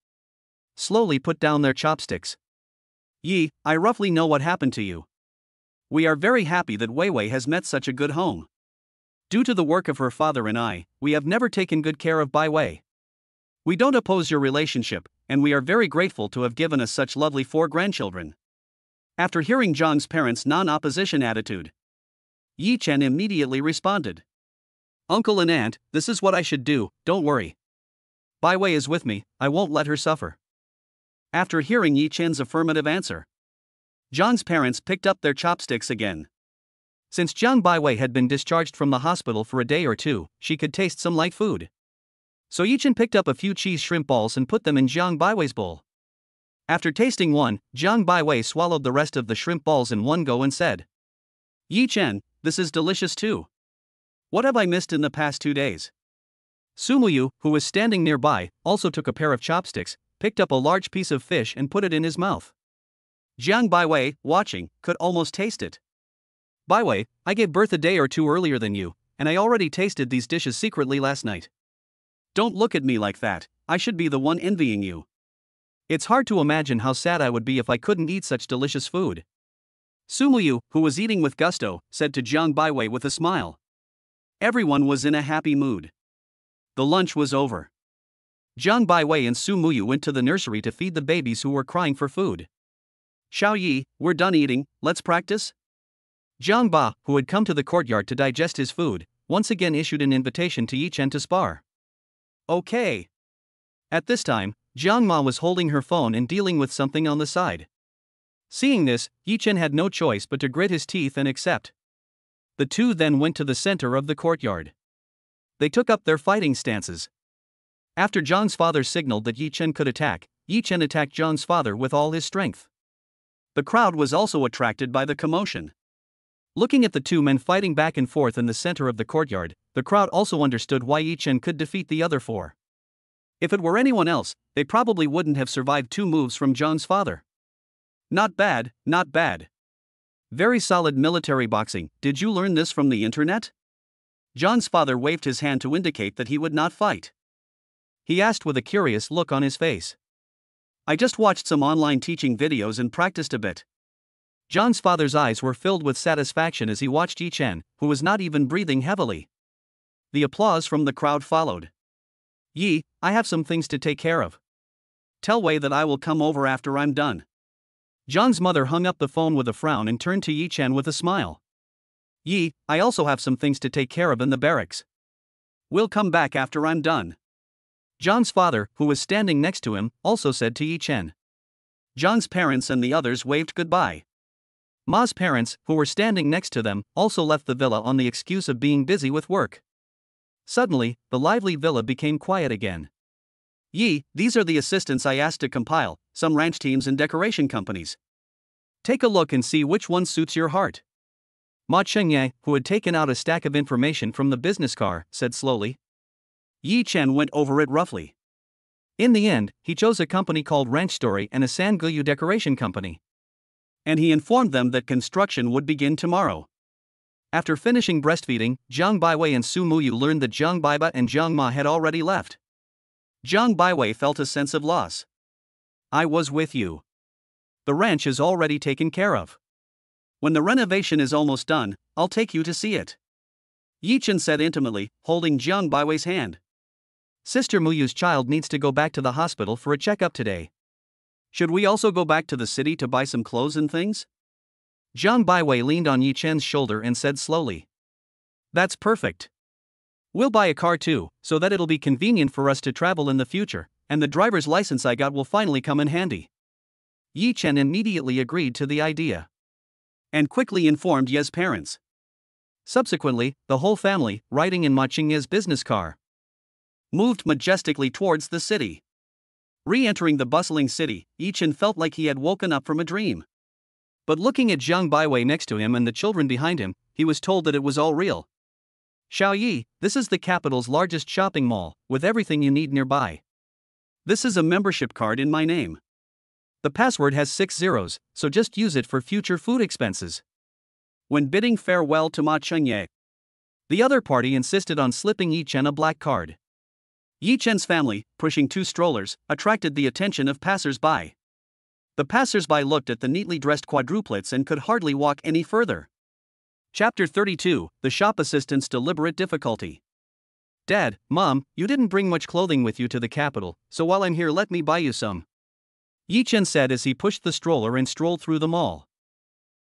Speaker 1: slowly put down their chopsticks. Yi, I roughly know what happened to you. We are very happy that Wei Wei has met such a good home. Due to the work of her father and I, we have never taken good care of Bai Wei. We don't oppose your relationship, and we are very grateful to have given us such lovely 4 grandchildren. After hearing Zhang's parents' non-opposition attitude, Yi Chen immediately responded. Uncle and Aunt, this is what I should do, don't worry. Bai Wei is with me, I won't let her suffer. After hearing Yi Chen's affirmative answer, Zhang's parents picked up their chopsticks again. Since Zhang Baiwei had been discharged from the hospital for a day or two, she could taste some light food. So Yi Chen picked up a few cheese shrimp balls and put them in Zhang Baiwei's bowl. After tasting one, Zhang Baiwei swallowed the rest of the shrimp balls in one go and said, "Yi Chen, this is delicious too. What have I missed in the past 2 days?" Sumuyu, who was standing nearby, also took a pair of chopsticks, picked up a large piece of fish and put it in his mouth. Zhang Baiwei, watching, could almost taste it. "Baiwei, I gave birth a day or two earlier than you, and I already tasted these dishes secretly last night. Don't look at me like that, I should be the one envying you. It's hard to imagine how sad I would be if I couldn't eat such delicious food." Sumuyu, who was eating with gusto, said to Zhang Baiwei with a smile. Everyone was in a happy mood. The lunch was over. Zhang Baiwei and Sumuyu went to the nursery to feed the babies who were crying for food. "Xiao Yi, we're done eating, let's practice?" Zhang Ba, who had come to the courtyard to digest his food, once again issued an invitation to Yi Chen to spar. "Okay." At this time, Zhang Ma was holding her phone and dealing with something on the side. Seeing this, Yi Chen had no choice but to grit his teeth and accept. The two then went to the center of the courtyard. They took up their fighting stances. After Zhang's father signaled that Yi Chen could attack, Yi Chen attacked Zhang's father with all his strength. The crowd was also attracted by the commotion. Looking at the two men fighting back and forth in the center of the courtyard, the crowd also understood why Yi Chen could defeat the other four. If it were anyone else, they probably wouldn't have survived 2 moves from Zhang's father. Not bad, not bad. Very solid military boxing. Did you learn this from the internet? Zhang's father waved his hand to indicate that he would not fight. He asked with a curious look on his face. I just watched some online teaching videos and practiced a bit. Zhang's father's eyes were filled with satisfaction as he watched Yi Chen, who was not even breathing heavily. The applause from the crowd followed. Yi, I have some things to take care of. Tell Wei that I will come over after I'm done. Zhang's mother hung up the phone with a frown and turned to Yi Chen with a smile. Yi, I also have some things to take care of in the barracks. We'll come back after I'm done. Zhang's father, who was standing next to him, also said to Yi Chen. Zhang's parents and the others waved goodbye. Ma's parents, who were standing next to them, also left the villa on the excuse of being busy with work. Suddenly, the lively villa became quiet again. Yi, these are the assistants I asked to compile, some ranch teams and decoration companies. Take a look and see which one suits your heart. Ma Chengye, who had taken out a stack of information from the business car, said slowly. Yi Chen went over it roughly. In the end, he chose a company called Ranch Story and a Sanguyu decoration company. And he informed them that construction would begin tomorrow. After finishing breastfeeding, Zhang Baiwei and Su Muyu learned that Zhang Baiba and Zhang Ma had already left. Zhang Baiwei felt a sense of loss. I was with you. The ranch is already taken care of. When the renovation is almost done, I'll take you to see it. Yi Chen said intimately, holding Zhang Baiwei's hand. Sister Muyu's child needs to go back to the hospital for a checkup today. Should we also go back to the city to buy some clothes and things? Zhang Baiwei leaned on Yi Chen's shoulder and said slowly. That's perfect. We'll buy a car too, so that it'll be convenient for us to travel in the future, and the driver's license I got will finally come in handy. Yi Chen immediately agreed to the idea. And quickly informed Ye's parents. Subsequently, the whole family, riding in Ma Chengye's business car, moved majestically towards the city. Re-entering the bustling city, Yi Chen felt like he had woken up from a dream. But looking at Zhang Baiwei next to him and the children behind him, he was told that it was all real. Xiao Yi, this is the capital's largest shopping mall, with everything you need nearby. This is a membership card in my name. The password has 6 zeros, so just use it for future food expenses. When bidding farewell to Ma Chengye, the other party insisted on slipping Yi Chen a black card. Yi Chen's family, pushing 2 strollers, attracted the attention of passers-by. The passers-by looked at the neatly dressed quadruplets and could hardly walk any further. Chapter 32, The Shop Assistant's Deliberate Difficulty. Dad, Mom, you didn't bring much clothing with you to the capital, so while I'm here let me buy you some. Yi Chen said as he pushed the stroller and strolled through the mall.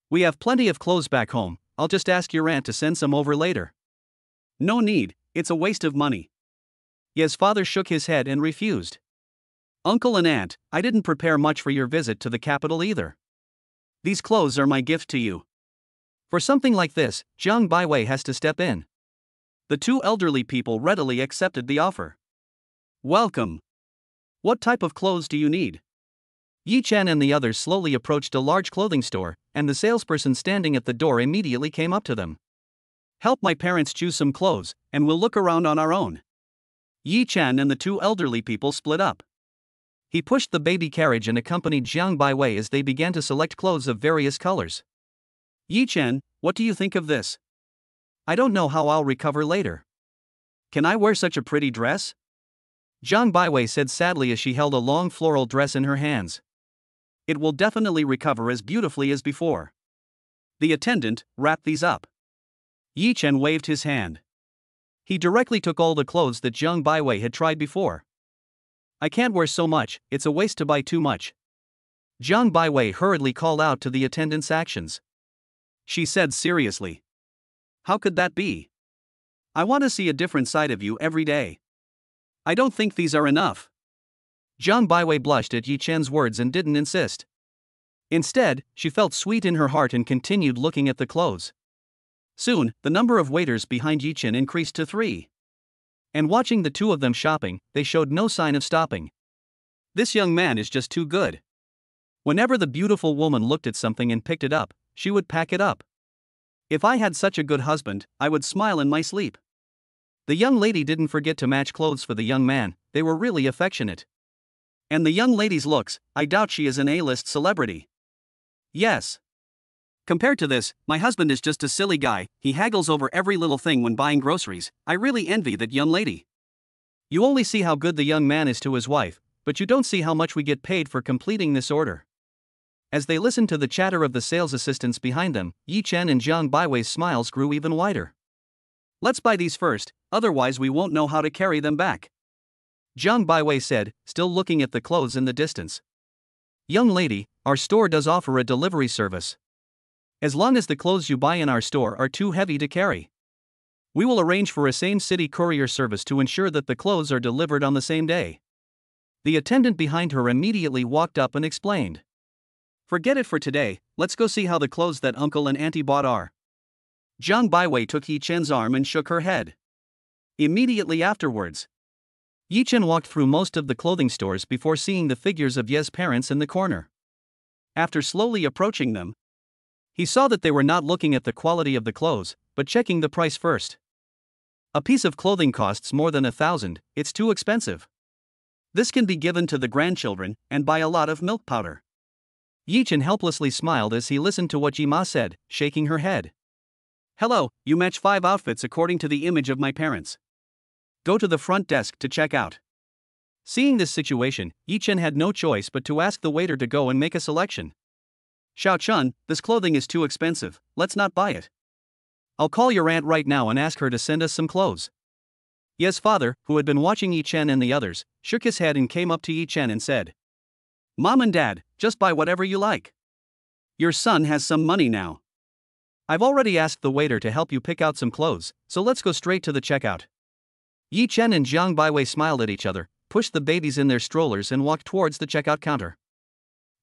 Speaker 1: We have plenty of clothes back home, I'll just ask your aunt to send some over later. No need, it's a waste of money. Ye's father shook his head and refused. Uncle and Aunt, I didn't prepare much for your visit to the capital either. These clothes are my gift to you. For something like this, Jiang Baiwei has to step in. The two elderly people readily accepted the offer. Welcome. What type of clothes do you need? Yi Chen and the others slowly approached a large clothing store, and the salesperson standing at the door immediately came up to them. Help my parents choose some clothes, and we'll look around on our own. Yi Chen and the two elderly people split up. He pushed the baby carriage and accompanied Jiang Baiwei as they began to select clothes of various colors. Yi Chen, what do you think of this? I don't know how I'll recover later. Can I wear such a pretty dress? Jiang Baiwei said sadly as she held a long floral dress in her hands. It will definitely recover as beautifully as before. The attendant, wrap these up. Yi Chen waved his hand. He directly took all the clothes that Jiang Baiwei had tried before. I can't wear so much, it's a waste to buy too much. Jiang Baiwei hurriedly called out to the attendant's actions. She said seriously. How could that be? I want to see a different side of you every day. I don't think these are enough. Jiang Baiwei blushed at Yi Chen's words and didn't insist. Instead, she felt sweet in her heart and continued looking at the clothes. Soon, the number of waiters behind Yi Chen increased to 3. And watching the two of them shopping, they showed no sign of stopping. This young man is just too good. Whenever the beautiful woman looked at something and picked it up, she would pack it up. If I had such a good husband, I would smile in my sleep. The young lady didn't forget to match clothes for the young man, they were really affectionate. And the young lady's looks, I doubt she is an A-list celebrity. Yes. Compared to this, my husband is just a silly guy, he haggles over every little thing when buying groceries. I really envy that young lady. You only see how good the young man is to his wife, but you don't see how much we get paid for completing this order. As they listened to the chatter of the sales assistants behind them, Yi Chen and Jiang Baiwei's smiles grew even wider. Let's buy these first, otherwise we won't know how to carry them back. Jiang Baiwei said, still looking at the clothes in the distance. Young lady, our store does offer a delivery service. As long as the clothes you buy in our store are too heavy to carry, we will arrange for a same-city courier service to ensure that the clothes are delivered on the same day. The attendant behind her immediately walked up and explained. Forget it for today, let's go see how the clothes that uncle and auntie bought are. Jiang Baiwei took Yi Chen's arm and shook her head. Immediately afterwards, Yi Chen walked through most of the clothing stores before seeing the figures of Ye's parents in the corner. After slowly approaching them, he saw that they were not looking at the quality of the clothes, but checking the price first. A piece of clothing costs more than 1,000, it's too expensive. This can be given to the grandchildren, and buy a lot of milk powder. Yi Chen helplessly smiled as he listened to what Yi Ma said, shaking her head. Hello, you match 5 outfits according to the image of my parents. Go to the front desk to check out. Seeing this situation, Yi Chen had no choice but to ask the waiter to go and make a selection. Xiao Chun, this clothing is too expensive, let's not buy it. I'll call your aunt right now and ask her to send us some clothes. Ye's father, who had been watching Yi Chen and the others, shook his head and came up to Yi Chen and said, Mom and Dad, just buy whatever you like. Your son has some money now. I've already asked the waiter to help you pick out some clothes, so let's go straight to the checkout. Yi Chen and Jiang Baiwei smiled at each other, pushed the babies in their strollers and walked towards the checkout counter.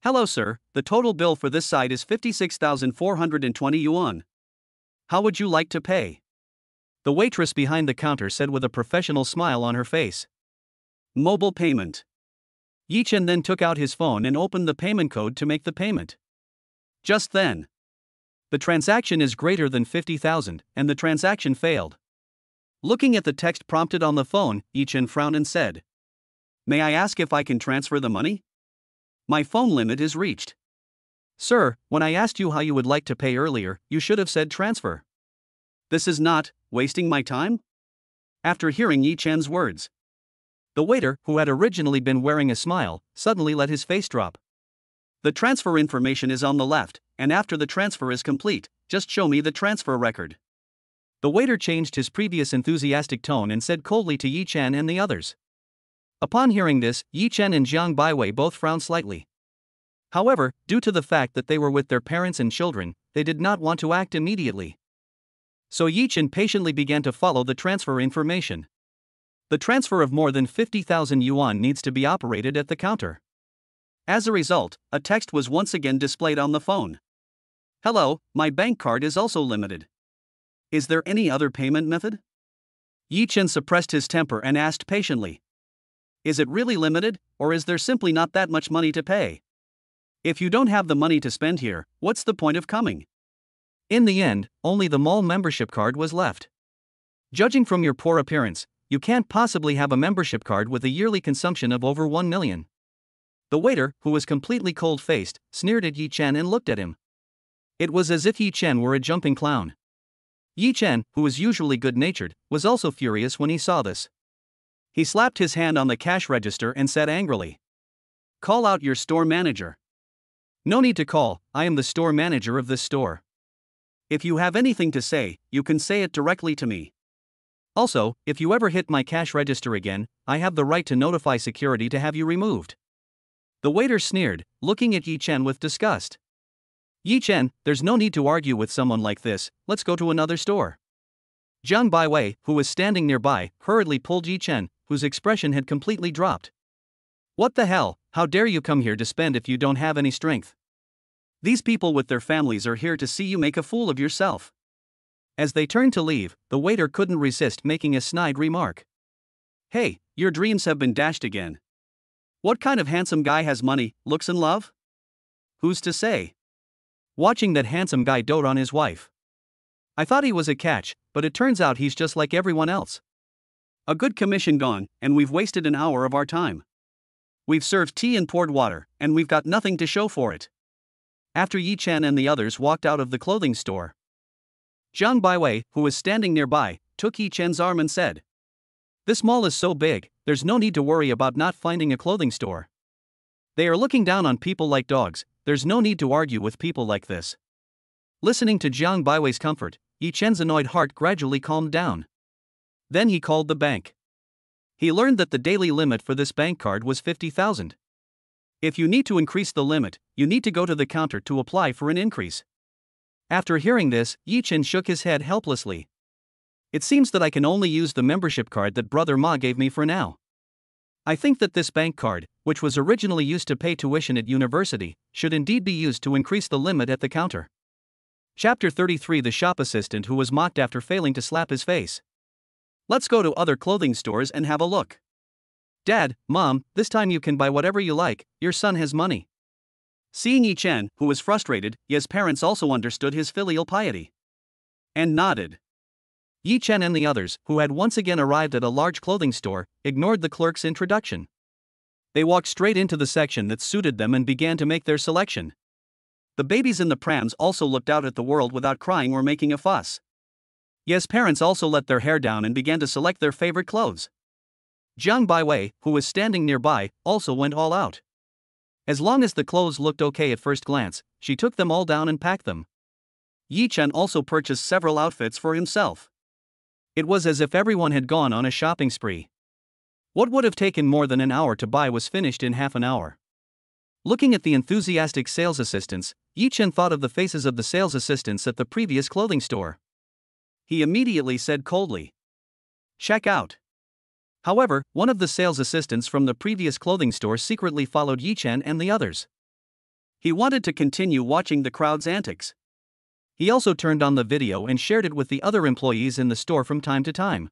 Speaker 1: Hello sir, the total bill for this side is 56,420 yuan. How would you like to pay? The waitress behind the counter said with a professional smile on her face. Mobile payment. Yi Chen then took out his phone and opened the payment code to make the payment. Just then, the transaction is greater than 50,000, and the transaction failed. Looking at the text prompted on the phone, Yi Chen frowned and said, May I ask if I can transfer the money? My phone limit is reached. Sir, when I asked you how you would like to pay earlier, you should have said transfer. This is not wasting my time? After hearing Yi Chen's words, the waiter, who had originally been wearing a smile, suddenly let his face drop. The transfer information is on the left, and after the transfer is complete, just show me the transfer record. The waiter changed his previous enthusiastic tone and said coldly to Yi Chen and the others. Upon hearing this, Yi Chen and Jiang Baiwei both frowned slightly. However, due to the fact that they were with their parents and children, they did not want to act immediately. So Yi Chen patiently began to follow the transfer information. The transfer of more than 50,000 yuan needs to be operated at the counter. As a result, a text was once again displayed on the phone. Hello, my bank card is also limited. Is there any other payment method? Yi Chen suppressed his temper and asked patiently. Is it really limited, or is there simply not that much money to pay? If you don't have the money to spend here, what's the point of coming? In the end, only the mall membership card was left. Judging from your poor appearance, you can't possibly have a membership card with a yearly consumption of over 1 million. The waiter, who was completely cold-faced, sneered at Yi Chen and looked at him. It was as if Yi Chen were a jumping clown. Yi Chen, who was usually good-natured, was also furious when he saw this. He slapped his hand on the cash register and said angrily, "Call out your store manager." "No need to call, I am the store manager of this store. If you have anything to say, you can say it directly to me. Also, if you ever hit my cash register again, I have the right to notify security to have you removed." The waiter sneered, looking at Yi Chen with disgust. "Yi Chen, there's no need to argue with someone like this, let's go to another store." Jiang Baiwei, who was standing nearby, hurriedly pulled Yi Chen, whose expression had completely dropped. "What the hell, how dare you come here to spend if you don't have any strength? These people with their families are here to see you make a fool of yourself." As they turned to leave, the waiter couldn't resist making a snide remark. "Hey, your dreams have been dashed again. What kind of handsome guy has money, looks and love? Who's to say?" Watching that handsome guy dote on his wife. "I thought he was a catch, but it turns out he's just like everyone else. A good commission gone, and we've wasted an hour of our time. We've served tea and poured water, and we've got nothing to show for it." After Yi Chen and the others walked out of the clothing store, Jiang Baiwei, who was standing nearby, took Yi Chen's arm and said, "This mall is so big, there's no need to worry about not finding a clothing store. They are looking down on people like dogs, there's no need to argue with people like this." Listening to Jiang Baiwei's comfort, Yi Chen's annoyed heart gradually calmed down. Then he called the bank. He learned that the daily limit for this bank card was 50,000. If you need to increase the limit, you need to go to the counter to apply for an increase. After hearing this, Yi Chen shook his head helplessly. "It seems that I can only use the membership card that Brother Ma gave me for now. I think that this bank card, which was originally used to pay tuition at university, should indeed be used to increase the limit at the counter." Chapter 33. The shop assistant who was mocked after failing to slap his face. "Let's go to other clothing stores and have a look. Dad, Mom, this time you can buy whatever you like, your son has money." Seeing Yi Chen, who was frustrated, Ye's parents also understood his filial piety and nodded. Yi Chen and the others, who had once again arrived at a large clothing store, ignored the clerk's introduction. They walked straight into the section that suited them and began to make their selection. The babies in the prams also looked out at the world without crying or making a fuss. Ye's parents also let their hair down and began to select their favorite clothes. Jiang Baiwei, who was standing nearby, also went all out. As long as the clothes looked okay at first glance, she took them all down and packed them. Yi Chen also purchased several outfits for himself. It was as if everyone had gone on a shopping spree. What would have taken more than an hour to buy was finished in half an hour. Looking at the enthusiastic sales assistants, Yi Chen thought of the faces of the sales assistants at the previous clothing store. He immediately said coldly, "Check out." However, one of the sales assistants from the previous clothing store secretly followed Yi Chen and the others. He wanted to continue watching the crowd's antics. He also turned on the video and shared it with the other employees in the store from time to time.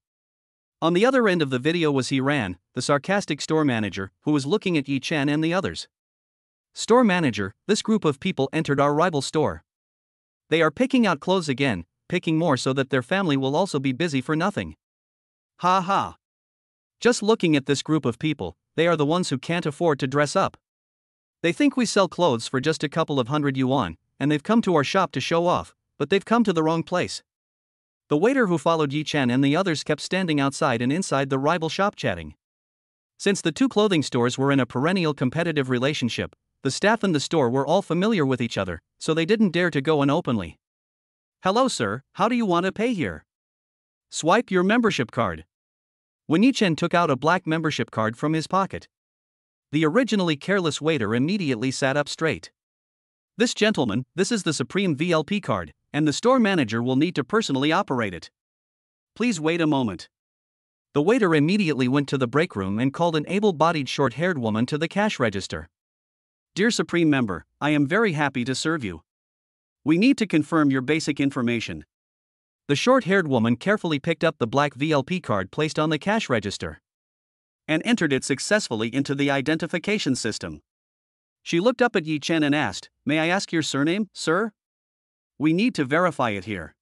Speaker 1: On the other end of the video was Ran, the sarcastic store manager, who was looking at Yi Chen and the others. "Store manager, this group of people entered our rival store. They are picking out clothes again, picking more so that their family will also be busy for nothing. Ha ha. Just looking at this group of people, they are the ones who can't afford to dress up. They think we sell clothes for just a couple of hundred yuan, and they've come to our shop to show off, but they've come to the wrong place." The waiter who followed Yi Chen and the others kept standing outside and inside the rival shop chatting. Since the two clothing stores were in a perennial competitive relationship, the staff in the store were all familiar with each other, so they didn't dare to go in openly. "Hello sir, how do you want to pay here? Swipe your membership card." When Yi Chen took out a black membership card from his pocket, the originally careless waiter immediately sat up straight. "This gentleman, this is the Supreme VLP card, and the store manager will need to personally operate it. Please wait a moment." The waiter immediately went to the break room and called an able-bodied short-haired woman to the cash register. "Dear Supreme Member, I am very happy to serve you. We need to confirm your basic information." The short-haired woman carefully picked up the black VLP card placed on the cash register and entered it successfully into the identification system. She looked up at Yi Chen and asked, "May I ask your surname, sir? We need to verify it here."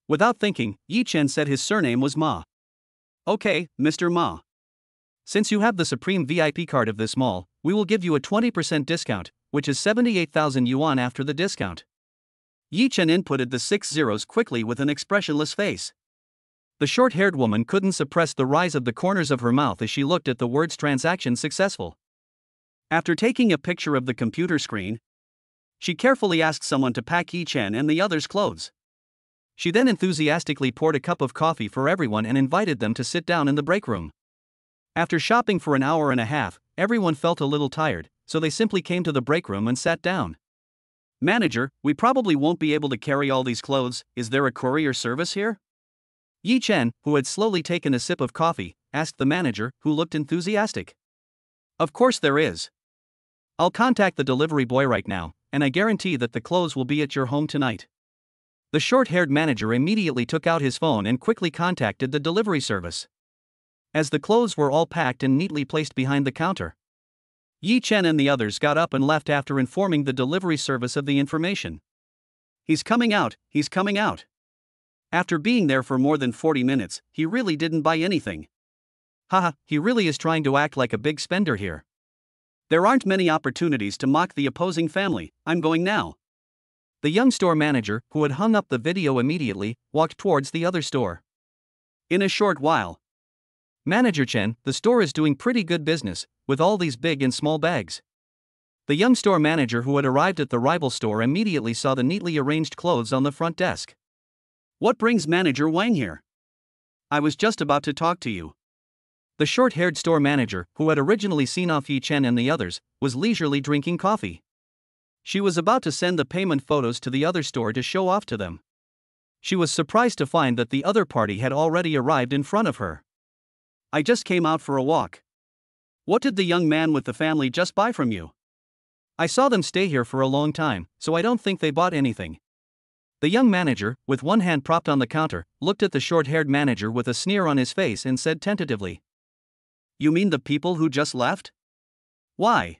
Speaker 1: Without thinking, Yi Chen said his surname was Ma. "Okay, Mr. Ma. Since you have the Supreme VIP card of this mall, we will give you a 20% discount, which is 78,000 yuan after the discount." Yi Chen inputted the 6 zeros quickly with an expressionless face. The short-haired woman couldn't suppress the rise of the corners of her mouth as she looked at the words "transaction successful." After taking a picture of the computer screen, she carefully asked someone to pack Yi Chen and the others' clothes. She then enthusiastically poured a cup of coffee for everyone and invited them to sit down in the break room. After shopping for an hour and a half, everyone felt a little tired, so they simply came to the break room and sat down. "Manager, we probably won't be able to carry all these clothes. Is there a courier service here?" Yi Chen, who had slowly taken a sip of coffee, asked the manager, who looked enthusiastic. "Of course there is. I'll contact the delivery boy right now, and I guarantee that the clothes will be at your home tonight." The short-haired manager immediately took out his phone and quickly contacted the delivery service. As the clothes were all packed and neatly placed behind the counter, Yi Chen and the others got up and left after informing the delivery service of the information. "He's coming out, he's coming out." After being there for more than 40 minutes, he really didn't buy anything. Haha, he really is trying to act like a big spender here. There aren't many opportunities to mock the opposing family. I'm going now. The young store manager, who had hung up the video immediately, walked towards the other store. In a short while, "Manager Chen, the store is doing pretty good business, with all these big and small bags." The young store manager who had arrived at the rival store immediately saw the neatly arranged clothes on the front desk. "What brings Manager Wang here? I was just about to talk to you." The short-haired store manager, who had originally seen off Yi Chen and the others, was leisurely drinking coffee. She was about to send the payment photos to the other store to show off to them. She was surprised to find that the other party had already arrived in front of her. "I just came out for a walk. What did the young man with the family just buy from you? I saw them stay here for a long time, so I don't think they bought anything." The young manager, with one hand propped on the counter, looked at the short-haired manager with a sneer on his face and said tentatively, "You mean the people who just left? Why?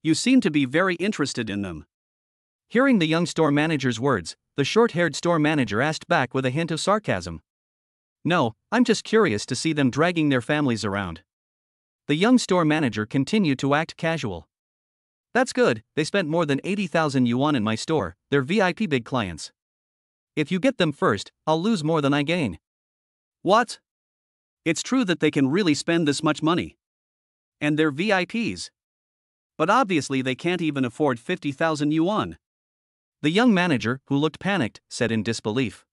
Speaker 1: You seem to be very interested in them." Hearing the young store manager's words, the short-haired store manager asked back with a hint of sarcasm, "No, I'm just curious to see them dragging their families around." The young store manager continued to act casual. "That's good, they spent more than 80,000 yuan in my store, they're VIP big clients. If you get them first, I'll lose more than I gain." "What? It's true that they can really spend this much money. And they're VIPs. But obviously they can't even afford 50,000 yuan. The young manager, who looked panicked, said in disbelief.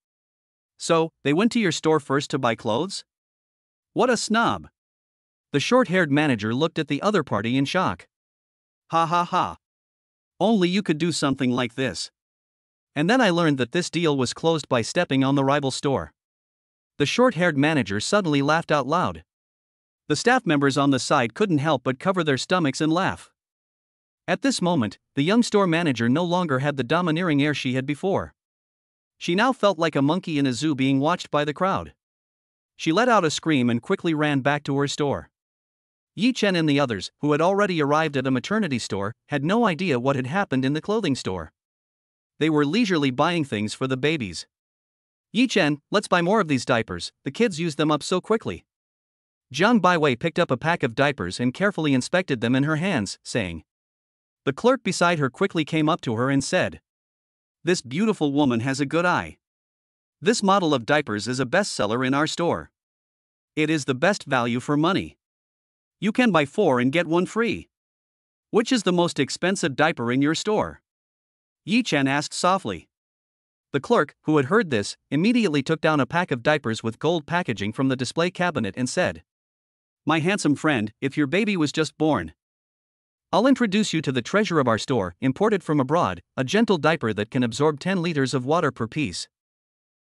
Speaker 1: "So, they went to your store first to buy clothes? What a snob." The short-haired manager looked at the other party in shock. "Ha ha ha. Only you could do something like this. And then I learned that this deal was closed by stepping on the rival store." The short-haired manager suddenly laughed out loud. The staff members on the side couldn't help but cover their stomachs and laugh. At this moment, the young store manager no longer had the domineering air she had before. She now felt like a monkey in a zoo being watched by the crowd. She let out a scream and quickly ran back to her store. Yi Chen and the others, who had already arrived at a maternity store, had no idea what had happened in the clothing store. They were leisurely buying things for the babies. "Yi Chen, let's buy more of these diapers, the kids use them up so quickly." Jiang Baiwei picked up a pack of diapers and carefully inspected them in her hands, saying. The clerk beside her quickly came up to her and said, "This beautiful woman has a good eye. This model of diapers is a bestseller in our store. It is the best value for money. You can buy 4 and get 1 free. Which is the most expensive diaper in your store?" Yi Chen asked softly. The clerk, who had heard this, immediately took down a pack of diapers with gold packaging from the display cabinet and said, "My handsome friend, if your baby was just born, I'll introduce you to the treasure of our store, imported from abroad, a gentle diaper that can absorb 10 liters of water per piece.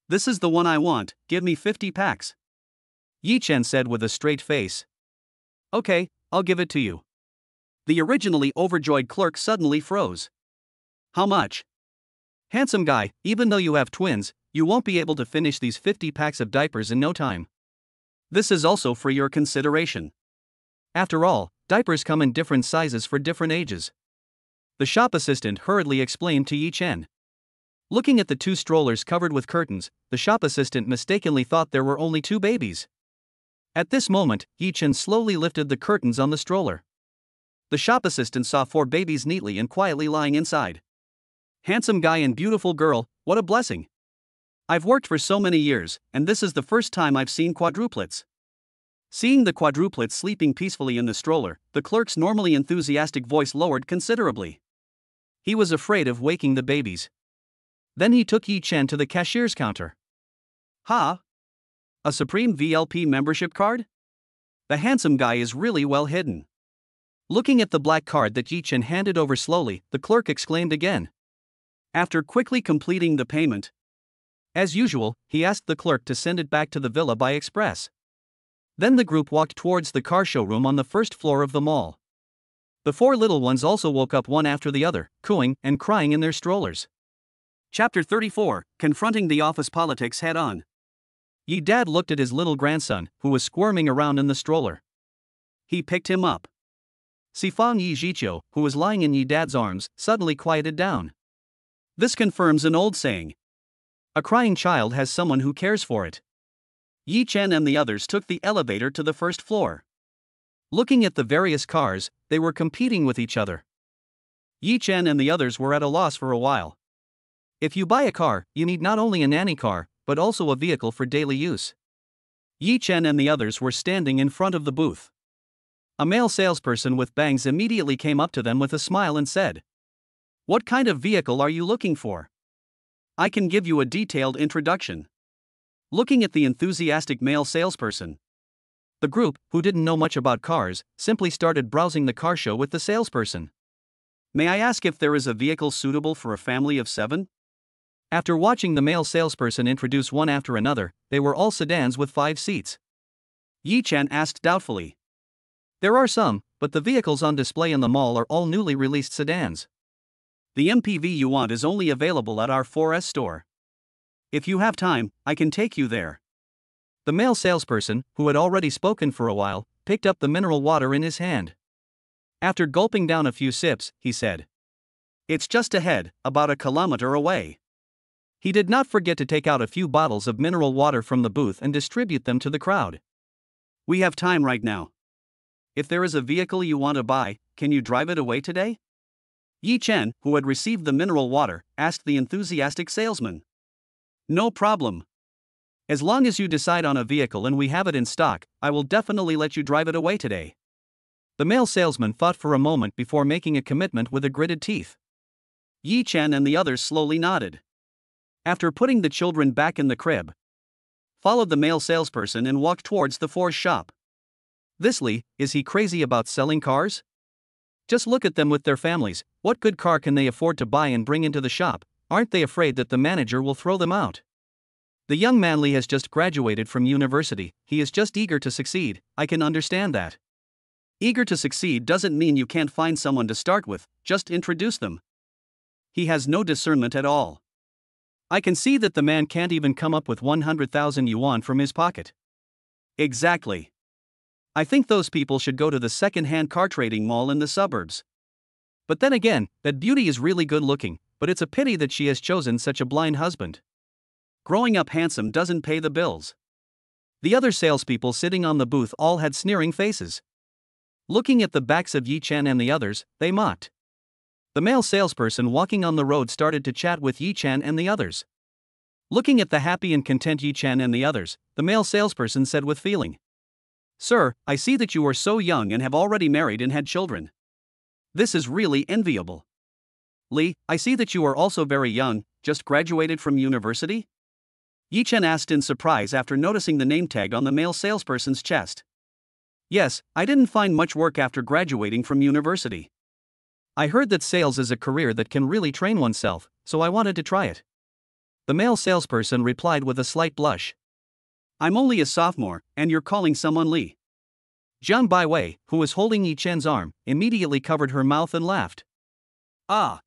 Speaker 1: This is the one I want, give me 50 packs." Yi Chen said with a straight face. Okay, I'll give it to you. The originally overjoyed clerk suddenly froze. How much? Handsome guy, even though you have twins, you won't be able to finish these 50 packs of diapers in no time. This is also for your consideration. After all, diapers come in different sizes for different ages. The shop assistant hurriedly explained to Yi Chen. Looking at the two strollers covered with curtains, the shop assistant mistakenly thought there were only two babies. At this moment, Yi Chen slowly lifted the curtains on the stroller. The shop assistant saw 4 babies neatly and quietly lying inside. Handsome guy and beautiful girl, what a blessing. I've worked for so many years, and this is the first time I've seen quadruplets. Seeing the quadruplets sleeping peacefully in the stroller, the clerk's normally enthusiastic voice lowered considerably. He was afraid of waking the babies. Then he took Yi Chen to the cashier's counter. Ha! A Supreme VLP membership card? The handsome guy is really well hidden. Looking at the black card that Yi Chen handed over slowly, the clerk exclaimed again. After quickly completing the payment, as usual, he asked the clerk to send it back to the villa by express. Then the group walked towards the car showroom on the first floor of the mall. The 4 little ones also woke up one after the other, cooing and crying in their strollers. Chapter 34, Confronting the Office Politics Head-On. Yi Dad looked at his little grandson, who was squirming around in the stroller. He picked him up. Sifang Yi Zhiqiu, who was lying in Yi Dad's arms, suddenly quieted down. This confirms an old saying. A crying child has someone who cares for it. Yi Chen and the others took the elevator to the first floor. Looking at the various cars, they were competing with each other. Yi Chen and the others were at a loss for a while. If you buy a car, you need not only a nanny car, but also a vehicle for daily use. Yi Chen and the others were standing in front of the booth. A male salesperson with bangs immediately came up to them with a smile and said, "What kind of vehicle are you looking for? I can give you a detailed introduction." Looking at the enthusiastic male salesperson, the group, who didn't know much about cars, simply started browsing the car show with the salesperson. May I ask if there is a vehicle suitable for a family of 7? After watching the male salesperson introduce one after another, they were all sedans with 5 seats. Yi Chen asked doubtfully. There are some, but the vehicles on display in the mall are all newly released sedans. The MPV you want is only available at our 4S store. If you have time, I can take you there. The male salesperson, who had already spoken for a while, picked up the mineral water in his hand. After gulping down a few sips, he said, "It's just ahead, about a kilometer away." He did not forget to take out a few bottles of mineral water from the booth and distribute them to the crowd. We have time right now. If there is a vehicle you want to buy, can you drive it away today? Yi Chen, who had received the mineral water, asked the enthusiastic salesman. No problem. As long as you decide on a vehicle and we have it in stock, I will definitely let you drive it away today. The male salesman thought for a moment before making a commitment with a gritted teeth. Yi Chen and the others slowly nodded. After putting the children back in the crib, followed the male salesperson and walked towards the Ford's shop. This Lee, is he crazy about selling cars? Just look at them with their families. What good car can they afford to buy and bring into the shop? Aren't they afraid that the manager will throw them out? The young man Lee has just graduated from university. He is just eager to succeed. I can understand that. Eager to succeed doesn't mean you can't find someone to start with, just introduce them. He has no discernment at all. I can see that the man can't even come up with 100,000 yuan from his pocket. Exactly. I think those people should go to the second-hand car trading mall in the suburbs. But then again, that beauty is really good looking, but it's a pity that she has chosen such a blind husband. Growing up handsome doesn't pay the bills. The other salespeople sitting on the booth all had sneering faces. Looking at the backs of Yi Chen and the others, they mocked. The male salesperson walking on the road started to chat with Yi Chen and the others. Looking at the happy and content Yi Chen and the others, the male salesperson said with feeling, "Sir, I see that you are so young and have already married and had children. This is really enviable. Lee, I see that you are also very young, just graduated from university?" Yi Chen asked in surprise after noticing the name tag on the male salesperson's chest. Yes, I didn't find much work after graduating from university. I heard that sales is a career that can really train oneself, so I wanted to try it. The male salesperson replied with a slight blush. I'm only a sophomore, and you're calling someone Lee. Jiang Baiwei, who was holding Yi Chen's arm, immediately covered her mouth and laughed. Ah!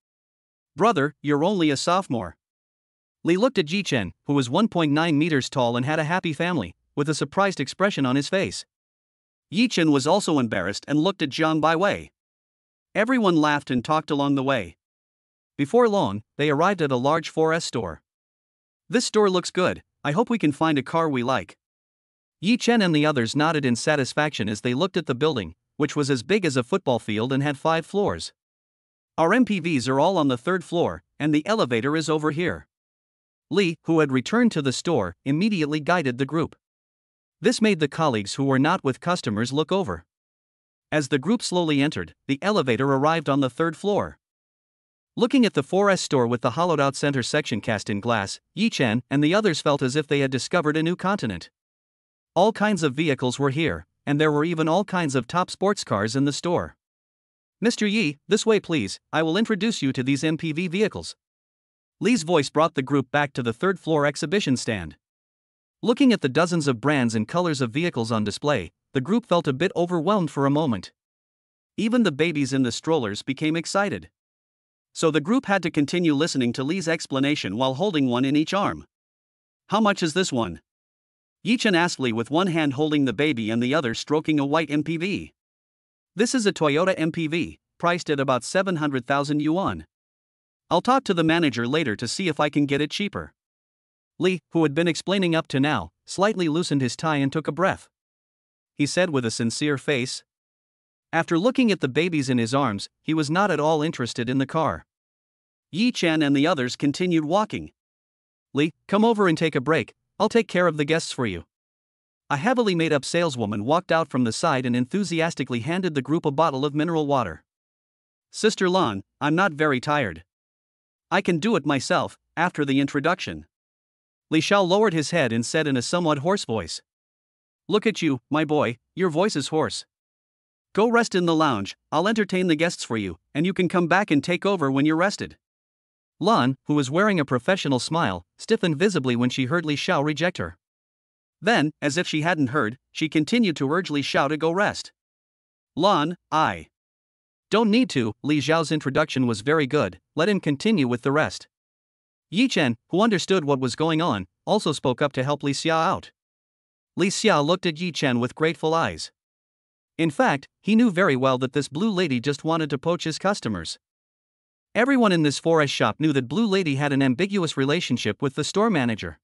Speaker 1: Brother, you're only a sophomore. Li looked at Yi Chen, who was 1.9 meters tall and had a happy family, with a surprised expression on his face. Yi Chen was also embarrassed and looked at Jiang Baiwei. Everyone laughed and talked along the way. Before long, they arrived at a large 4S store. This store looks good, I hope we can find a car we like. Yi Chen and the others nodded in satisfaction as they looked at the building, which was as big as a football field and had 5 floors. Our MPVs are all on the 3rd floor, and the elevator is over here. Li, who had returned to the store, immediately guided the group. This made the colleagues who were not with customers look over. As the group slowly entered, the elevator arrived on the 3rd floor. Looking at the 4S store with the hollowed-out center section cast in glass, Yi Chen and the others felt as if they had discovered a new continent. All kinds of vehicles were here, and there were even all kinds of top sports cars in the store. Mr. Yi, this way please, I will introduce you to these MPV vehicles. Li's voice brought the group back to the 3rd floor exhibition stand. Looking at the dozens of brands and colors of vehicles on display, the group felt a bit overwhelmed for a moment. Even the babies in the strollers became excited. So the group had to continue listening to Li's explanation while holding one in each arm. How much is this one? Yi Chen asked Li with one hand holding the baby and the other stroking a white MPV. This is a Toyota MPV, priced at about 700,000 yuan. I'll talk to the manager later to see if I can get it cheaper. Li, who had been explaining up to now, slightly loosened his tie and took a breath. He said with a sincere face. After looking at the babies in his arms, he was not at all interested in the car. Yi Chen and the others continued walking. Li, come over and take a break, I'll take care of the guests for you. A heavily made-up saleswoman walked out from the side and enthusiastically handed the group a bottle of mineral water. Sister Lan, I'm not very tired. I can do it myself, after the introduction. Li Xiao lowered his head and said in a somewhat hoarse voice. Look at you, my boy, your voice is hoarse. Go rest in the lounge, I'll entertain the guests for you, and you can come back and take over when you're rested. Lan, who was wearing a professional smile, stiffened visibly when she heard Li Xiao reject her. Then, as if she hadn't heard, she continued to urge Li Xiao to go rest. Lan, I don't need to. Li Xiao's introduction was very good, let him continue with the rest. Yi Chen, who understood what was going on, also spoke up to help Li Xiao out. Li Xiao looked at Yi Chen with grateful eyes. In fact, he knew very well that this Blue Lady just wanted to poach his customers. Everyone in this 4S shop knew that Blue Lady had an ambiguous relationship with the store manager.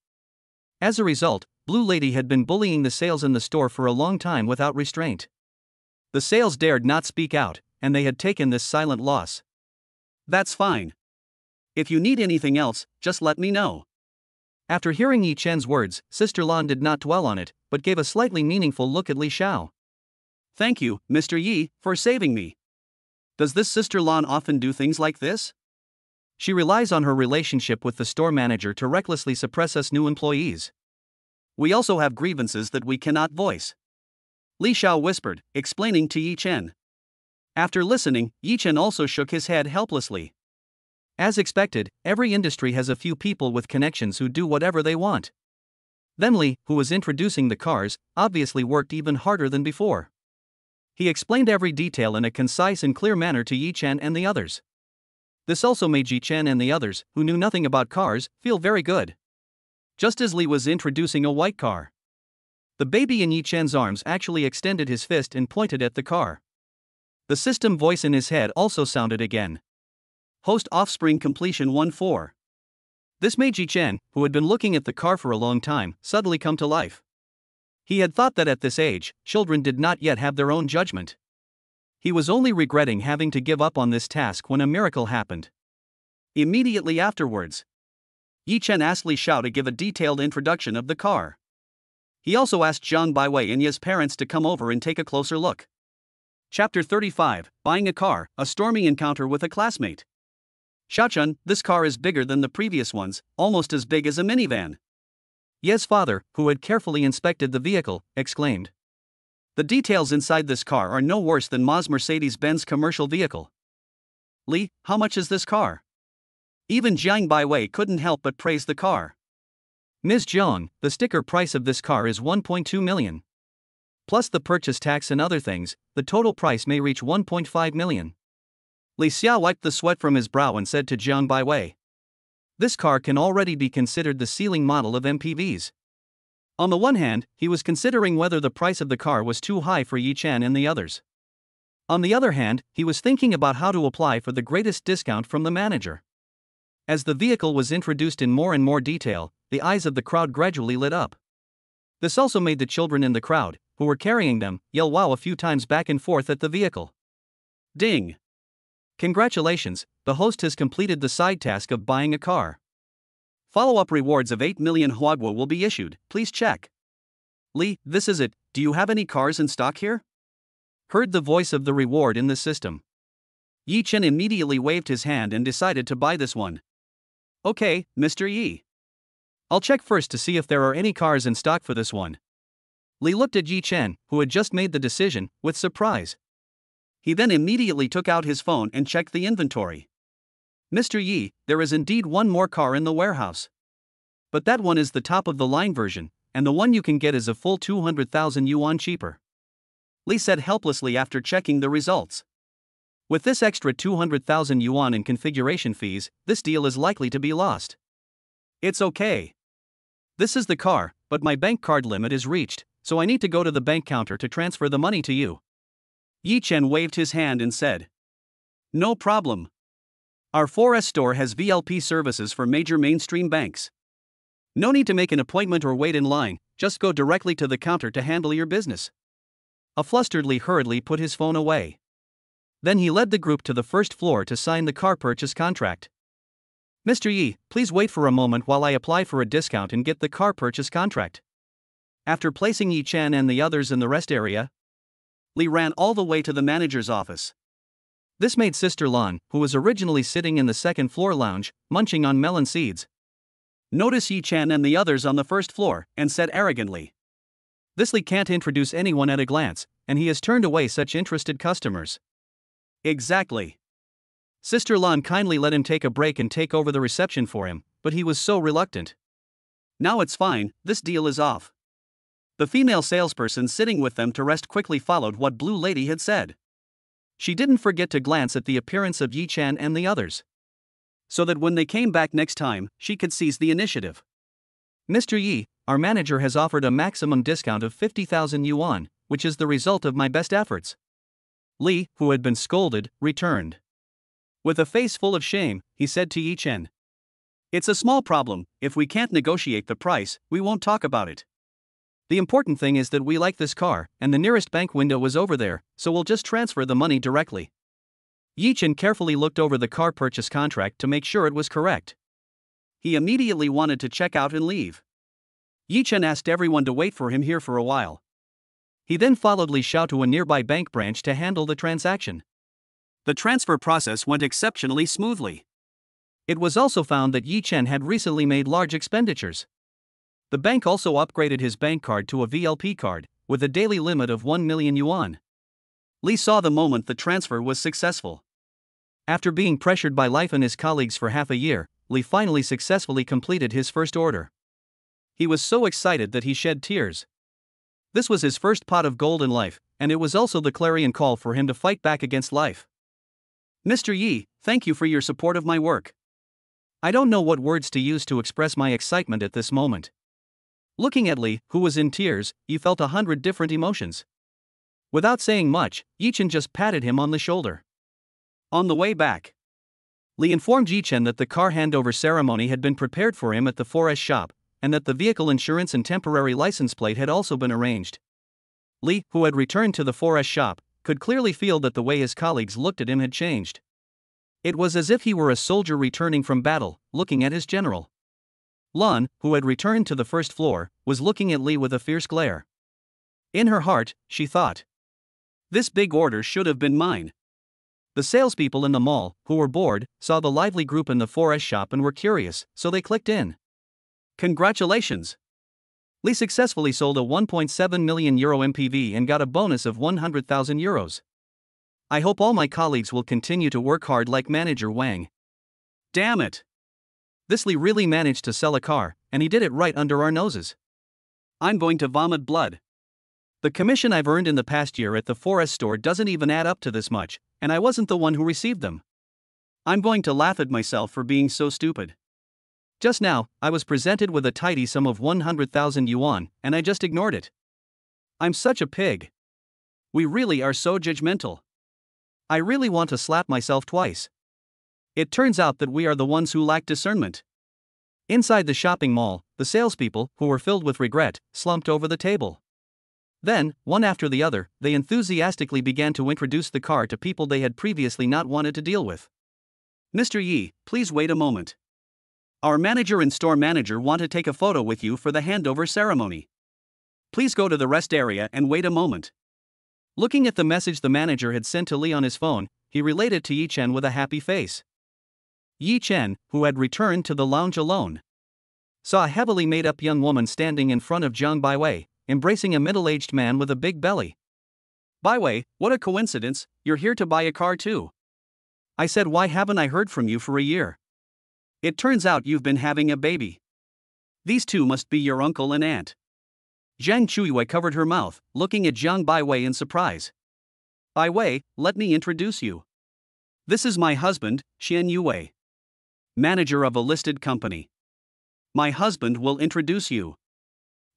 Speaker 1: As a result, Blue Lady had been bullying the sales in the store for a long time without restraint. The sales dared not speak out, and they had taken this silent loss. That's fine. If you need anything else, just let me know. After hearing Yi Chen's words, Sister Lan did not dwell on it, but gave a slightly meaningful look at Li Xiao. Thank you, Mr. Yi, for saving me. Does this Sister Lan often do things like this? She relies on her relationship with the store manager to recklessly suppress us new employees. We also have grievances that we cannot voice. Li Xiao whispered, explaining to Yi Chen. After listening, Yi Chen also shook his head helplessly. As expected, every industry has a few people with connections who do whatever they want. Then Li, who was introducing the cars, obviously worked even harder than before. He explained every detail in a concise and clear manner to Yi Chen and the others. This also made Yi Chen and the others, who knew nothing about cars, feel very good. Just as Li was introducing a white car, the baby in Yi Chen's arms actually extended his fist and pointed at the car. The system voice in his head also sounded again. Host offspring completion 1-4. This made Yi Chen, who had been looking at the car for a long time, suddenly come to life. He had thought that at this age, children did not yet have their own judgment. He was only regretting having to give up on this task when a miracle happened. Immediately afterwards, Yi Chen asked Li Xiao to give a detailed introduction of the car. He also asked Jiang Baiwei and Ye's parents to come over and take a closer look. Chapter 35, Buying a Car, a Stormy Encounter with a Classmate. Xiaochun, this car is bigger than the previous ones, almost as big as a minivan. Ye's father, who had carefully inspected the vehicle, exclaimed. The details inside this car are no worse than Ma's Mercedes-Benz commercial vehicle. Li, how much is this car? Even Jiang Baiwei couldn't help but praise the car. Ms. Jiang, the sticker price of this car is 1.2 million. Plus the purchase tax and other things, the total price may reach 1.5 million. Li Xiao wiped the sweat from his brow and said to Jiang Bai Wei. This car can already be considered the ceiling model of MPVs. On the one hand, he was considering whether the price of the car was too high for Yi Chen and the others. On the other hand, he was thinking about how to apply for the greatest discount from the manager. As the vehicle was introduced in more and more detail, the eyes of the crowd gradually lit up. This also made the children in the crowd, who were carrying them, yell wow a few times back and forth at the vehicle. Ding! Congratulations, the host has completed the side task of buying a car. Follow-up rewards of 8 million huaguo will be issued, please check. Li, this is it, do you have any cars in stock here? Heard the voice of the reward in the system. Yi Chen immediately waved his hand and decided to buy this one. Okay, Mr. Yi. I'll check first to see if there are any cars in stock for this one. Li looked at Yi Chen, who had just made the decision, with surprise. He then immediately took out his phone and checked the inventory. Mr. Yi, there is indeed one more car in the warehouse. But that one is the top of the line version, and the one you can get is a full 200,000 yuan cheaper. Li said helplessly after checking the results. With this extra 200,000 yuan in configuration fees, this deal is likely to be lost. It's okay. This is the car, but my bank card limit is reached, so I need to go to the bank counter to transfer the money to you. Yi Chen waved his hand and said. No problem. Our 4S store has VLP services for major mainstream banks. No need to make an appointment or wait in line, just go directly to the counter to handle your business. A flustered Li hurriedly put his phone away. Then he led the group to the first floor to sign the car purchase contract. Mr. Yi, please wait for a moment while I apply for a discount and get the car purchase contract. After placing Yi Chen and the others in the rest area, Li ran all the way to the manager's office. This made Sister Lan, who was originally sitting in the second floor lounge, munching on melon seeds, notice Yi Chen and the others on the first floor, and said arrogantly. This Li can't introduce anyone at a glance, and he has turned away such interested customers. Exactly. Sister Lan kindly let him take a break and take over the reception for him, but he was so reluctant. Now it's fine, this deal is off. The female salesperson sitting with them to rest quickly followed what Blue Lady had said. She didn't forget to glance at the appearance of Yi Chen and the others, so that when they came back next time, she could seize the initiative. Mr. Yi, our manager has offered a maximum discount of 50,000 yuan, which is the result of my best efforts. Li, who had been scolded, returned. With a face full of shame, he said to Yi Chen. It's a small problem, if we can't negotiate the price, we won't talk about it. The important thing is that we like this car, and the nearest bank window is over there, so we'll just transfer the money directly. Yi Chen carefully looked over the car purchase contract to make sure it was correct. He immediately wanted to check out and leave. Yi Chen asked everyone to wait for him here for a while. He then followed Li Xiao to a nearby bank branch to handle the transaction. The transfer process went exceptionally smoothly. It was also found that Yi Chen had recently made large expenditures. The bank also upgraded his bank card to a VLP card, with a daily limit of 1 million yuan. Li saw the moment the transfer was successful. After being pressured by life and his colleagues for half a year, Li finally successfully completed his first order. He was so excited that he shed tears. This was his first pot of gold in life, and it was also the clarion call for him to fight back against life. Mr. Yi, thank you for your support of my work. I don't know what words to use to express my excitement at this moment. Looking at Li, who was in tears, Yi felt 100 different emotions. Without saying much, Yi Chen just patted him on the shoulder. On the way back, Li informed Yi Chen that the car handover ceremony had been prepared for him at the 4S shop, and that the vehicle insurance and temporary license plate had also been arranged. Li, who had returned to the 4S shop, could clearly feel that the way his colleagues looked at him had changed. It was as if he were a soldier returning from battle, looking at his general. Lan, who had returned to the first floor, was looking at Li with a fierce glare. In her heart, she thought, this big order should have been mine. The salespeople in the mall, who were bored, saw the lively group in the 4S shop and were curious, so they clicked in. Congratulations! Li successfully sold a 1.7 million euro MPV and got a bonus of 100,000 euros. I hope all my colleagues will continue to work hard like manager Wang. Damn it! This Li really managed to sell a car, and he did it right under our noses. I'm going to vomit blood. The commission I've earned in the past year at the forest store doesn't even add up to this much, and I wasn't the one who received them. I'm going to laugh at myself for being so stupid. Just now, I was presented with a tidy sum of 100,000 yuan, and I just ignored it. I'm such a pig. We really are so judgmental. I really want to slap myself twice. It turns out that we are the ones who lack discernment. Inside the shopping mall, the salespeople, who were filled with regret, slumped over the table. Then, one after the other, they enthusiastically began to introduce the car to people they had previously not wanted to deal with. Mr. Yi, please wait a moment. Our manager and store manager want to take a photo with you for the handover ceremony. Please go to the rest area and wait a moment. Looking at the message the manager had sent to Li on his phone, he relayed it to Yi Chen with a happy face. Yi Chen, who had returned to the lounge alone, saw a heavily made-up young woman standing in front of Jiang Baiwei, embracing a middle-aged man with a big belly. Baiwei, what a coincidence, you're here to buy a car too. I said, why haven't I heard from you for a year? It turns out you've been having a baby. These two must be your uncle and aunt. Zhang Chuiwei covered her mouth, looking at Jiang Baiwei in surprise. Baiwei, let me introduce you. This is my husband, Xian Yuwei, manager of a listed company. My husband will introduce you.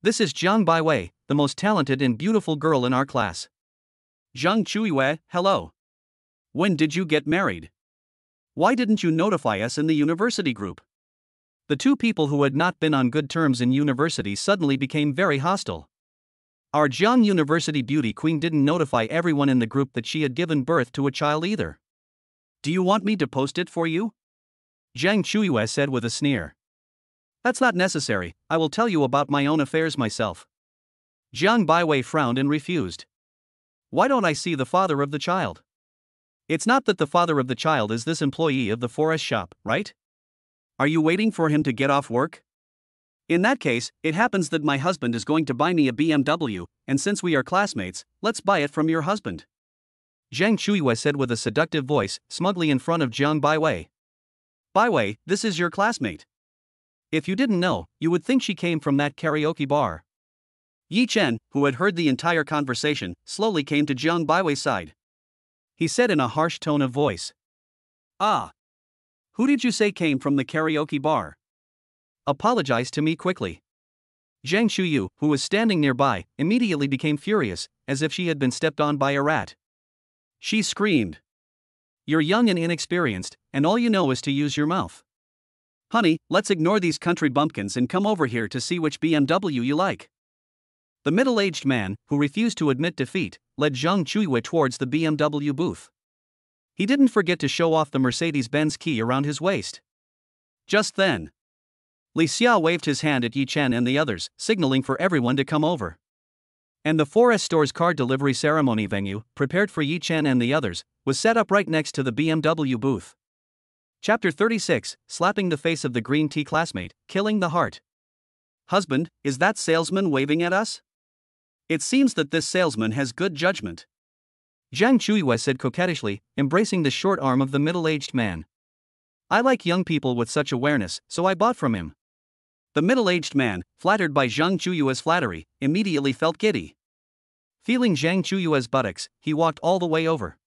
Speaker 1: This is Jiang Baiwei, the most talented and beautiful girl in our class. Zhang Chuiwei, hello. When did you get married? Why didn't you notify us in the university group? The two people who had not been on good terms in university suddenly became very hostile. Our Jiang University beauty queen didn't notify everyone in the group that she had given birth to a child either. Do you want me to post it for you? Zhang Chuiwei said with a sneer. That's not necessary, I will tell you about my own affairs myself. Jiang Baiwei frowned and refused. Why don't I see the father of the child? It's not that the father of the child is this employee of the forest shop, right? Are you waiting for him to get off work? In that case, it happens that my husband is going to buy me a BMW, and since we are classmates, let's buy it from your husband. Zhang Chuiwei said with a seductive voice, smugly in front of Jiang Baiwei. Baiwei, this is your classmate. If you didn't know, you would think she came from that karaoke bar. Yi Chen, who had heard the entire conversation, slowly came to Jiang Baiwei's side. He said in a harsh tone of voice. Ah. Who did you say came from the karaoke bar? Apologize to me quickly. Zhang Shuyu, who was standing nearby, immediately became furious, as if she had been stepped on by a rat. She screamed. You're young and inexperienced, and all you know is to use your mouth. Honey, let's ignore these country bumpkins and come over here to see which BMW you like. The middle-aged man, who refused to admit defeat, led Zhang Chuiwei towards the BMW booth. He didn't forget to show off the Mercedes-Benz key around his waist. Just then, Li Xia waved his hand at Yi Chen and the others, signaling for everyone to come over. And the forest store's car delivery ceremony venue, prepared for Yi Chen and the others, was set up right next to the BMW booth. Chapter 36, Slapping the Face of the Green Tea Classmate, Killing the Heart. Husband, is that salesman waving at us? It seems that this salesman has good judgment. Zhang Chuiwei said coquettishly, embracing the short arm of the middle-aged man. I like young people with such awareness, so I bought from him. The middle-aged man, flattered by Zhang Chuiwei's flattery, immediately felt giddy. Feeling Zhang Chuiwei's buttocks, he walked all the way over.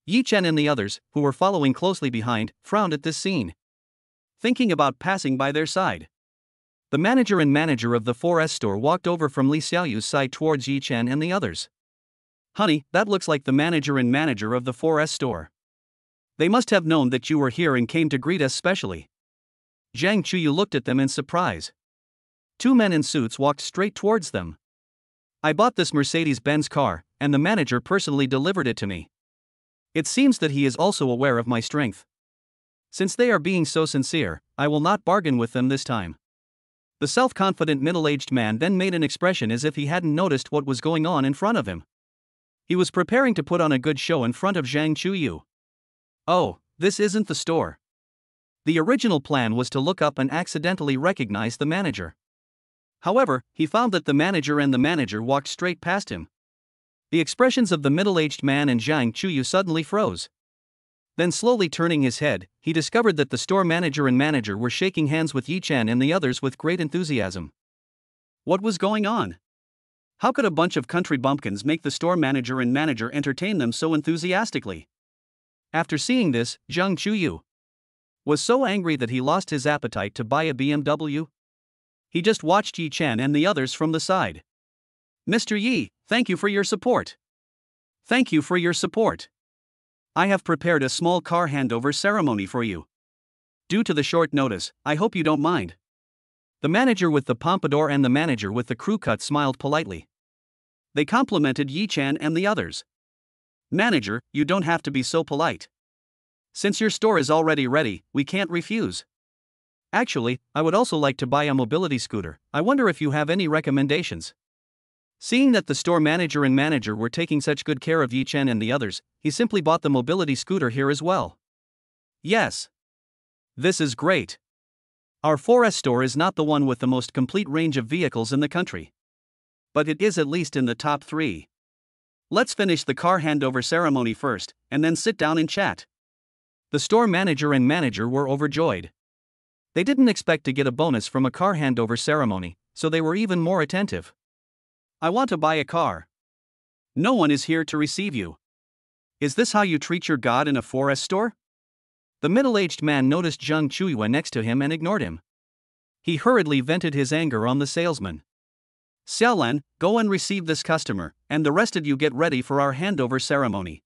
Speaker 1: Yi Chen and the others, who were following closely behind, frowned at this scene, thinking about passing by their side. The manager and manager of the 4S store walked over from Li Xiaoyu's side towards Yi Chen and the others. Honey, that looks like the manager and manager of the 4S store. They must have known that you were here and came to greet us specially. Zhang Chuyu looked at them in surprise. Two men in suits walked straight towards them. I bought this Mercedes-Benz car, and the manager personally delivered it to me. It seems that he is also aware of my strength. Since they are being so sincere, I will not bargain with them this time. The self-confident middle-aged man then made an expression as if he hadn't noticed what was going on in front of him. He was preparing to put on a good show in front of Zhang Chuyu. Oh, this isn't the store. The original plan was to look up and accidentally recognize the manager. However, he found that the manager and the manager walked straight past him. The expressions of the middle-aged man and Zhang Chuyu suddenly froze. Then slowly turning his head, he discovered that the store manager and manager were shaking hands with Yi Chen and the others with great enthusiasm. What was going on? How could a bunch of country bumpkins make the store manager and manager entertain them so enthusiastically? After seeing this, Zhang Chuyu was so angry that he lost his appetite to buy a BMW. He just watched Yi Chen and the others from the side. Mr. Yi, thank you for your support. Thank you for your support. I have prepared a small car handover ceremony for you. Due to the short notice, I hope you don't mind. The manager with the pompadour and the manager with the crew cut smiled politely. They complimented Yi Chen and the others. Manager, you don't have to be so polite. Since your store is already ready, we can't refuse. Actually, I would also like to buy a mobility scooter. I wonder if you have any recommendations. Seeing that the store manager and manager were taking such good care of Yi Chen and the others, he simply bought the mobility scooter here as well. Yes. This is great. Our 4S store is not the one with the most complete range of vehicles in the country. But it is at least in the top 3. Let's finish the car handover ceremony first, and then sit down and chat. The store manager and manager were overjoyed. They didn't expect to get a bonus from a car handover ceremony, so they were even more attentive. I want to buy a car. No one is here to receive you. Is this how you treat your god in a 4S store? The middle-aged man noticed Zhang Chuyu next to him and ignored him. He hurriedly vented his anger on the salesman. Xiaolan, go and receive this customer, and the rest of you get ready for our handover ceremony.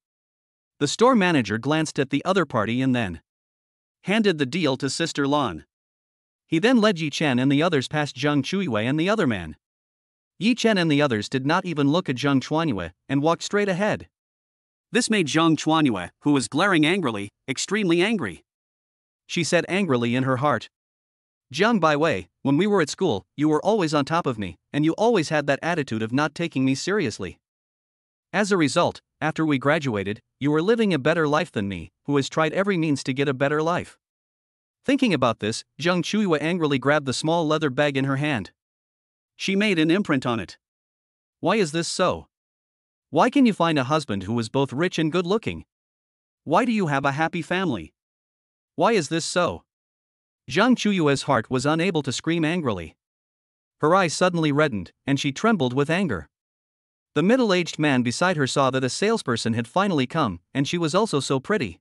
Speaker 1: The store manager glanced at the other party and then handed the deal to Sister Lan. He then led Yi Chen and the others past Zhang Chuyu and the other man. Yi Chen and the others did not even look at Zhang Chuanyue and walked straight ahead. This made Zhang Chuanyue, who was glaring angrily, extremely angry. She said angrily in her heart, Zhang Baiwei, when we were at school, you were always on top of me, and you always had that attitude of not taking me seriously. As a result, after we graduated, you were living a better life than me, who has tried every means to get a better life. Thinking about this, Zhang Chuyu angrily grabbed the small leather bag in her hand. She made an imprint on it. Why is this so? Why can you find a husband who is both rich and good looking? Why do you have a happy family? Why is this so? Zhang Chuyue's heart was unable to scream angrily. Her eyes suddenly reddened, and she trembled with anger. The middle-aged man beside her saw that a salesperson had finally come, and she was also so pretty.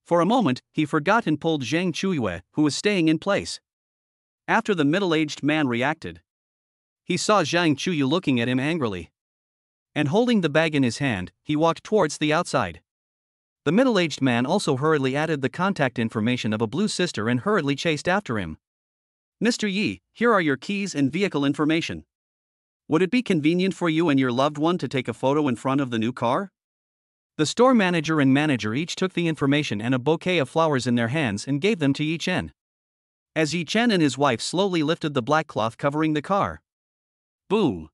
Speaker 1: For a moment, he forgot and pulled Zhang Chuyue, who was staying in place. After the middle-aged man reacted, he saw Zhang Chuyu looking at him angrily. And holding the bag in his hand, he walked towards the outside. The middle-aged man also hurriedly added the contact information of a blue sister and hurriedly chased after him. Mr. Yi, here are your keys and vehicle information. Would it be convenient for you and your loved one to take a photo in front of the new car? The store manager and manager each took the information and a bouquet of flowers in their hands and gave them to Yi Chen. As Yi Chen and his wife slowly lifted the black cloth covering the car. Boom!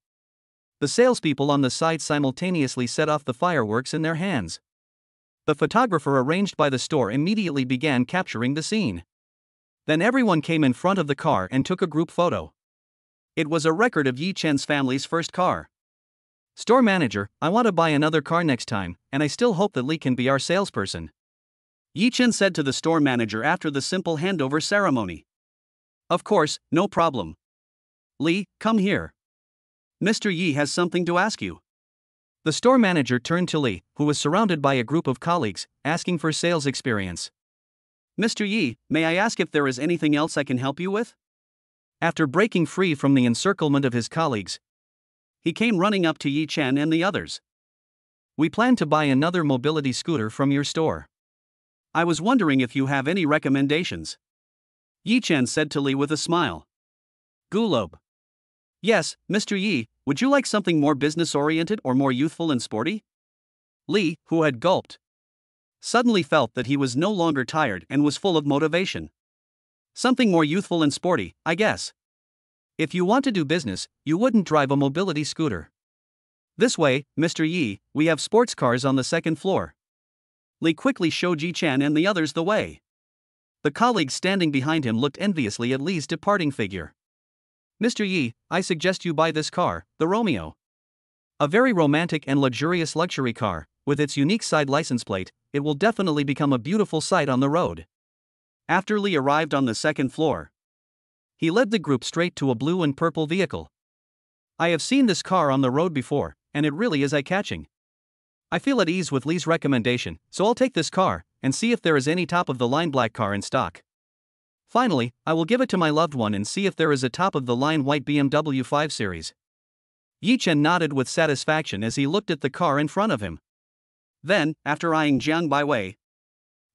Speaker 1: The salespeople on the side simultaneously set off the fireworks in their hands. The photographer arranged by the store immediately began capturing the scene. Then everyone came in front of the car and took a group photo. It was a record of Yi Chen's family's first car. Store manager, I want to buy another car next time, and I still hope that Li can be our salesperson. Yi Chen said to the store manager after the simple handover ceremony. Of course, no problem. Li, come here. Mr. Yi has something to ask you. The store manager turned to Li, who was surrounded by a group of colleagues, asking for sales experience. Mr. Yi, may I ask if there is anything else I can help you with? After breaking free from the encirclement of his colleagues, he came running up to Yi Chen and the others. We plan to buy another mobility scooter from your store. I was wondering if you have any recommendations. Yi Chen said to Li with a smile. Gulob. Yes, Mr. Yi, would you like something more business-oriented or more youthful and sporty? Li, who had gulped, suddenly felt that he was no longer tired and was full of motivation. Something more youthful and sporty, I guess. If you want to do business, you wouldn't drive a mobility scooter. This way, Mr. Yi, we have sports cars on the second floor. Li quickly showed Yi Chen and the others the way. The colleagues standing behind him looked enviously at Li's departing figure. Mr. Yi, I suggest you buy this car, the Romeo. A very romantic and luxurious luxury car, with its unique side license plate, it will definitely become a beautiful sight on the road. After Lee arrived on the second floor, he led the group straight to a blue and purple vehicle. I have seen this car on the road before, and it really is eye-catching. I feel at ease with Lee's recommendation, so I'll take this car, and see if there is any top-of-the-line black car in stock. Finally, I will give it to my loved one and see if there is a top-of-the-line white BMW 5 Series. Yi Chen nodded with satisfaction as he looked at the car in front of him. Then, after eyeing Jiang Baiwei,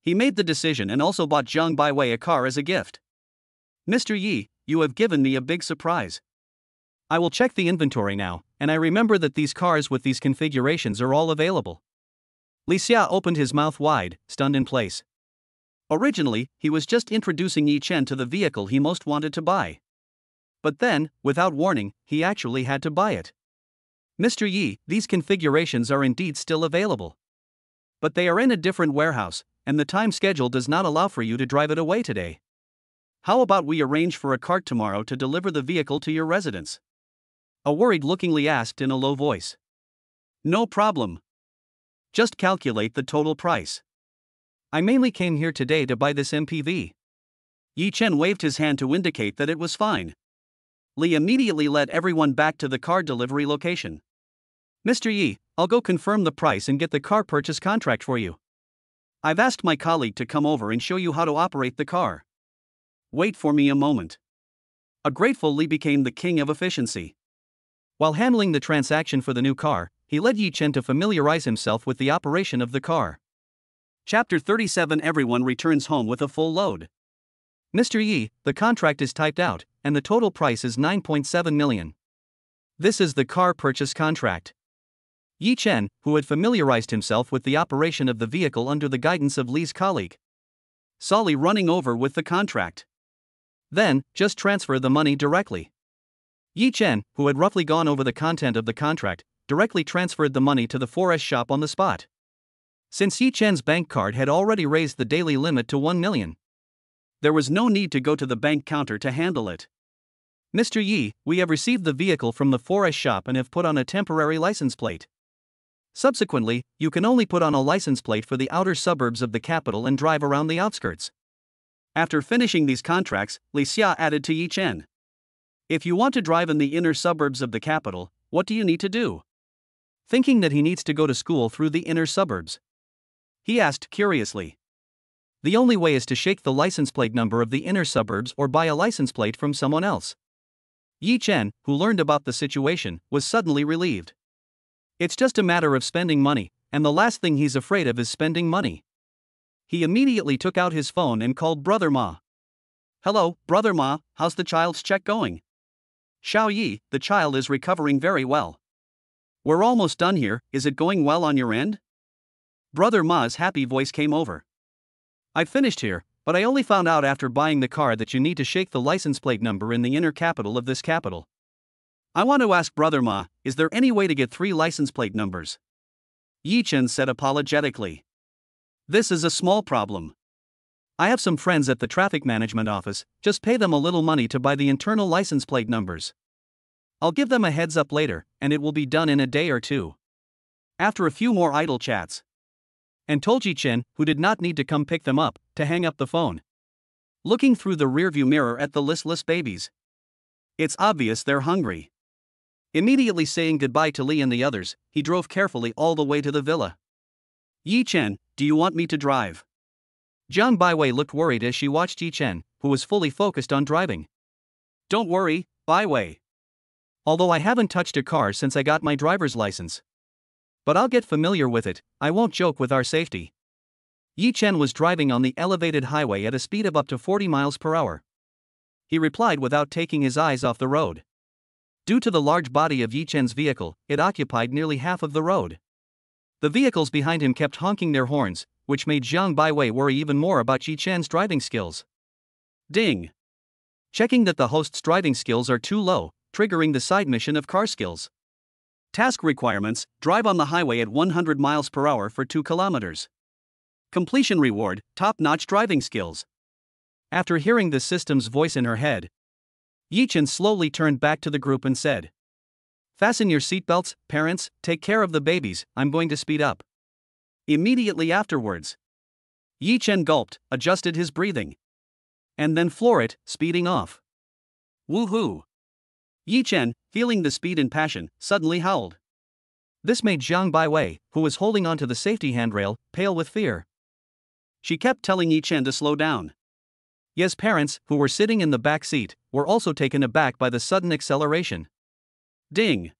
Speaker 1: he made the decision and also bought Jiang Baiwei a car as a gift. Mr. Yi, you have given me a big surprise. I will check the inventory now, and I remember that these cars with these configurations are all available. Li Xia opened his mouth wide, stunned in place. Originally, he was just introducing Yi Chen to the vehicle he most wanted to buy. But then, without warning, he actually had to buy it. Mr. Yi, these configurations are indeed still available. But they are in a different warehouse, and the time schedule does not allow for you to drive it away today. How about we arrange for a cart tomorrow to deliver the vehicle to your residence? A worried-looking Li asked in a low voice. No problem. Just calculate the total price. I mainly came here today to buy this MPV. Yi Chen waved his hand to indicate that it was fine. Li immediately led everyone back to the car delivery location. Mr. Yi, I'll go confirm the price and get the car purchase contract for you. I've asked my colleague to come over and show you how to operate the car. Wait for me a moment. A grateful Li became the king of efficiency. While handling the transaction for the new car, he led Yi Chen to familiarize himself with the operation of the car. Chapter 37. Everyone returns home with a full load. Mr. Yi, the contract is typed out, and the total price is 9.7 million. This is the car purchase contract. Yi Chen, who had familiarized himself with the operation of the vehicle under the guidance of Li's colleague, saw Li running over with the contract. Then, just transfer the money directly. Yi Chen, who had roughly gone over the content of the contract, directly transferred the money to the 4S shop on the spot. Since Yi Chen's bank card had already raised the daily limit to 1 million, there was no need to go to the bank counter to handle it. Mr. Yi, we have received the vehicle from the 4S shop and have put on a temporary license plate. Subsequently, you can only put on a license plate for the outer suburbs of the capital and drive around the outskirts. After finishing these contracts, Li Xia added to Yi Chen. If you want to drive in the inner suburbs of the capital, what do you need to do? Thinking that he needs to go to school through the inner suburbs, he asked curiously. The only way is to shake the license plate number of the inner suburbs or buy a license plate from someone else. Yi Chen, who learned about the situation, was suddenly relieved. It's just a matter of spending money, and the last thing he's afraid of is spending money. He immediately took out his phone and called Brother Ma. Hello, Brother Ma, how's the child's check going? Xiao Yi, the child is recovering very well. We're almost done here, is it going well on your end? Brother Ma's happy voice came over. I've finished here, but I only found out after buying the car that you need to shake the license plate number in the inner capital of this capital. I want to ask Brother Ma, is there any way to get 3 license plate numbers? Yi Chen said apologetically. This is a small problem. I have some friends at the traffic management office, just pay them a little money to buy the internal license plate numbers. I'll give them a heads up later, and it will be done in a day or two. After a few more idle chats, and told Yi Chen, who did not need to come pick them up, to hang up the phone. Looking through the rearview mirror at the listless babies, it's obvious they're hungry. Immediately saying goodbye to Li and the others, he drove carefully all the way to the villa. Yi Chen, do you want me to drive? Jiang Baiwei looked worried as she watched Yi Chen, who was fully focused on driving. Don't worry, Baiwei. Although I haven't touched a car since I got my driver's license, but I'll get familiar with it, I won't joke with our safety. Yi Chen was driving on the elevated highway at a speed of up to 40 miles per hour. He replied without taking his eyes off the road. Due to the large body of Yi Chen's vehicle, it occupied nearly half of the road. The vehicles behind him kept honking their horns, which made Jiang Baiwei worry even more about Yi Chen's driving skills. Ding! Checking that the host's driving skills are too low, triggering the side mission of car skills. Task requirements: drive on the highway at 100 miles per hour for 2 kilometers. Completion reward: top-notch driving skills. After hearing the system's voice in her head, Yi Chen slowly turned back to the group and said, Fasten your seatbelts, parents, take care of the babies, I'm going to speed up. Immediately afterwards, Yi Chen gulped, adjusted his breathing, and then floored it, speeding off. Woohoo! Yi Chen, feeling the speed and passion, suddenly howled. This made Zhang Baiwei, who was holding onto the safety handrail, pale with fear. She kept telling Yi Chen to slow down. Ye's parents, who were sitting in the back seat, were also taken aback by the sudden acceleration. Ding!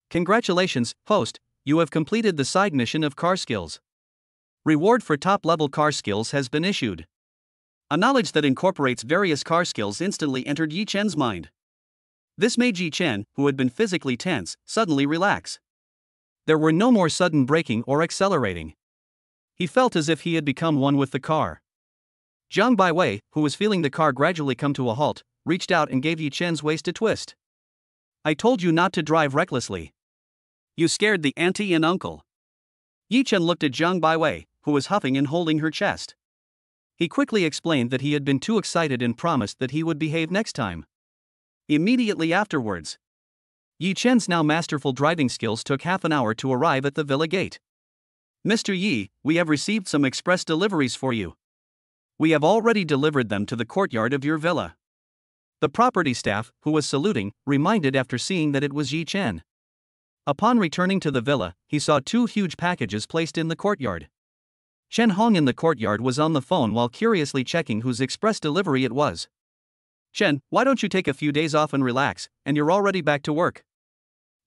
Speaker 1: Congratulations, host, you have completed the side mission of car skills. Reward for top-level car skills has been issued. A knowledge that incorporates various car skills instantly entered Yi Chen's mind. This made Yi Chen, who had been physically tense, suddenly relax. There were no more sudden braking or accelerating. He felt as if he had become one with the car. Zhang Baiwei, who was feeling the car gradually come to a halt, reached out and gave Yi Chen's waist a twist. I told you not to drive recklessly. You scared the auntie and uncle. Yi Chen looked at Zhang Baiwei, who was huffing and holding her chest. He quickly explained that he had been too excited and promised that he would behave next time. Immediately afterwards, Yi Chen's now masterful driving skills took half an hour to arrive at the villa gate. Mr. Yi, we have received some express deliveries for you. We have already delivered them to the courtyard of your villa. The property staff, who was saluting, reminded after seeing that it was Yi Chen. Upon returning to the villa, he saw 2 huge packages placed in the courtyard. Chen Hong in the courtyard was on the phone while curiously checking whose express delivery it was. Chen, why don't you take a few days off and relax, and you're already back to work?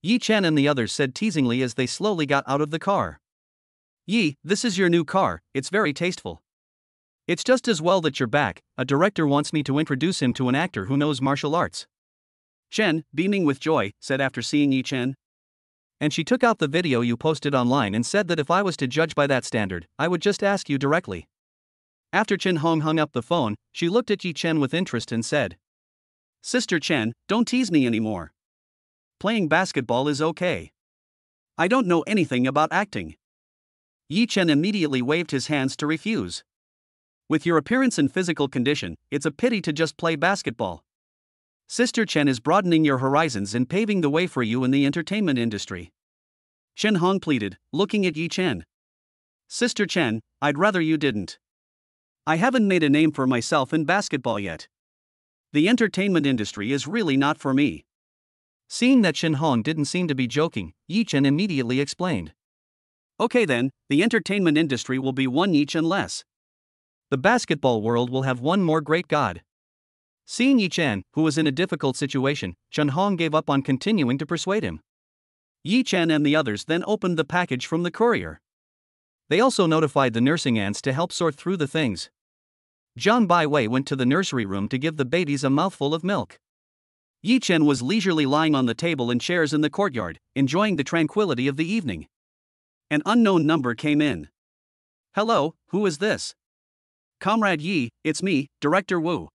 Speaker 1: Yi Chen and the others said teasingly as they slowly got out of the car. Yi, this is your new car, it's very tasteful. It's just as well that you're back, a director wants me to introduce him to an actor who knows martial arts. Chen, beaming with joy, said after seeing Yi Chen. And she took out the video you posted online and said that if I was to judge by that standard, I would just ask you directly. After Chen Hong hung up the phone, she looked at Yi Chen with interest and said, Sister Chen, don't tease me anymore. Playing basketball is okay. I don't know anything about acting. Yi Chen immediately waved his hands to refuse. With your appearance and physical condition, it's a pity to just play basketball. Sister Chen is broadening your horizons and paving the way for you in the entertainment industry. Chen Hong pleaded, looking at Yi Chen. Sister Chen, I'd rather you didn't. I haven't made a name for myself in basketball yet. The entertainment industry is really not for me. Seeing that Chen Hong didn't seem to be joking, Yi Chen immediately explained. Okay then, the entertainment industry will be one Yi Chen less. The basketball world will have one more great god. Seeing Yi Chen, who was in a difficult situation, Chen Hong gave up on continuing to persuade him. Yi Chen and the others then opened the package from the courier. They also notified the nursing ants to help sort through the things. Zhang Baiwei went to the nursery room to give the babies a mouthful of milk. Yi Chen was leisurely lying on the table and chairs in the courtyard, enjoying the tranquility of the evening. An unknown number came in. Hello, who is this? Comrade Yi, it's me, Director Wu.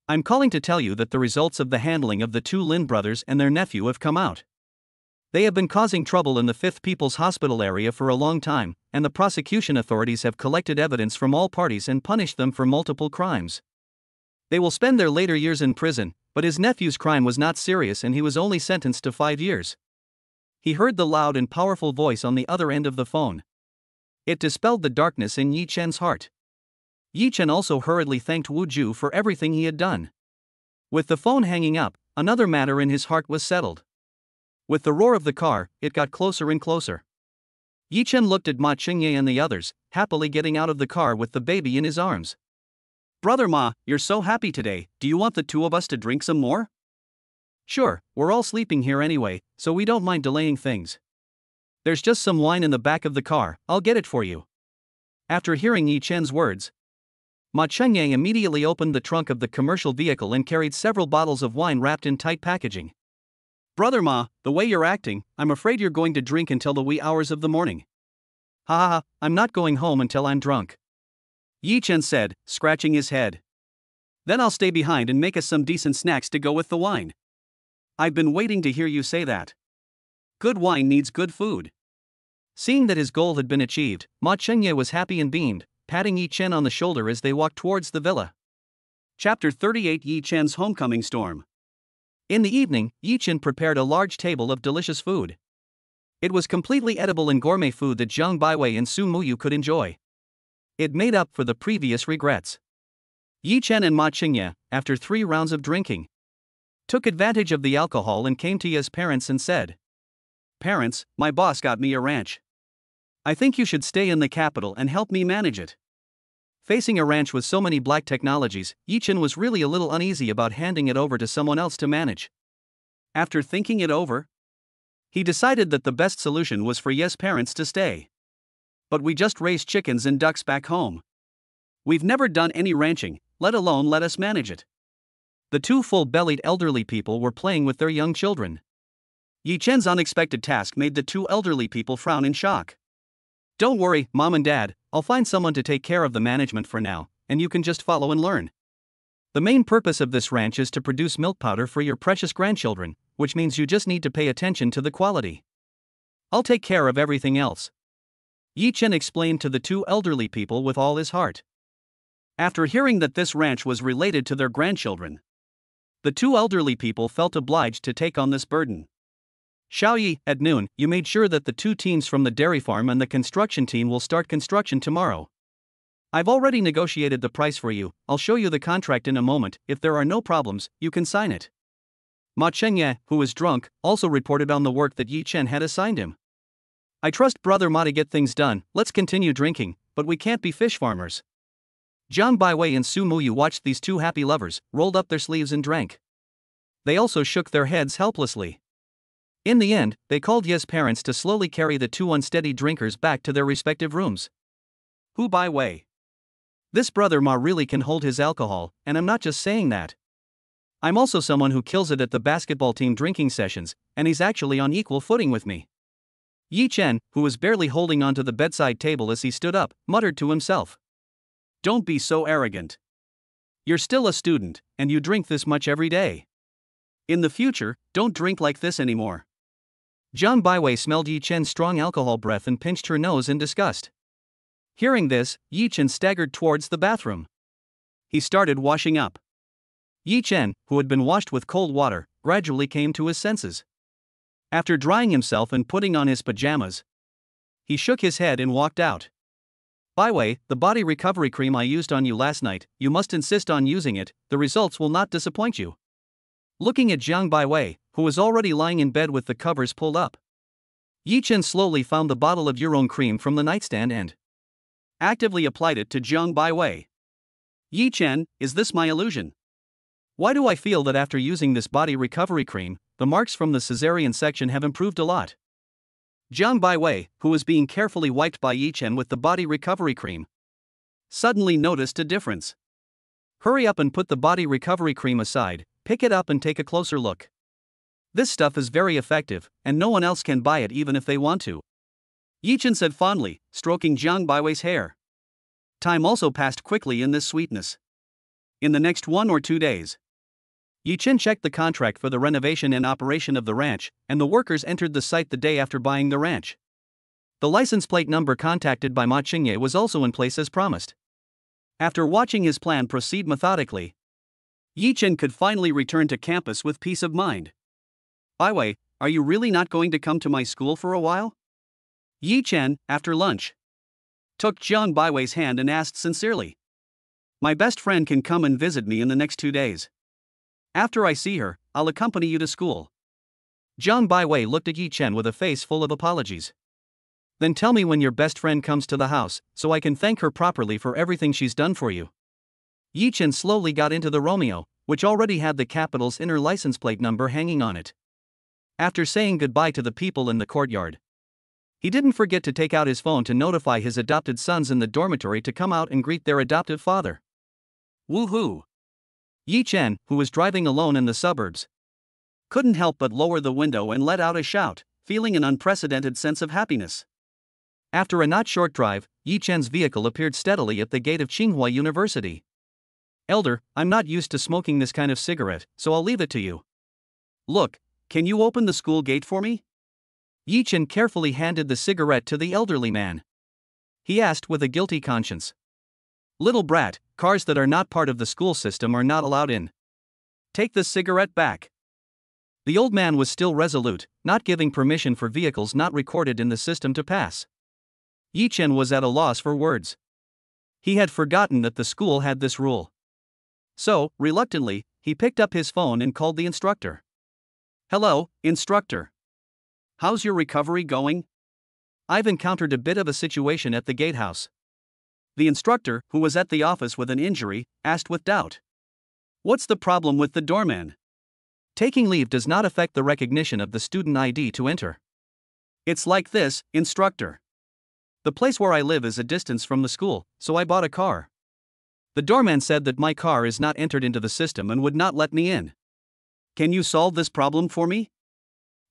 Speaker 1: I'm calling to tell you that the results of the handling of the 2 Lin brothers and their nephew have come out. They have been causing trouble in the 5th People's Hospital area for a long time, and the prosecution authorities have collected evidence from all parties and punished them for multiple crimes. They will spend their later years in prison, but his nephew's crime was not serious and he was only sentenced to 5 years. He heard the loud and powerful voice on the other end of the phone. It dispelled the darkness in Yi Chen's heart. Yi Chen also hurriedly thanked Wu Ju for everything he had done. With the phone hanging up, another matter in his heart was settled. With the roar of the car, it got closer and closer. Yi Chen looked at Ma Qingye and the others, happily getting out of the car with the baby in his arms. Brother Ma, you're so happy today, do you want the 2 of us to drink some more? Sure, we're all sleeping here anyway, so we don't mind delaying things. There's just some wine in the back of the car, I'll get it for you. After hearing Yi Chen's words, Ma Chengye immediately opened the trunk of the commercial vehicle and carried several bottles of wine wrapped in tight packaging. Brother Ma, the way you're acting, I'm afraid you're going to drink until the wee hours of the morning. Ha ha ha, I'm not going home until I'm drunk. Yi Chen said, scratching his head. Then I'll stay behind and make us some decent snacks to go with the wine. I've been waiting to hear you say that. Good wine needs good food. Seeing that his goal had been achieved, Ma Chengye was happy and beamed, patting Yi Chen on the shoulder as they walked towards the villa. Chapter 38 Yi Chen's Homecoming Storm. In the evening, Yi Chen prepared a large table of delicious food. It was completely edible and gourmet food that Jiang Baiwei and Su Muyu could enjoy. It made up for the previous regrets. Yi Chen and Ma Qingye, after 3 rounds of drinking, took advantage of the alcohol and came to Ye's parents and said, "Parents, my boss got me a ranch. I think you should stay in the capital and help me manage it." Facing a ranch with so many black technologies, Yi Chen was really a little uneasy about handing it over to someone else to manage. After thinking it over, he decided that the best solution was for Ye's parents to stay. "But we just raise chickens and ducks back home. We've never done any ranching, let alone let us manage it." The 2 full-bellied elderly people were playing with their young children. Yi Chen's unexpected task made the 2 elderly people frown in shock. "Don't worry, Mom and Dad, I'll find someone to take care of the management for now, and you can just follow and learn. The main purpose of this ranch is to produce milk powder for your precious grandchildren, which means you just need to pay attention to the quality. I'll take care of everything else." Yi Chen explained to the 2 elderly people with all his heart. After hearing that this ranch was related to their grandchildren, the 2 elderly people felt obliged to take on this burden. "Xiaoyi, at noon, you made sure that the 2 teams from the dairy farm and the construction team will start construction tomorrow. I've already negotiated the price for you, I'll show you the contract in a moment, if there are no problems, you can sign it." Ma Qingye, who was drunk, also reported on the work that Yi Chen had assigned him. "I trust Brother Ma to get things done, let's continue drinking, but we can't be fish farmers." Jiang Baiwei and Su Muyu watched these 2 happy lovers, rolled up their sleeves and drank. They also shook their heads helplessly. In the end, they called Ye's parents to slowly carry the 2 unsteady drinkers back to their respective rooms. "Hu Baiwei. This Brother Ma really can hold his alcohol, and I'm not just saying that. I'm also someone who kills it at the basketball team drinking sessions, and he's actually on equal footing with me." Yi Chen, who was barely holding onto the bedside table as he stood up, muttered to himself, "Don't be so arrogant. You're still a student, and you drink this much every day. In the future, don't drink like this anymore." Jiang Baiwei smelled Yi Chen's strong alcohol breath and pinched her nose in disgust. Hearing this, Yi Chen staggered towards the bathroom. He started washing up. Yi Chen, who had been washed with cold water, gradually came to his senses. After drying himself and putting on his pajamas, he shook his head and walked out. "Baiwei, the body recovery cream I used on you last night, you must insist on using it, the results will not disappoint you." Looking at Jiang Baiwei, who was already lying in bed with the covers pulled up, Yi Chen slowly found the bottle of urine cream from the nightstand and actively applied it to Jiang Baiwei. "Yi Chen, is this my illusion? Why do I feel that after using this body recovery cream, the marks from the cesarean section have improved a lot?" Jiang Baiwei, who was being carefully wiped by Yi Chen with the body recovery cream, suddenly noticed a difference. "Hurry up and put the body recovery cream aside, pick it up and take a closer look. This stuff is very effective, and no one else can buy it even if they want to," Yi Chen said fondly, stroking Jiang Baiwei's hair. Time also passed quickly in this sweetness. In the next 1 or 2 days, Yi Chen checked the contract for the renovation and operation of the ranch, and the workers entered the site the day after buying the ranch. The license plate number contacted by Ma Qingye was also in place as promised. After watching his plan proceed methodically, Yi Chen could finally return to campus with peace of mind. "Baiwei, are you really not going to come to my school for a while?" Yi Chen, after lunch, took Jiang Baiwei's hand and asked sincerely. "My best friend can come and visit me in the next 2 days. After I see her, I'll accompany you to school." Jiang Baiwei looked at Yi Chen with a face full of apologies. "Then tell me when your best friend comes to the house, so I can thank her properly for everything she's done for you." Yi Chen slowly got into the Romeo, which already had the capital's inner license plate number hanging on it. After saying goodbye to the people in the courtyard, he didn't forget to take out his phone to notify his adopted sons in the dormitory to come out and greet their adoptive father. Woohoo! Yi Chen, who was driving alone in the suburbs, couldn't help but lower the window and let out a shout, feeling an unprecedented sense of happiness. After a not short drive, Yi Chen's vehicle appeared steadily at the gate of Tsinghua University. "Elder, I'm not used to smoking this kind of cigarette, so I'll leave it to you. Look, can you open the school gate for me?" Yi Chen carefully handed the cigarette to the elderly man. He asked with a guilty conscience. "Little brat, cars that are not part of the school system are not allowed in. Take the cigarette back." The old man was still resolute, not giving permission for vehicles not recorded in the system to pass. Yi Chen was at a loss for words. He had forgotten that the school had this rule. So, reluctantly, he picked up his phone and called the instructor. "Hello, instructor. How's your recovery going? I've encountered a bit of a situation at the gatehouse." The instructor, who was at the office with an injury, asked with doubt. "What's the problem with the doorman? Taking leave does not affect the recognition of the student ID to enter." "It's like this, instructor. The place where I live is a distance from the school, so I bought a car. The doorman said that my car is not entered into the system and would not let me in. Can you solve this problem for me?"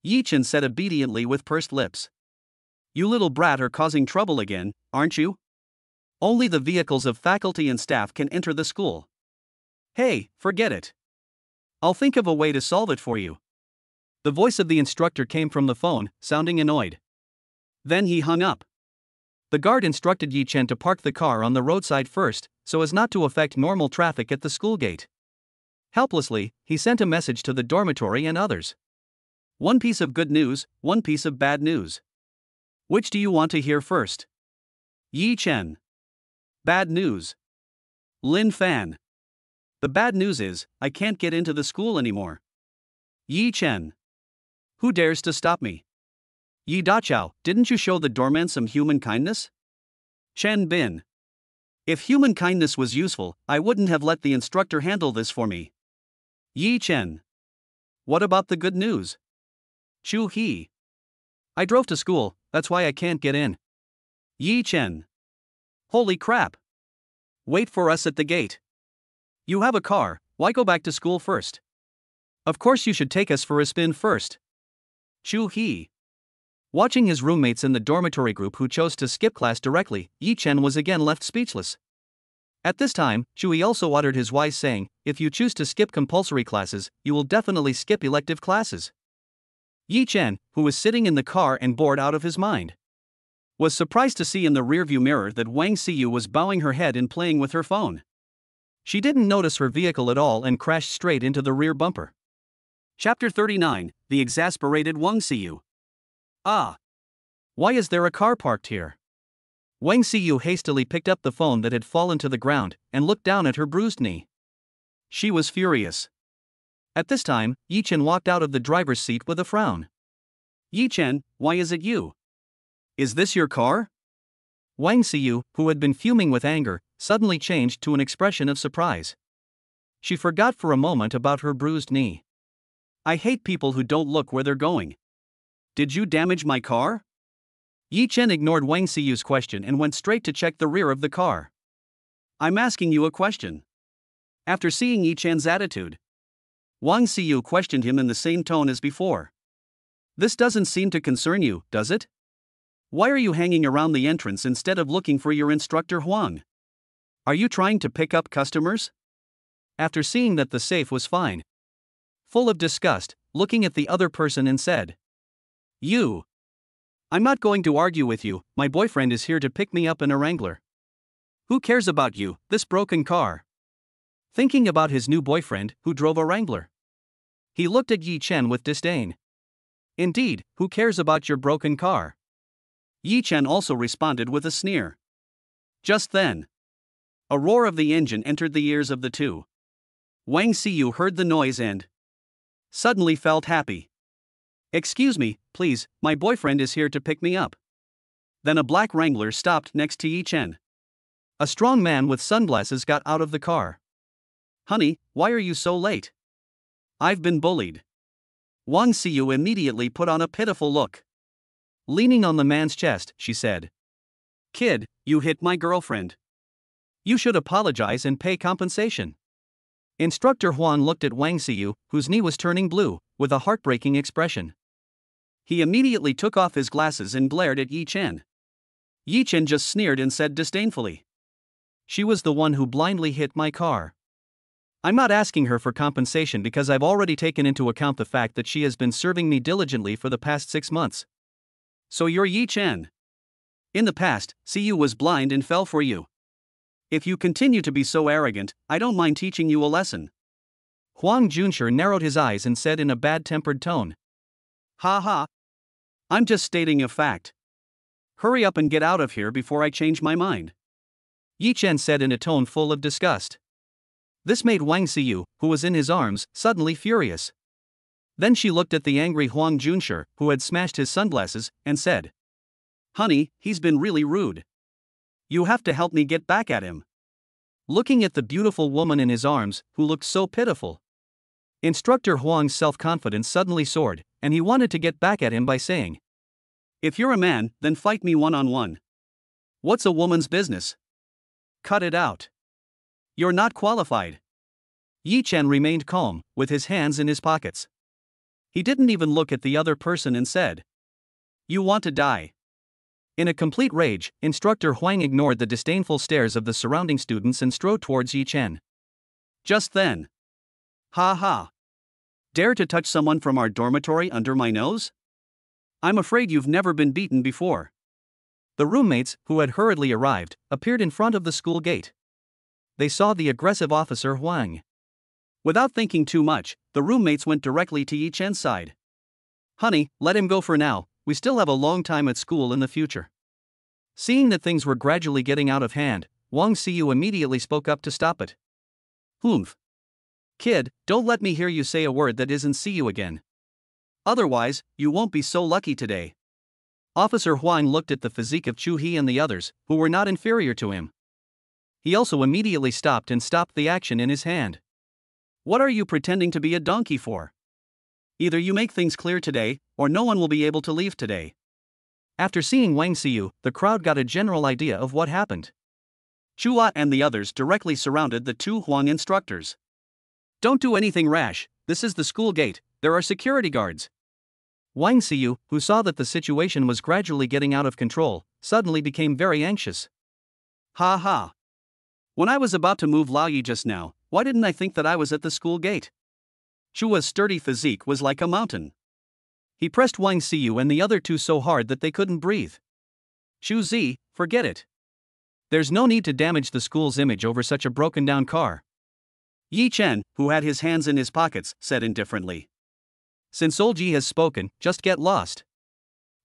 Speaker 1: Yi Chen said obediently with pursed lips. "You little brat are causing trouble again, aren't you? Only the vehicles of faculty and staff can enter the school. Hey, forget it. I'll think of a way to solve it for you." The voice of the instructor came from the phone, sounding annoyed. Then he hung up. The guard instructed Yi Chen to park the car on the roadside first, so as not to affect normal traffic at the school gate. Helplessly, he sent a message to the dormitory and others. One piece of good news, one piece of bad news. Which do you want to hear first? Yi Chen. Bad news. Lin Fan. The bad news is, I can't get into the school anymore. Yi Chen. Who dares to stop me? Yi Dachao, didn't you show the doorman some human kindness? Chen Bin. If human kindness was useful, I wouldn't have let the instructor handle this for me. Yi Chen. What about the good news? Chu He. I drove to school, that's why I can't get in. Yi Chen. Holy crap. Wait for us at the gate. You have a car, why go back to school first? Of course you should take us for a spin first. Chu He. Watching his roommates in the dormitory group who chose to skip class directly, Yi Chen was again left speechless. At this time, Shui also uttered his wise saying, "If you choose to skip compulsory classes, you will definitely skip elective classes." Yi Chen, who was sitting in the car and bored out of his mind, was surprised to see in the rearview mirror that Wang Xiyu was bowing her head and playing with her phone. She didn't notice her vehicle at all and crashed straight into the rear bumper. Chapter 39, The Exasperated Wang Xiyu. Ah! Why is there a car parked here? Wang Xiyu hastily picked up the phone that had fallen to the ground and looked down at her bruised knee. She was furious. At this time, Yi Chen walked out of the driver's seat with a frown. "Yi Chen, why is it you? Is this your car?" Wang Xiyu, who had been fuming with anger, suddenly changed to an expression of surprise. She forgot for a moment about her bruised knee. "I hate people who don't look where they're going. Did you damage my car?" Yi Chen ignored Wang Xiyu's question and went straight to check the rear of the car. "I'm asking you a question." After seeing Yi Chen's attitude, Wang Xiyu questioned him in the same tone as before. "This doesn't seem to concern you, does it? Why are you hanging around the entrance instead of looking for your instructor Huang? Are you trying to pick up customers?" After seeing that the safe was fine, full of disgust, looking at the other person and said, "You. I'm not going to argue with you, my boyfriend is here to pick me up in a Wrangler. Who cares about you, this broken car?" Thinking about his new boyfriend, who drove a Wrangler, he looked at Yi Chen with disdain. "Indeed, who cares about your broken car?" Yi Chen also responded with a sneer. Just then, a roar of the engine entered the ears of the two. Wang Xiyu heard the noise and suddenly felt happy. "Excuse me, please, my boyfriend is here to pick me up." Then a black Wrangler stopped next to Yi Chen. A strong man with sunglasses got out of the car. "Honey, why are you so late?" "I've been bullied." Wang Xiyu immediately put on a pitiful look. Leaning on the man's chest, she said, "Kid, you hit my girlfriend. You should apologize and pay compensation." Instructor Huang looked at Wang Xiyu, whose knee was turning blue, with a heartbreaking expression. He immediately took off his glasses and glared at Yi Chen. Yi Chen just sneered and said disdainfully, "She was the one who blindly hit my car. I'm not asking her for compensation because I've already taken into account the fact that she has been serving me diligently for the past 6 months. So you're Yi Chen. In the past, Xiyu was blind and fell for you. If you continue to be so arrogant, I don't mind teaching you a lesson." Huang Junshi narrowed his eyes and said in a bad-tempered tone. Ha ha. I'm just stating a fact. Hurry up and get out of here before I change my mind. Yi Chen said in a tone full of disgust. This made Wang Xiyu, who was in his arms, suddenly furious. Then she looked at the angry Huang Junshi, who had smashed his sunglasses, and said, Honey, he's been really rude. You have to help me get back at him. Looking at the beautiful woman in his arms, who looked so pitiful, Instructor Huang's self-confidence suddenly soared, and he wanted to get back at him by saying, If you're a man, then fight me one-on-one. What's a woman's business? Cut it out. You're not qualified. Yi Chen remained calm, with his hands in his pockets. He didn't even look at the other person and said, You want to die? In a complete rage, Instructor Huang ignored the disdainful stares of the surrounding students and strode towards Yi Chen. Just then. Ha ha. Dare to touch someone from our dormitory under my nose? I'm afraid you've never been beaten before. The roommates, who had hurriedly arrived, appeared in front of the school gate. They saw the aggressive officer Huang. Without thinking too much, the roommates went directly to Yi Chen's side. Honey, let him go for now, we still have a long time at school in the future. Seeing that things were gradually getting out of hand, Wang Xiyu immediately spoke up to stop it. Humph. Kid, don't let me hear you say a word that isn't see you again. Otherwise, you won't be so lucky today. Officer Huang looked at the physique of Chu He and the others, who were not inferior to him. He also immediately stopped the action in his hand. What are you pretending to be a donkey for? Either you make things clear today, or no one will be able to leave today. After seeing Wang Xiyu, the crowd got a general idea of what happened. Chua and the others directly surrounded the two Huang instructors. Don't do anything rash, this is the school gate, there are security guards. Wang Xiyu, who saw that the situation was gradually getting out of control, suddenly became very anxious. Ha ha. When I was about to move Lao Yi just now, why didn't I think that I was at the school gate? Chua's sturdy physique was like a mountain. He pressed Wang Xiyu and the other two so hard that they couldn't breathe. Shu Zi, forget it. There's no need to damage the school's image over such a broken-down car. Yi Chen, who had his hands in his pockets, said indifferently. Since Old Yi has spoken, just get lost.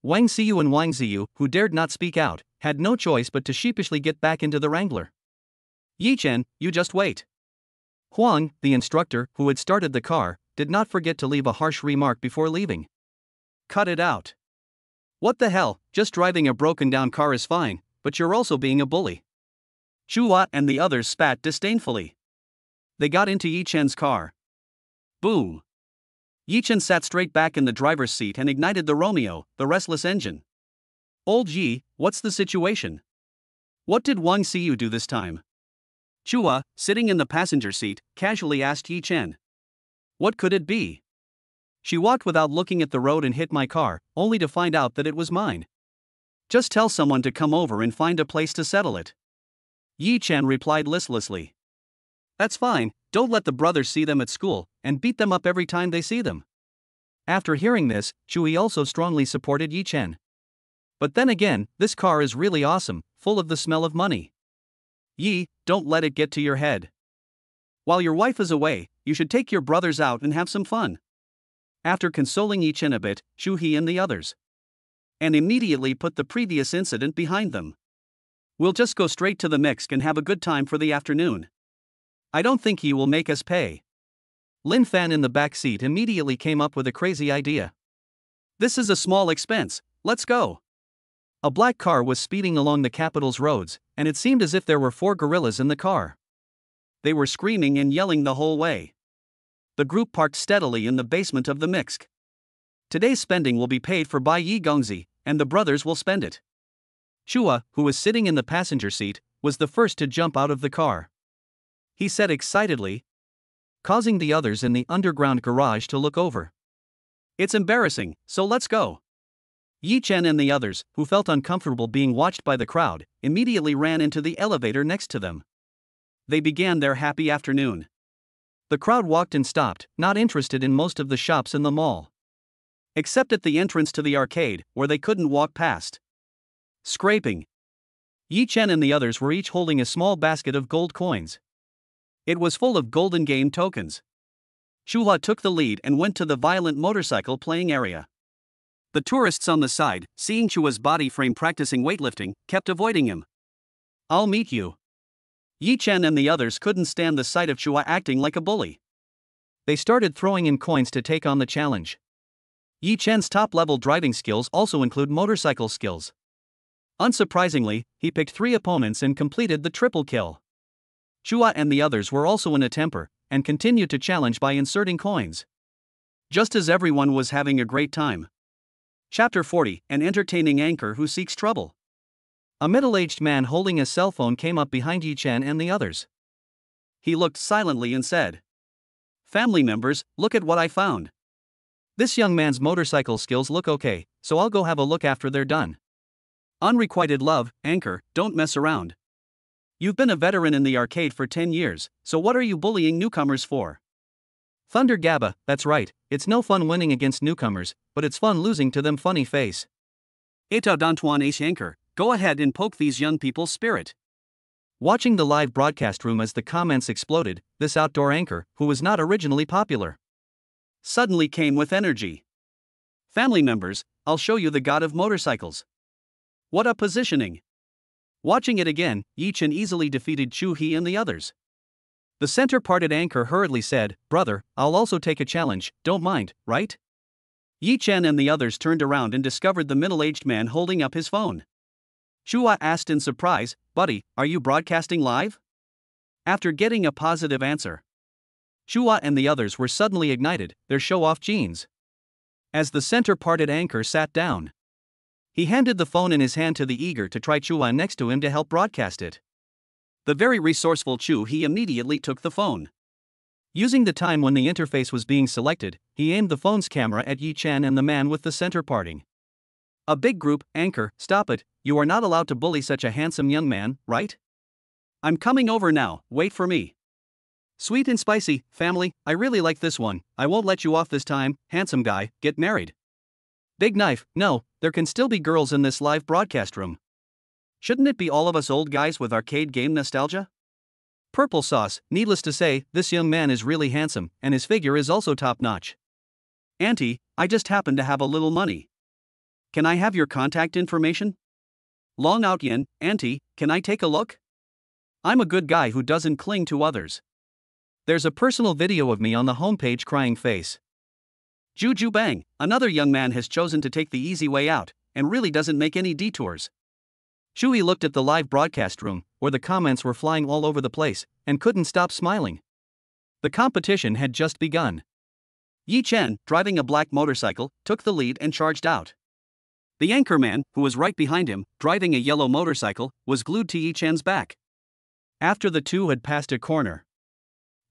Speaker 1: Wang Xiyu and Wang Xiyu, who dared not speak out, had no choice but to sheepishly get back into the Wrangler. Yi Chen, you just wait. Huang, the instructor, who had started the car, did not forget to leave a harsh remark before leaving. Cut it out. What the hell, just driving a broken-down car is fine, but you're also being a bully. Chua and the others spat disdainfully. They got into Yi Chen's car. Boom. Yi Chen sat straight back in the driver's seat and ignited the Romeo, the restless engine. Old Yi, what's the situation? What did Wang Xiyu do this time? Chua, sitting in the passenger seat, casually asked Yi Chen. What could it be? She walked without looking at the road and hit my car, only to find out that it was mine. Just tell someone to come over and find a place to settle it. Yi Chen replied listlessly. That's fine, don't let the brothers see them at school, and beat them up every time they see them. After hearing this, Chui also strongly supported Yi Chen. But then again, this car is really awesome, full of the smell of money. Yi, don't let it get to your head. While your wife is away, you should take your brothers out and have some fun. After consoling Yi Chen a bit, Shu He and the others. And immediately put the previous incident behind them. We'll just go straight to the mix and have a good time for the afternoon. I don't think he will make us pay. Lin Fan in the back seat immediately came up with a crazy idea. This is a small expense, let's go. A black car was speeding along the capital's roads, and it seemed as if there were 4 gorillas in the car. They were screaming and yelling the whole way. The group parked steadily in the basement of the Mixc. Today's spending will be paid for by Yi Gongzi, and the brothers will spend it. Chua, who was sitting in the passenger seat, was the first to jump out of the car. He said excitedly, causing the others in the underground garage to look over. It's embarrassing, so let's go. Yi Chen and the others, who felt uncomfortable being watched by the crowd, immediately ran into the elevator next to them. They began their happy afternoon. The crowd walked and stopped, not interested in most of the shops in the mall. Except at the entrance to the arcade, where they couldn't walk past. Scraping. Yi Chen and the others were each holding a small basket of gold coins. It was full of golden game tokens. Shuhua took the lead and went to the violent motorcycle playing area. The tourists on the side, seeing Shua's body frame practicing weightlifting, kept avoiding him. "I'll meet you." Yi Chen and the others couldn't stand the sight of Shua acting like a bully. They started throwing in coins to take on the challenge. Yi Chen's top-level driving skills also include motorcycle skills. Unsurprisingly, he picked 3 opponents and completed the triple kill. Shua and the others were also in a temper, and continued to challenge by inserting coins. Just as everyone was having a great time. Chapter 40, An entertaining anchor who seeks trouble. A middle-aged man holding a cell phone came up behind Yi Chen and the others. He looked silently and said, "Family members, look at what I found. This young man's motorcycle skills look okay, so I'll go have a look after they're done." Unrequited love, anchor, don't mess around. You've been a veteran in the arcade for 10 years, so what are you bullying newcomers for? Thunder Gabba, that's right, it's no fun winning against newcomers, but it's fun losing to them funny face. Eta Dantuan Ace Anchor, go ahead and poke these young people's spirit. Watching the live broadcast room as the comments exploded, this outdoor anchor, who was not originally popular, suddenly came with energy. Family members, I'll show you the god of motorcycles. What a positioning! Watching it again, Yi Chen easily defeated Chu He and the others. The center-parted anchor hurriedly said, "Brother, I'll also take a challenge, don't mind, right?" Yi Chen and the others turned around and discovered the middle-aged man holding up his phone. Shua asked in surprise, "Buddy, are you broadcasting live?" After getting a positive answer, Shua and the others were suddenly ignited, their show-off genes. As the center-parted anchor sat down, he handed the phone in his hand to the eager to try Chua next to him to help broadcast it. The very resourceful Chu He immediately took the phone. Using the time when the interface was being selected, he aimed the phone's camera at Yi Chen and the man with the center parting. A big group, anchor, stop it, you are not allowed to bully such a handsome young man, right? I'm coming over now, wait for me. Sweet and spicy, family, I really like this one, I won't let you off this time, handsome guy, get married. Big knife, no, there can still be girls in this live broadcast room. Shouldn't it be all of us old guys with arcade game nostalgia? Purple sauce, needless to say, this young man is really handsome, and his figure is also top-notch. Auntie, I just happen to have a little money. Can I have your contact information? Long out yen, Auntie, can I take a look? I'm a good guy who doesn't cling to others. There's a personal video of me on the homepage crying face. Juju bang, another young man has chosen to take the easy way out, and really doesn't make any detours. Shui looked at the live broadcast room, where the comments were flying all over the place, and couldn't stop smiling. The competition had just begun. Yi Chen, driving a black motorcycle, took the lead and charged out. The anchorman, who was right behind him, driving a yellow motorcycle, was glued to Yi Chen's back. After the two had passed a corner,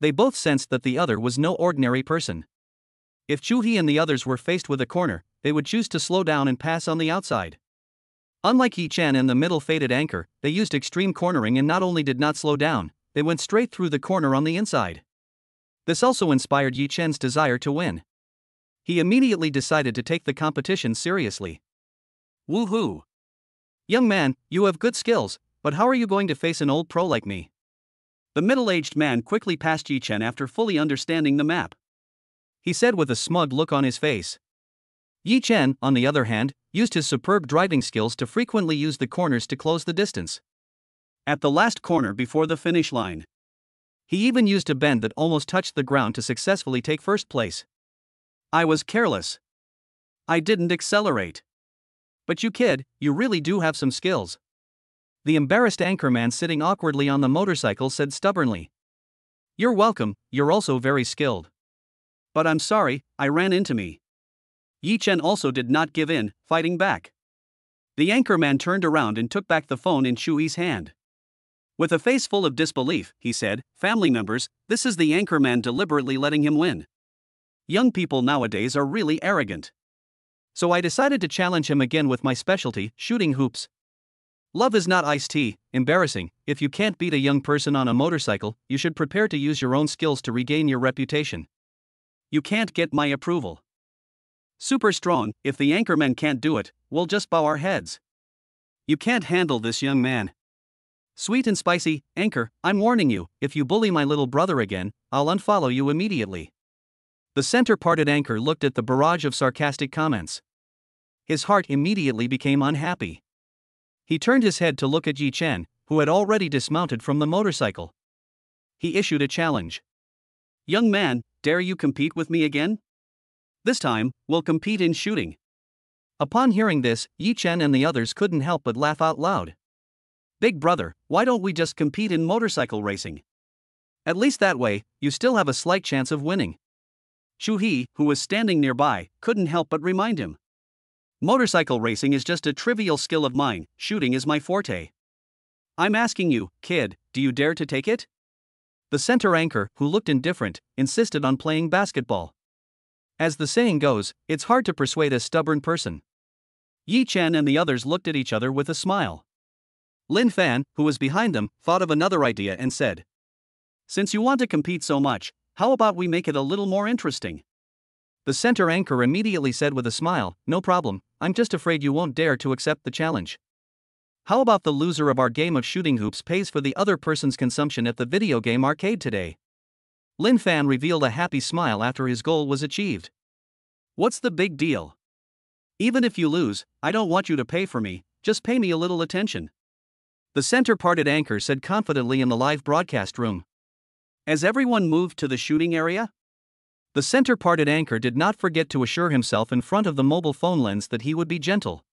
Speaker 1: they both sensed that the other was no ordinary person. If Chu He and the others were faced with a corner, they would choose to slow down and pass on the outside. Unlike Yi Chen and the middle-faded anchor, they used extreme cornering and not only did not slow down, they went straight through the corner on the inside. This also inspired Yi Chen's desire to win. He immediately decided to take the competition seriously. Woohoo! Young man, you have good skills, but how are you going to face an old pro like me? The middle-aged man quickly passed Yi Chen after fully understanding the map. He said with a smug look on his face. Yi Chen, on the other hand, used his superb driving skills to frequently use the corners to close the distance. At the last corner before the finish line, he even used a bend that almost touched the ground to successfully take first place. I was careless. I didn't accelerate. But you kid, you really do have some skills. The embarrassed anchorman sitting awkwardly on the motorcycle said stubbornly. You're welcome, you're also very skilled. But I'm sorry, I ran into me. Yi Chen also did not give in, fighting back. The anchorman turned around and took back the phone in Shui's hand. With a face full of disbelief, he said, family members, this is the anchorman deliberately letting him win. Young people nowadays are really arrogant. So I decided to challenge him again with my specialty, shooting hoops. Love is not iced tea, embarrassing, if you can't beat a young person on a motorcycle, you should prepare to use your own skills to regain your reputation. You can't get my approval. Super strong, if the anchorman can't do it, we'll just bow our heads. You can't handle this young man. Sweet and spicy, anchor, I'm warning you, if you bully my little brother again, I'll unfollow you immediately. The center-parted anchor looked at the barrage of sarcastic comments. His heart immediately became unhappy. He turned his head to look at Yi Chen, who had already dismounted from the motorcycle. He issued a challenge. "Young man, dare you compete with me again? This time, we'll compete in shooting." Upon hearing this, Yi Chen and the others couldn't help but laugh out loud. "Big brother, why don't we just compete in motorcycle racing? At least that way, you still have a slight chance of winning." Shu He, who was standing nearby, couldn't help but remind him. "Motorcycle racing is just a trivial skill of mine, shooting is my forte. I'm asking you, kid, do you dare to take it?" The center anchor, who looked indifferent, insisted on playing basketball. As the saying goes, it's hard to persuade a stubborn person. Yi Chen and the others looked at each other with a smile. Lin Fan, who was behind them, thought of another idea and said, "Since you want to compete so much, how about we make it a little more interesting?" The center anchor immediately said with a smile, "No problem, I'm just afraid you won't dare to accept the challenge. How about the loser of our game of shooting hoops pays for the other person's consumption at the video game arcade today?" Lin Fan revealed a happy smile after his goal was achieved. "What's the big deal? Even if you lose, I don't want you to pay for me, just pay me a little attention," the center-parted anchor said confidently in the live broadcast room. As everyone moved to the shooting area, the center-parted anchor did not forget to assure himself in front of the mobile phone lens that he would be gentle.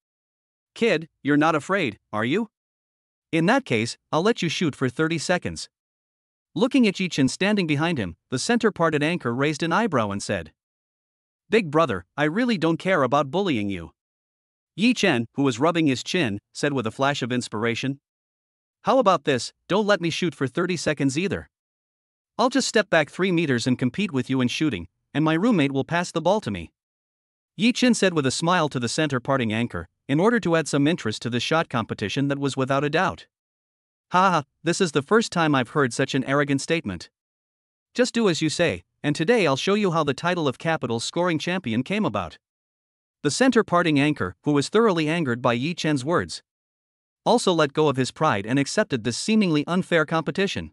Speaker 1: "Kid, you're not afraid, are you? In that case, I'll let you shoot for 30 seconds. Looking at Yi Chen standing behind him, the center-parted anchor raised an eyebrow and said, "Big brother, I really don't care about bullying you." Yi Chen, who was rubbing his chin, said with a flash of inspiration, "How about this, don't let me shoot for 30 seconds either. I'll just step back 3 meters and compete with you in shooting, and my roommate will pass the ball to me." Yi Chen said with a smile to the center-parting anchor, in order to add some interest to this shot competition that was without a doubt. "Ha, this is the first time I've heard such an arrogant statement. Just do as you say, and today I'll show you how the title of Capital's scoring champion came about." The center-parting anchor, who was thoroughly angered by Yi Chen's words, also let go of his pride and accepted this seemingly unfair competition.